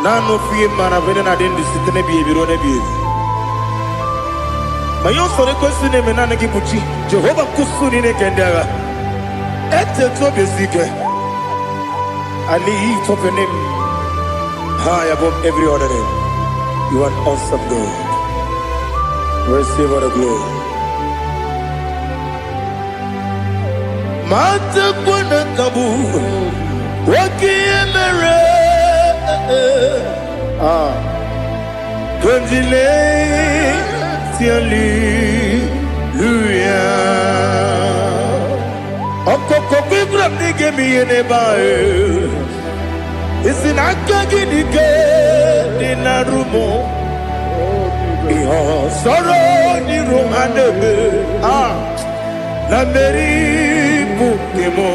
nano fiye mana vene na dendi sitene biye biro ne biye Mayo sore kusune menana kibuchi. Jehovah kusuni ne kendera. Ete to besike. I lift up your name high above every other name. You are awesome God. Receive all the glory. Mata kuna kabu wakiemere Gondile tiali luya Okoko bibra nige miyene bae Isinaka gidike dinarumo Iho soro ni romanebe La meri bukemo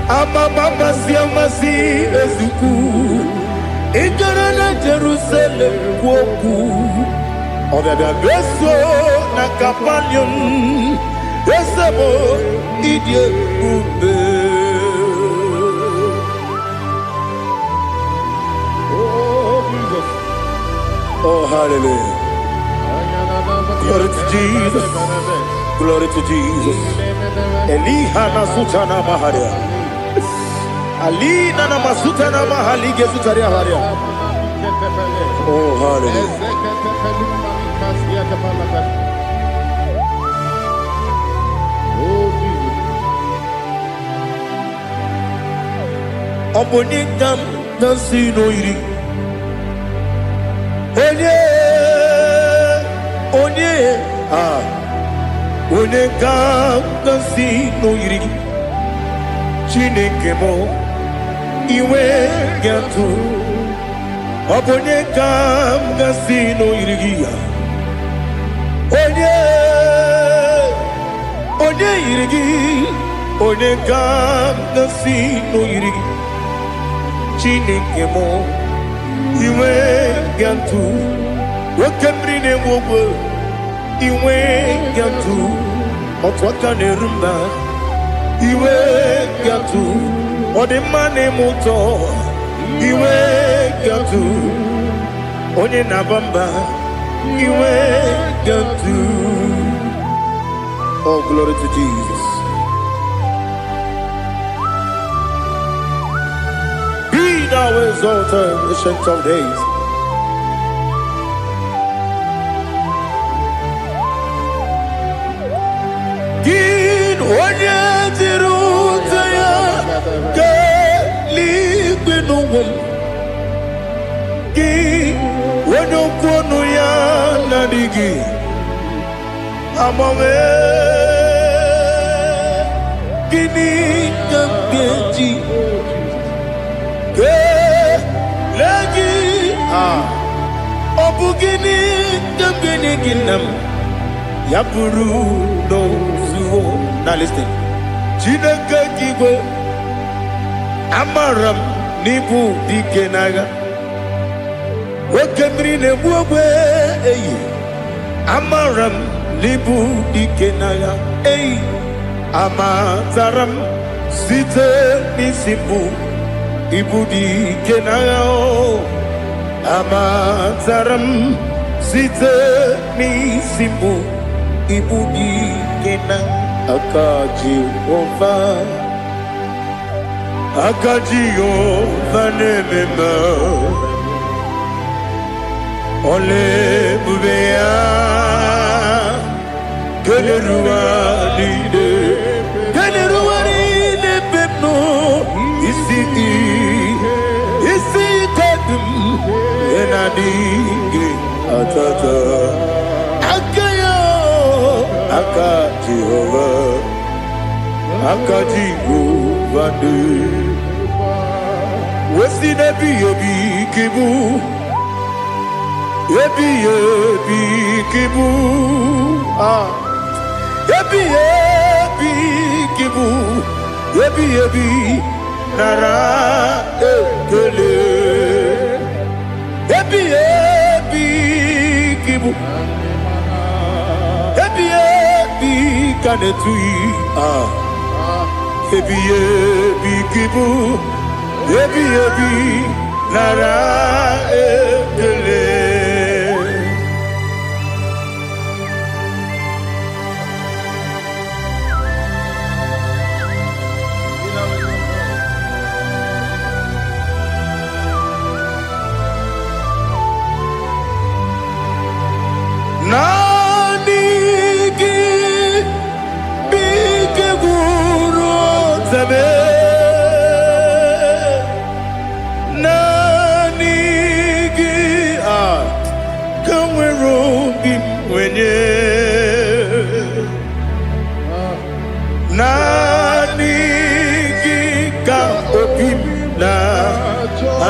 Ama mama siamasi ezuku Ikarana Jerusalem woku Obeda beso na kapanium Esamo idye ube Oh Jesus Oh hallelujah Glory to Jesus Glory to Jesus Elihana sutana maharia Alina na masuta na mahali gesutaria haria Oh hallelujah Oh Jesus Obonikam nasino iri Onekam nasino iri Chineke mo iwe gatu Obonekam nasino iri Onye iri Onekam nasino iri Chineke mo iwe gatu Wakemri ne wogo iwe gatu Otwaka ne rumba iwe gatu Odemane muto iwe gatu Onye nabamba iwe gatu Oh glory to Jesus Be thou exalted in the ancient of days Gin onye tiruta ya Keligwe n'ụwa Gin onye kwonu ya n'adịghị Amame Gini ka m ga-eji Kelegi Ọ bụ gịnị ka m ga-enye gị nna m Ya bụrụ n'ozuo Now listen Chineke gigwe Amara m n'ibu dike n'agha Nwoke mmiri na-egbu ogwe eyi Amara m n'ibu dike n'agha eyi Amatara m site n'isi mbụ Ibu dike n'agha Amatara m site n'isi mbụ Ibu dike n'agha Aka Jehovah Aka Jehovah nemema Ole bubeya Keleruari bebno Isi kodum Enadinge atata Akaya Aka Jehovah Aka Jehovah Wesi nebi yebi kibu Yebi kibu Yebi kibu Yebi nara ekele Yebi kibu Yebi kanetui Yebi kibu Yebi nara ekele zame nanigi kamwero bimwenye nanigi ka opim na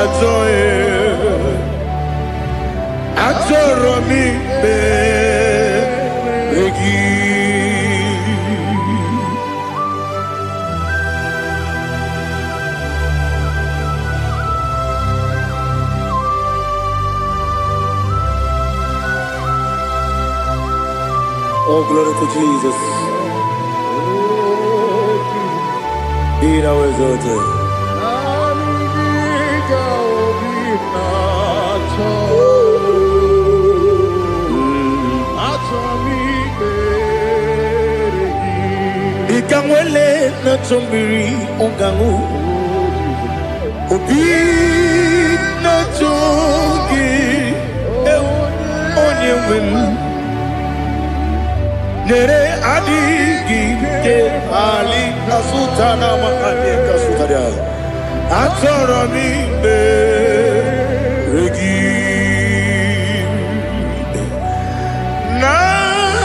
ajoye ajoro mi be egi. Oh, glory to Jesus. Be thou exalted. Ikangwele na chombiri ongangu obi na chogi onye wem nere adigi ke ali asutana makane kasutaria atoro mi be regi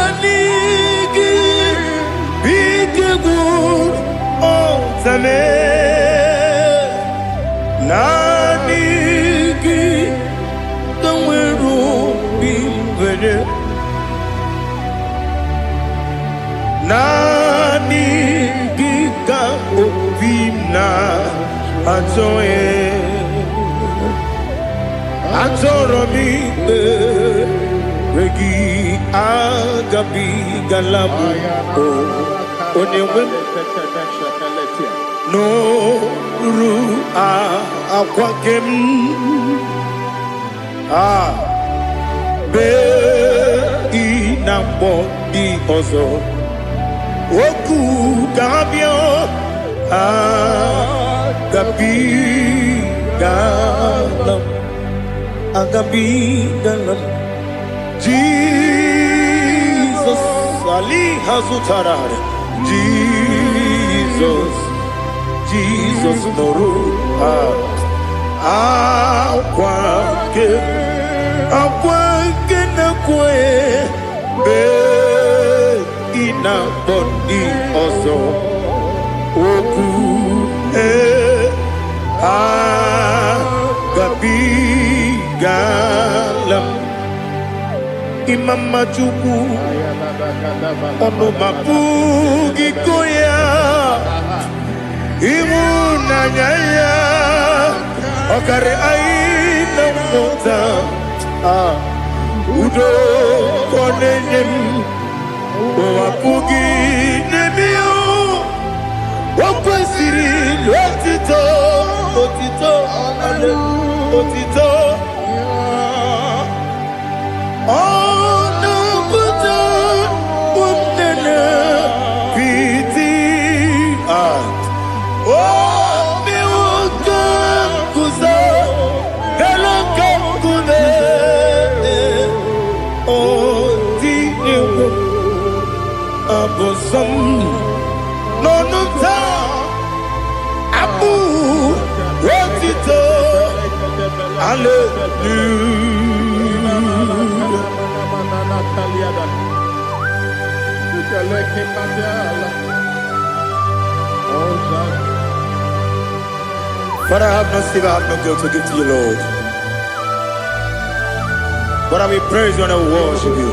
nanigi bigegu o zame nanigi kamweru bimwene nani gika opina atoye atoro mi regi agabi galabu onyewe no ru akwakem be inambo di ozo oku gabio agabi galam Jesus ali hazutarare Jesus noru akwa na kwe be ina boni ozo oku gabi galam imama chuku ono mapugi koya imuna nyaya okare aina mota udo konenyem wapugi nemio wakwesiri lotito otito ono buta umnene piti miwaka kuza galaka kune abosom nonuta abu rotito But I have no silver, I have no gold to give to you, Lord. But I will praise you and I will worship you.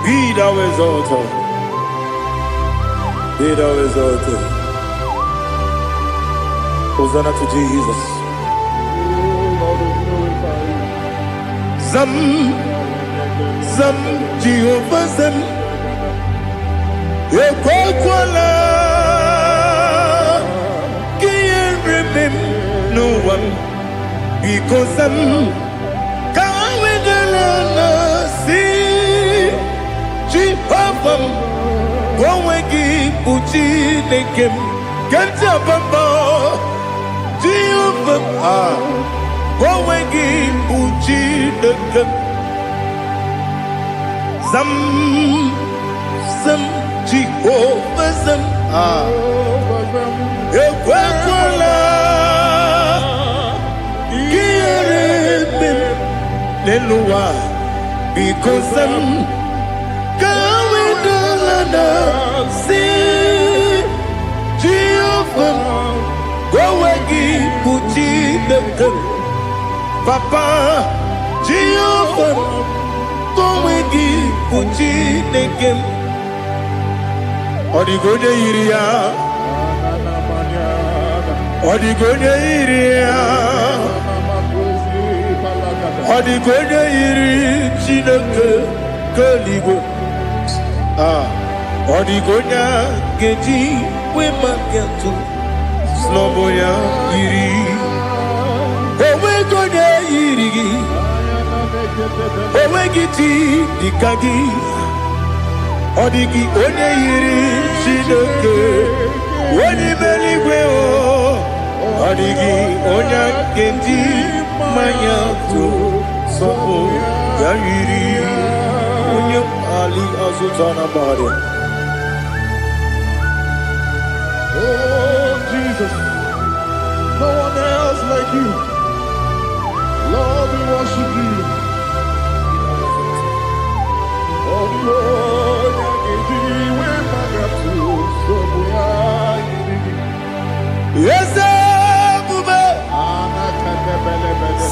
Be thou exalted. Be thou exalted. Hosanna to Jesus. Zam Jehovah Zam Ekwakwala Kiyeremem no one because Zam Kawedalana Si Jehovah Gwawegi Uchi Nekem Ganja Bamba Jehovah Gwawegi Uchi Nekem Zam Jehovah Zam ekwekwala ihere eme n'elu ụwa because ka wedala na si Jehova gowe gị bụ Chineke Papa Jehova gowe gị bụ Chineke ọ dịghị onye yiri ya ọ dịghị onye yiri ya ọ dịghị onye yiri Chineke k'eluigwe ọ dịghị onye ga-eji wee maka ntụ n'ọbụ ya yiri onweghị onye yiri gị onweghị chi dịka gị ọ dịghị onye yiri Chineke onye eluigwe ọ dịghị onye ga-eji mmanya ntụ n'ọbụ ya yiri onye ali azụta na mmadụ. Oh, Jesus, no one else like you. Lord, we worship you. Oh, Lord, yes,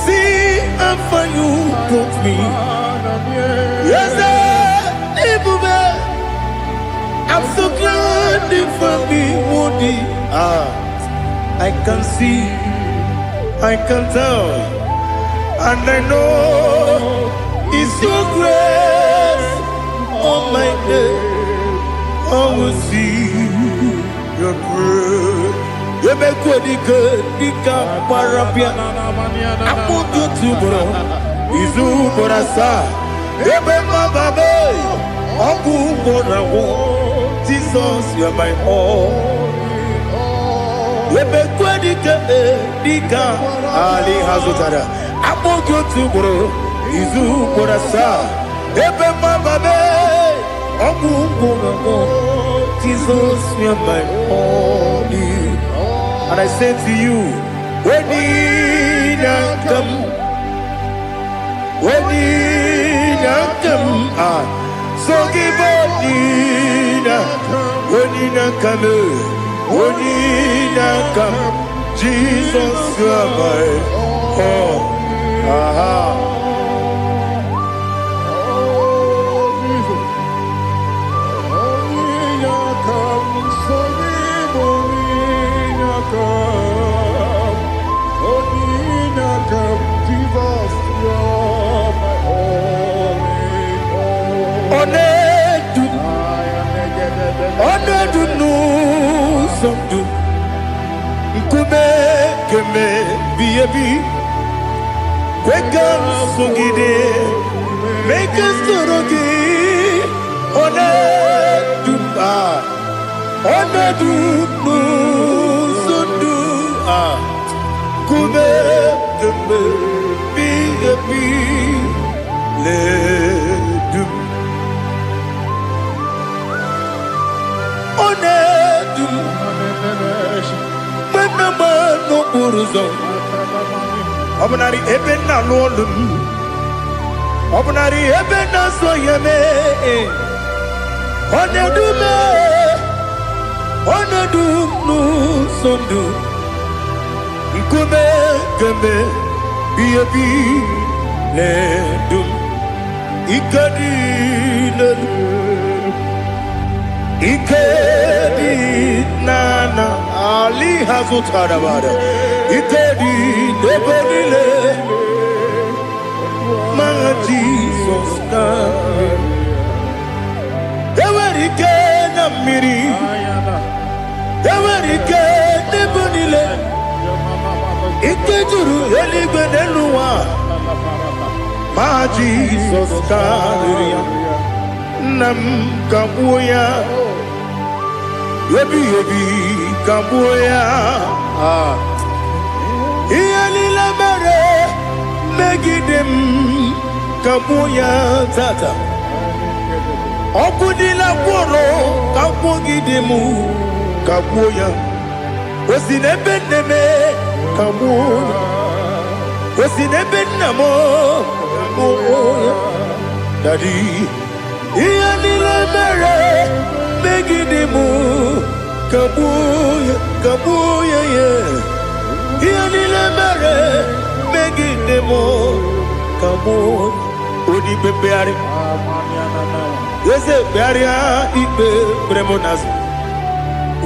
see how far you brought me. Yes, I'm so glad you found me worthy. I can see, I can tell, and I know it's your grace on my day. I will see your grace. You make what you could, you can't parapia. I put you to bro. Izu borasa. You make my baby. Aku borawo. Jesus, you are my all. You make what you could, you can't. Ali Hazutara. I put you to bro. Izu borasa. You make my baby. Aku borawo. Jesus, you are my all. And I say to you, when Nina come, so give up Nina, when Nina come, Jesus, you are my all. Keme biyebi kwekam sungide make us torogi one du sundu kume keme biyebi le du one du no buruzo obunari ebena lolum obunari ebena soyeme onedu nu sondu nkume kembe biebi le dum ikadi nana ali hazutara bada ikedi nebele ma Jesus ka ewerike na mmiri ewerike nebele ikejuru eligwe n'eluwa ma Jesus ka ya nam kabuya yebi kabuya iyalila mere megidem kabuya tata okudila kworo kabugidemu Kabuya. Was in a beneme, Kabuya. Was in a benamo, Kabuya. Daddy, Ianila Mare, Megidimu, Kabuya, Kabuya, yeah. Ianila Mare, Megidimu, Kabuya. Odi Bebeari. Yes, Bearia, Ibe, Bremonas.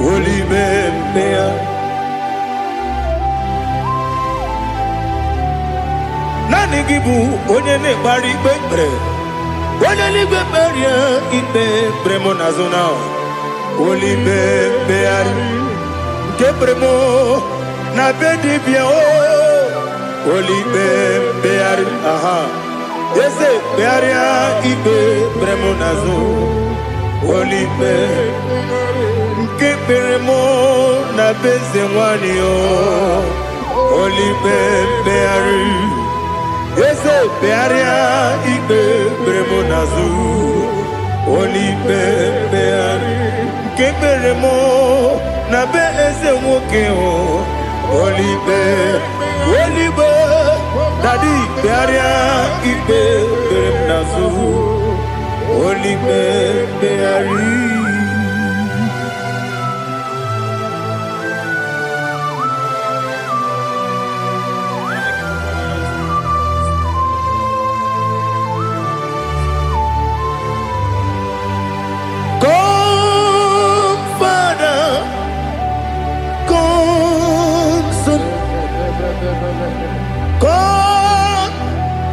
Holy Bebea. Nani Gibu, Onyene Bari Bebre. Onyene Beberia, Ibe, Bremonazona. Holy Bebeari. Gebremo, Nabedi Bia. Holy Bebeari. Aha. Yes, Bearia, Ibe, Bremonazo. Holy Bebeari. Keperemo na bezenwanio Holy Bebeari. Yese Bearia Ibe Bremonazu Holy Bebeari. Keperemo na bezenwokeo Holy Be Daddy Bearia Ibe Bremonazu Holy Bebeari. God,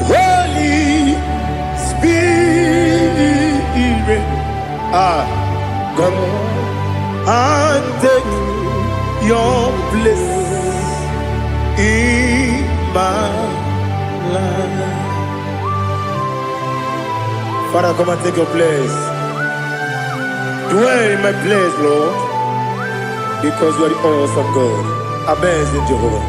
Holy Spirit, come and take your place in my life. Father, come and take your place. Dwell in my place, Lord, because you are the awesome God. Amazing Jehovah.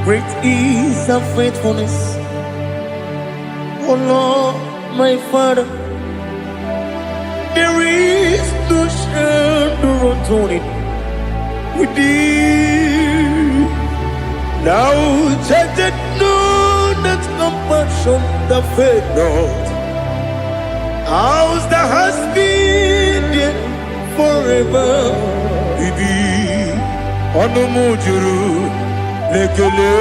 Great is thy faithfulness, O Lord, my Father. There is no shadow on it with thee. Now judged know that compassion that faith not. Ours that has been there forever. Bibi, Onomujuru. Lekele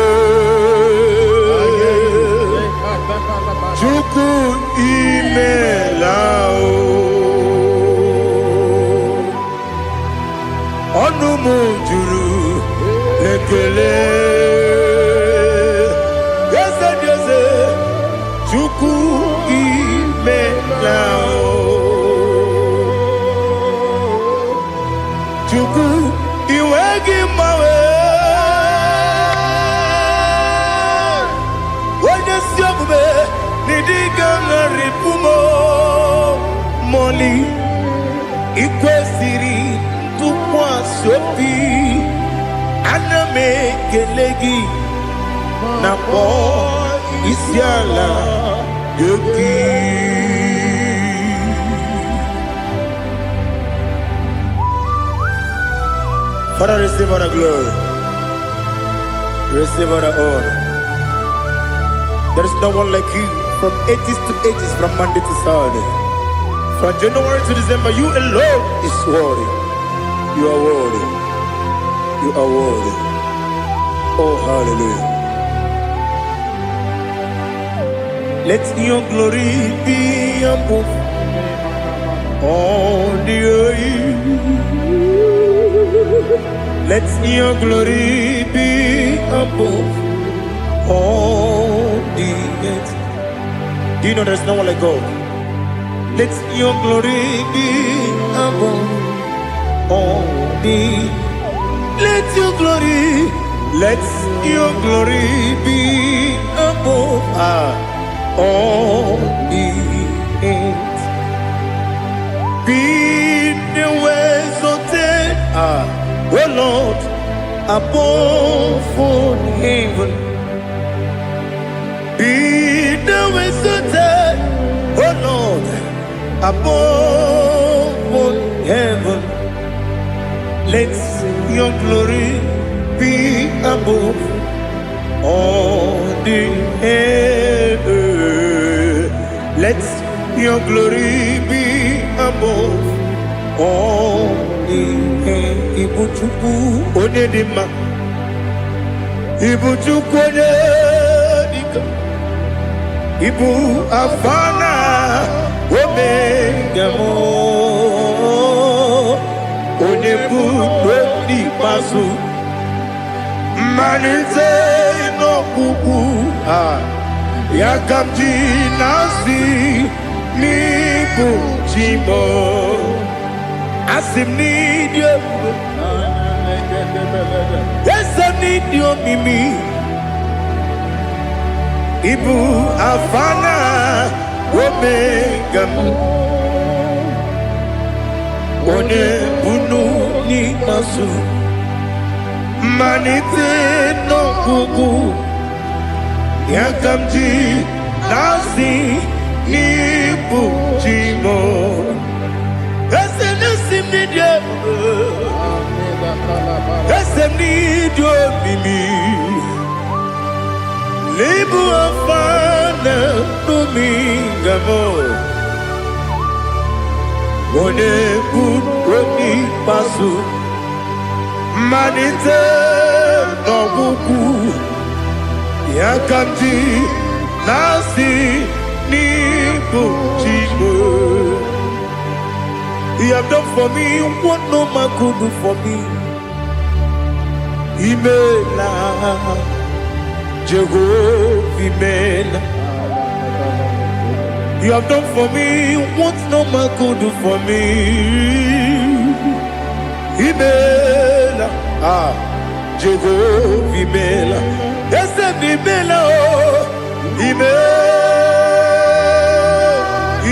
Chuku imelao Onumujuru Lekele Yese Yese Chuku imelao Chuku iwegi mawe Moli ikwesiri tukwa sopi aname kelegi na po isiala yoki. Father, receive our glory, receive our honor. There is no one like you. From ages to ages, from Monday to Saturday, from January to December, you alone is worthy. You are worthy. You are worthy. Oh, hallelujah. Let your glory be above all the earth. Let your glory be above all the earth. Do you know there's no one like God? Let your glory be above all the. Let your glory be above all the earth. Be the ways of oh Lord, above all heaven. Be the ways of oh Lord, above all heaven. above all the earth. Let your glory be above all the earth. Ibuchukwu Onedima, Ibuchukwu Onedika, Ibu Afana Omega mo, Onebu Dodi Pasu, Manite no Kuku, Yakamji Nasi, Nibu Chimo, Asim need you, yes I need you Mimi, Ibu Afana Omega One Bunu Ni Masu Manite no Kuku Yakamji Nasi Nibu Chimo Ese Nasim Nidia Ese Nidio Mimi Libu Afana Domingamo One Kuni Pasu Manite no Kuku Yakamji Nasi Nibu Chimo. You have done for me what no man could do for me. Imela Jehovah Imela. You have done for me what no man could do for me. Imela Jehovah Imela. Yes, Imela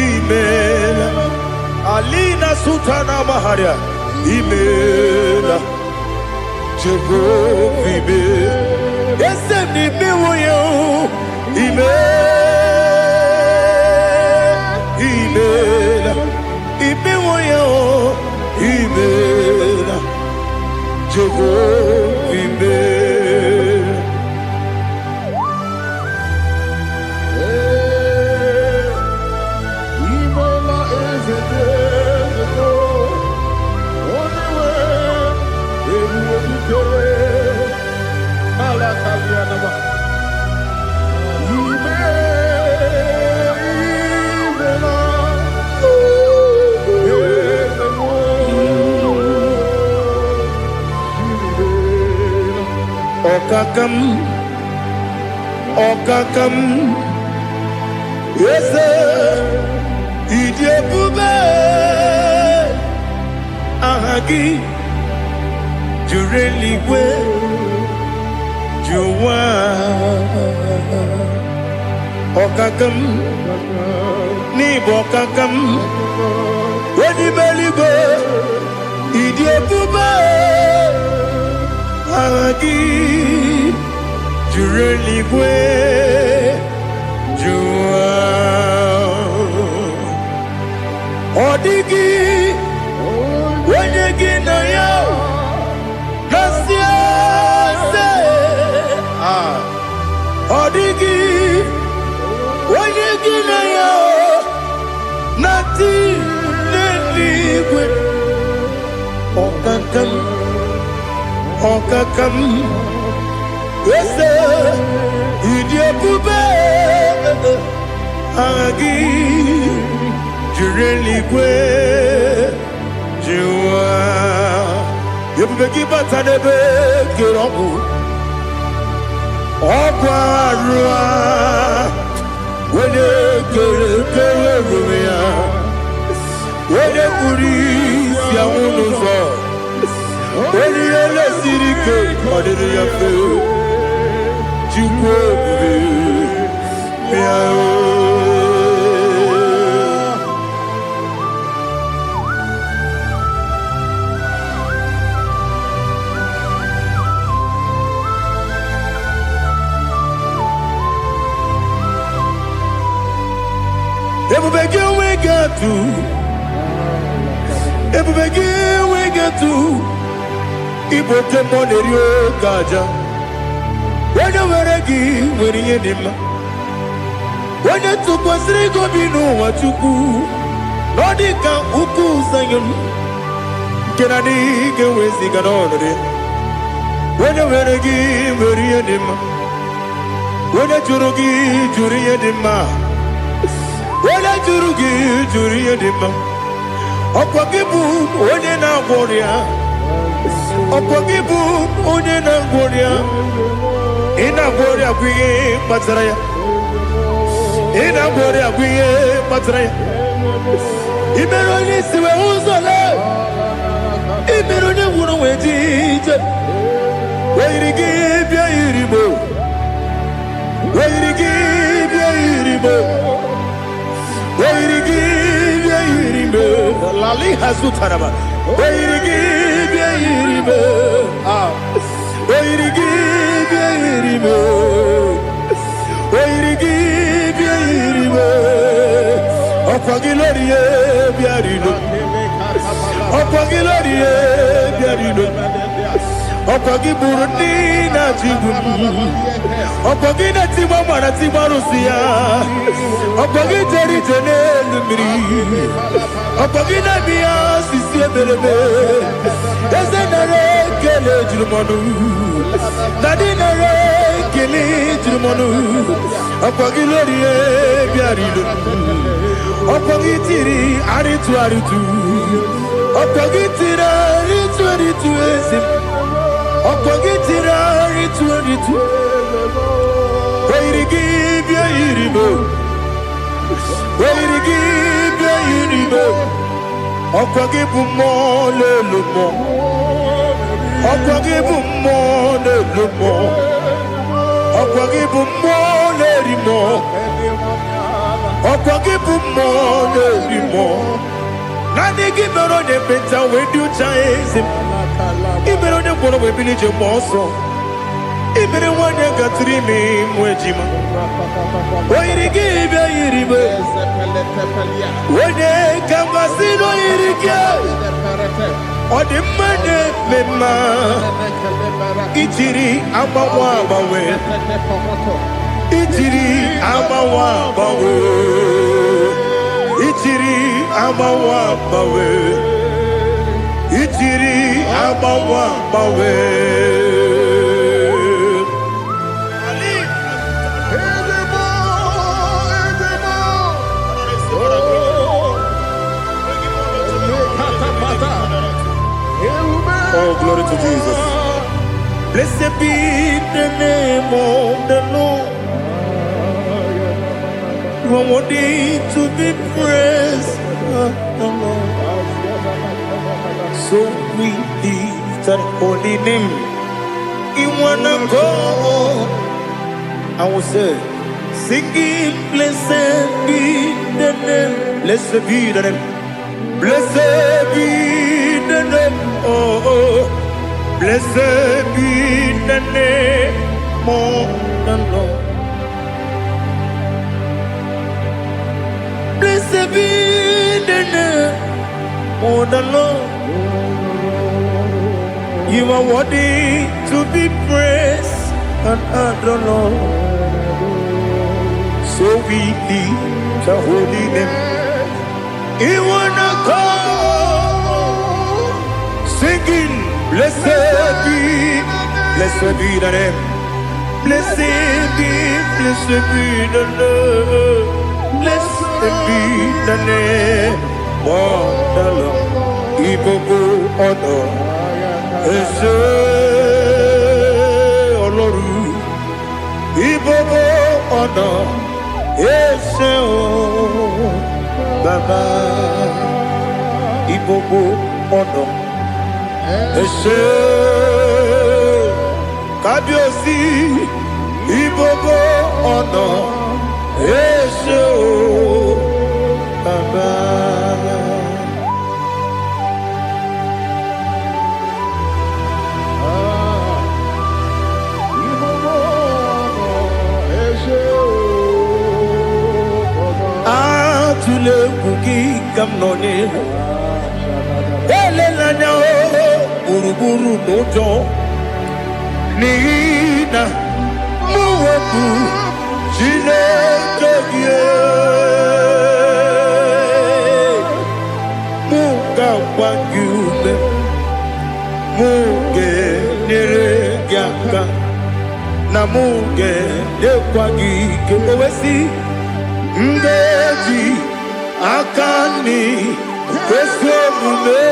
Imela Alina Sultana Maharia Imela Jehovah Imela. Yes, Imela Imela Imela Jehovah Imela. Okakam, yes, Idiabube, Ahagi, Jureligwe, Juwa, Okakam, Nibokakam, Wedibeligo, Idiabube, Ahagi. Jureligwe Jua Odigi Wenyegi na yo Nasia se Odigi Wenyegi na yo Nati Neligwe Okakam Okakam Yes, Idiabube Agi Jureligwe Jua Yebubeki Batanebe Kiroku Okwarua Wene Kere Rumia Wene Kuri Siamunuzo Wene Yele Sirike Madiri Yafe Ibote monerio kaja onye were gị were ihe dị mma, onye tụkwasịrị gị obi n'ụwa Chukwu na ọ dị ka ukwu Zayọn nke na adịghị ga-eweziga n'ọnọdụ ya. Onye were gị were ihe dị mma, onye jụrụ gị jụrụ ihe dị mma, onye jụrụ gị jụrụ ihe dị mma. Ọkwa gị bụ onye na-agwọ ọrịa, ọkwa gị bụ onye na-agwọ ọrịa. Ị na-agwọ ọrịa bụ ihe kpatara ya, ị na-agwọ ọrịa bụ ihe kpatara ya. I mere onye isi wee ụzọ lee, I mere onye nwụrụ wee dị ije. Wee yiri gị bịa yiri Igbo, wee yiri gị bịa yiri Igbo, wee yiri gị bịa yiri Igbo. Lali hazụtara ma wee yiri gị bịa yiri Igbo, wee yiri gị bịa yiri Igbo, wee yiri gị bịa yiri Igbo. Ọkwa gị lori ye bịa rilo, ọkwa gị lori ye bịa rilo. Ọkwa gị bụrụ ndị na-achị igbu, ọkwa gị na-etigba mara tigba arụsị ya, ọkwa gị jere ije n'elu mmiri, ọkwa gị na-eme ya osisi emereme. Eze nara ekele juru m ọnụ, na dị nara ekele juru m ọnụ. Ọkwa gị lori ihe bịara ilo, ọkwa gị tiri arịtụ arịtụ, ọkwa gị tiri arịtụ arịtụ ezi m. Ọkwa gị tiri arịtụ arịtụ, oyiri gị bịa yiri Igbo, oyiri gị bịa yiri Igbo. Ọkwa gị bụ mmụọ n'elu mmụọ, ọkwa gị bụ mmụọ n'elu mmụọ, ọkwa gị bụ mmụọ n'eri mmụọ, ọkwa gị bụ mmụọ n'eri mmụọ. Naanị gị mere onye ekpenta wee dị ụcha eze m, I mere onye gwọrọ wee bili ije mgbe ọsọ, I mere nwanyị gatụrụ ime mụ ejima. Oyiri gị bịa yiri Igbo, onye ka mmasị n'oyiri gị. Ọ dị mma na-eme mma, ijiri agbanwe agbanwe, ijiri agbanwe agbanwe, ijiri agbanwe agbanwe, ijiri agbanwe agbanwe. Oh, glory to Jesus. Blessed be the name of the Lord. You are worthy to be praised, the Lord. So we lift that holy name. You wanna go? I will say, singing, blessed be the name. Blessed be the name. Blessed be the name. Oh, blessed be the name of the Lord. Blessed be the name of the Lord. You are worthy to be praised and adored, Lord. So we lift the holy name. You wanna go singing, blessed be the name. Blessed be the Lord. Blessed be the name of the Lord. Ibobo ono ese Oloru. Ibobo ono ese o Baba. Ibobo ono ese Kábíyèsí. Ibobo ono ese o Baba. Atule kuki kamnoni elelanya o buruburu nojo nina Muwebu Chineke gị Muga gwa gị ume Muge nyere gị aka Na muge dekwa gị ike Owesi Ngeji Akani Kwesi omume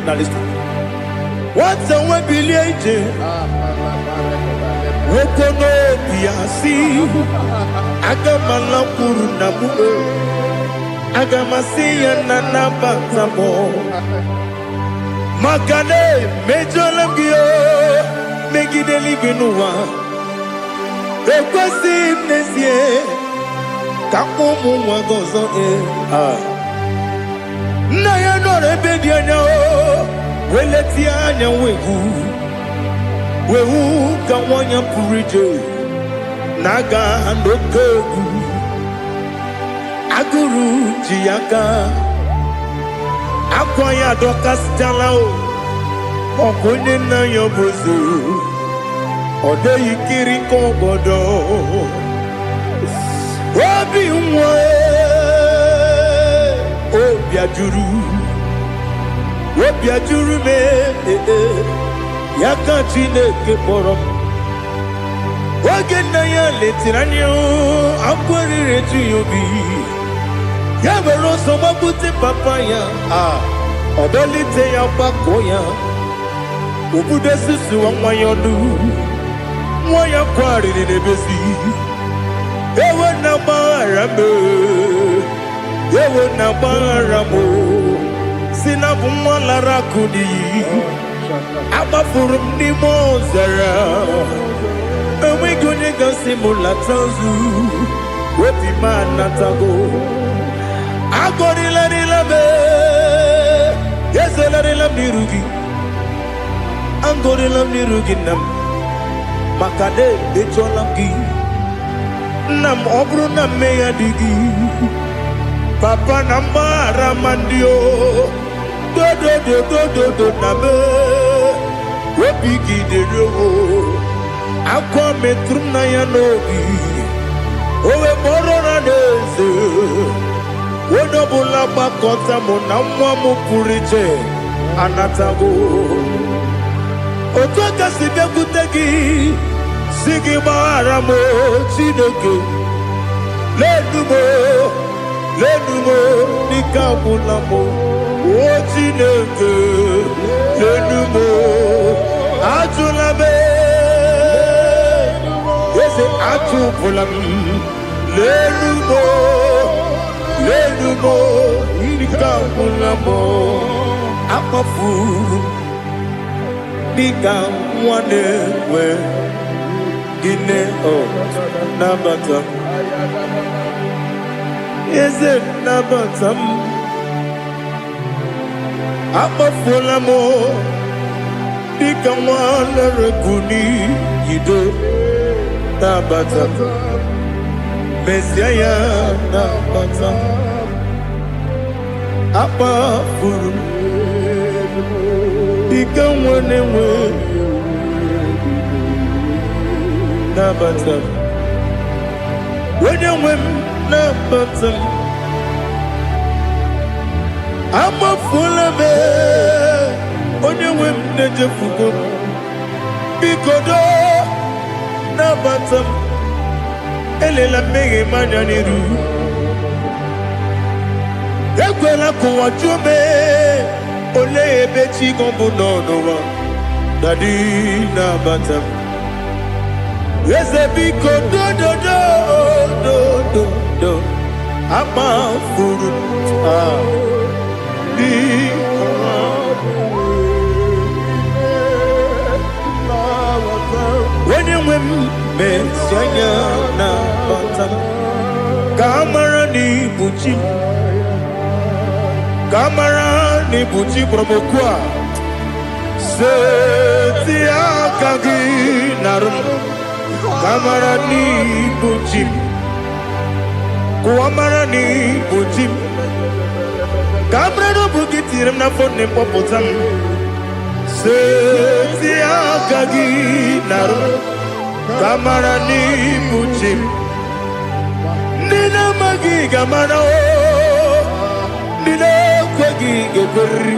Now listen. What's the way biliate? Wokono biasi. Agamala kuruna mu. Agamasiya nana batamo. Makane mejolamgio. Megideli binua. Ekwesi mnesie. Kakumu wagozo na ya no rebedi anya o weleti anya wehu ka wanya purije naga ndokogu aguru jiaka akwa ya dokas jala o okonye na yo bozu ode yikiri ko godo obi nwa Obiajuru me Yaka Chineke kpọrọ Oge nna ya letiri anya akwarịrị eju ya obi Ya were ọsọ gbapute papa ya Ọdọlite ya gbakọ ya Obodo susu nwa ya ọnụ Nwa ya kwarịrị n'ebezi Ewe na gbaghara me Ewe na gbaghara mo Sinabu nwa lara kudi Agbafuru m n'ime ọzara Enweghị onye gasị m latanzu Obi m anatago Agọrịlarịla me Ezelarịla m n'iru gị Agọrịla m n'iru gị nna m Maka na echọla m gị Nna m ọ bụrụ na mmehie dị gị Papa na mara mandio do na me Obi gị dere o Akwa metrum na ya n'obi Owe mọrọ na n'eze Onye ọbụla gbakọta mụ na nwa m pụrụ iche Anatago Otu aka si bịakwute gị Si gị gbaghara m Chineke Lenumo Nika gwụla m O Chineke Lenumo Ajụla m Eze ajụpụla m Lenumo Nika gwụla m Akpafuru Dịka nwa na-enwe Gịnị nabata Eze nabata m Akpafuola m Dịka nwa na-erekuni Yido nabata Mesia ya nabata Akpafuru Dịka nwa na-enwe Nabata Wenye nwe nabata Amafuola me Onye nwe nejefugo Bikodo Nabata Elela mmehie manya n'iru Ekwela kụwa jume Ole ebe chi gọbụ n'ọnụwa Dadi nabata Eze biko do Amafuru When you win Messiah na bata Kamara ni buchi promokwa Setia kagi narum Kamara ni buchi Kuamara ni buchi Kamara no bukiti tiri m n'afọ na-ekpọpụta m seti aka gị narụ ka mara n'ibu chi m ndị na-amaghị ga-amara ndị na-ekweghị ga-ekweriri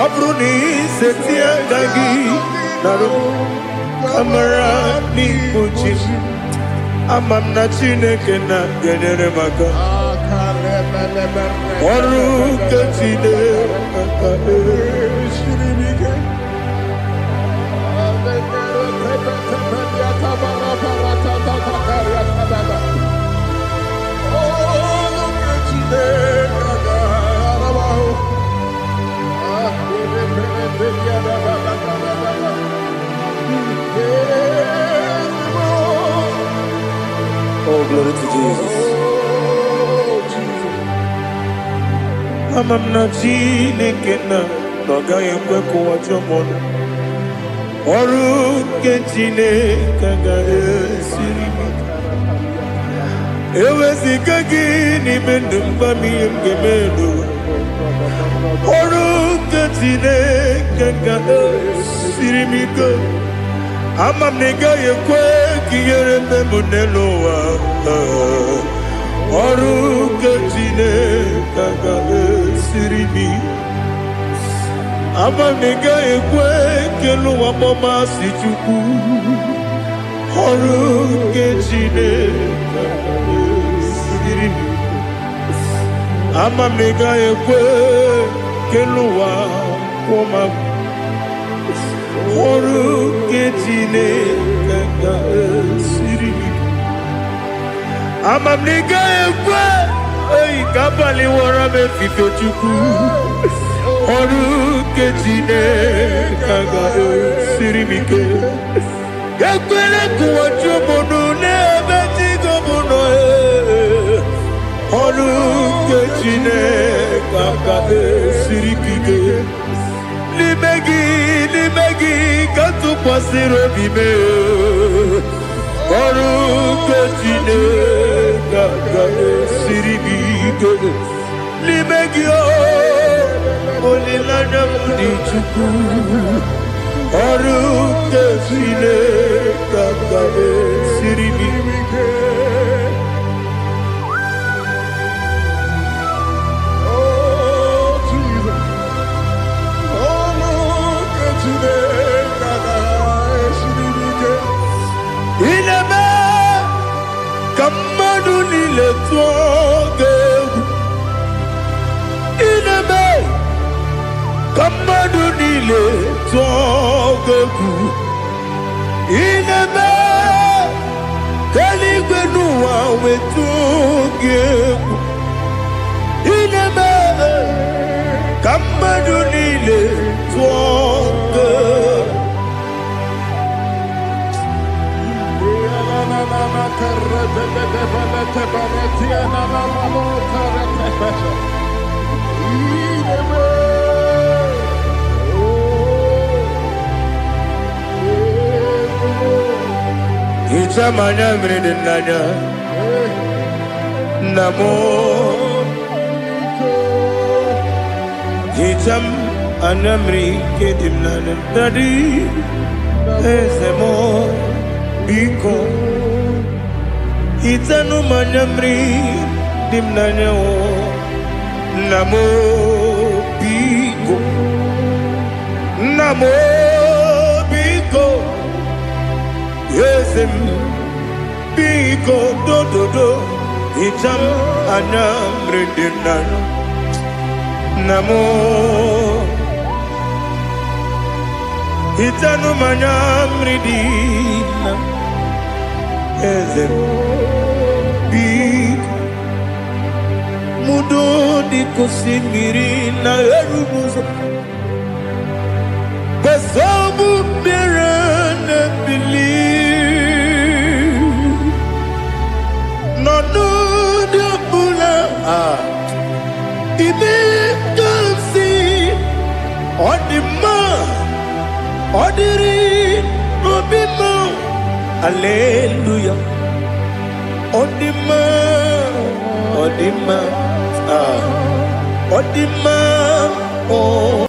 ọ bụrụ na iseti aka gị narụ ka mara n'ibu chi m ama m na Chineke na-enyere m aka ọrụ nke Chineke Oh, glory to Jesus. Ama m na Chineke na ọ gaghị ekwe ka ụwa jọọ m ọnụ. Ọrụ nke Chineke ga-esiri m ike. Eweziga gị n'ime ndụ m gwa m ihe m ga-eme n'ụwa. Ọrụ nke Chineke ga-esiri m ike. Ama m na ị gaghị ekwe ka ihere eme m n'elu ụwa. Ọrụ nke Chineke ga-esiri m ike. Ama m na ị gaghị ekwe ka elu ụwa gbamasị Chukwu. Ọrụ nke Chineke ga-esiri m ike. Ama m na ị gaghị ekwe ka elu ụwa kwụọ m. Ọrụ nke Chineke ga-esiri m ike. Ama m na ị gaghị ekwe ka abalị wara m efife Chukwu. Ọrụ nke Chineke ga-esiri m ike. Ekwere ka ụwa jụọ m ọnụ n'ebe chi gị bụ nọ. Ọrụ nke Chineke ga-esiri m ike. N'ime gị ka tụkwasịrị obi m. Ọrụ nke Chineke ga-esiri m ike. N'ime gị olileanya m dị Chukwu. Ọrụ nke Chineke ga-esiri m ike. Ineme ka mmadụ niile tụọ gị egwu. Ineme ka mmadụ niile tụọ gị egwu. Ineme ka eluigwe n'ụwa wee tụọ gị egwu. Ineme ka mmadụ niile tụọ gị egwu. Hicham anya mmiri dị n'anya nna m. Hicham anya mmiri nke dị m n'anya Daddy eze m biko. Hitanụ m anya mmiri dị m n'anya nna m biko. Nna m biko eze m biko dododo. Hicham anya mmiri dị m n'anya nna m. Hitanụ m anya mmiri dị na eze m biko. Mudo di kosimiri na erubuzo. Besobu birane believe. No no de bula. Ibe kansi odima odiri obima. Hallelujah. Odima. Odima, oh.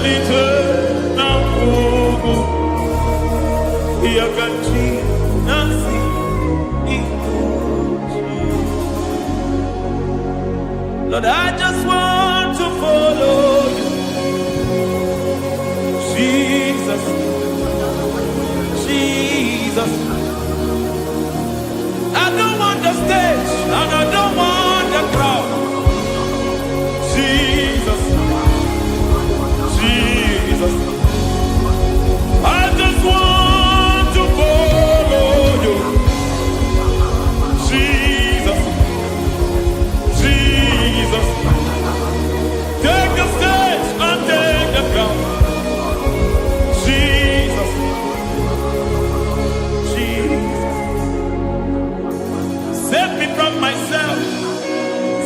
Melite na Mungu yakati nasi ikuji. Lord, I just want to follow you, Jesus, Jesus. I don't want the stage and I don't want the crowd. Jesus, Jesus. I just want to follow you, Jesus, Jesus. Take the stage and take the crown, Jesus, Jesus. Save me from myself,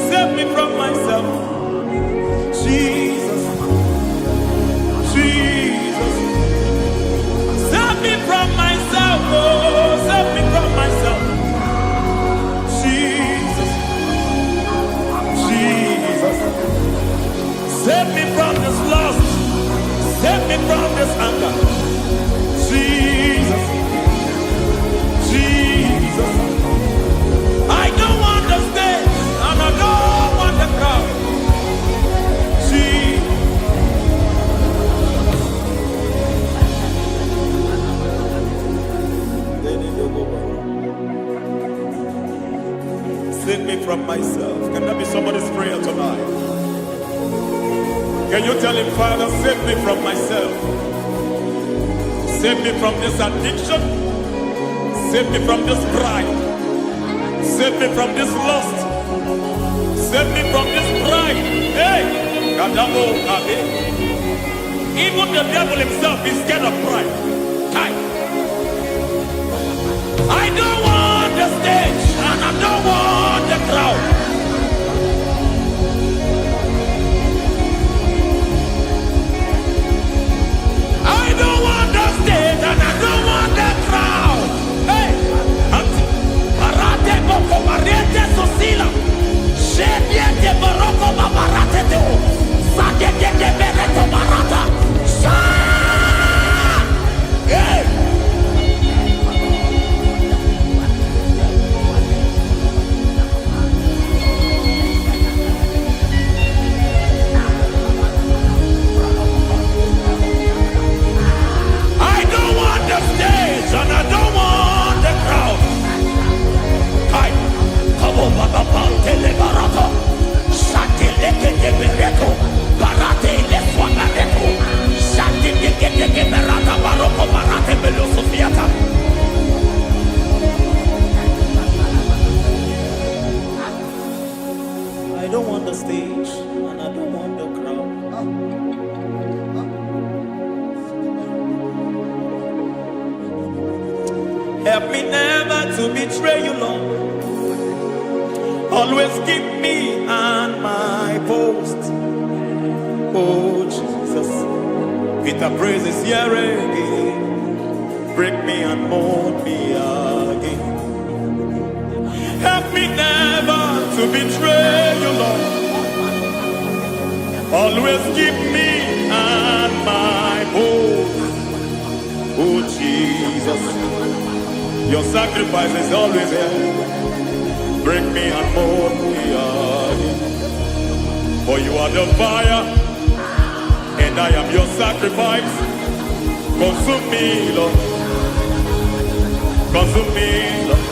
save me from myself, Jesus, Jesus. Save me from myself, oh, save me from myself, Jesus, Jesus. Save me from this lust, save me from this anger, Jesus, Jesus. I don't want the stage and I don't want the crowd, Jesus. Save me from myself. Can that be somebody's prayer tonight? Can you tell him, Father, save me from myself. Save me from this addiction. Save me from this pride. Save me from this lust. Save me from this pride. Hey! Kadamo Kabe. Even the devil himself is scared of pride. I don't want the stage and I don't want the crowd. I don't want the stage and I don't want the crowd. Hey, Barate Boko Barete Sosila. Shedie de Baroko Babarate Teo. Sade de Bereto Barata. Hey! And I don't want the crowd. Hi, come on, Baba, Telebarata, Shatileke de Bereto, Barate, Leswanareto, Shatileke de Berata, Baroko, Barate, Belosofiata. I don't want the stage, and I don't want the crowd. Help me never to betray you, Lord. Always keep me on my post. Oh, Jesus. With the praises here again. Break me and mold me again. Help me never to betray you, Lord. Always keep me on my post. Oh, Jesus. Your sacrifice is always here. Break me and mold me again. For you are the fire, and I am your sacrifice. Consume me, Lord. Consume me, Lord.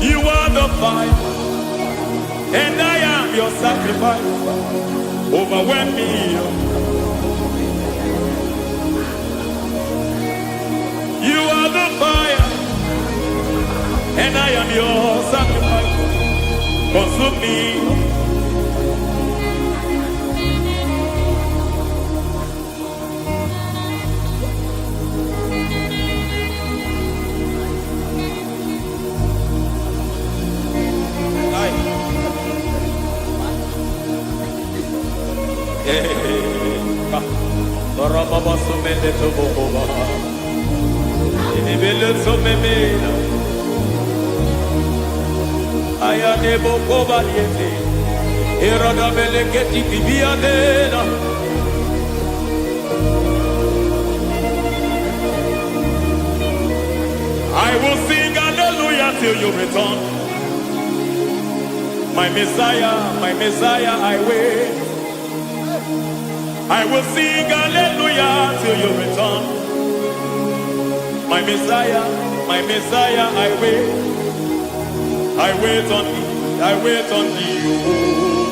You are the fire, and I am your sacrifice. Overwhelm me, Lord. You are the fire, and I am your sacrifice. Consume me. Ayane boko baliete, erada beleketi bibiadena. I will sing hallelujah till you return. My Messiah, I wait. I will sing hallelujah till you return. My Messiah, I wait. I wait on thee, I wait on thee. Oh.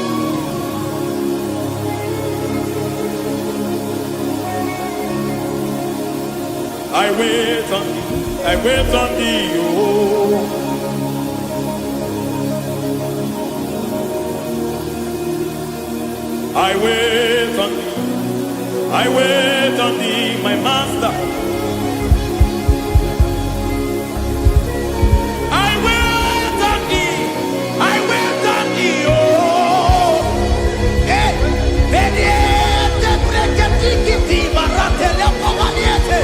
I wait on thee, I wait on thee. Oh. I wait on thee, I wait on thee, my master. I wait on thee, I wait on thee, oh. Eh, vediete, preketi, marate, lepo maniete.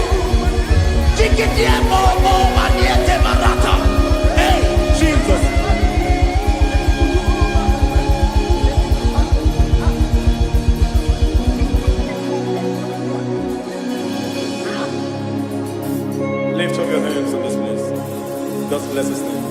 Tikiti, mo, maniete, marata. Hey, Jesus. Lift up your hands in this place. Just bless his name.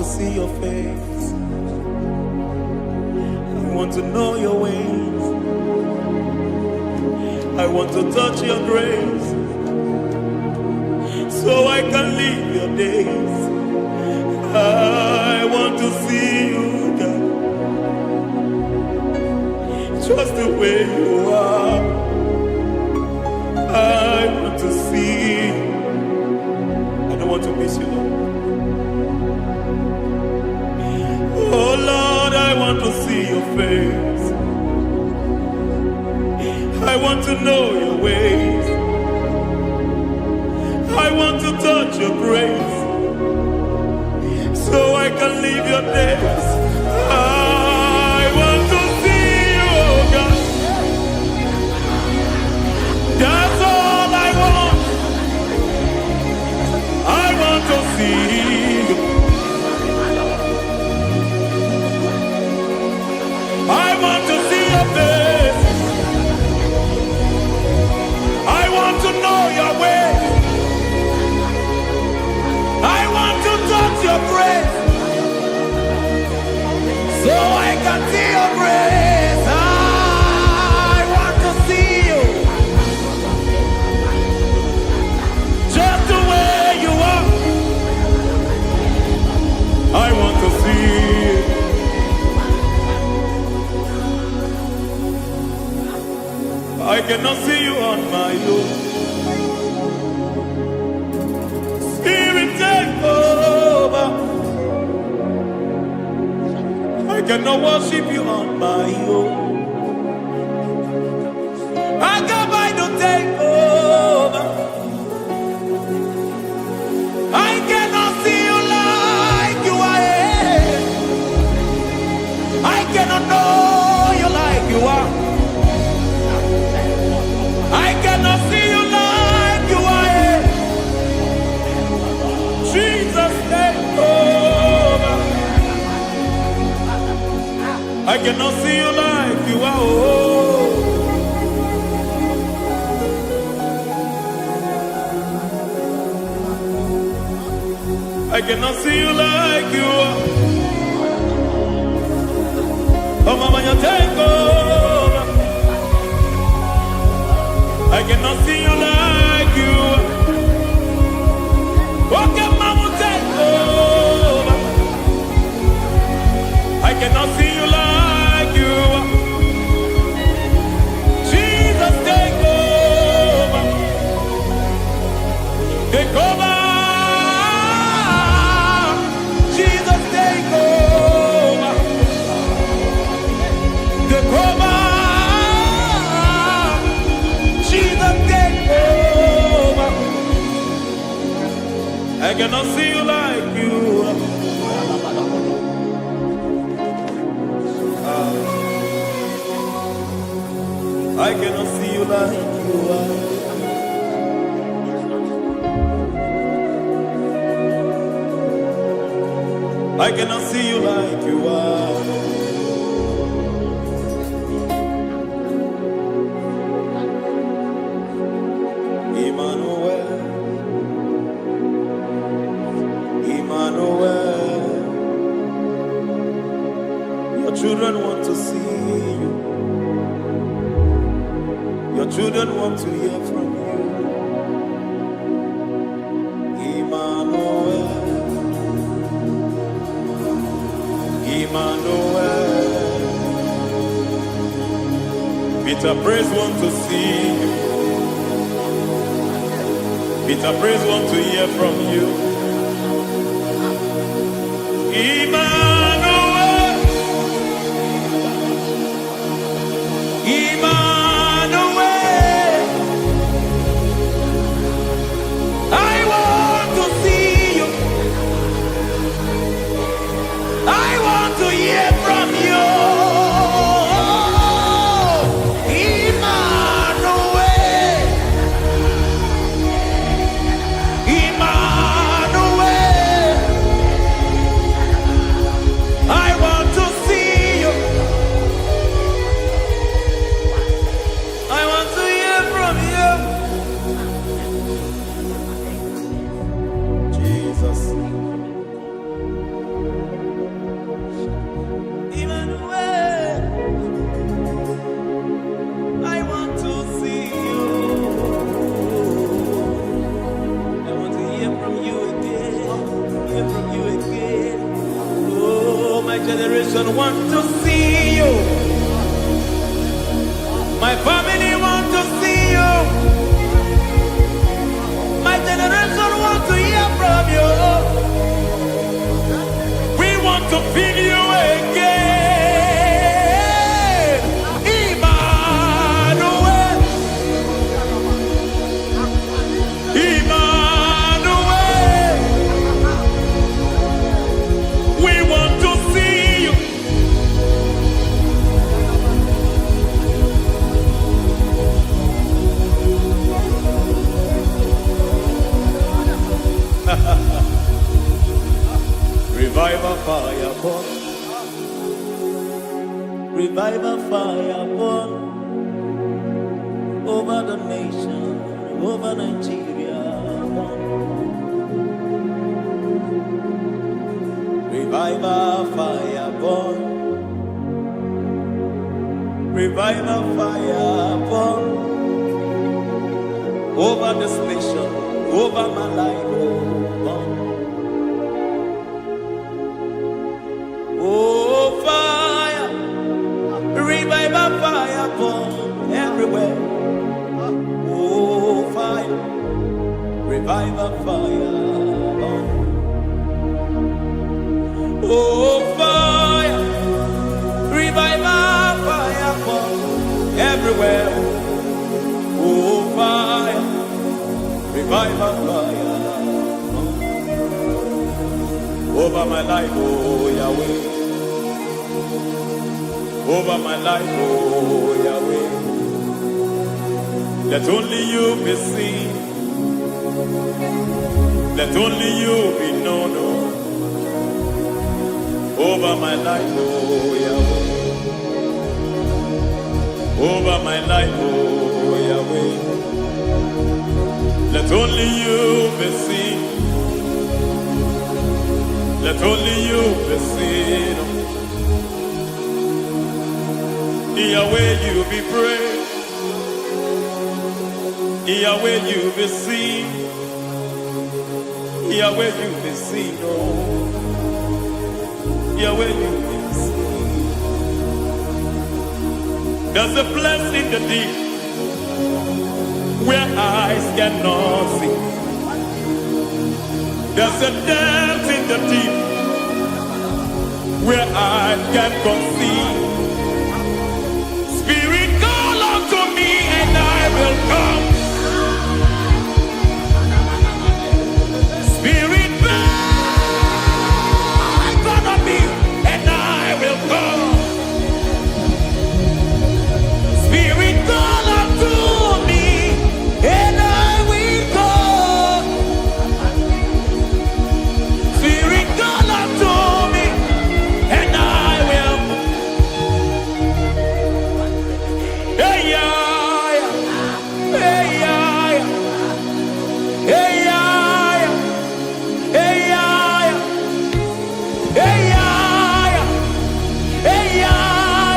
to see your face. I want to know your ways. I want to touch your grace, so I can live your days. I want to see you, God, just the way you are. I want to see you. I don't want to miss you, Lord. Oh Lord, I want to see your face. I want to know your ways. I want to touch your grace, so I can live your days. I want to see you, oh God. That's all I want. I want to see you. I want to see your face. I want to know your way. I want to touch your grace, so I can see your grace. I want to see you, just the way you are. I want to see you. I cannot see you on my own. Spirit, take over. I cannot worship you on my own. I come by to take over. I cannot see you like you are. I cannot know you like you are. I cannot see you like you are. Jesus, take over. I cannot see you like you are. Oh. I cannot see you like you are. Oh, Mama, you take over. I cannot see you like you are. Okay, Mama, take over. I cannot see you like you are. Jesus, take over. Take over. Jesus, take over. Take over. Jesus, take over. I cannot see you like you are. I cannot see you like you are. I cannot see you like you are. Emmanuel, Emmanuel, your children want to see you. Your children want to hear from you. Emmanuel, Emmanuel. Peter Praise want to see you. Peter Praise want to hear from you. Emmanuel, Emmanuel. I want to see you. I want to hear from you. Emmanuel, Emmanuel. generation want to see you. My family want to see you. My generation want to hear from you. We want to feel you again. Emmanuel. Emmanuel. We want to see you. Revival fire burn. Revival fire burn over the nation, over Nigeria. Revival fire burn. Revival fire burn over this nation, over my life. Oh, fire, revival fire burn everywhere. Oh, fire, revival fire burn. Oh, fire, revival fire burn everywhere. Oh, fire, revival fire burn over my life, oh Yahweh. Over my life, oh Yahweh. Let only you be seen. Let only you be known. Over my life, oh Yahweh. Over my life, oh Yahweh. Let only you be seen. Let only you be seen. Yahweh, you be praised. Yahweh, you be seen. Yahweh, you be seen. Oh, Yahweh, you be seen. There's a place in the deep where eyes cannot see. There's a depth in the deep where I can conceive. Spirit, call unto me and I will come. Spirit, burn unto me and I will come. Spirit, call unto me and I will come. Spirit, call unto me and I will. Hey, yeah, hey, yeah, hey, yeah, hey, yeah, hey, yeah, hey, yeah,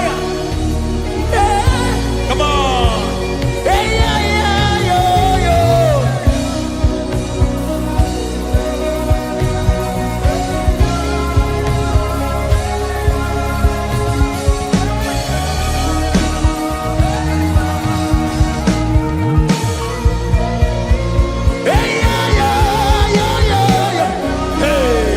hey. Come on. Hey, yeah, yo, yo. Hey, yeah, yo, yo, yo. Hey.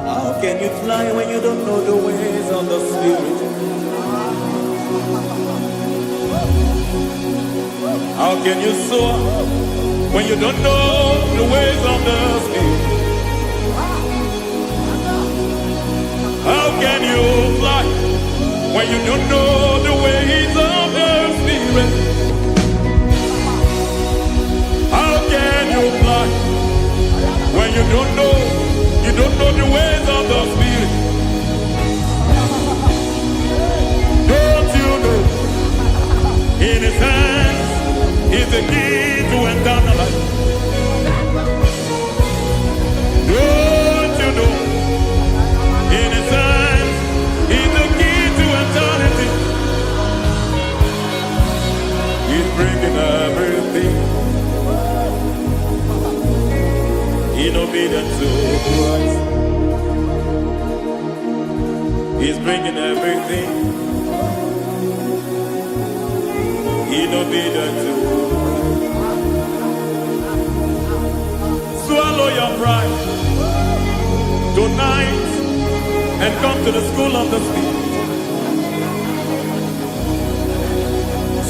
How can you fly when you don't know the ways of the Spirit? How can you soar when you don't know the ways of the Spirit? How can you fly when you don't know the ways of the Spirit? How can you fly when you don't know the ways of the Spirit? Don't you know in His hands is the key to eternal life? Don't you know in His hands is the key to eternity? He's bringing everything in obedience to Christ. He's bringing everything in obedience to Christ. Swallow your pride tonight and come to the school of the Spirit.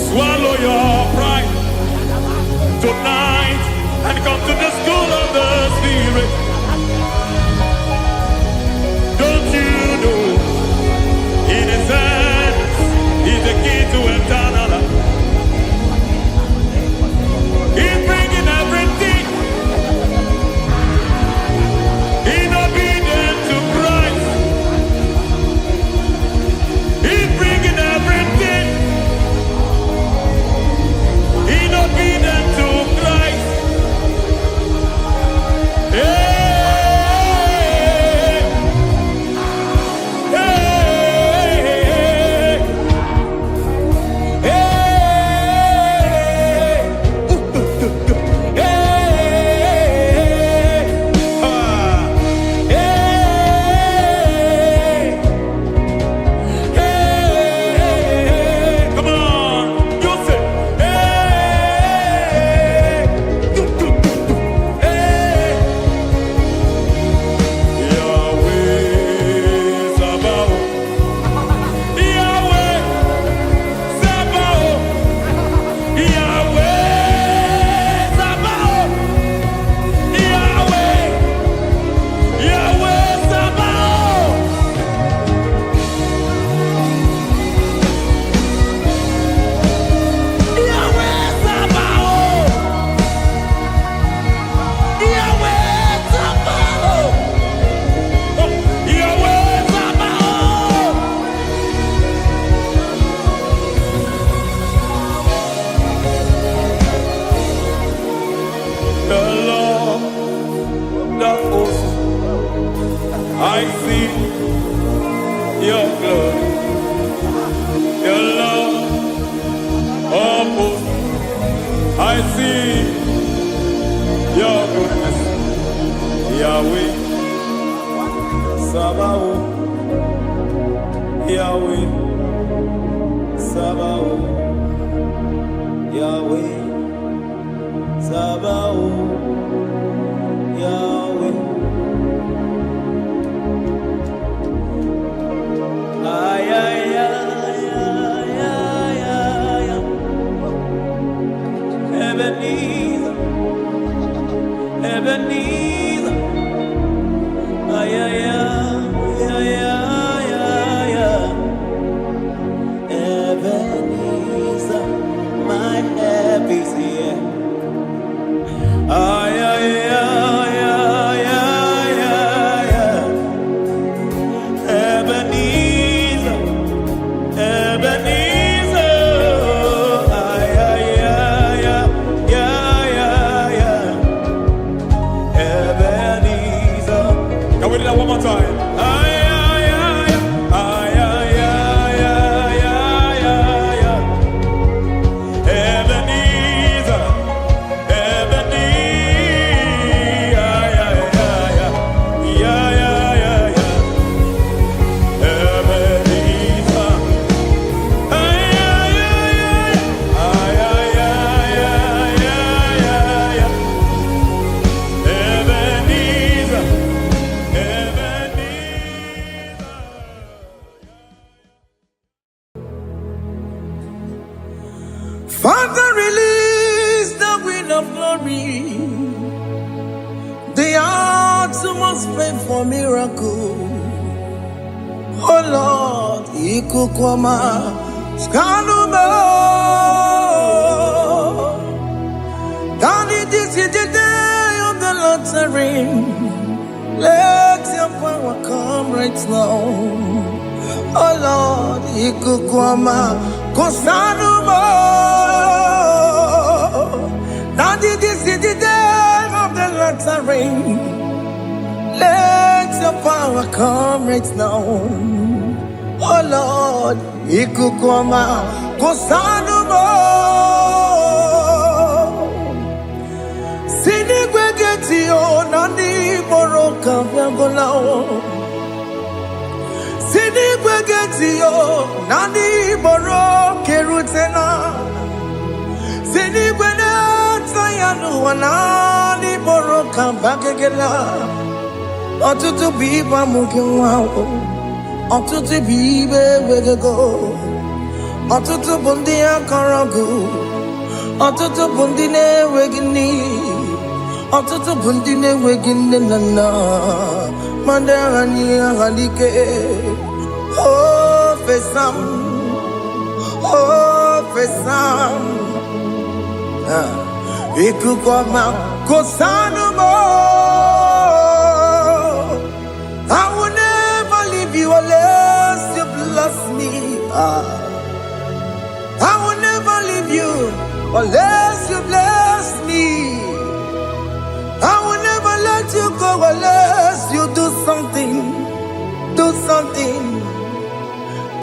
Swallow your pride tonight and come to the school of the Spirit. Don't you know in His hands is the key to eternal life? He's bringing everything in obedience to Christ. He's bringing everything in obedience to Christ. Hey, hey, hey, hey, come on, you say, Yahweh Sabaoth, Yahweh Sabaoth, Yahweh Sabaoth, Yahweh, Yahweh Sabaoth. Yahweh Sabaoth, Yahweh Sabaoth, Yahweh Sabaoth. The Lord of hosts, I see your glory. The Lord of hosts, I see your goodness. Yahweh Sabaoth, Yahweh Sabaoth, Yahweh Sabaoth, Yahweh. Ay, ay, ay, ay, ay, ay, ay. Ebenezer, Ebenezer. Ay, ay, ay, ay, ay, ay, ay. Ebenezer, my help is here. Ay, ay, ay, ay, ay, ay, ay. Ebenezer, Ebenezer. Ay, ay, ay, ay, ay, ay, ay. Ebenezer. Can we do that one more time? miracle. Oh Lord, ikukwama skanuma. Daddy, this is the day of the Lord's ring. Let your power come right now. Oh Lord, ikukwama kosanuma. Daddy, this is the day of the Lord's ring. Let your power come right now. Oh Lord, ikukwama kosanuma. Sini gwegeti o nani boroka vyangolao. Sini gwegeti o nani boroke rutena. Sini gwene tayanu wanani boroka bagegela. Otutu biba mukiwao. Otutu bibe wegego. Otutu bundi akaragu. Otutu bundi ne wegini. Otutu bundi ne wegini nana. Mandangani ahalike. Oh fesam. Oh fesam. Ikukwama kosanuma. I will never leave you unless you bless me. I will never leave you unless you bless me. I will never let you go unless you do something. Do something.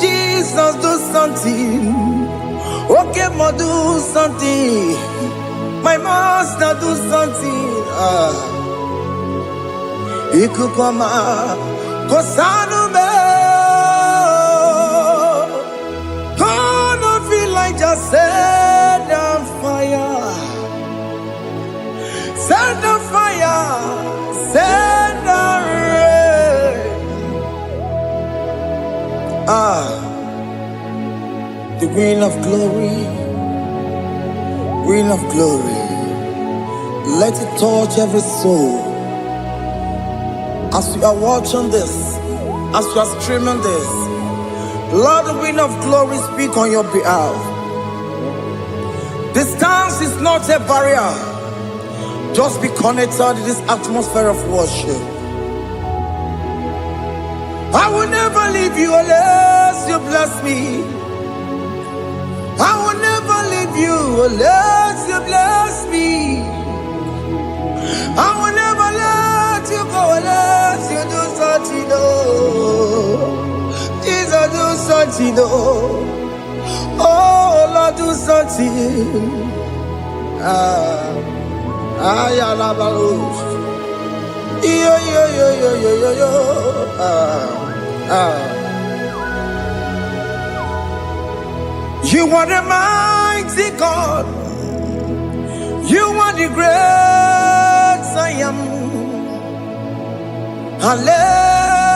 Jesus, do something. Okay, ma, do something. My master, do something. Ikukwama kosanume. Gonna feel like just set on fire. Set on fire. Set on rain. The Queen of glory. Queen of glory. Let it touch every soul. As you are watching this, as you are streaming this, Lord, the Queen of glory, speak on your behalf. Distance is not a barrier. Just be connected to this atmosphere of worship. I will never leave you unless you bless me. I will never leave you unless you bless me. I will never let you go unless you do something. Jesus, do something. Oh Lord, do something. You are the mighty God. You are the great I am. Hallelujah.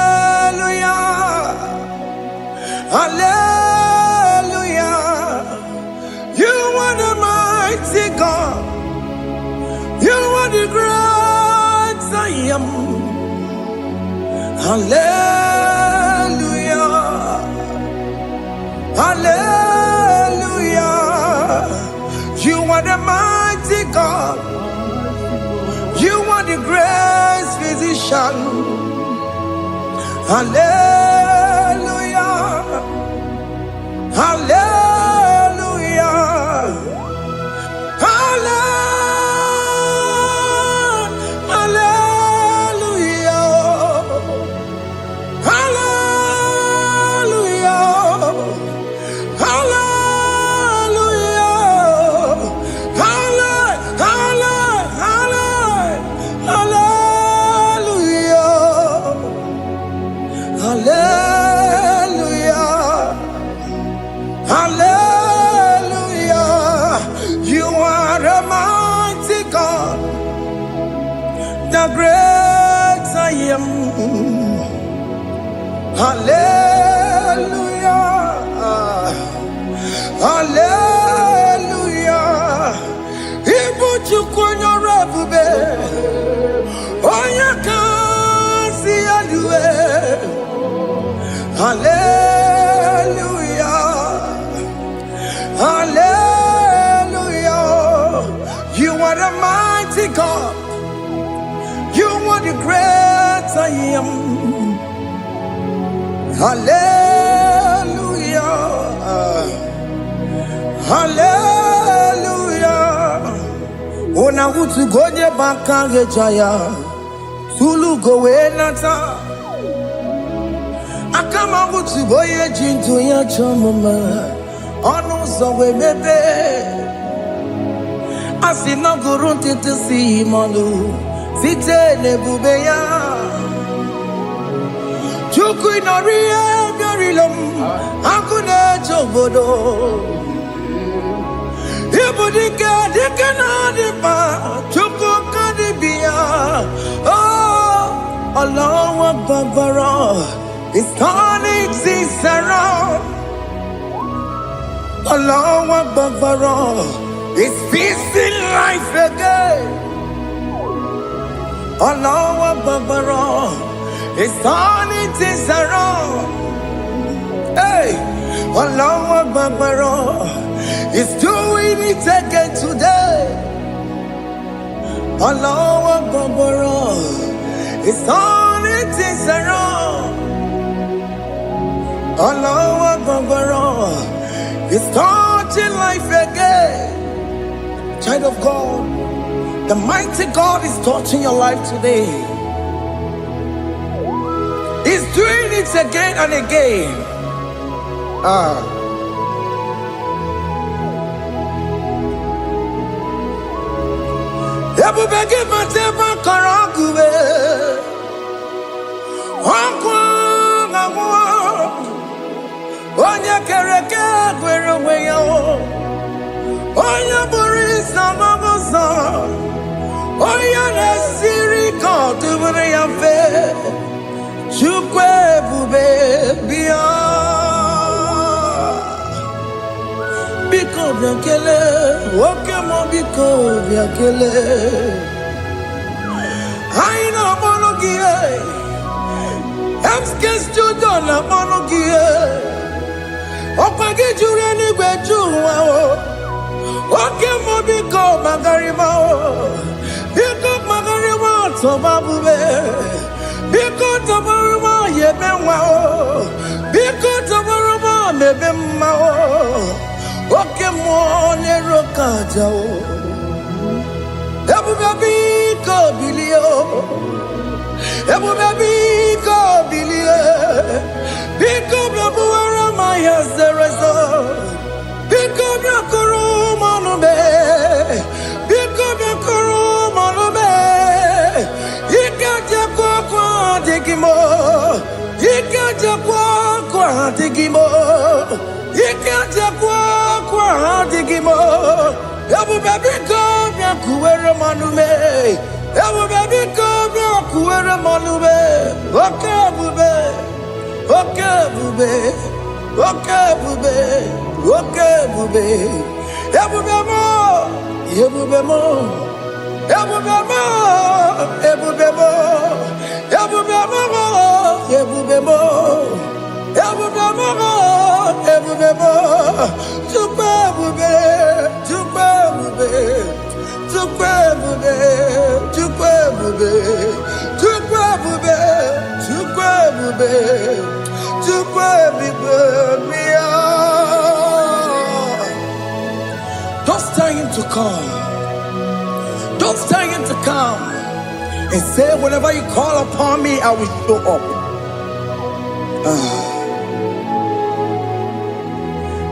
Hallelujah. You are the mighty God. You are the great I am. Hallelujah. Hallelujah. You are the mighty God. You are the great physician. Hallelujah. Hallelujah. The great I am. Hallelujah. Hallelujah. Ibuchu kwenye rebube. Oya kasi aduwe. You are the mighty God. You are the great I am. Hallelujah. Hallelujah. Ona utu goje bakange jaya. Tulu gowe nata. Akama utu boye jintu ya chomama. Onu zowe bebe. Asina gurunti tisi manu. Site ne bubeya. Chuku inoria garilom. Akune chobodo. Ibudika dikana dipa. Chuku kadibia. Oh, Allah Akbar. It's turning things around. Allah Akbar. It's peace in life again. Allah Akbar. It's turning things around. Hey, Allah Akbar. It's doing it again today. Allah Akbar. It's turning things around. Allah Akbar. It's touching life again. Child of God, the mighty God is touching your life today. He's doing it again and again. Ebubege mateba karagube. Onye kereke gwere onwe ya. Onye bụrụ ịsa n'ọbụzọ. Onye na-esiri ka ọ dịbụrụ ya mfe. Chukwu ebube bịa. Biko bịa kelee, nwoke m biko bịa kelee. Anyị na-akpọrọ gị MSK Studio na-akpọrọ gị ọkwa gị juru eluigwe ju ụwa nwoke m biko magarịma biko magarịma tọba bube biko tọbarịma yebe nwa biko tọbarịma mebe mma nwoke m na-ero ka aja ebube biko bilie ebube biko bilie biko bịabuwara ma ya zerezo biko bịakọrọ manube biko bịakọrọ manube ike jekwa kwa adịghị m ike jekwa kwa adịghị m ike jekwa kwa adịghị m ebube biko bịakuwere manube ebube biko bịakuwere manube oke ebube oke ebube oke ebube oke ebube ebube mo ebube mo ebube mo ebube mo ebube mo ebube mo ebube mo ebube mo Chukwu ebube Chukwu ebube Chukwu ebube Chukwu ebube Chukwu ebube Chukwu ebube Chukwu ebube bịa. Just tell him to come. Just tell him to come and say, whenever you call upon me, I will show up.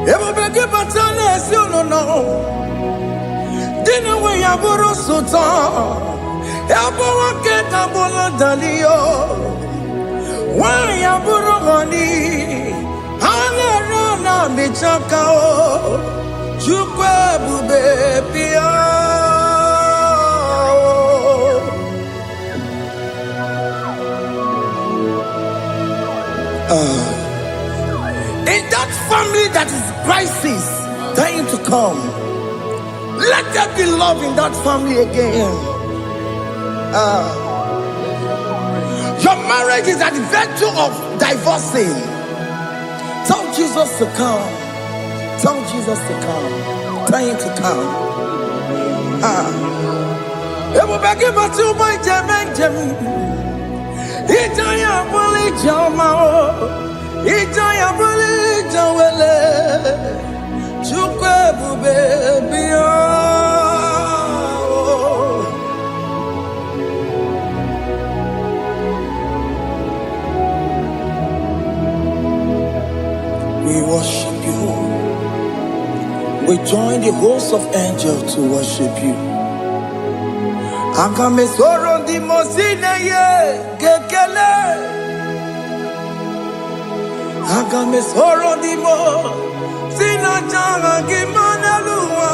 Everybody give a chance, you don't know. Dinner when you borrow sultan. Everyone get a bola dalio. Why you borrow money? Hana rana michakao. Chukwu ebube bịa. In that family that is crisis, trying to come, let there be love in that family again. Your marriage is at the verge of divorcing. Tell Jesus to come. Tell Jesus to come. Tell him to come. Ebu bagi batu boy jam. Ijaya buli jamao. Ijaya buli jawele. Chukwe bube biya. We worship you. We join the host of angels to worship you. Akame soro di mosine ye kekele. Akame soro di mo sina janga gimaneluwa.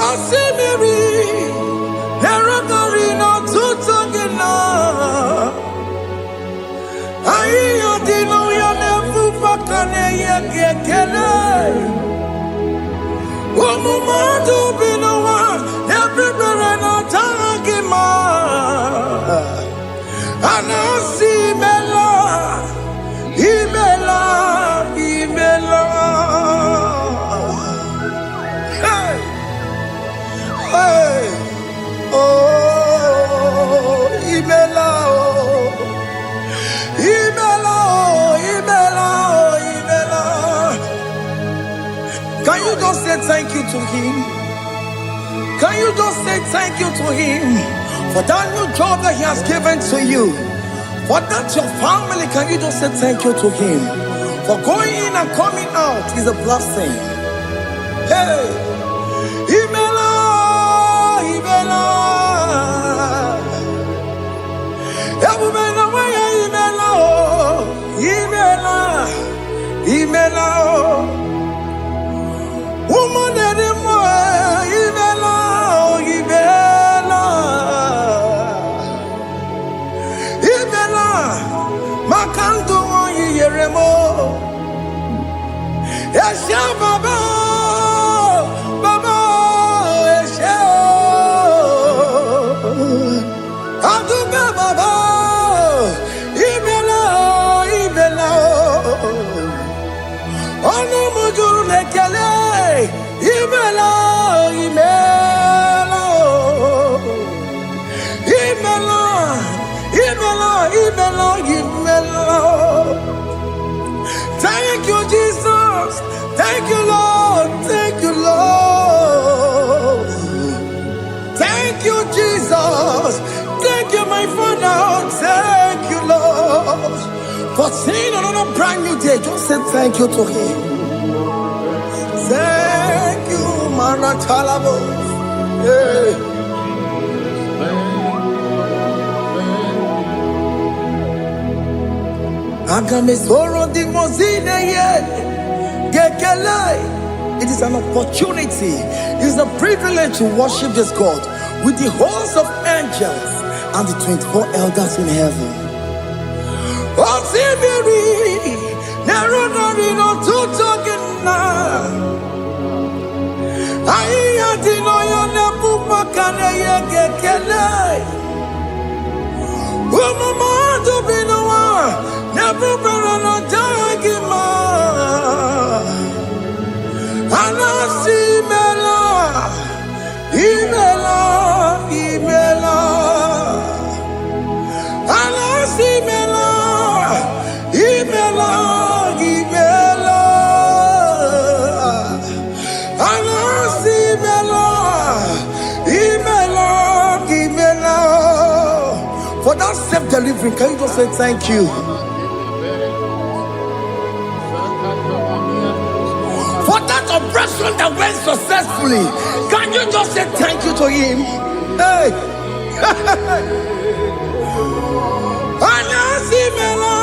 Osimiri nerokari no tutogina. Ayo dino ya nefu fakane ye kekele. Omumadu binowa everywhere no tangima. Anasi mela, imela. Hey, hey, oh, imela, imela. Can you just say thank you to him? Can you just say thank you to him for that new job that he has given to you? For that your family, can you just say thank you to him? For going in and coming out is a blessing. Hey, Imela. Imela. Woman anymore, Imela. Makanto yeremo. Esha baba, esha. Aduba baba, Imela. Ono mujuru lekele, Imela. Thank you, Jesus. Thank you, Lord. Thank you, Lord. Thank you, Jesus. Thank you, my Father. Thank you, Lord. For seeing another brand new day, just say thank you to him. Thank you, Manatalabo. Yeah. It is an opportunity, it is a privilege to worship this God with the host of angels and the 24 elders in heaven. Never no dagima. Anasi mela, imela. Anasi mela, imela. Anasi mela, imela. For that self-delivery, can you just say thank you? For that operation that went successfully, can you just say thank you to him? Hey! Anasimela,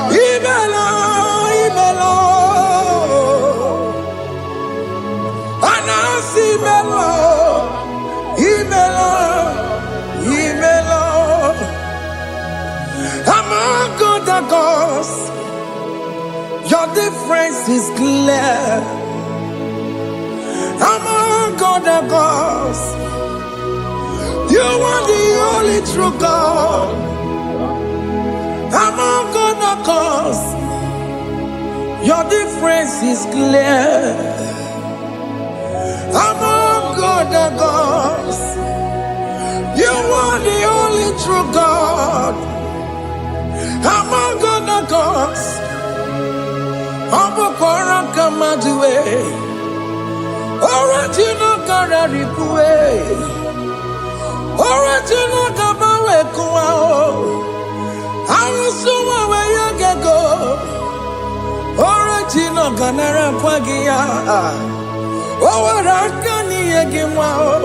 Imela. Anasimela, Imela. Among other gods, your difference is clear. Among other gods, you are the only true God. Among other gods, your difference is clear. Among madue. Original Kararikue. Original Kabawe Kuao. Arusuma Wayagego. Original Ganara Pagia. Owarakani Yegimao.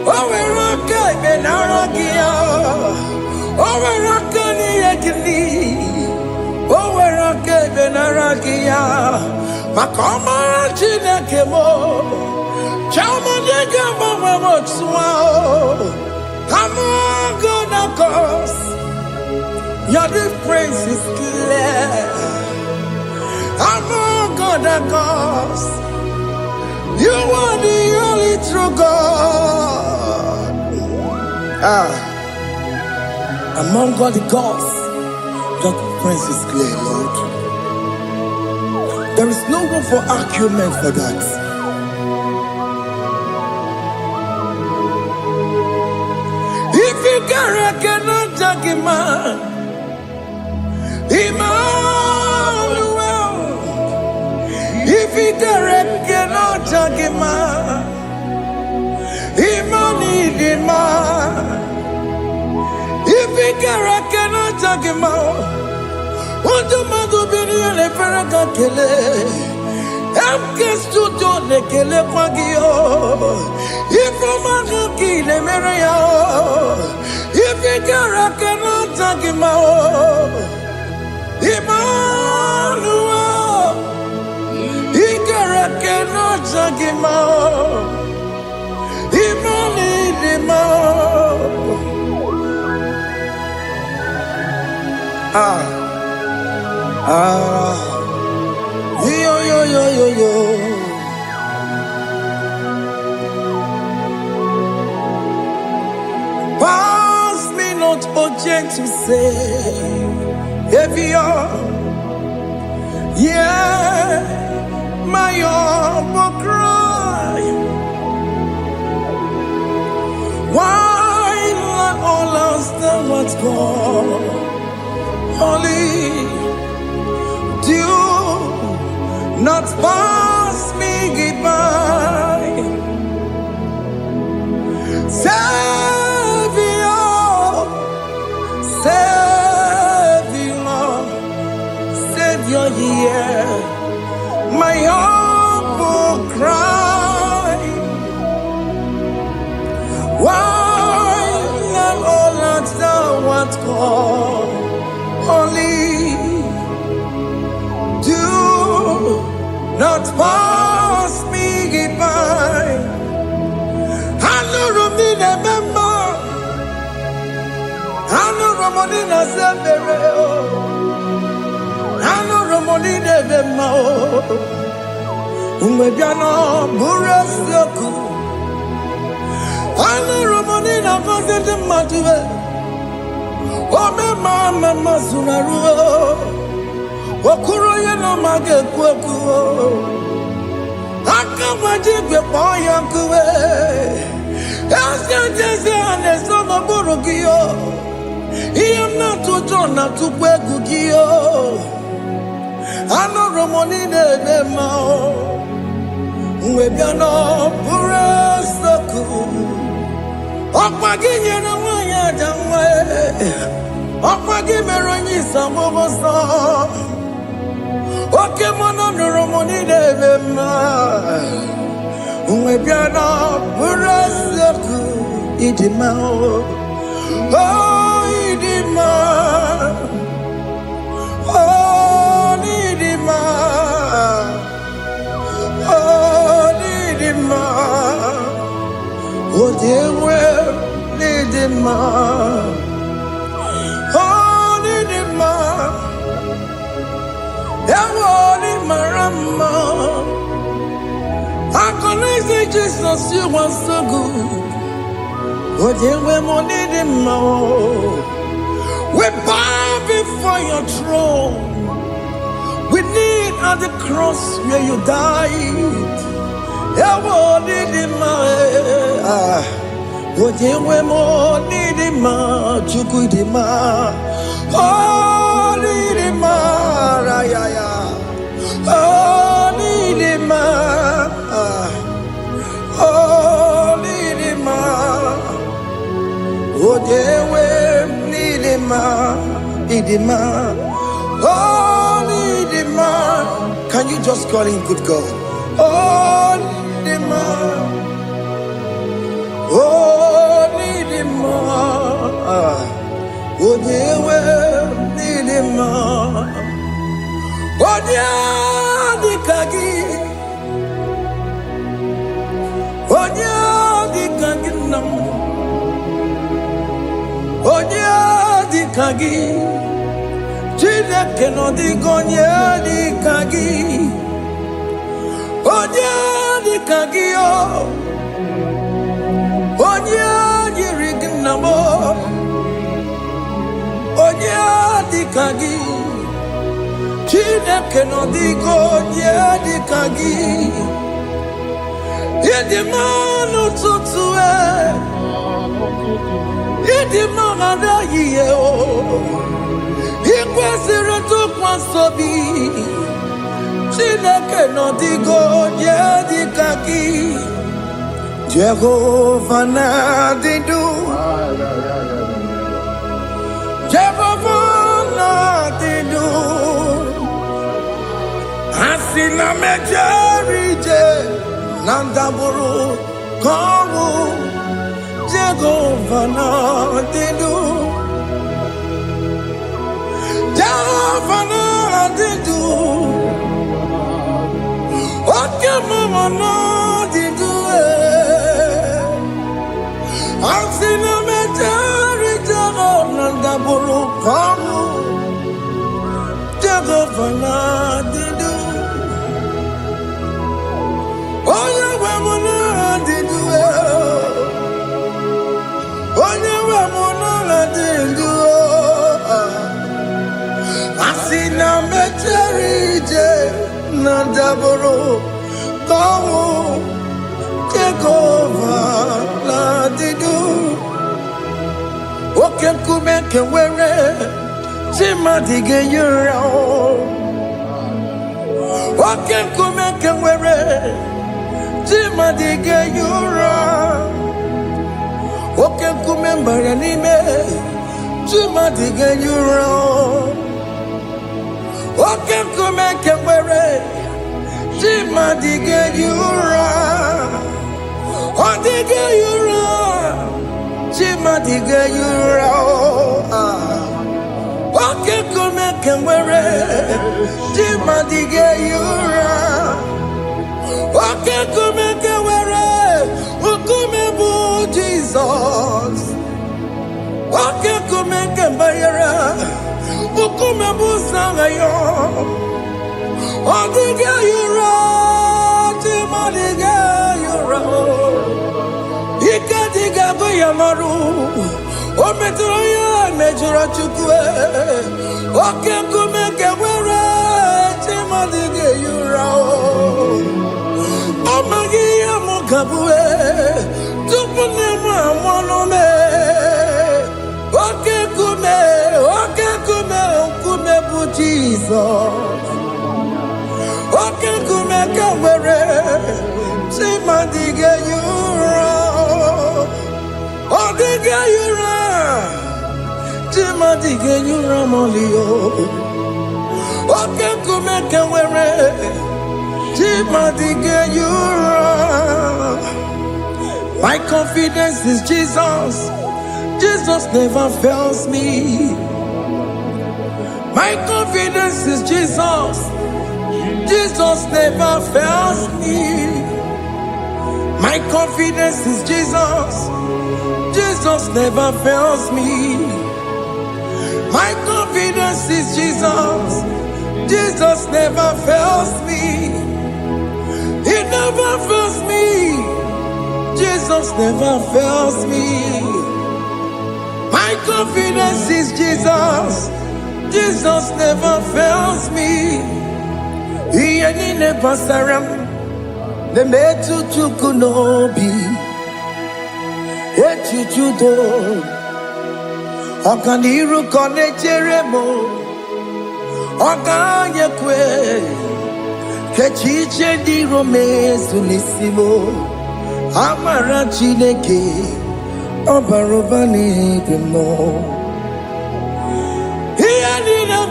Owaraka Benaragia. Owarakani Yegini. Owaraka Benaragia. Makoma Chinakemo. Chamanega Mama Swao. I'm gonna cause your difference is clear. I'm gonna cause you are the only true God. Among all the gods, your difference is clear, Lord. There is no room for argument for that. If you cannot judge him, Emmanuel. If you cannot judge him, Emmanuel. If you cannot judge him, what do you do? Be the Faraka Kele. Studio ne kele pagio. If I'm kile mereo. If you cannot take him out. Emmanuel. He cannot take him out. Yo. Pass me not urgent to say, if you're, yeah, my humble cry. Why not all else than what's gone? Only do not pass me goodbye. Savior, yeah, my humble cry. Why not all that thou art called? Only do not pass me goodbye. I know Romina member. I know Romonina Severeo. I know Romonina member. Umbebiano Burasoku. I know Romonina Vasete Matue. Oh, Mama Sunaru. Okuro yeno mage kweku. Akamajigwe poyankuwe. Jese anesono burugio. Iyam na tujona tukwegugio. Ano Romonine bemao. Mwebiano burasoku. Okwaginye na wanya jamwe. Okwagimeronyi samoboso. Oke mono Romoni devema. Mwebiano burasoku. Idimao. Oh, Idima. Oh, Idima. Oh, Idima. Oh, dear, well, Idima. Oh, Idima. Ewoni marama. I can say Jesus, you are so good. Oh, dear, well, Idima. We bow before your throne. We kneel at the cross where you died. Ewoni Idima. Oh, dear, well, Idima. Chuku Idima. Oh, Idima. Oh, Idima. Oh, Idima. Can you just call him good God? Oh, Idima. Oh, Idima. Oh, Dewe, Idima. Oh, Dia Kagi. Oh, Dia Kagi Nam. Onya di kagi, Chile que no digo onya di kagi, onya di kagi oh, onya di rignamo, onya di kagi, Chile que no digo onya di kagi, yedi manu tutue. Idi mangada yiye o, ikwesiri tukwasobi. Chineke no digo je di kaki, Jehovah na didu, Jehovah na didu. Asina mejerije nandaburu kongu. Jehovah na didu, Jehovah na didu, okay mama na didu Asina meteri Jehovah na daburu kamu, Jehovah na didu, oh Jehovah na didu. Asina mecherije nandaboro kamu Jehovah na didu. Oke kume kewere chima dige yura. Oke kume kewere chima dige yura. Oke kumembara nime chuma dige yura. Oke kumekewere chuma dige yura. Odige yura chuma dige yura. Oke kumekewere chuma dige yura. Oke kumekewere ukumebu Jesus. Oke kumekembayara ukumebu sangayo. Odige yura chimadiga yura. Ikadiga goyamaru ometroya mejura chukwe. Oke kumekewere chimadiga yura. Amagiya mukabue tupune mwamonome. Oke kume bu Jesus. Oke kume kawere chimadige yura. Odige yura chimadige yura molio. Oke kume kawere chimadige yura. My confidence is Jesus. Jesus never fails me. My confidence is Jesus. Jesus never fails me. My confidence is Jesus. Jesus never fails me. My confidence is Jesus. Jesus never fails me. He never fails me. Jesus never fails me. My confidence is Jesus. Jesus never fails me. Iye ne pasaram ne metu tukunobi echuchudo okaniru kone jeremo okanye kwe kechiche di romezu nisimo amara Chineke obarobani demo. Iye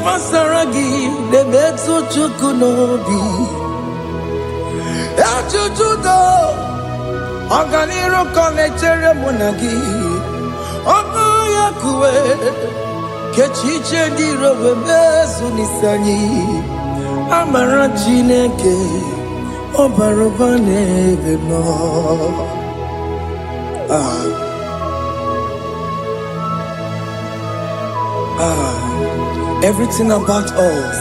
pasaragi nemetụ Chukwu n'obi echuchudo ọganiru ka na-echere mụ na gị ọnụ ya kuwe kechiche ndị iro wee mezu n'isi anyị amara Chineke ọ bara ụba n'ebe nọ. Everything about us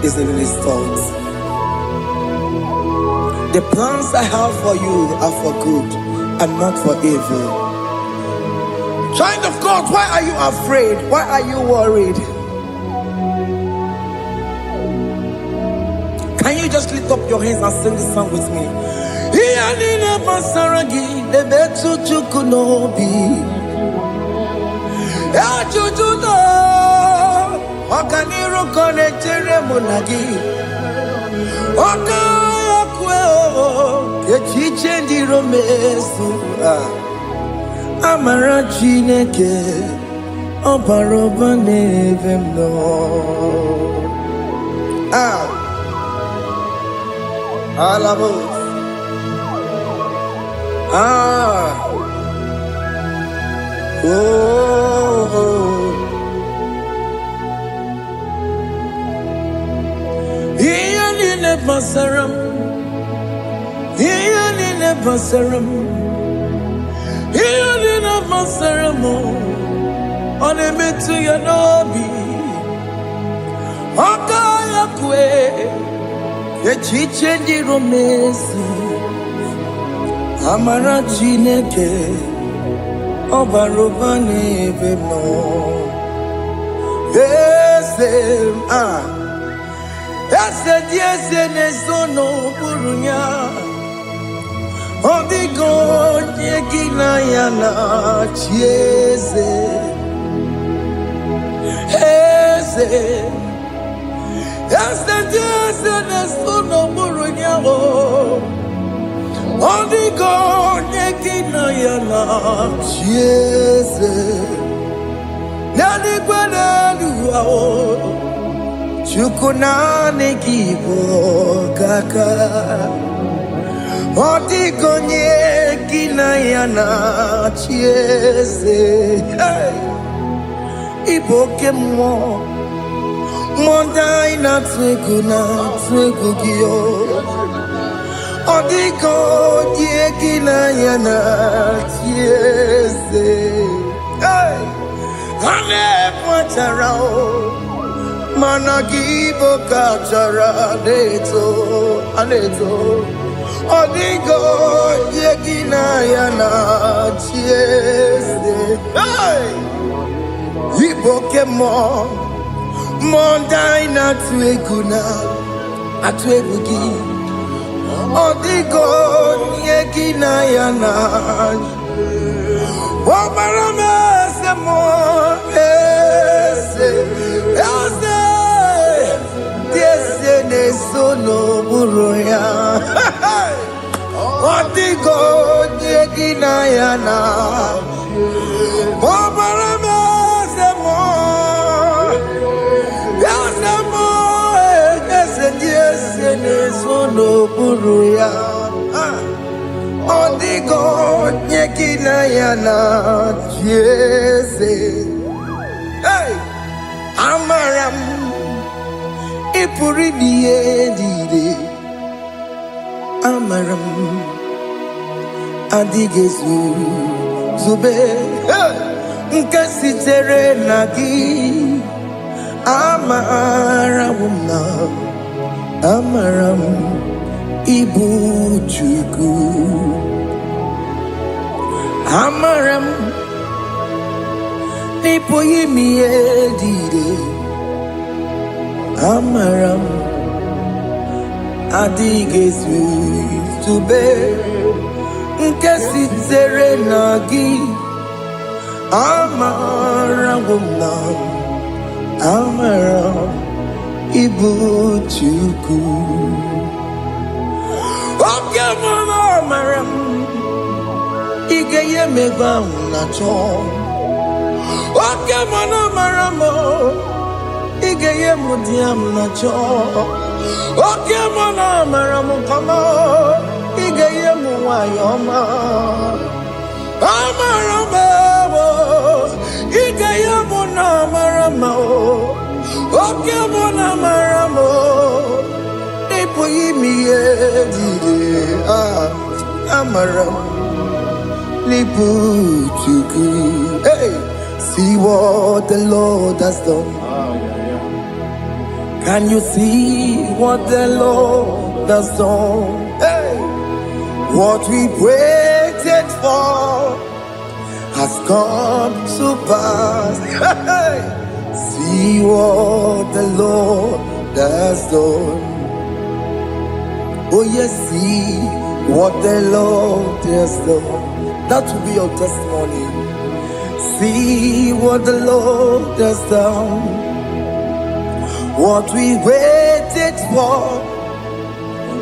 is in His thoughts. The plans I have for you are for good and not for evil. Child of God, why are you afraid? Why are you worried? Can you just lift up your hands and sing this song with me? Ọganiru ka na-echere mụ na gị ọka ya kwe echiche ndị iro mezu amara Chineke ọ bara ụba n'ebe m nọ. Alabo Basaram, Ianina Basaram, Ianina Basaramo, on a metu Yanobi, Okaya Kwe, the Chichen di Romesu, Amara Chineke, Obarobane Vemo, yes, yes, nesono burunya. Odigo nyekina yana chieze. Ese. Yes, nesono burunya. Odigo nyekina yana chieze. Nani kwanaluwa o. Chukuna nekibo kaka Otiko nyekina yana chieze Iboke mo Mondai na twegu giyo Otiko nyekina yana chieze Hane pacharao Managibo kachara aneto Odigo yegina yana chiese Iboke mo Mondai na atwegugi Odigo yegina yana Wamarame se mo ese Nesono buruya Odigo nyekina yana Obarame semo Yasemo Ese nesono buruya Odigo nyekina yana Jese Hey Amaram Ipuri diye Amaram Adigezu Zube Nkasitere nagi Amaram Ibu Chukwu Amaram Nipoyi miye Amaram Adigezu Zube Nkasitere nagi Amaram Ibu Chukwu Oke mama Amaram Igeye megba unacho Oke mama Amaram Igeye mudiam na cho. Oke mona maramu kama. Igeye muwayoma. Amarama. Igeye mona marama. Oke mona maramo. Ipo yimiye dide. Amaram. Hey, see what the Lord has done. Can you see what the Lord has done? Hey, what we waited for has come to pass. Hey, see what the Lord has done. Oh yes, see what the Lord has done. That will be your testimony. See what the Lord has done. What we waited for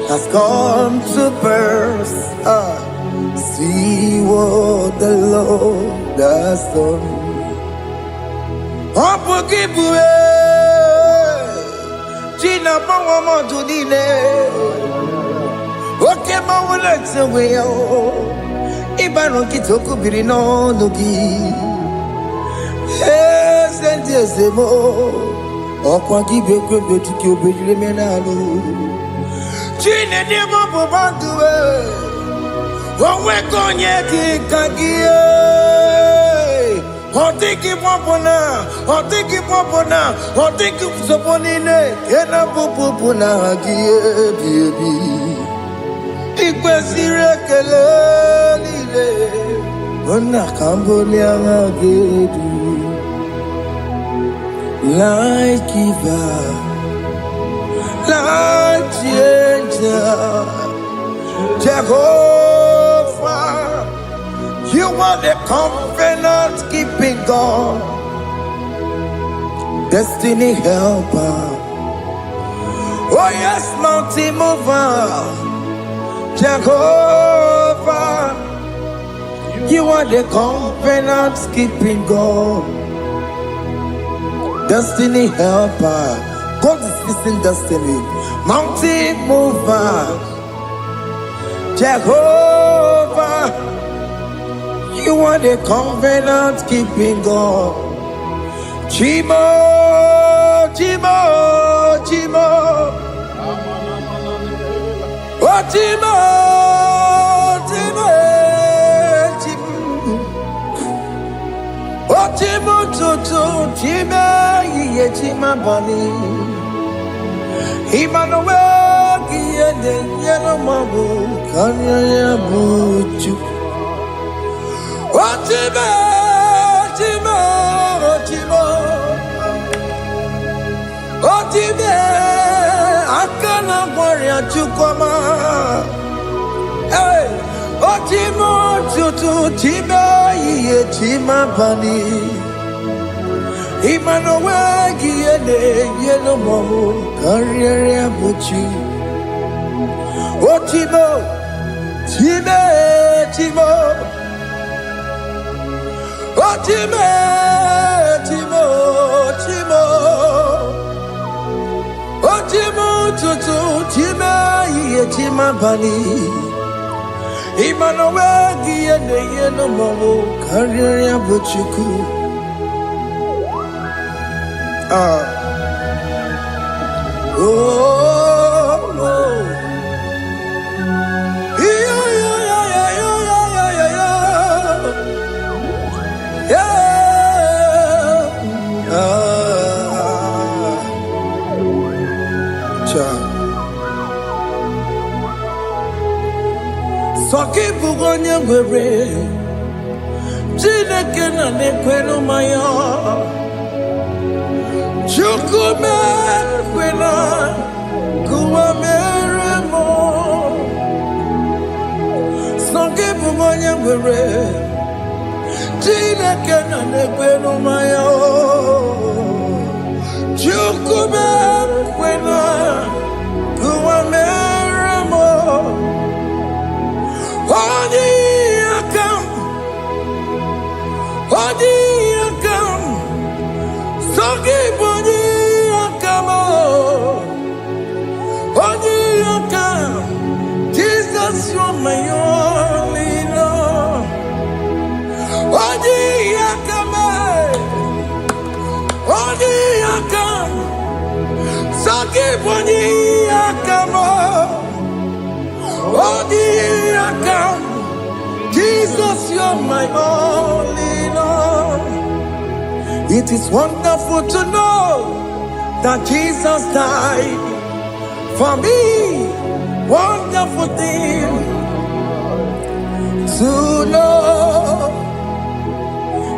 has come to pass. See what the Lord has done. Gina Bawa Judine. Okay, my let's away. Ibano kitoko birino nogi. Sentezemo. Okwa kibekwe betiki obejire menalo. Chine demo bobanduwe. Onwe konye kikagie. Otiki popona. Otiki soponine. Kena popona hagie baby. Ikwesire kelelile ona kambolia ngagedu like giver like changer Jehovah, you are the covenant keeping God, destiny helper. Oh yes, mountain mover. Jehovah, you are the covenant keeping God, destiny helper. God is fixing destiny, mountain mover. Jehovah, you are the covenant keeping God. Chimo. Otimo tutu chime ye chima bani. Emmanuel kiende yeno mabu kanya ya buchu. Otimo akana warrior chukoma. Hey, Otimo tutu chime ye chima bani. Emmanuel kiende yeno mabu kanya ya buchu. Otimo tutu chime ye chima bani. Emmanuel kiende yeno mabu kanya ya buchu. Soki bugonye gwere Chineke na nekwenu maya Chukume kwena Kuwa meremo Soki bugonye gwere Chineke na nekwenu maya Chukume kwena Kuwa meremo Odi akam, sogi bodi the account. Jesus, you're my all in all. It is wonderful to know that Jesus died for me. Wonderful thing to know.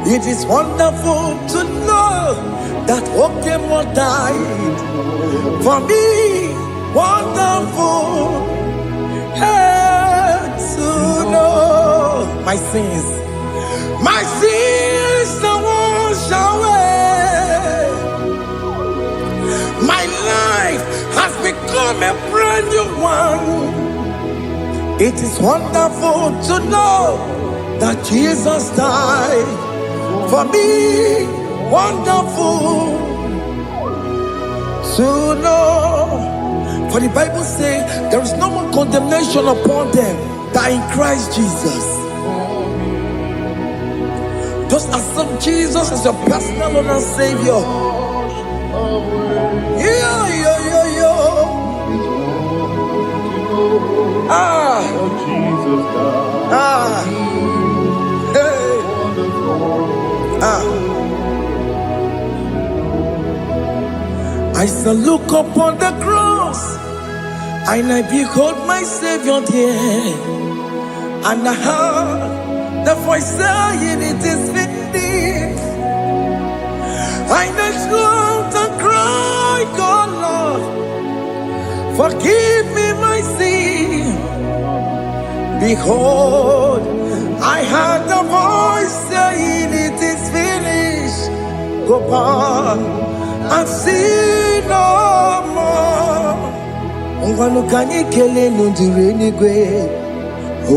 It is wonderful to know that Okemo died for me. Wonderful to know my sins are washed away. My life has become a brand new one. It is wonderful to know that Jesus died for me. Wonderful to know. For the Bible says there is no more condemnation upon them that are in Christ Jesus. Just accept Jesus as your personal Lord and Savior. I shall look upon the cross, and I behold my Savior there, and I heard the voice saying, "It is finished." I knelt and cried, "God, Lord, forgive me my sin." Behold, I heard the voice saying, "It is finished. Go back and sin no more." Ngwanu kanyi kele nundure nigwe,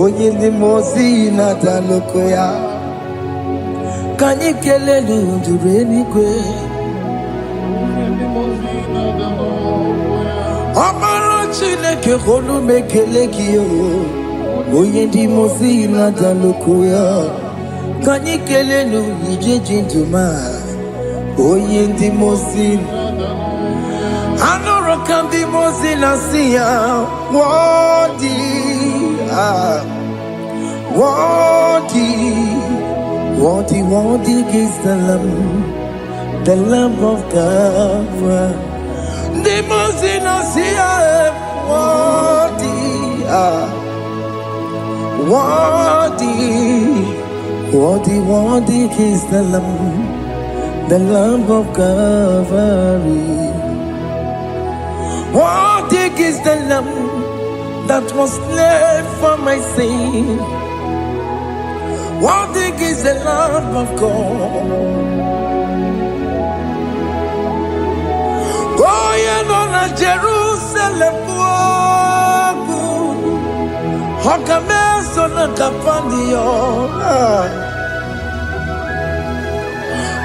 onye ndi mozi na daloko ya. Kanyi kele nundure nigwe, Amara Chineke holu mekele kiyo, onye ndi mozi na daloko ya. Kanyi kele nu ije jintuma, onye ndi mozi. Anoro can be mozina siya, worthy is the Lamb of God. The mozina siya, worthy is the Lamb of Calvary. Worthy is the Lamb that was slain for my sin. Worthy is the Lamb of God. Going on a Jerusalem walk, Hokameso na kapandio.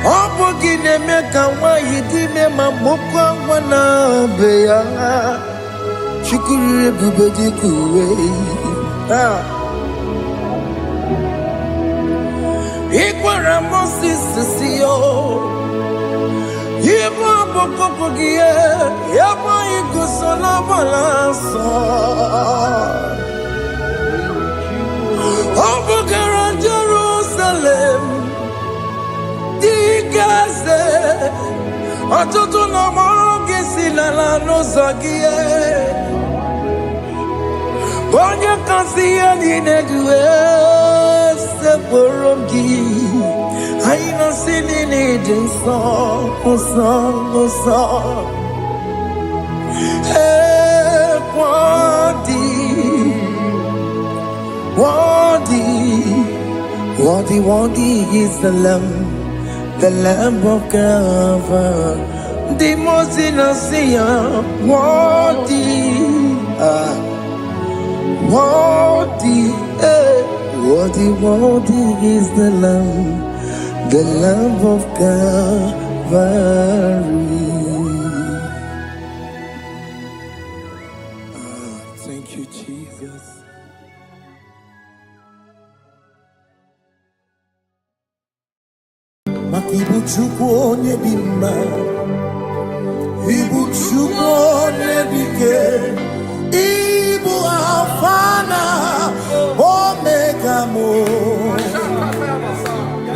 Opogine meka wa yidime mamukwa wana beya. Shukuru bubedi kuwe. Ikwara Moses siyo. Yema bokopogie. Yema igusola balanso. Opogara Jerusalem. Digaze. Atoto na moge silala no zagie. Bonye kansiya ninedwe seporongi. Aina sinini dinso song. Hey, worthy is the Lamb of God. The most innocent, worthy is the Lamb of Calvary. Thank you, Jesus. Makibuchukwu onye dị mma, Ibuchukwu onye dike, Ibu Alpha na Omega mo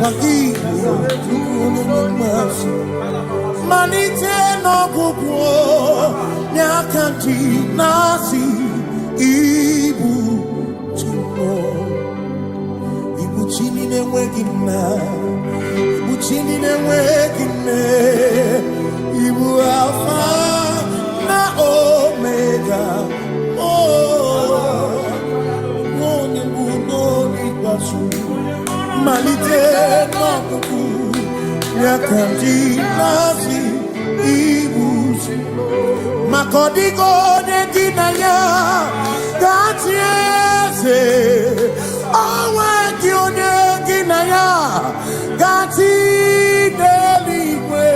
Wagibu Malite no gugu Nyakanti nasi Ibu Chino Ibu chini ne wegina Ibu chini ne wegine Ibu Alpha na Omega Oh Noni Noni Basu Malite no gugu Nyakanti nasi Ibu Makodigo de Ginaya That's Owe Dione Ginaya Gati Deligwe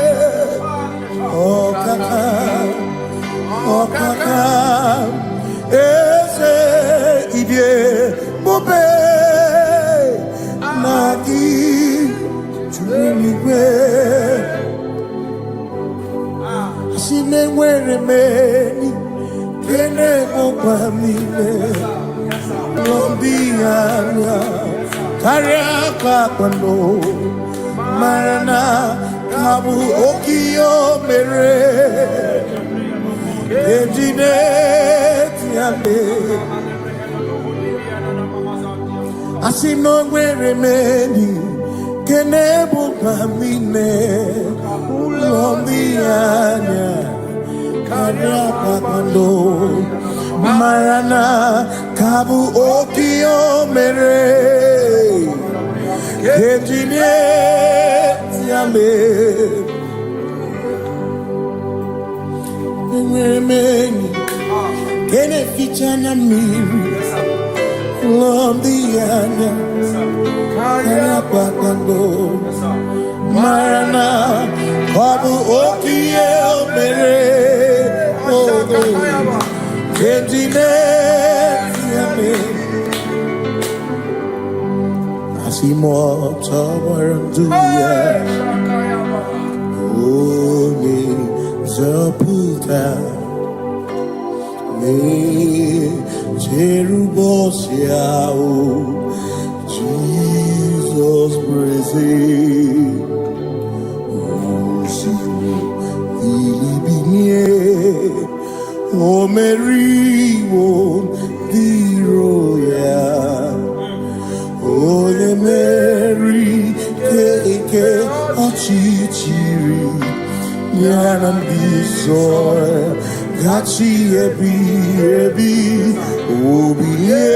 Okaka Ese Idie Bobe Nagi Chuligwe Sine were meni Kene Opa Mine Lombianya Kariaka Kwando Marana Kabu Okio Mere Ejine Tiame Asino were meni Kene Opa Mine Lombianya Kariaka Kwando Marana Kabu Okio Mere Ejine Tiame Mweni Kene Fichana Miri Lombiana Kariaka Kwando Marana Kabu Okio Mere Ejine Tiame Asimo Tawaranduya Oni Zaputa Me Jerubosiao Jesus praise Osi Ilibinye O Mary won the royal Ole Mary Keke Achichiri Nyanam Bisoy Gachi Ebi Obiye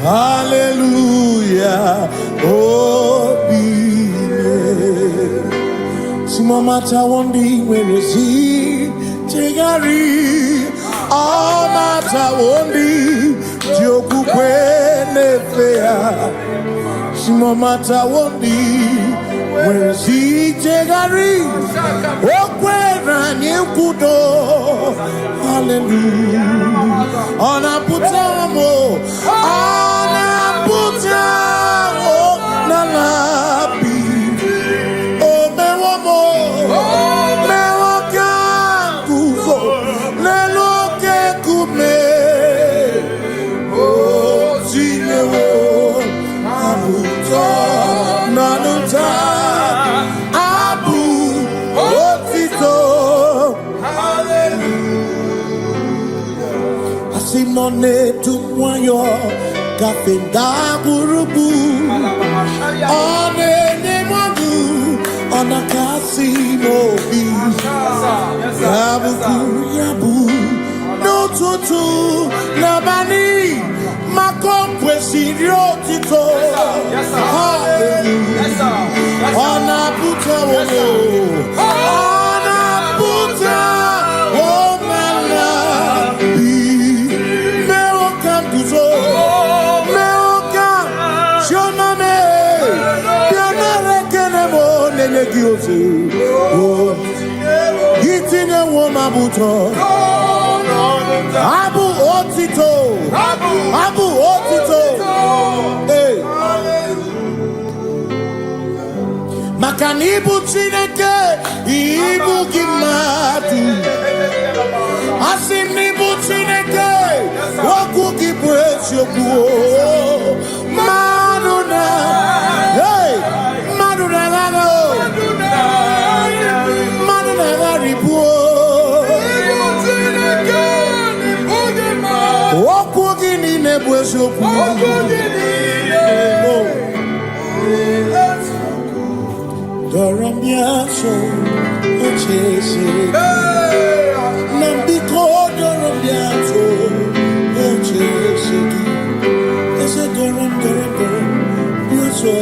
Hallelujah Obiye Simomata wondi werezi Tigari Amata wondi Joku kwene fea Simomata wondi werezi Tigari Okwena nyekudo Hallelujah Ona putamo Nalabi Simone Tumwayo Kafenda Burubu One Nemagu Ona Kasimo Bi Yabu Yabu No Tutu Nabani Makompwe Sirio Tito Hallelujah Ona Puta Wono Ona Puta Womala Gitine woma buto Abu otito Hey Makanibu chineke Ibu gimatu eziokwu mmadụ na hey mmadụ na-agha mmadụ na-agharịpụ okwu gị niile bụ eziokwu dọrọ m ya nso oche eze na mbiko dọrọ m ya nso oche eze gị eze dọrọ m ya nso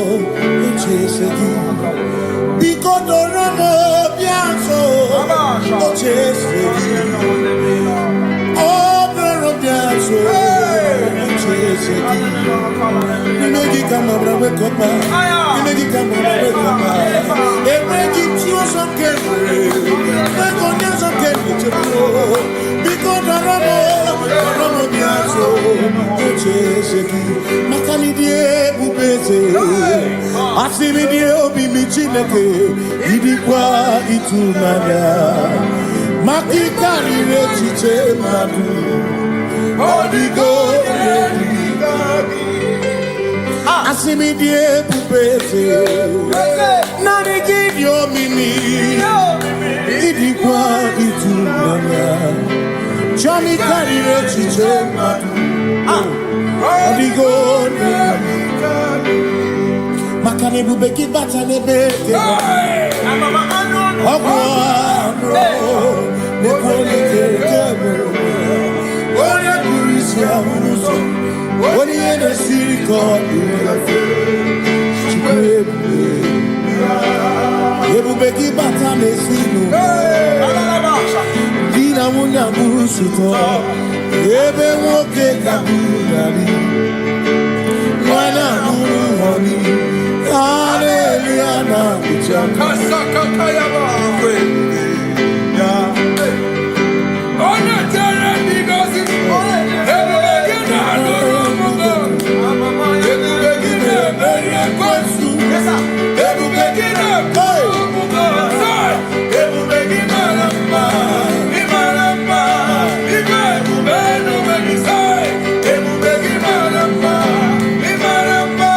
oche eze gị biko dọrọ m ya nso oche eze gị ọ dọrọ m ya nso oche eze gị imegi kama bra wekọpa imegi kama bra wekọpa emegi tio so kere ego nya so kere chebo biko dọrọ m ya nso oche eze gị maka ni die bubeze asị mi die obi mi Chineke idikwa ịtụnanya maka ịkarịrị echiche mmadụ ọ dịgo asị mi die bubeze naanị gị dị omimi idikwa ịtụnanya chọọ m ịkarịrị echiche mmadụ ọ dịgo maka na ebube gị bata n'ebe dị ọgwụ n'ebe onye kere onye buru isi ahụ n'ụzọ onye ihe na-esiri ka ọ dị chukwu ebube gị bata n'ezinụlọ di na nwunye abụrụ sụtọ ebe nwoke ga-abụrụ narị nwana abụrụ họni haleluya na ụcha onye tere ndị gozi ebube gị na-adọrọ ọmụgwọ ebube gị na-emeri ekwensu ebube gị na-ekpọrọ ọmụgwọ ebube gị mara mma ịmara mma ibe ebube n'onwe gị ebube gị mara mma ịmara mma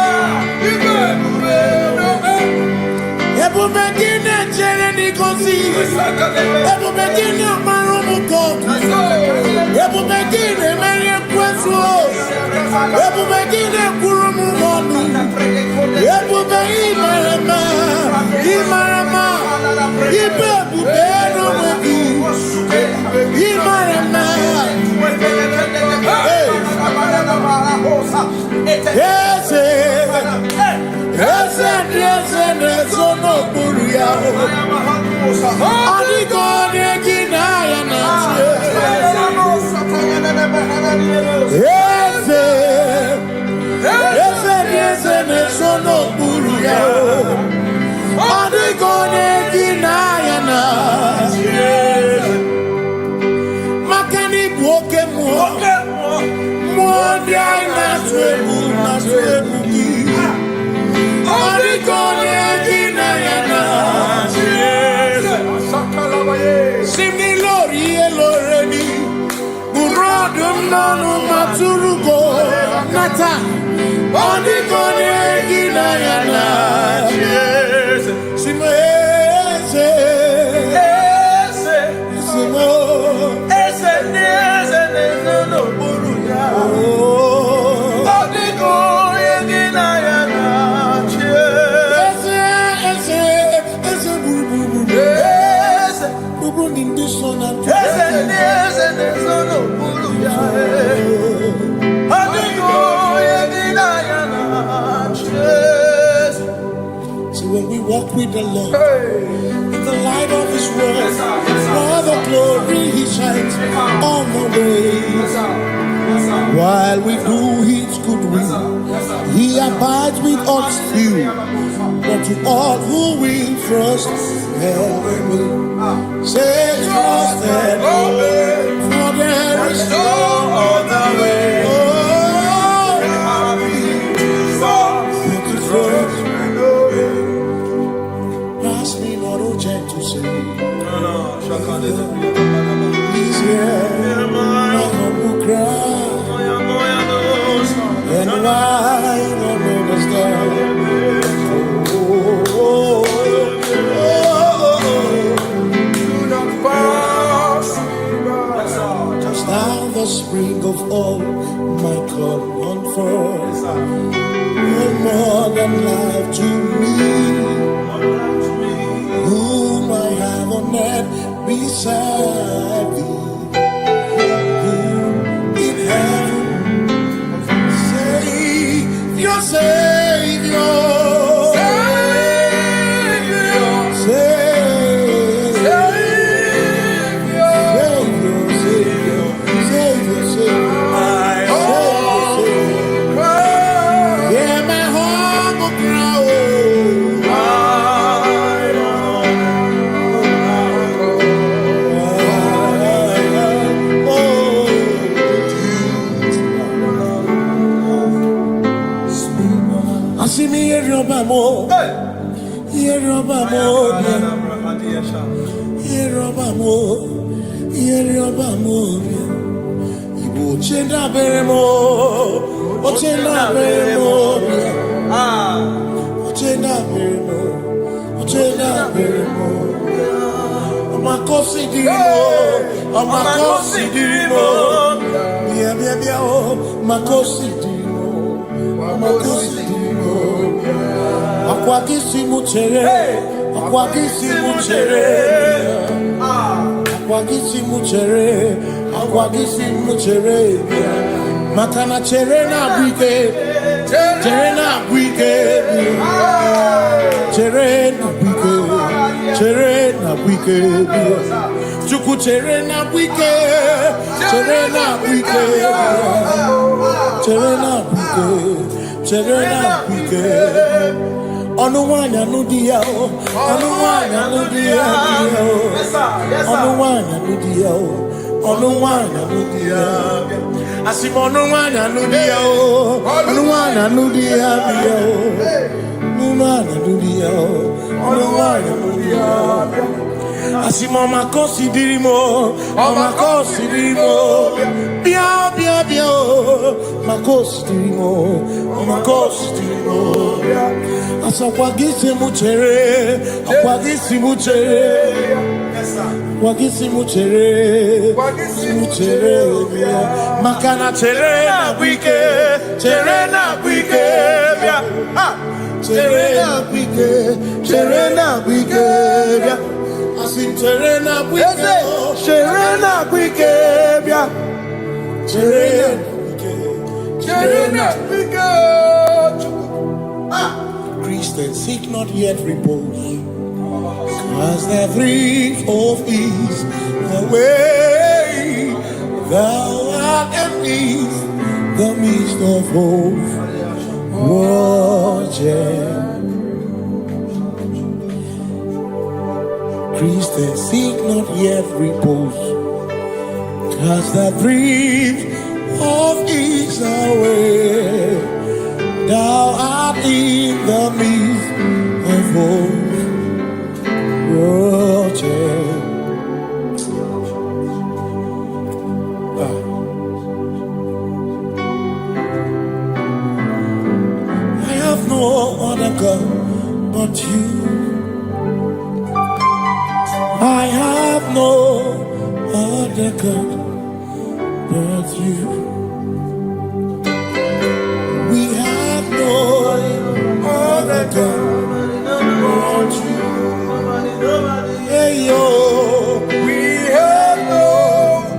ibe ebube n'onwe ebube gị na-echere ndị gozi ebube gị na-amara ụmụkọ ebube gị na-emeri ekwensu ebube gị na-ekwuru m ọnụ ebube ịmara mma ịmara mma ibe ebube n'onwe gị ịmara mma eze na-ezo n'okpuru ya ọ dịka onye gị na ya na-achị eze na-ezo n'okpuru ya ọ dịka onye gị na ya na-achị maka na ịbụ oke mmụọ ndị anyị na-atụ egwu gị ọ dịka onye gị na ya na-achị si m n'ilori ihe lore ni bụrụ ọdụm n'ọnụ ma tụrụgo nata ọ dịka onye gị na ya na-achị si m eze si m eze na-eze n'okpuru ya ọ dịka onye gị na ya na-achị eze gburugburu bụrụ ndị so na ndụ eze na-eze n'okpuru ya ọ dịka onye gị na ya na-achị. So when we walk with the Lord in the light of His word, for the glory He shines on the way. While we do His good will, He abides with us still. But to all who will trust and obey, say trust and obey, for there is no other way. Ask me not to check to say, He's here, my humble cry. spring of all my comfort. You're more than life to me. Whom I have on earth beside thee. In heaven, Savior, Savior. Makana cherena bwike, cherena bwike, cherena bwike, cherena bwike, chuku cherena bwike, cherena bwike, cherena bwike, cherena bwike. Onuwanya nudia, onuwanya nudia, onuwanya nudia, onuwanya nudia. Asimonuwana nudia o, onuwana nudia bia o, onuwana nudia o, onuwana nudia. Asimoma kosi dirimo, oma kosi dirimo, bia bia bia o, makosi dirimo, oma kosi dirimo. Asakwagisi muchere, akwagisi muchere. Wagisi muchere, makana cherena bwike, cherena bwike, cherena bwike, cherena bwike, asim cherena bwike, cherena bwike, cherena bwike. Christians seek not yet repose. As the brief of ease away, thou art at ease, the midst of hope, watching. Christians seek not yet repose, cast the brief of ease away, thou art in the midst of hope. I have no other God but you. I have no other God but you. We have no other God but you. Hey yo, we have no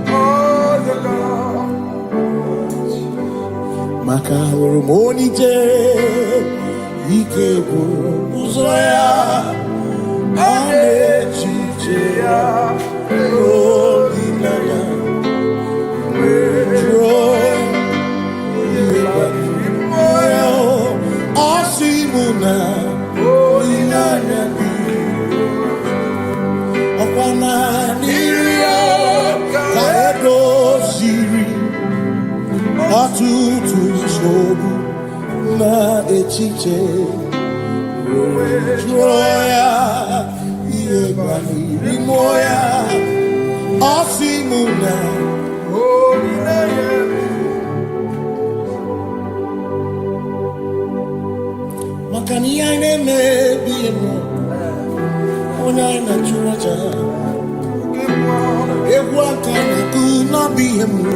other God. Makahuru monite, ikebu muzoya, ane chichea, rolinaya, joy, moyo, osimuna, rolinaya. Atutu sobu na echiche joya iebani rimoya asimuna makani ine mebi emo ona ina churacha ewa kana kuna bi emo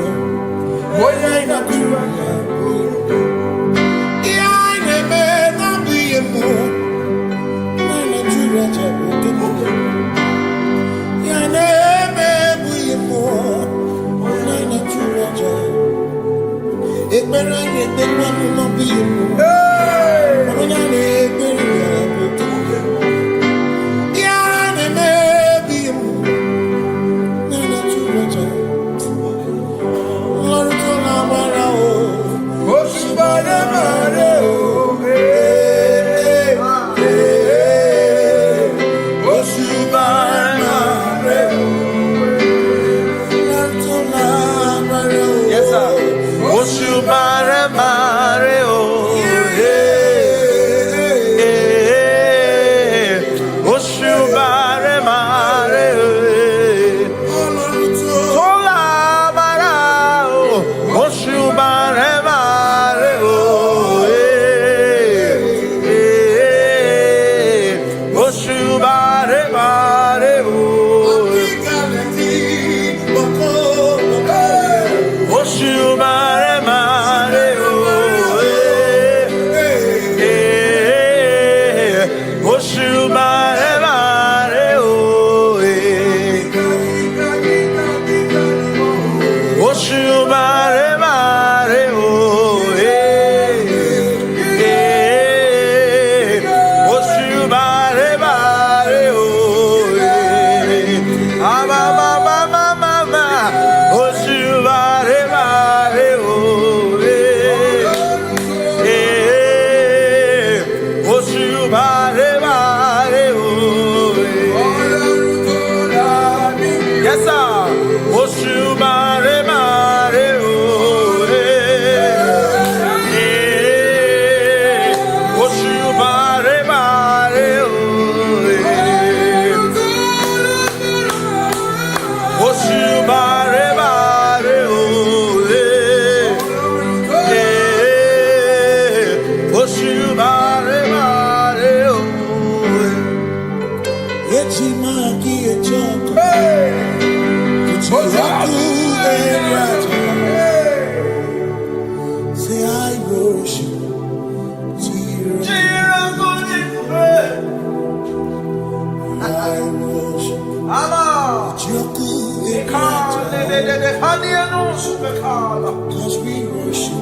Cause we worship.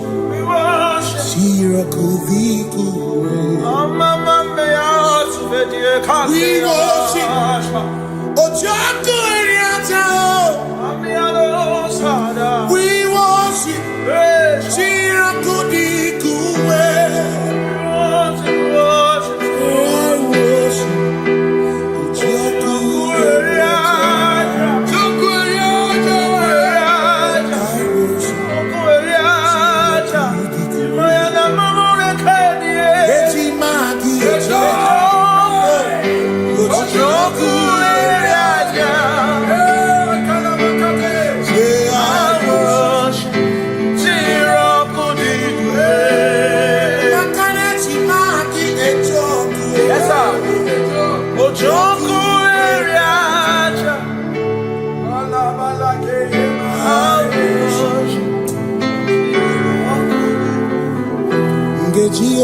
Sirakuviku. We worship. Ojaku Eriata. We worship. Sirakudiku.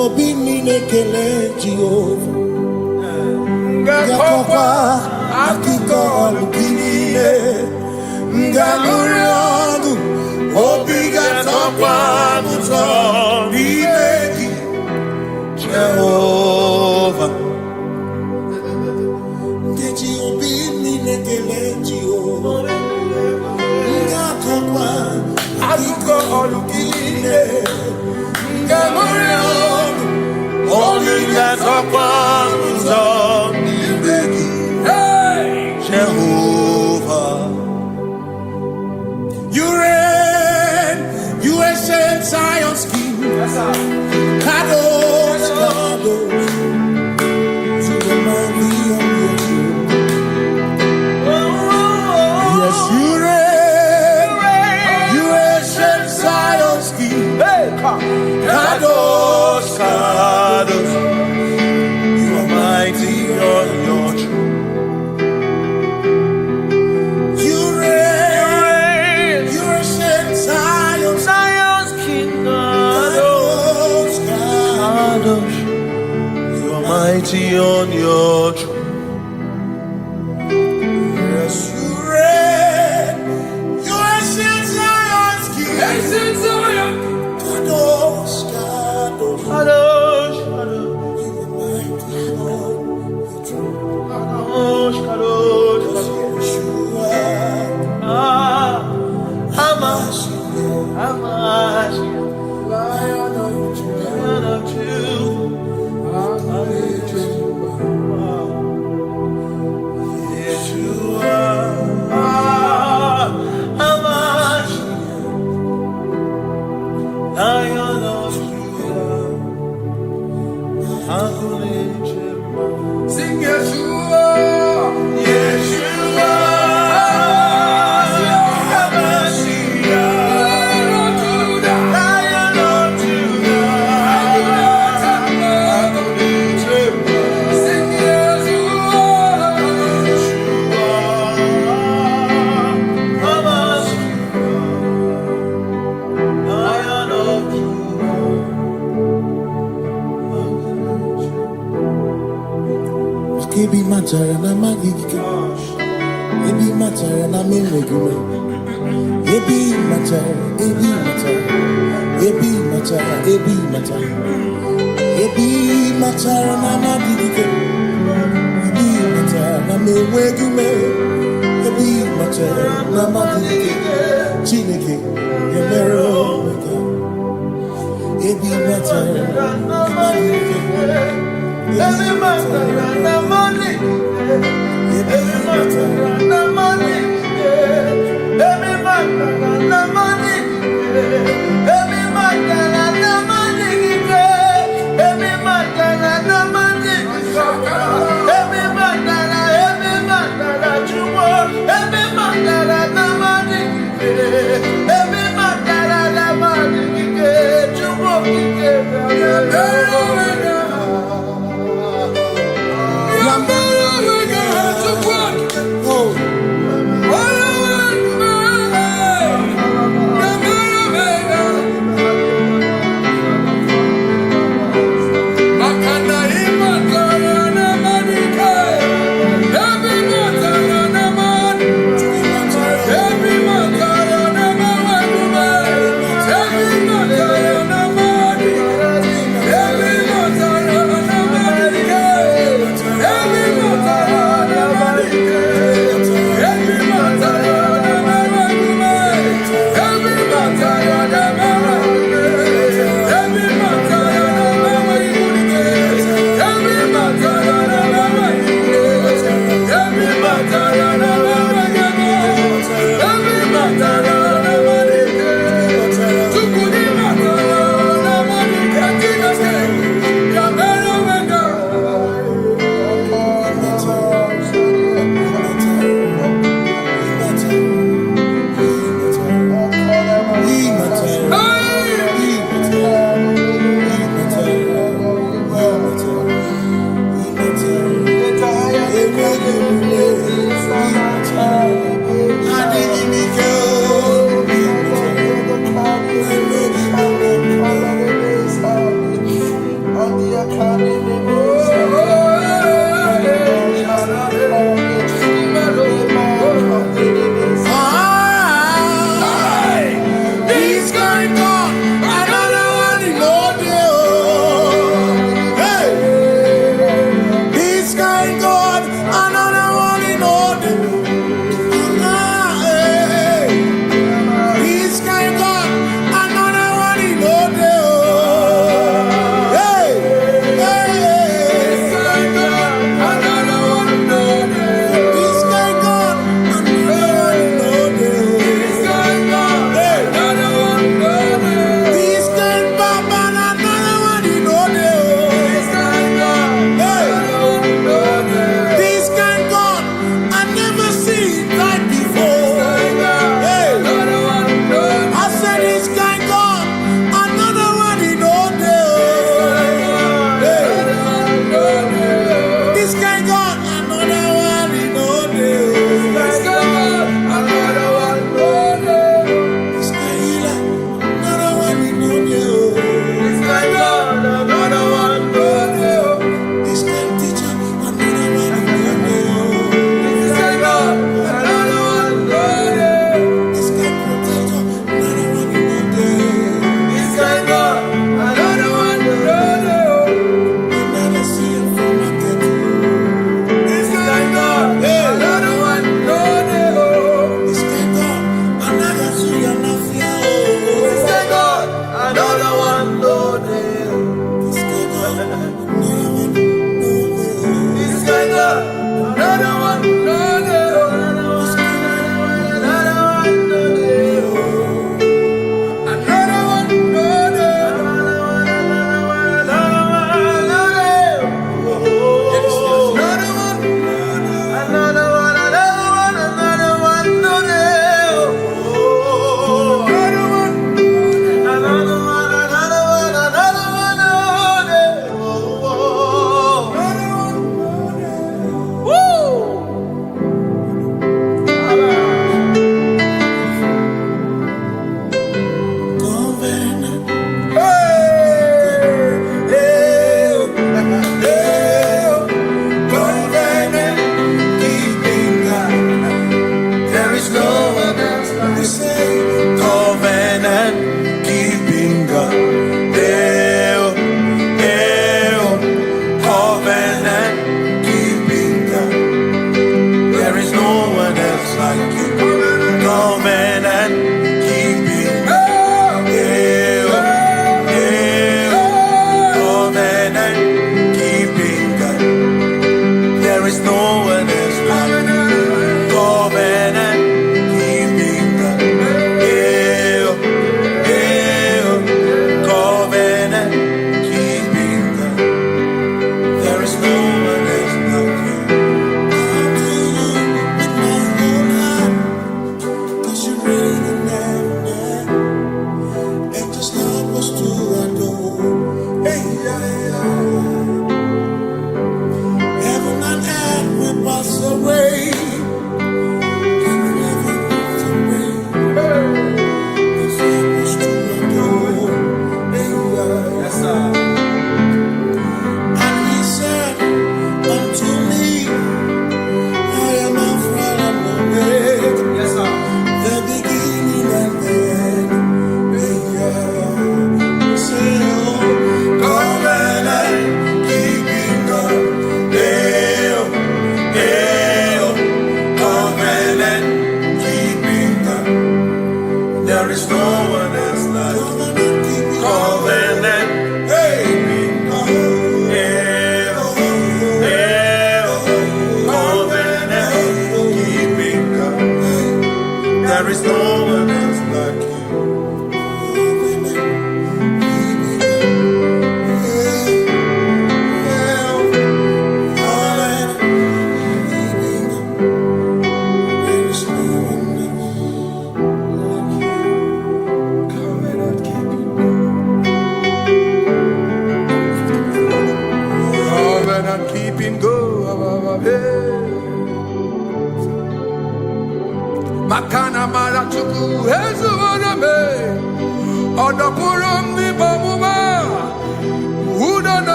Obi minekele Jehova Ngakokwa akiko olukile Ngaluriagu Obi gatokwa muto Nimeki Jehova Ngeji obi minekele Jehova Ngakokwa akiko olukile Ngaluriagu Jehovah, you reign, you ancient Zion's King. Kadosh, Kadosh, to the mighty of your throne. Yes, you reign, you ancient Zion's King. Kadosh, Kadosh, you are mighty on your throne. You reign, you ancient Zion's King. mighty on your throne. Yes, you reign. You ancient Zion's king. Kadosh, Kadosh, Kadosh, Kadosh. You are mighty on your throne. Kadosh, Kadosh, Kadosh. Yeshua. Hamashiach, Lion of Yeshua, Hamashiach, Lion of Judah, sing Yeshua, Yeshua. Ebi matara na magigike, ebi matara na meregume, ebi matara, ebi matara, ebi matara, ebi matara, ebi matara na magigike, ebi matara na meregume, ebi matara na magigike, Chineke emero meka, ebi matara na magigike. Every matter na money, every matter na money, every matter na money, every matter na money, every matter na money, every matter na chumo, every matter na money, every matter na money, chumo Every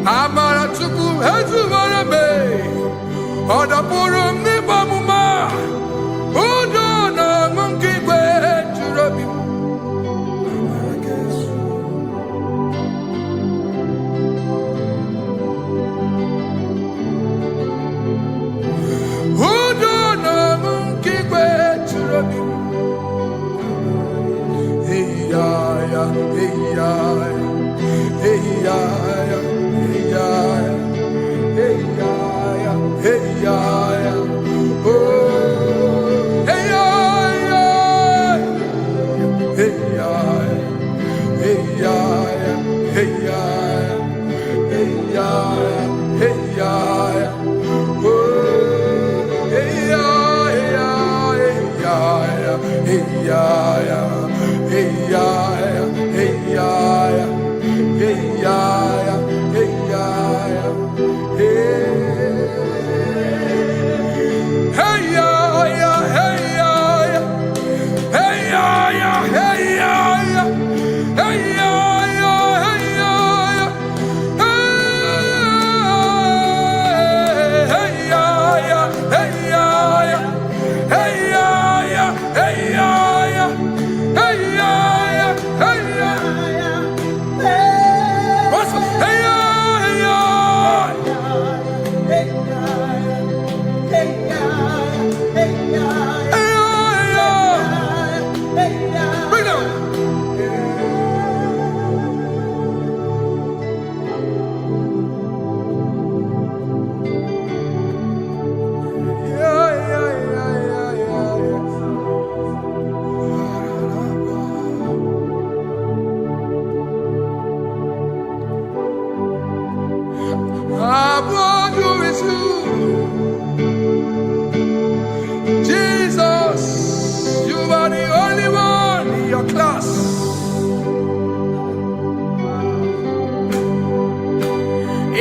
Amara tuku hezu marabe, oda purum ni bamuma, udo na mungi kwe churobi. Udo na mungi kwe churobi. Hey ya ya, hey ya ya, hey ya ya. Hey ya ya, oh, hey ya ya, hey ya ya, hey ya ya, hey ya ya, oh, hey ya ya, hey ya ya, hey ya ya, hey ya ya, hey ya ya, hey ya ya, hey.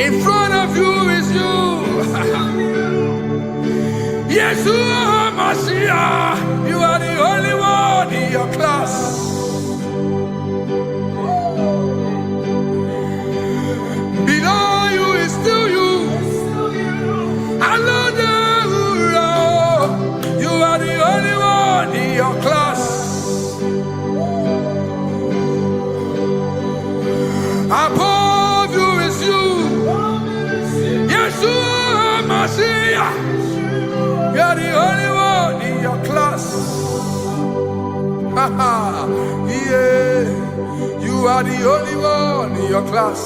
In front of you is you. Yeshua Mashiach, you are the only one in your class. Below you is still you. You are the only one in your class. Above you is you. Yeshua Mashiach, you are the only one in your class. Yeah, you are the only one in your class.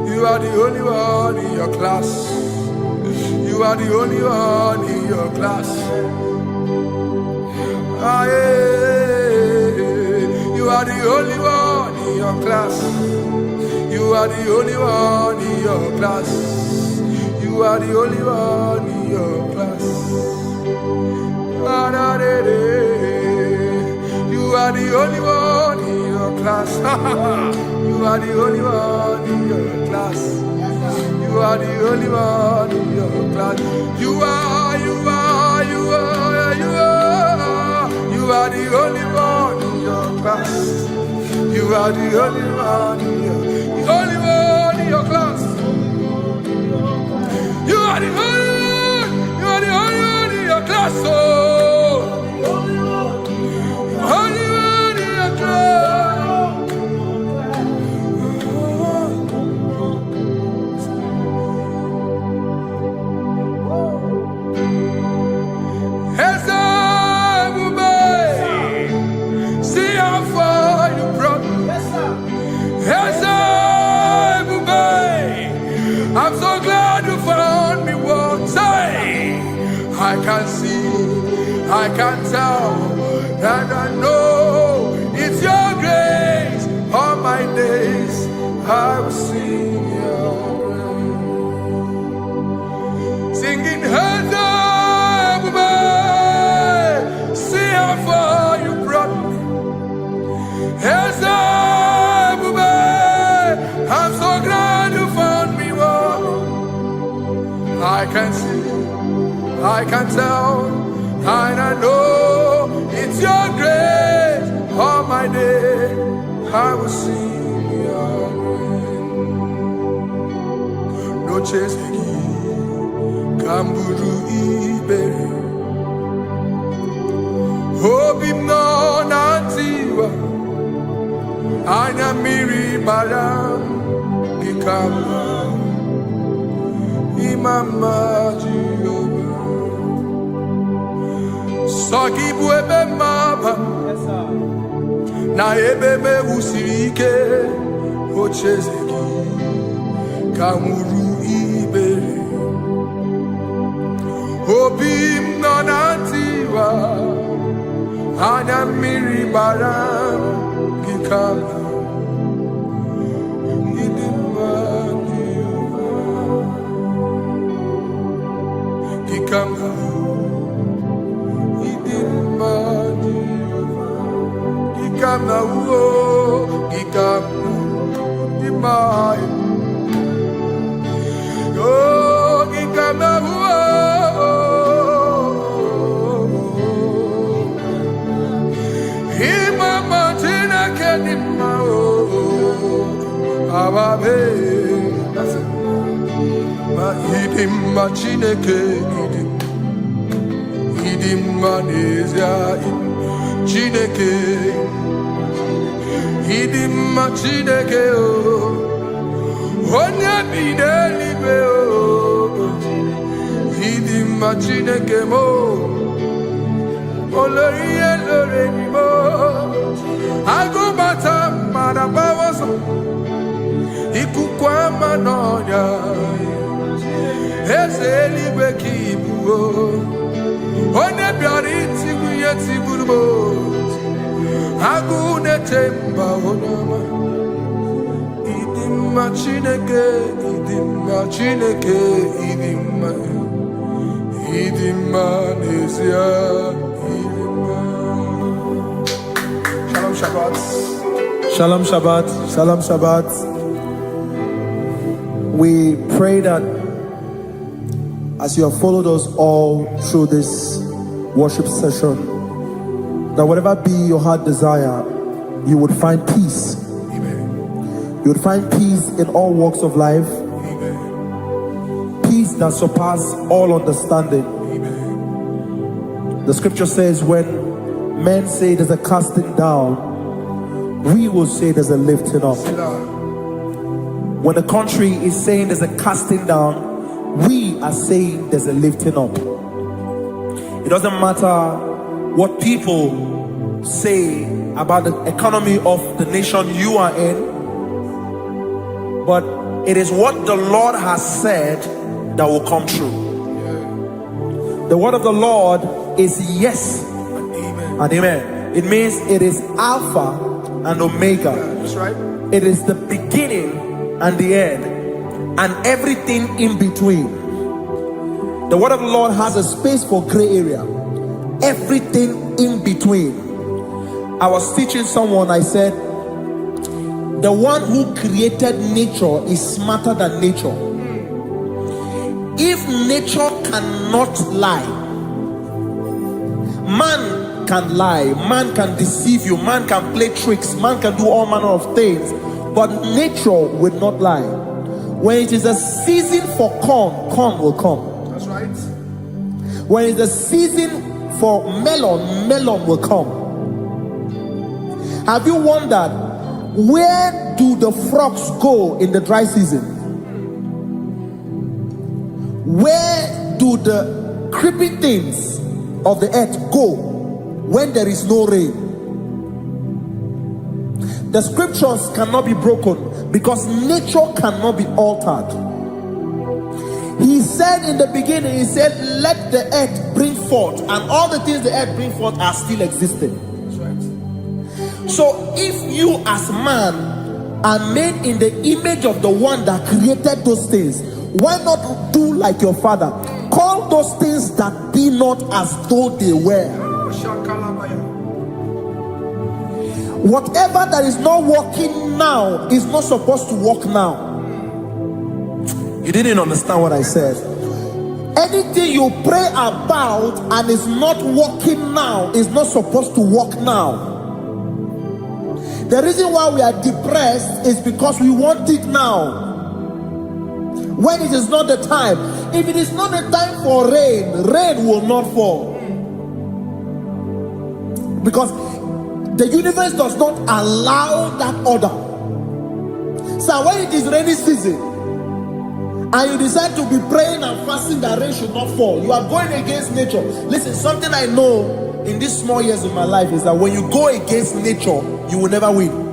You are the only one in your class. You are the only one in your class. Ah, yeah. You are the only one in your class. You are the only one in your class. You are the only one in your class. Ah, da, da, da. You are the only one in your class. You are the only one in your class. You are the only one in your class. You are the only one in your class. You are the only one in your class. You are the only one in your class. Oh, only one in your class. I'm so glad you found me once. I can see, I can tell, and I know it's your grace. All my days I will sing your praise. Singing, see how far you brought me. I'm so glad. I can tell, and I know it's your grace. All my day I will sing your grace. No chasing, Kamburu Iberi. Hope him no nantiwa. Anya miri balam Gikama Imama Jehovah Sagibu ebe maba Na ebe me usirike Ochezeki Kamuru Iberi Obim no nantiwa Anya miri balam Gikama Chineke idim manezia Chineke idim Chineke o onye bidelibe o idim Chineke mo oloriye lore ni mo agubata marabawoso ikukwa manonya Ezeligwe kibuo One biari tiguye tigurubo Agune temba onama Idimma Chineke Idimma nezia Idimma Shalom Shabbat Shalom Shabbat. Shalom Shabbat. We pray that as you have followed us all through this worship session, that whatever be your heart desire, you would find peace. Amen. You would find peace in all walks of life. Amen. Peace that surpasses all understanding. Amen. The scripture says when men say there's a casting down, we will say there's a lifting up. When the country is saying there's a casting down, we are saying there's a lifting up. It doesn't matter what people say about the economy of the nation you are in, but it is what the Lord has said that will come true. The word of the Lord is yes and amen. It means it is Alpha and Omega. That's right. It is the beginning and the end, and everything in between. The word of the Lord has a space for gray area. Everything in between. I was teaching someone, I said, the one who created nature is smarter than nature. If nature cannot lie, man can lie, man can deceive you, man can play tricks, man can do all manner of things, but nature will not lie. When it is a season for corn, corn will come. That's right. When it's a season for melon, melon will come. Have you wondered, where do the frogs go in the dry season? Where do the creeping things of the earth go when there is no rain? The scriptures cannot be broken because nature cannot be altered. He said in the beginning, he said, let the earth bring forth, and all the things the earth bring forth are still existing. That's right. So if you as man are made in the image of the one that created those things, why not do like your father? Call those things that be not as though they were. Whatever that is not working now is not supposed to work now. You didn't understand what I said. Anything you pray about and is not working now is not supposed to work now. The reason why we are depressed is because we want it now, when it is not the time. If it is not the time for rain, rain will not fall, because the universe does not allow that order. So when it is rainy season and you decide to be praying and fasting that rain should not fall, you are going against nature. Listen, something I know in these small years of my life is that when you go against nature, you will never win.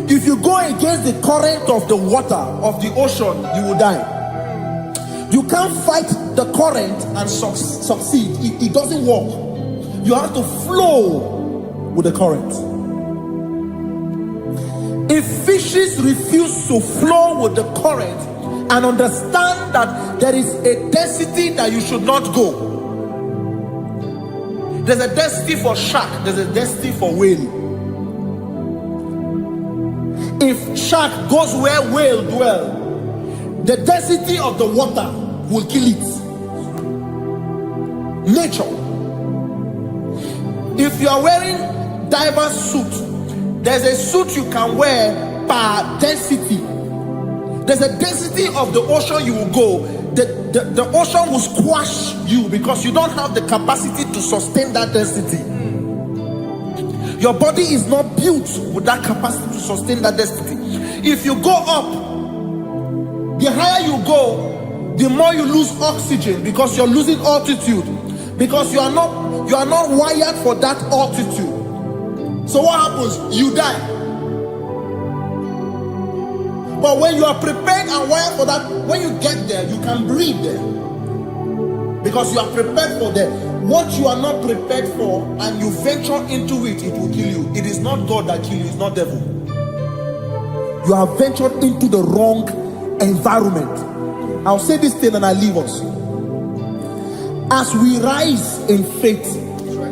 If you go against the current of the water of the ocean, you will die. You can't fight the current and succeed. It doesn't work. You have to flow with the current. If fishes refuse to flow with the current and understand that there is a density that you should not go, there's a density for shark, there's a density for whale. If shark goes where whale dwell, the density of the water will kill it. Nature. If you are wearing diver's suit, there's a suit you can wear per density. There's a density of the ocean you will go. The ocean will squash you because you don't have the capacity to sustain that density. Your body is not built with that capacity to sustain that density. If you go up, the higher you go, the more you lose oxygen because you're losing altitude, because you are not wired for that altitude. So what happens? You die. But when you are prepared and wired for that, when you get there, you can breathe there, because you are prepared for that. What you are not prepared for and you venture into it, it will kill you. It is not God that kills you, it's not devil. You have ventured into the wrong environment. I'll say this thing and I leave us. As we rise in faith,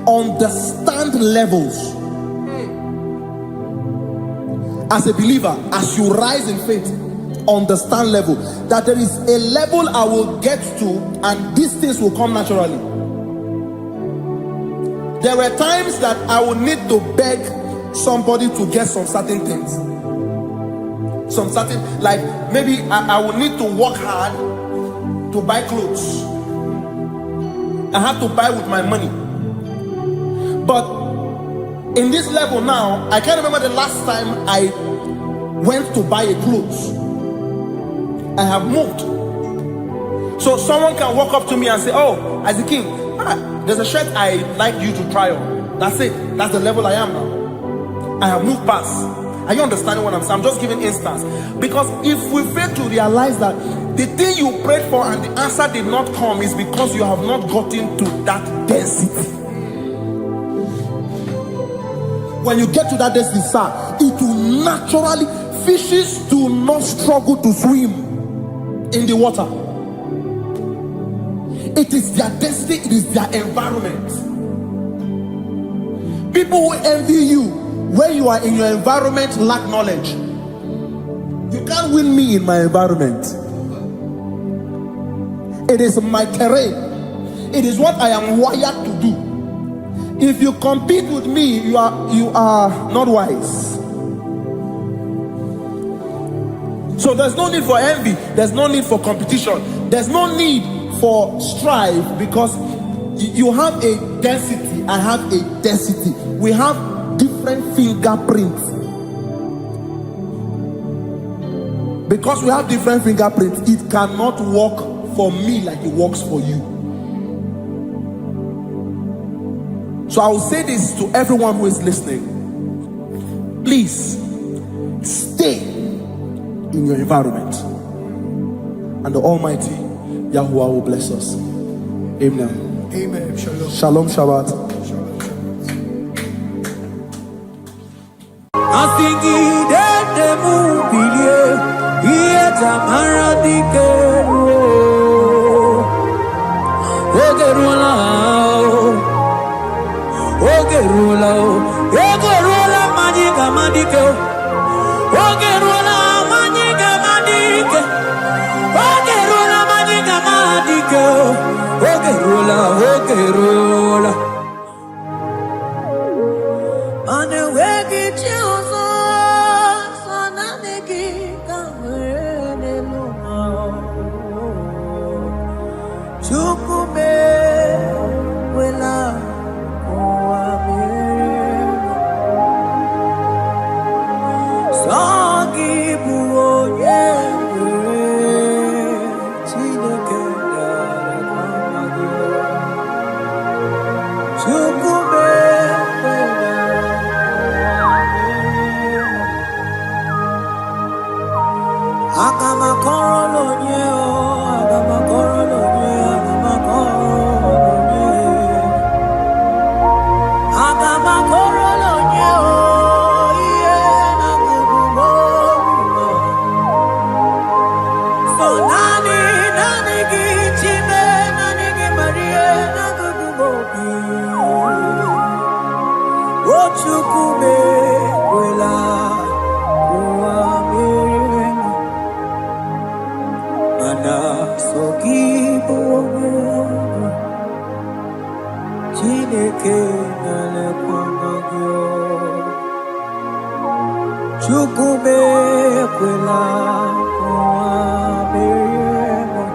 understand levels. As a believer, as you rise in faith, understand level. That there is a level I will get to and these things will come naturally. There were times that I would need to beg somebody to get some certain things. Some certain, like maybe I would need to work hard to buy clothes. I have to buy with my money. But in this level now, I can't remember the last time I went to buy a clothes. I have moved. So someone can walk up to me and say, "Oh, Isaac King, there's a shirt I'd like you to try on." That's it. That's the level I am now. I have moved past. Are you understanding what I'm saying? I'm just giving instance. Because if we fail to realize that the thing you prayed for and the answer did not come is because you have not gotten to that density. When you get to that density, sir, it will naturally, fishes do not struggle to swim in the water. It is their density, it is their environment. People who envy you when you are in your environment lack knowledge. You can't win me in my environment. It is my terrain. It is what I am wired to do. If you compete with me, you are not wise. So there's no need for envy. There's no need for competition. There's no need for strife, because you have a density. I have a density. We have different fingerprints. Because we have different fingerprints, it cannot work for me like it works for you. So I will say this to everyone who is listening. Please stay in your environment, and the Almighty Yahuwah will bless us. Amen. Amen. Shalom. Shalom Shabbat. Ogerula rola. Ane wegi chioso, sana negi kamene luma. Chukume wela kuamiri. Sagi buonye chineke dara Chukume Agama korolo nye o, agama korolo nye, agama korolo nye. Agama korolo nye o, iye na kubumo bima. So nani gi chime, nani gi marie na kubumo bima. O chukume wela kuamiri. Mana sogi bono Chineke nale kwamagyo Chukume kwela kwa meriemo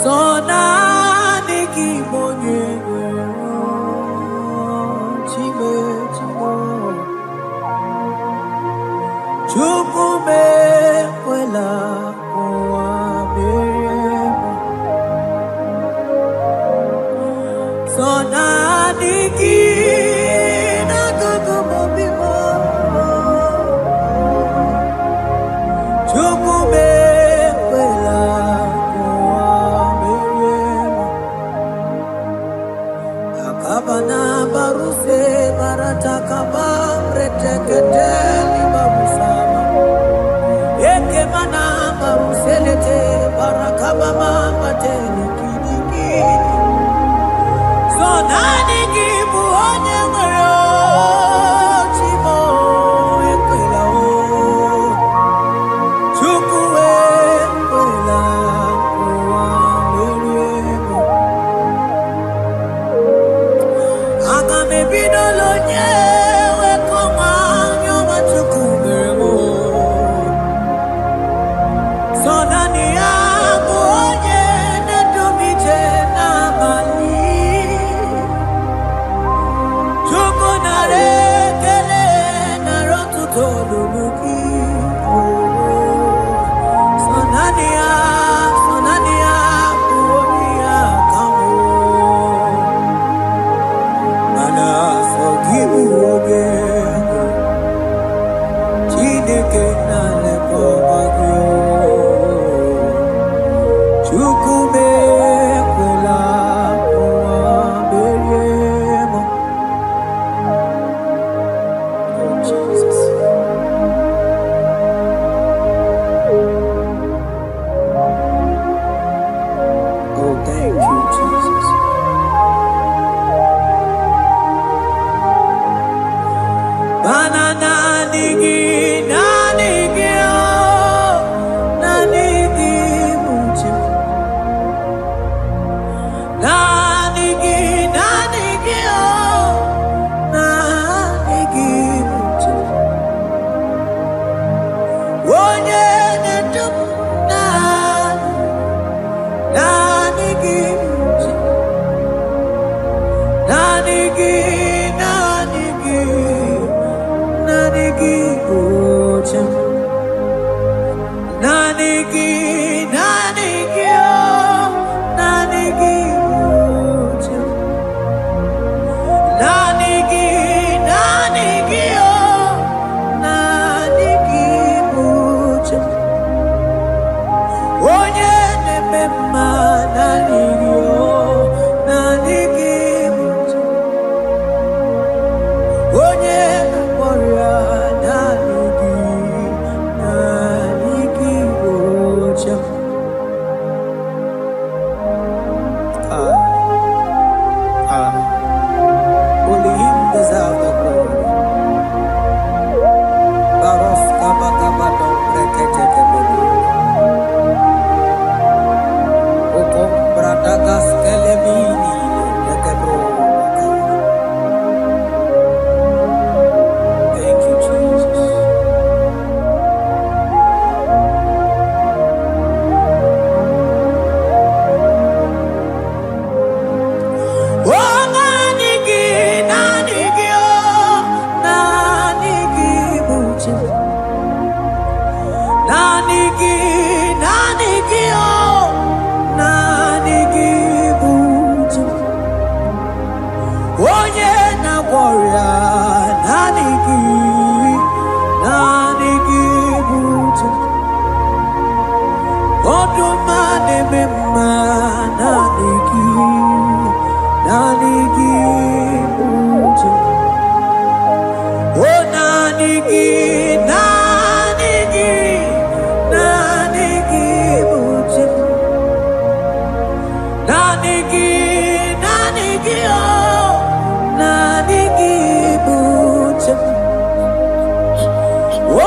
Sona niki monye Chime chimo Chukume kwela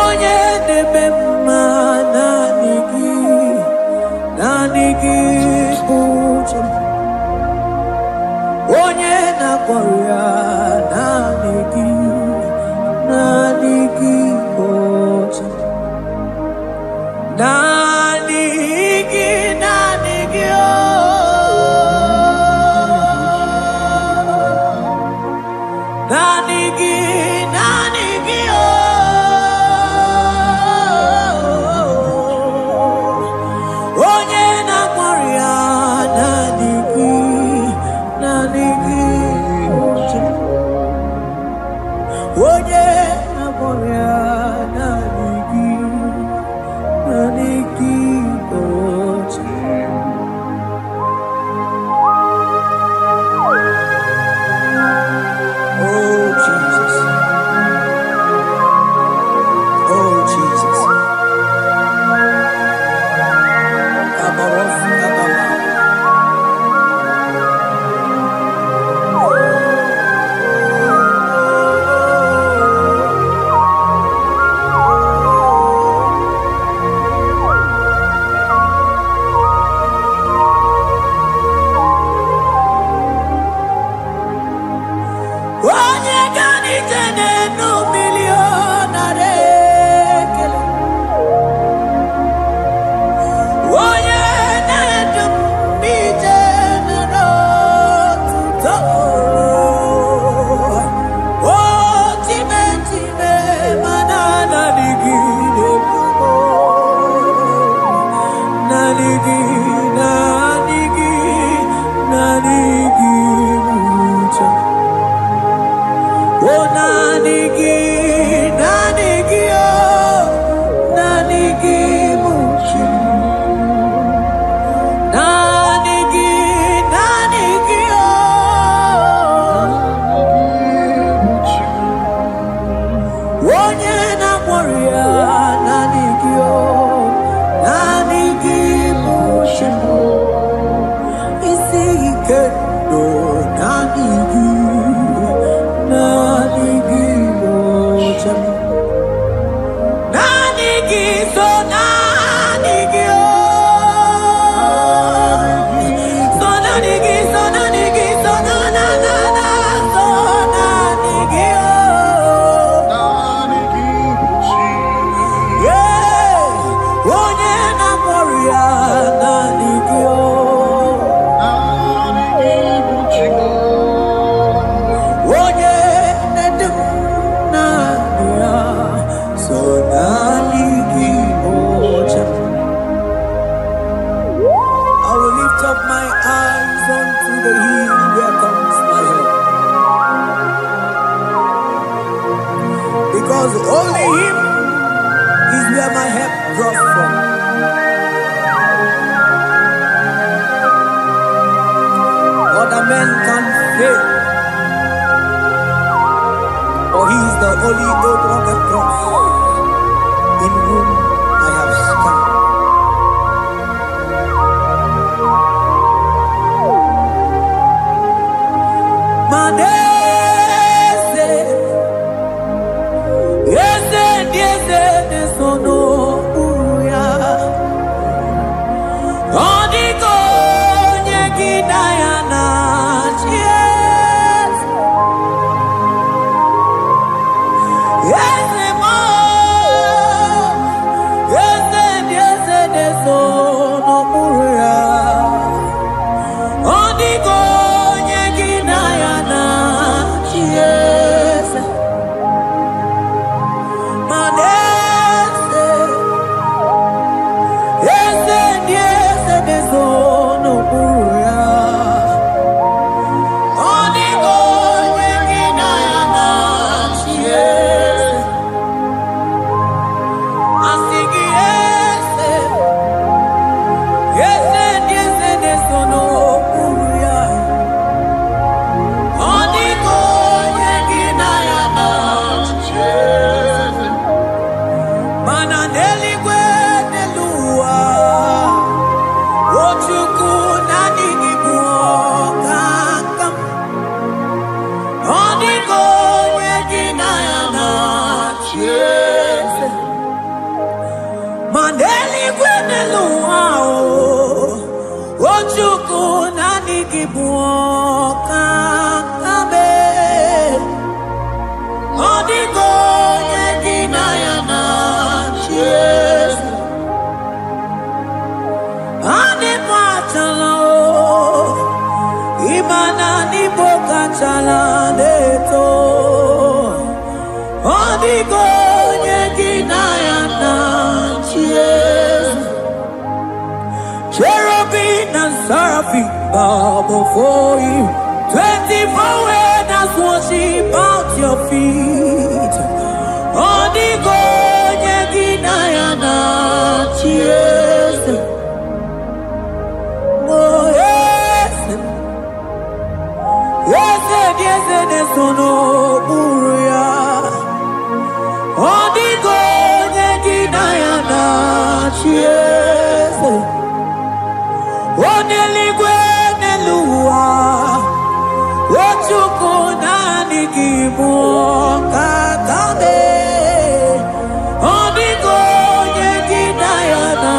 onye na-eme mma naanị gị bụ uche m. Onye na-agwọrọ ya naanị gị bụ uche m. Naanị gị oh. Naanị gị oh. Onye na-agwọrọ ya naanị gị uche m. Onye na-agwọrọ ya naanị gị uche m. Oh Jesus, oh Jesus. Onye ganite n'enu milionare ekele. Onye na-edu ije n'otuto. O time mana naanị gị na-ebubo. Naanị gị uche m. Oh, naanị gị oh, naanị gị bụ uche m. Naanị gị oh. Onye na-agwọrọ ya naanị gị oh, naanị gị bụ uche m. Isi ike no naanị gị. Naanị gị bụ uche m. Naanị gị so naanị gị oh. So naanị gị so naanị gị so so naanị gị oh. Yeah, onye na-agwọrọ ya naanị gị oh. Up my eyes unto the hill where comes my help, because only Him is where my help draws from. Other men can fail, for He is the only hope on the cross, in whom I have stand. Yes. niki buoka kabe Odigo yegina yana cheers Ane machala Imana ni boka chala deto Odigo yegina yana cheers Cherubim and seraphim bow before you 24 elders worship at your feet Odigo yegina yana cheers Oh yes Yes no buria Odigo yegina yana cheers Oneligwe nelua Ochukuna nigibu kakabe Odigo yegina yana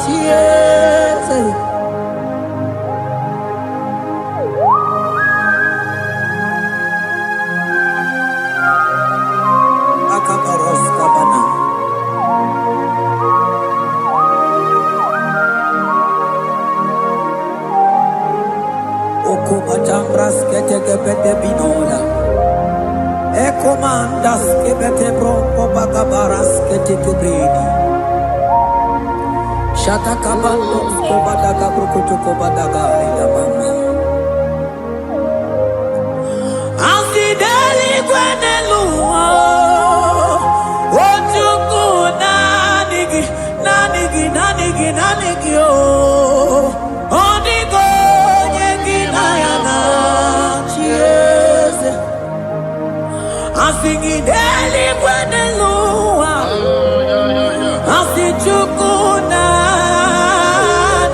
tiese Akaparos kabana Okubachambras keteke bete binola Ekomandas kebete bronco bagabaras keteke bredi Shata kabandos kobadaga brukutu kobadaga ila mama Asideli kwenelua Ochuku nanigi oh Odigo Asingideli kwenelua Asichukuna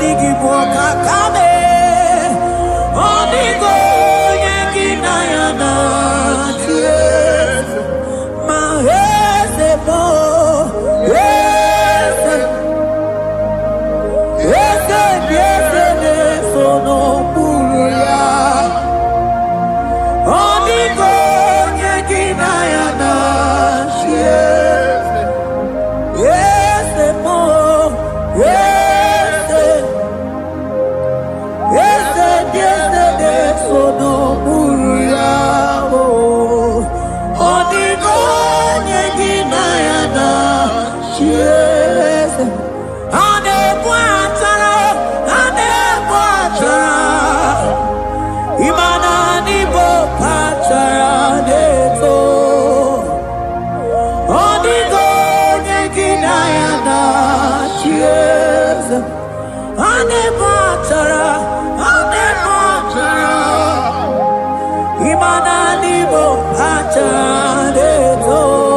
Nigiboka kame Odigo yegina yana Mahese mo Yese nesono buruya Odigo Imana nibo acha deto